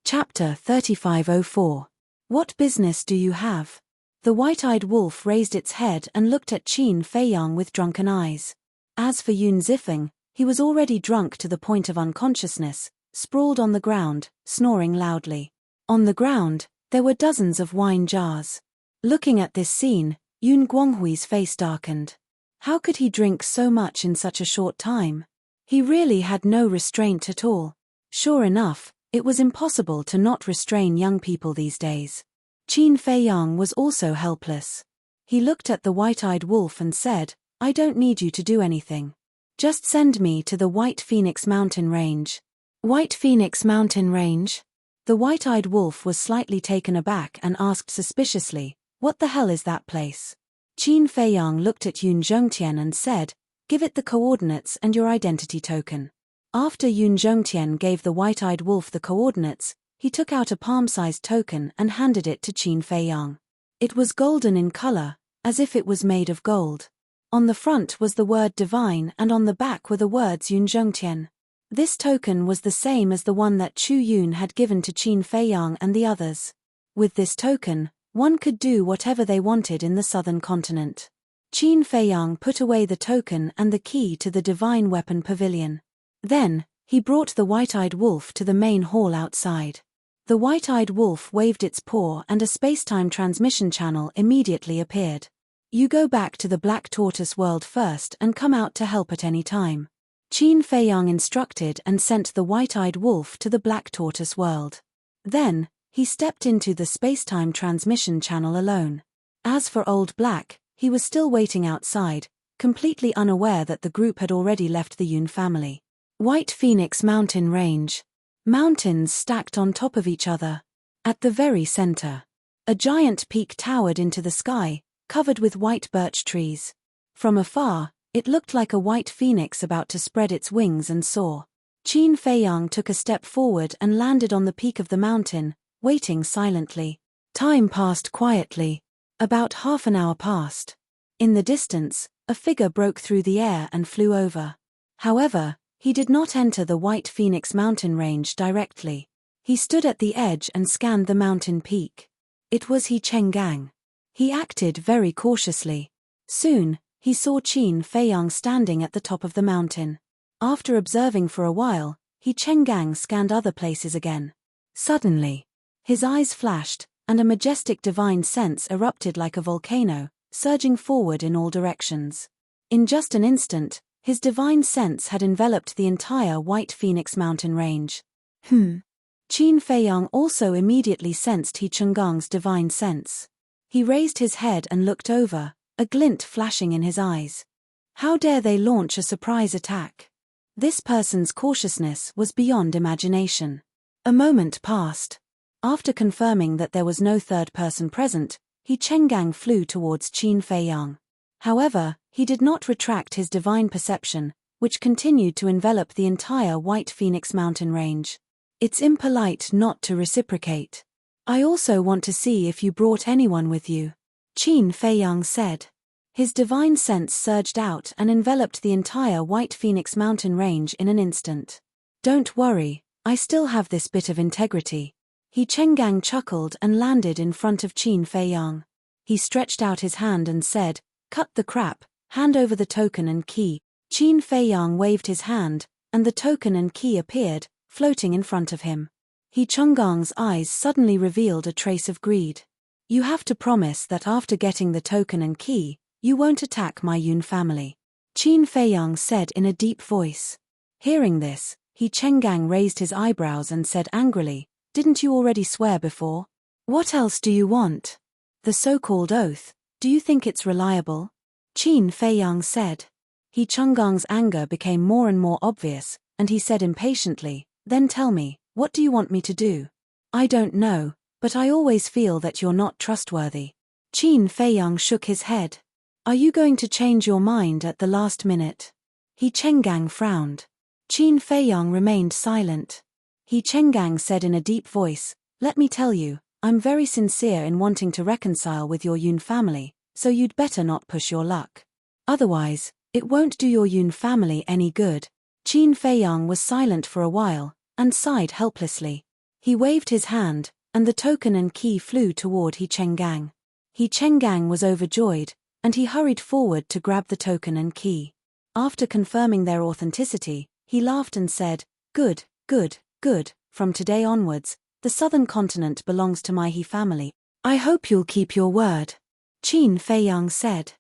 Chapter 3504. What business do you have? The white-eyed wolf raised its head and looked at Qin Feiyang with drunken eyes. As for Yun Zifeng, he was already drunk to the point of unconsciousness, sprawled on the ground, snoring loudly. On the ground, there were dozens of wine jars. Looking at this scene, Yun Guanghui's face darkened. How could he drink so much in such a short time? He really had no restraint at all. Sure enough, it was impossible to not restrain young people these days. Qin Feiyang was also helpless. He looked at the white-eyed wolf and said, "I don't need you to do anything. Just send me to the White Phoenix Mountain Range." White Phoenix Mountain Range? The white-eyed wolf was slightly taken aback and asked suspiciously, "What the hell is that place?" Qin Feiyang looked at Yun Zhongtian and said, "Give it the coordinates and your identity token." After Yun Zhongtian gave the white-eyed wolf the coordinates, he took out a palm-sized token and handed it to Qin Feiyang. It was golden in color, as if it was made of gold. On the front was the word divine and on the back were the words Yun Zhongtian. This token was the same as the one that Chu Yun had given to Qin Feiyang and the others. With this token, one could do whatever they wanted in the southern continent. Qin Feiyang put away the token and the key to the divine weapon pavilion. Then, he brought the white-eyed wolf to the main hall outside. The white-eyed wolf waved its paw and a space-time transmission channel immediately appeared. "You go back to the Black Tortoise world first and come out to help at any time," Qin Feiyang instructed and sent the white-eyed wolf to the Black Tortoise world. Then, he stepped into the space-time transmission channel alone. As for Old Black, he was still waiting outside, completely unaware that the group had already left the Yun family. White Phoenix Mountain Range. Mountains stacked on top of each other. At the very center, a giant peak towered into the sky, covered with white birch trees. From afar, it looked like a white phoenix about to spread its wings and soar. Qin Feiyang took a step forward and landed on the peak of the mountain, waiting silently. Time passed quietly. About half an hour passed. In the distance, a figure broke through the air and flew over. However, he did not enter the White Phoenix mountain range directly. He stood at the edge and scanned the mountain peak. It was He Chenggang. He acted very cautiously. Soon, he saw Qin Feiyang standing at the top of the mountain. After observing for a while, He Chenggang scanned other places again. Suddenly, his eyes flashed, and a majestic divine sense erupted like a volcano, surging forward in all directions. In just an instant, his divine sense had enveloped the entire White Phoenix mountain range. Qin Feiyang also immediately sensed He Chenggang's divine sense. He raised his head and looked over, a glint flashing in his eyes. How dare they launch a surprise attack? This person's cautiousness was beyond imagination. A moment passed. After confirming that there was no third person present, He Chenggang flew towards Qin Feiyang. However, he did not retract his divine perception, which continued to envelop the entire White Phoenix mountain range. "It's impolite not to reciprocate. I also want to see if you brought anyone with you," Qin Feiyang said. His divine sense surged out and enveloped the entire White Phoenix mountain range in an instant. "Don't worry, I still have this bit of integrity." He Chenggang chuckled and landed in front of Qin Feiyang. He stretched out his hand and said, "Cut the crap, hand over the token and key." Qin Feiyang waved his hand, and the token and key appeared, floating in front of him. He Chenggang's eyes suddenly revealed a trace of greed. "You have to promise that after getting the token and key, you won't attack my Yun family," Qin Feiyang said in a deep voice. Hearing this, He Chenggang raised his eyebrows and said angrily, "Didn't you already swear before? What else do you want? The so-called oath, do you think it's reliable?" Qin Feiyang said. He Chenggang's anger became more and more obvious, and he said impatiently, "Then tell me, what do you want me to do?" "I don't know, but I always feel that you're not trustworthy." Qin Feiyang shook his head. "Are you going to change your mind at the last minute?" He Chenggang frowned. Qin Feiyang remained silent. He Chenggang said in a deep voice, "Let me tell you, I'm very sincere in wanting to reconcile with your Yun family, so you'd better not push your luck. Otherwise, It won't do your Yun family any good. Qin Feiyang was silent for a while, and sighed helplessly. He waved his hand, and the token and key flew toward He Chenggang. He Chenggang was overjoyed, and he hurried forward to grab the token and key. After confirming their authenticity, he laughed and said, "Good, good, good, from today onwards, the southern continent belongs to my He family. I hope you'll keep your word." Qin Feiyang said,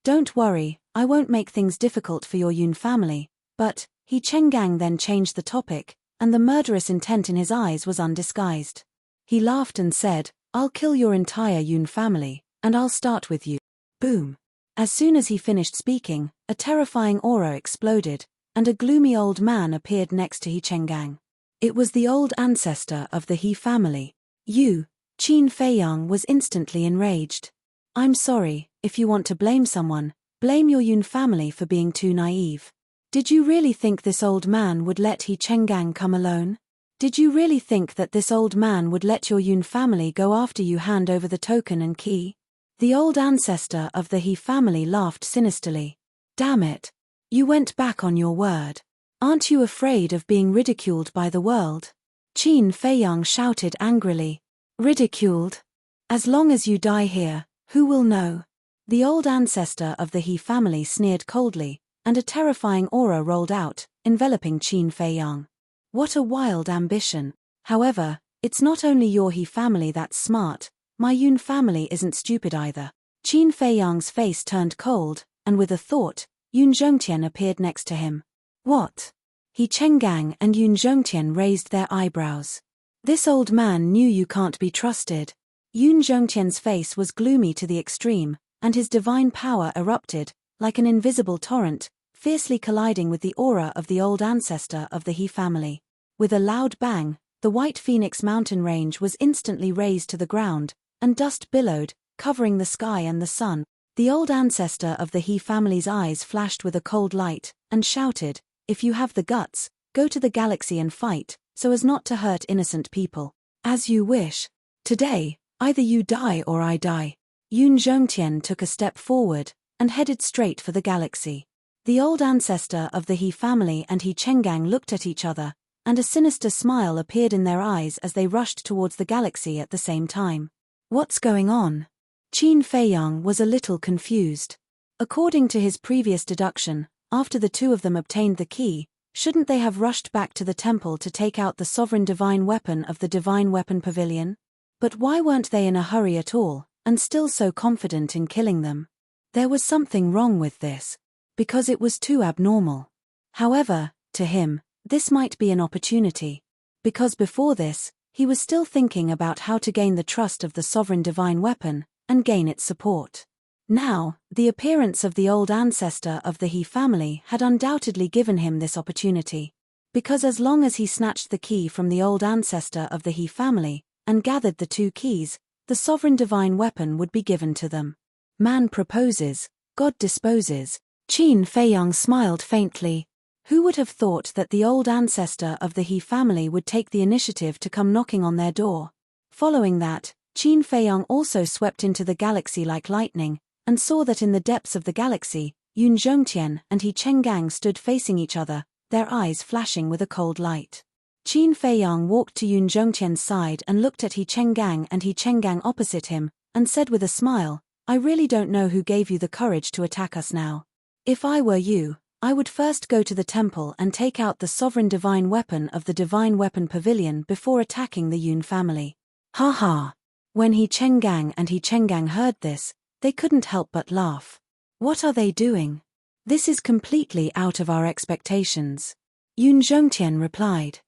"Don't worry, I won't make things difficult for your Yun family," but He Chenggang then changed the topic, and the murderous intent in his eyes was undisguised. He laughed and said, "I'll kill your entire Yun family, and I'll start with you." Boom. As soon as he finished speaking, a terrifying aura exploded, and a gloomy old man appeared next to He Chenggang. It was the old ancestor of the He family. Qin Feiyang was instantly enraged. "I'm sorry, if you want to blame someone, blame your Yun family for being too naive. Did you really think this old man would let He Chenggang come alone? Did you really think that this old man would let your Yun family go after you hand over the token and key?" The old ancestor of the He family laughed sinisterly. "Damn it. You went back on your word. Aren't you afraid of being ridiculed by the world?" Qin Feiyang shouted angrily. "Ridiculed? As long as you die here, who will know?" The old ancestor of the He family sneered coldly, and a terrifying aura rolled out, enveloping Qin Feiyang. What a wild ambition. However, it's not only your He family that's smart, my Yun family isn't stupid either. Qin Feiyang's face turned cold, and with a thought, Yun Zhongtian appeared next to him. "What?" He Chenggang and Yun Zhongtian raised their eyebrows. "This old man knew you can't be trusted." Yun Zhongtian's face was gloomy to the extreme, and his divine power erupted, like an invisible torrent, fiercely colliding with the aura of the old ancestor of the He family. With a loud bang, the White Phoenix mountain range was instantly razed to the ground, and dust billowed, covering the sky and the sun. The old ancestor of the He family's eyes flashed with a cold light, and shouted, "If you have the guts, go to the galaxy and fight, so as not to hurt innocent people. As you wish. Today, either you die or I die." Yun Zhongtian took a step forward, and headed straight for the galaxy. The old ancestor of the He family and He Chenggang looked at each other, and a sinister smile appeared in their eyes as they rushed towards the galaxy at the same time. What's going on? Qin Feiyang was a little confused. According to his previous deduction, after the two of them obtained the key, shouldn't they have rushed back to the temple to take out the sovereign divine weapon of the divine weapon pavilion? But why weren't they in a hurry at all, and still so confident in killing them? There was something wrong with this, because it was too abnormal. However, to him, this might be an opportunity. Because before this, he was still thinking about how to gain the trust of the sovereign divine weapon, and gain its support. Now, the appearance of the old ancestor of the He family had undoubtedly given him this opportunity. Because as long as he snatched the key from the old ancestor of the He family, and gathered the two keys, the sovereign divine weapon would be given to them. Man proposes, God disposes. Qin Feiyang smiled faintly. Who would have thought that the old ancestor of the He family would take the initiative to come knocking on their door? Following that, Qin Feiyang also swept into the galaxy like lightning, and saw that in the depths of the galaxy, Yun Zhongtian and He Chenggang stood facing each other, their eyes flashing with a cold light. Qin Feiyang walked to Yun Zhongtian's side and looked at He Chenggang and He Chenggang opposite him, and said with a smile, "I really don't know who gave you the courage to attack us now. If I were you, I would first go to the temple and take out the sovereign divine weapon of the divine weapon pavilion before attacking the Yun family." Ha ha! When He Chenggang and He Chenggang heard this, they couldn't help but laugh. What are they doing? This is completely out of our expectations. Yun Zhongtian replied.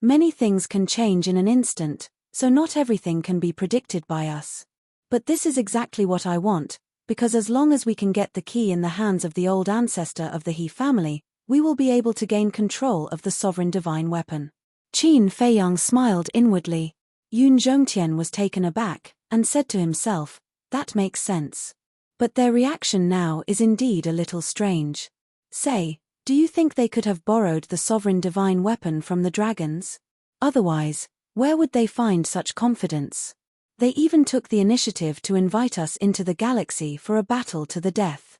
Many things can change in an instant, so not everything can be predicted by us. But this is exactly what I want, because as long as we can get the key in the hands of the old ancestor of the He family, we will be able to gain control of the sovereign divine weapon. Qin Feiyang smiled inwardly. Yun Zhongtian was taken aback, and said to himself, "That makes sense." But their reaction now is indeed a little strange. Say, do you think they could have borrowed the sovereign divine weapon from the dragons? Otherwise, where would they find such confidence? They even took the initiative to invite us into the galaxy for a battle to the death.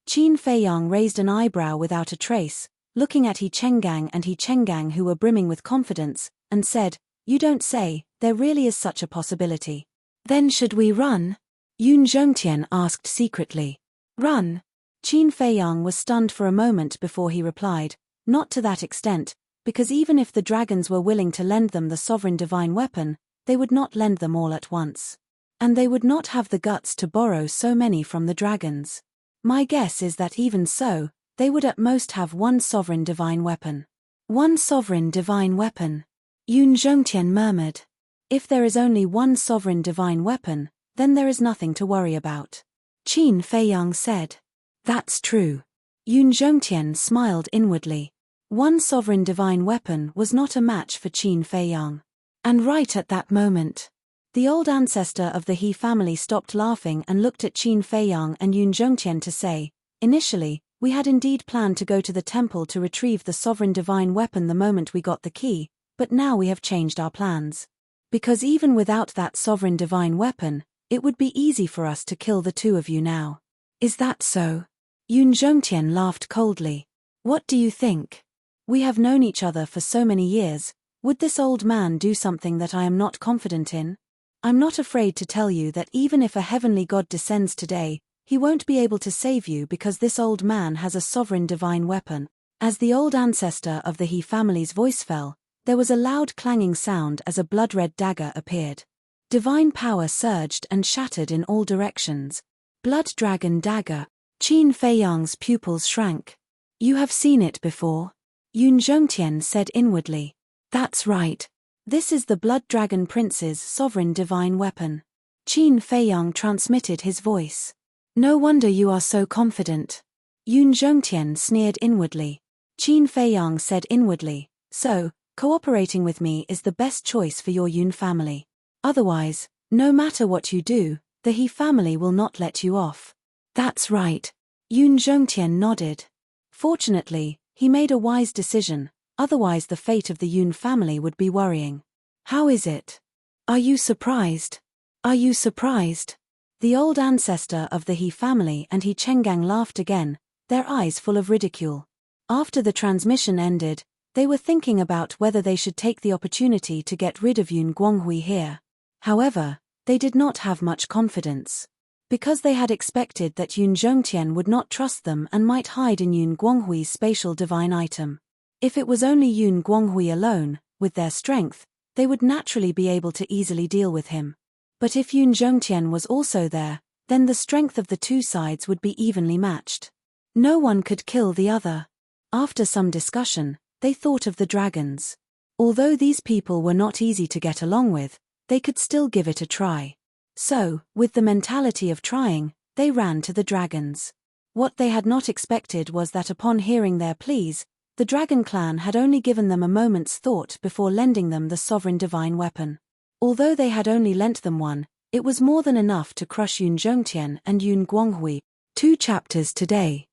Qin Feiyang raised an eyebrow without a trace, looking at He Chenggang and He Chenggang, who were brimming with confidence, and said, "You don't say, there really is such a possibility. Then should we run?" Yun Zhongtian asked secretly. Run? Qin Feiyang was stunned for a moment before he replied, "Not to that extent, because even if the dragons were willing to lend them the sovereign divine weapon, they would not lend them all at once. And they would not have the guts to borrow so many from the dragons. My guess is that even so, they would at most have one sovereign divine weapon." One sovereign divine weapon? Yun Zhongtian murmured. If there is only one sovereign divine weapon, then there is nothing to worry about. Qin Feiyang said. That's true. Yun Zhongtian smiled inwardly. One sovereign divine weapon was not a match for Qin Feiyang. And right at that moment, the old ancestor of the He family stopped laughing and looked at Qin Feiyang and Yun Zhongtian to say, "Initially, we had indeed planned to go to the temple to retrieve the sovereign divine weapon the moment we got the key, but now we have changed our plans. Because even without that sovereign divine weapon, it would be easy for us to kill the two of you now." Is that so? Yun Zhongtian laughed coldly. What do you think? We have known each other for so many years. Would this old man do something that I am not confident in? I'm not afraid to tell you that even if a heavenly god descends today, he won't be able to save you because this old man has a sovereign divine weapon. As the old ancestor of the He family's voice fell, there was a loud clanging sound as a blood-red dagger appeared. Divine power surged and shattered in all directions. Blood dragon dagger. Qin Feiyang's pupils shrank. You have seen it before? Yun Zhongtian said inwardly. That's right. This is the Blood Dragon Prince's sovereign divine weapon. Qin Feiyang transmitted his voice. No wonder you are so confident. Yun Zhongtian sneered inwardly. Qin Feiyang said inwardly, so, cooperating with me is the best choice for your Yun family. Otherwise, no matter what you do, the He family will not let you off. That's right. Yun Zhongtian nodded. Fortunately, he made a wise decision, otherwise the fate of the Yun family would be worrying. How is it? Are you surprised? Are you surprised? The old ancestor of the He family and He Chenggang laughed again, their eyes full of ridicule. After the transmission ended, they were thinking about whether they should take the opportunity to get rid of Yun Guanghui here. However, they did not have much confidence. Because they had expected that Yun Zhongtian would not trust them and might hide in Yun Guanghui's spatial divine item. If it was only Yun Guanghui alone, with their strength, they would naturally be able to easily deal with him. But if Yun Zhongtian was also there, then the strength of the two sides would be evenly matched. No one could kill the other. After some discussion, they thought of the dragons. Although these people were not easy to get along with, they could still give it a try. So, with the mentality of trying, they ran to the dragons. What they had not expected was that upon hearing their pleas, the dragon clan had only given them a moment's thought before lending them the sovereign divine weapon. Although they had only lent them one, it was more than enough to crush Yun Zhongtian and Yun Guanghui. 2 chapters today.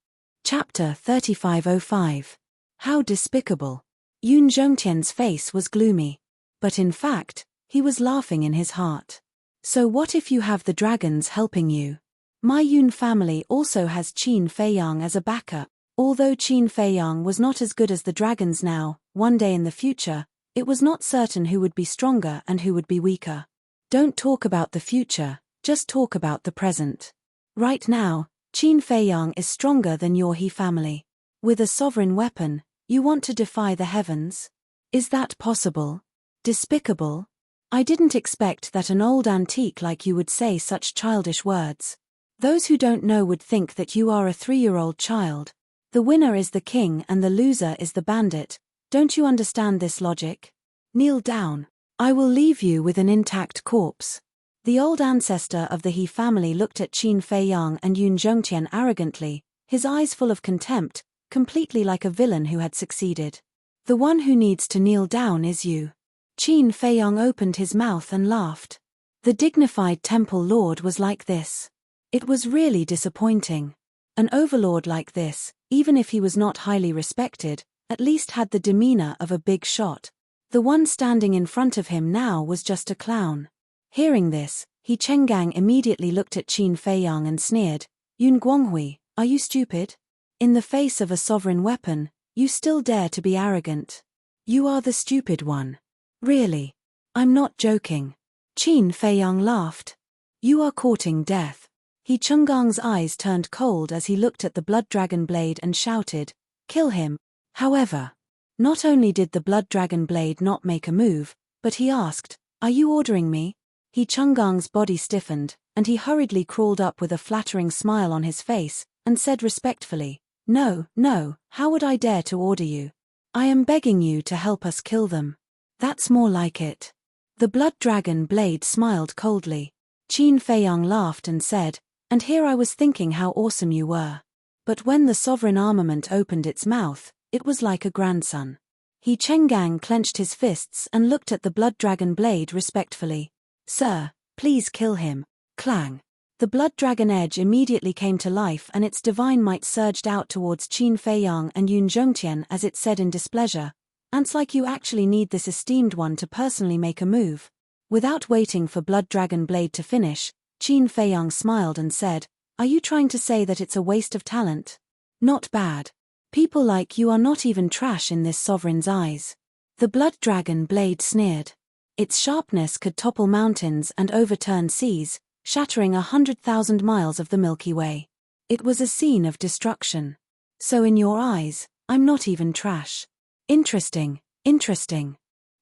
Chapter 3505. How despicable. Yun Zhongtian's face was gloomy. But in fact, he was laughing in his heart. So what if you have the dragons helping you? My Yun family also has Qin Feiyang as a backer. Although Qin Feiyang was not as good as the dragons now, one day in the future, it was not certain who would be stronger and who would be weaker. Don't talk about the future, just talk about the present. Right now, Qin Feiyang is stronger than your He family. With a sovereign weapon, you want to defy the heavens? Is that possible? Despicable? I didn't expect that an old antique like you would say such childish words. Those who don't know would think that you are a 3-year-old child. The winner is the king and the loser is the bandit. Don't you understand this logic? Kneel down. I will leave you with an intact corpse. The old ancestor of the He family looked at Qin Feiyang and Yun Zhongtian arrogantly, his eyes full of contempt, completely like a villain who had succeeded. The one who needs to kneel down is you. Qin Feiyang opened his mouth and laughed. The dignified temple lord was like this. It was really disappointing. An overlord like this, even if he was not highly respected, at least had the demeanor of a big shot. The one standing in front of him now was just a clown. Hearing this, He Chenggang immediately looked at Qin Feiyang and sneered, Yun Guanghui, Are you stupid? In the face of a sovereign weapon, you still dare to be arrogant. You are the stupid one. Really? I'm not joking. Qin Feiyang laughed. You are courting death. He Chunggang's eyes turned cold as he looked at the blood dragon blade and shouted, kill him. However, not only did the blood dragon blade not make a move, but he asked, are you ordering me? He Chunggang's body stiffened, and he hurriedly crawled up with a flattering smile on his face, and said respectfully, no, no, how would I dare to order you? I am begging you to help us kill them. That's more like it. The blood dragon blade smiled coldly. Qin Feiyang laughed and said, and here I was thinking how awesome you were. But when the sovereign armament opened its mouth, it was like a grandson. He Chenggang clenched his fists and looked at the blood dragon blade respectfully. Sir, please kill him. Clang. The blood dragon edge immediately came to life and its divine might surged out towards Qin Feiyang and Yun Zhongtian as it said in displeasure, "Ants like you actually need this esteemed one to personally make a move." Without waiting for blood dragon blade to finish, Qin Feiyang smiled and said, "Are you trying to say that it's a waste of talent? Not bad. People like you are not even trash in this sovereign's eyes." The blood dragon blade sneered. Its sharpness could topple mountains and overturn seas, shattering 100,000 miles of the Milky Way. It was a scene of destruction. So in your eyes, I'm not even trash. Interesting, interesting.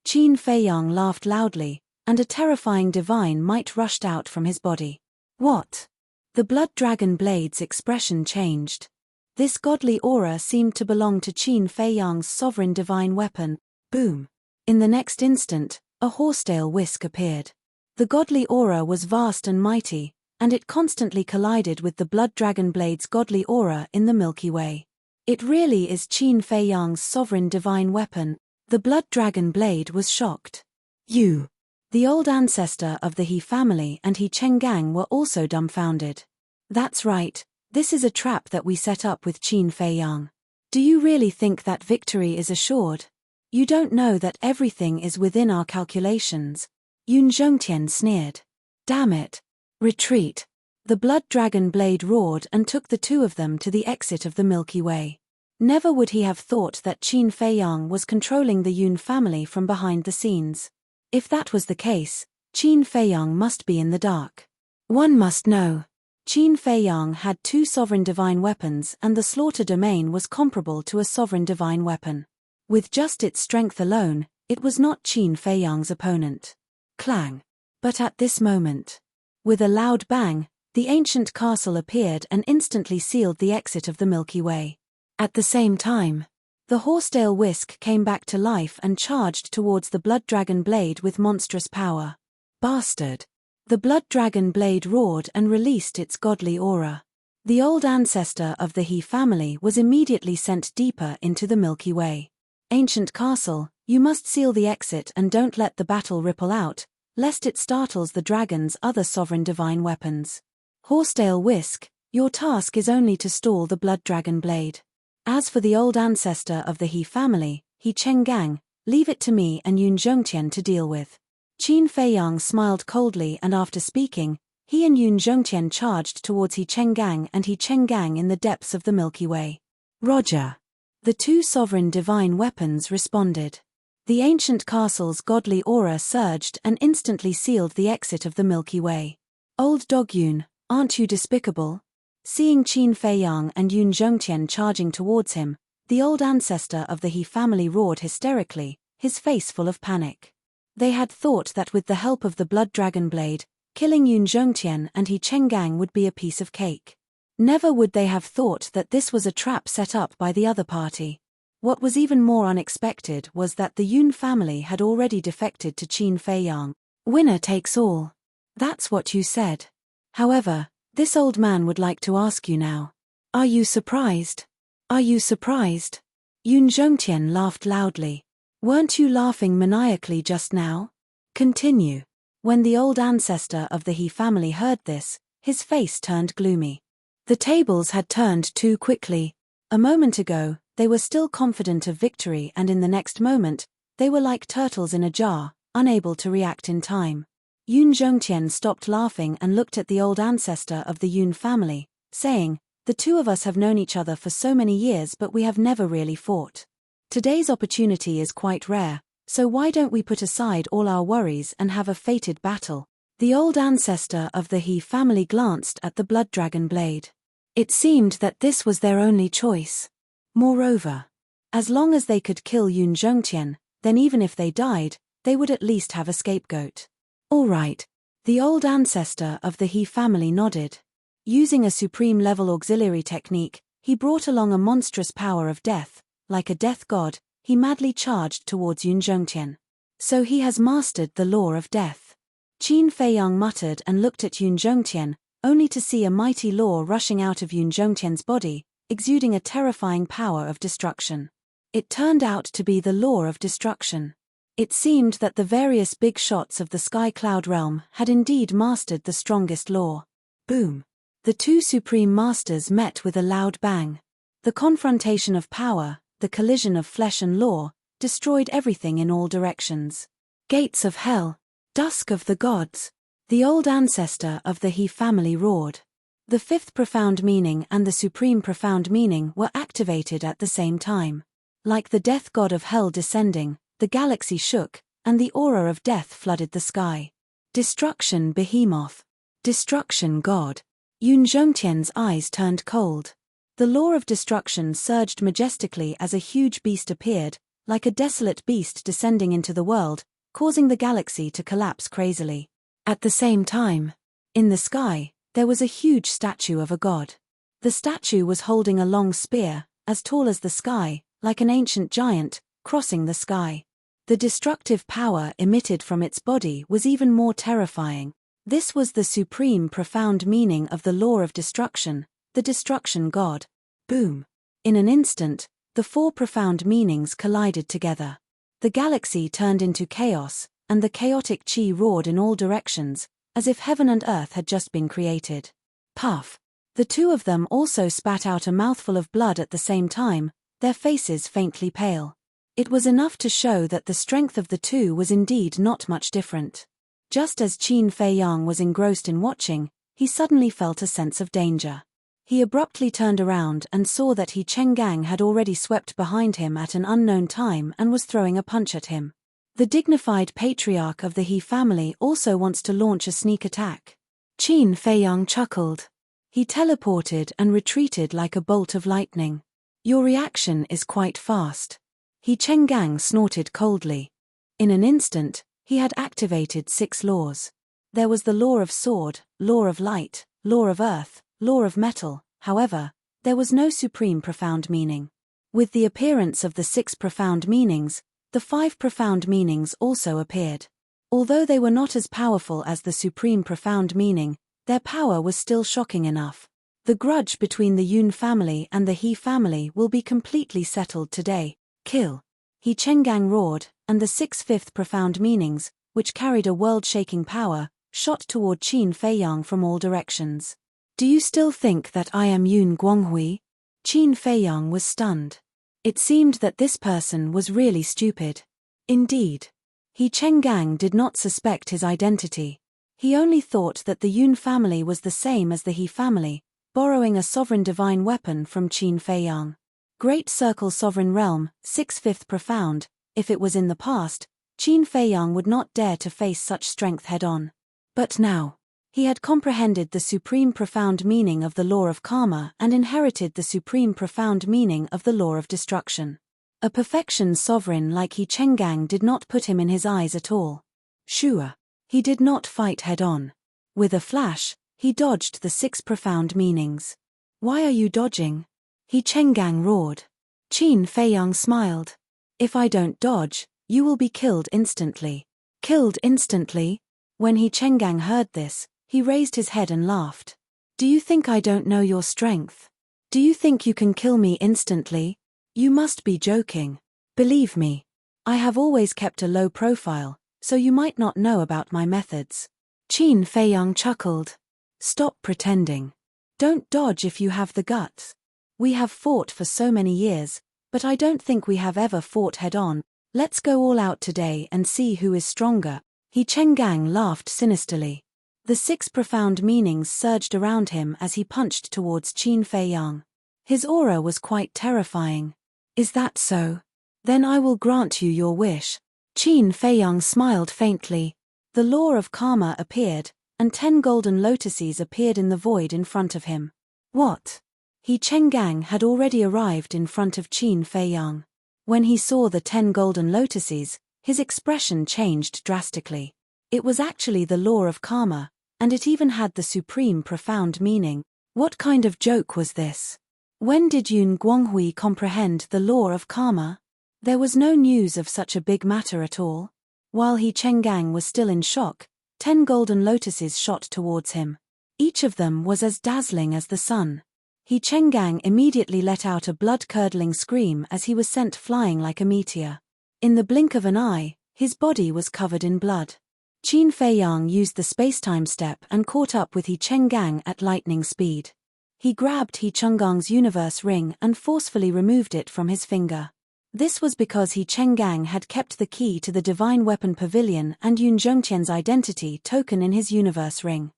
Qin Feiyang laughed loudly, and a terrifying divine might rushed out from his body. What? The blood dragon blade's expression changed. This godly aura seemed to belong to Qin Feiyang's sovereign divine weapon. Boom. In the next instant, a horsetail whisk appeared. The godly aura was vast and mighty, and it constantly collided with the blood dragon blade's godly aura in the Milky Way. It really is Qin Feiyang's sovereign divine weapon. The blood dragon blade was shocked. You. The old ancestor of the He family and He Chenggang were also dumbfounded. That's right, this is a trap that we set up with Qin Feiyang. Do you really think that victory is assured? You don't know that everything is within our calculations. Yun Zhongtian sneered. Damn it. Retreat. The blood dragon blade roared and took the two of them to the exit of the Milky Way. Never would he have thought that Qin Feiyang was controlling the Yun family from behind the scenes. If that was the case, Qin Feiyang must be in the dark. One must know. Qin Feiyang had two sovereign divine weapons and the slaughter domain was comparable to a sovereign divine weapon. With just its strength alone, it was not Qin Feiyang's opponent. Clang. But at this moment, with a loud bang, the ancient castle appeared and instantly sealed the exit of the Milky Way. At the same time, the horsetail whisk came back to life and charged towards the blood dragon blade with monstrous power. Bastard! The blood dragon blade roared and released its godly aura. The old ancestor of the He family was immediately sent deeper into the Milky Way. Ancient castle, you must seal the exit and don't let the battle ripple out, lest it startles the dragon's other sovereign divine weapons. Horsetail whisk, your task is only to stall the blood dragon blade. As for the old ancestor of the He family, He Chenggang, leave it to me and Yun Zhongtian to deal with. Qin Feiyang smiled coldly and after speaking, he and Yun Zhongtian charged towards He Chenggang and He Chenggang in the depths of the Milky Way. Roger. The two sovereign divine weapons responded. The ancient castle's godly aura surged and instantly sealed the exit of the Milky Way. Old dog Yun, aren't you despicable? Seeing Qin Feiyang and Yun Zhongtian charging towards him, the old ancestor of the He family roared hysterically, his face full of panic. They had thought that with the help of the blood dragon blade, killing Yun Zhongtian and He Chenggang would be a piece of cake. Never would they have thought that this was a trap set up by the other party. What was even more unexpected was that the Yun family had already defected to Qin Feiyang. Winner takes all. That's what you said. However, this old man would like to ask you now. Are you surprised? Are you surprised? Yun Zhongtian laughed loudly. Weren't you laughing maniacally just now? Continue. When the old ancestor of the He family heard this, his face turned gloomy. The tables had turned too quickly. A moment ago, they were still confident of victory and in the next moment, they were like turtles in a jar, unable to react in time. Yun Zhongtian stopped laughing and looked at the old ancestor of the Yun family, saying, The two of us have known each other for so many years, but we have never really fought. Today's opportunity is quite rare, so why don't we put aside all our worries and have a fated battle? The old ancestor of the He family glanced at the blood dragon blade. It seemed that this was their only choice. Moreover, as long as they could kill Yun Zhongtian, then even if they died, they would at least have a scapegoat. All right. The old ancestor of the He family nodded. Using a supreme-level auxiliary technique, he brought along a monstrous power of death. Like a death god, he madly charged towards Yun Zhongtian. So he has mastered the law of death. Qin Feiyang muttered and looked at Yun Zhongtian, only to see a mighty law rushing out of Yun Zhongtian's body, exuding a terrifying power of destruction. It turned out to be the law of destruction. It seemed that the various big shots of the Sky Cloud realm had indeed mastered the strongest law. Boom! The two supreme masters met with a loud bang. The confrontation of power, the collision of flesh and law, destroyed everything in all directions. Gates of hell! Dusk of the gods! The old ancestor of the He family roared. The fifth profound meaning and the supreme profound meaning were activated at the same time. Like the death god of hell descending, the galaxy shook, and the aura of death flooded the sky. Destruction behemoth. Destruction god. Yun Zhongtian's eyes turned cold. The law of destruction surged majestically as a huge beast appeared, like a desolate beast descending into the world, causing the galaxy to collapse crazily. At the same time, in the sky, there was a huge statue of a god. The statue was holding a long spear, as tall as the sky, like an ancient giant, crossing the sky. The destructive power emitted from its body was even more terrifying. This was the supreme profound meaning of the law of destruction, the destruction god. Boom! In an instant, the four profound meanings collided together. The galaxy turned into chaos, and the chaotic chi roared in all directions, as if heaven and earth had just been created. Puff! The two of them also spat out a mouthful of blood at the same time, their faces faintly pale. It was enough to show that the strength of the two was indeed not much different. Just as Qin Feiyang was engrossed in watching, he suddenly felt a sense of danger. He abruptly turned around and saw that He Chenggang had already swept behind him at an unknown time and was throwing a punch at him. The dignified patriarch of the He family also wants to launch a sneak attack. Qin Feiyang chuckled. He teleported and retreated like a bolt of lightning. Your reaction is quite fast. He Chenggang snorted coldly. In an instant, he had activated 6 laws. There was the law of sword, law of light, law of earth, law of metal. However, there was no supreme profound meaning. With the appearance of the 6 profound meanings, the 5 profound meanings also appeared. Although they were not as powerful as the supreme profound meaning, their power was still shocking enough. The grudge between the Yun family and the He family will be completely settled today. Kill! He Chenggang roared, and the 6 fifth profound meanings, which carried a world-shaking power, shot toward Qin Feiyang from all directions. Do you still think that I am Yun Guanghui? Qin Feiyang was stunned. It seemed that this person was really stupid. Indeed. He Chenggang did not suspect his identity. He only thought that the Yun family was the same as the He family, borrowing a sovereign divine weapon from Qin Feiyang. Great Circle Sovereign Realm, 6 fifth profound. If it was in the past, Qin Feiyang would not dare to face such strength head-on. But now, he had comprehended the supreme profound meaning of the law of karma and inherited the supreme profound meaning of the law of destruction. A perfection sovereign like He Chenggang did not put him in his eyes at all. Sure, he did not fight head-on. With a flash, he dodged the 6 profound meanings. Why are you dodging? He Chenggang roared. Qin Feiyang smiled. If I don't dodge, you will be killed instantly. Killed instantly? When He Chenggang heard this, he raised his head and laughed. Do you think I don't know your strength? Do you think you can kill me instantly? You must be joking. Believe me. I have always kept a low profile, so you might not know about my methods. Qin Feiyang chuckled. Stop pretending. Don't dodge if you have the guts. We have fought for so many years, but I don't think we have ever fought head-on. Let's go all out today and see who is stronger. He Chenggang laughed sinisterly. The 6 profound meanings surged around him as he punched towards Qin Fei Yang. His aura was quite terrifying. Is that so? Then I will grant you your wish. Qin Fei Yang smiled faintly. The law of karma appeared, and 10 golden lotuses appeared in the void in front of him. What? He Chenggang had already arrived in front of Qin Fei Yang. When he saw the 10 golden lotuses, his expression changed drastically. It was actually the law of karma, and it even had the supreme profound meaning. What kind of joke was this? When did Yun Guanghui comprehend the law of karma? There was no news of such a big matter at all. While He Chenggang was still in shock, 10 golden lotuses shot towards him. Each of them was as dazzling as the sun. He Chenggang immediately let out a blood-curdling scream as he was sent flying like a meteor. In the blink of an eye, his body was covered in blood. Qin Fei Yang used the spacetime step and caught up with He Chenggang at lightning speed. He grabbed He Chengang's universe ring and forcefully removed it from his finger. This was because He Chenggang had kept the key to the divine weapon pavilion and Yun Zhongqian's identity token in his universe ring.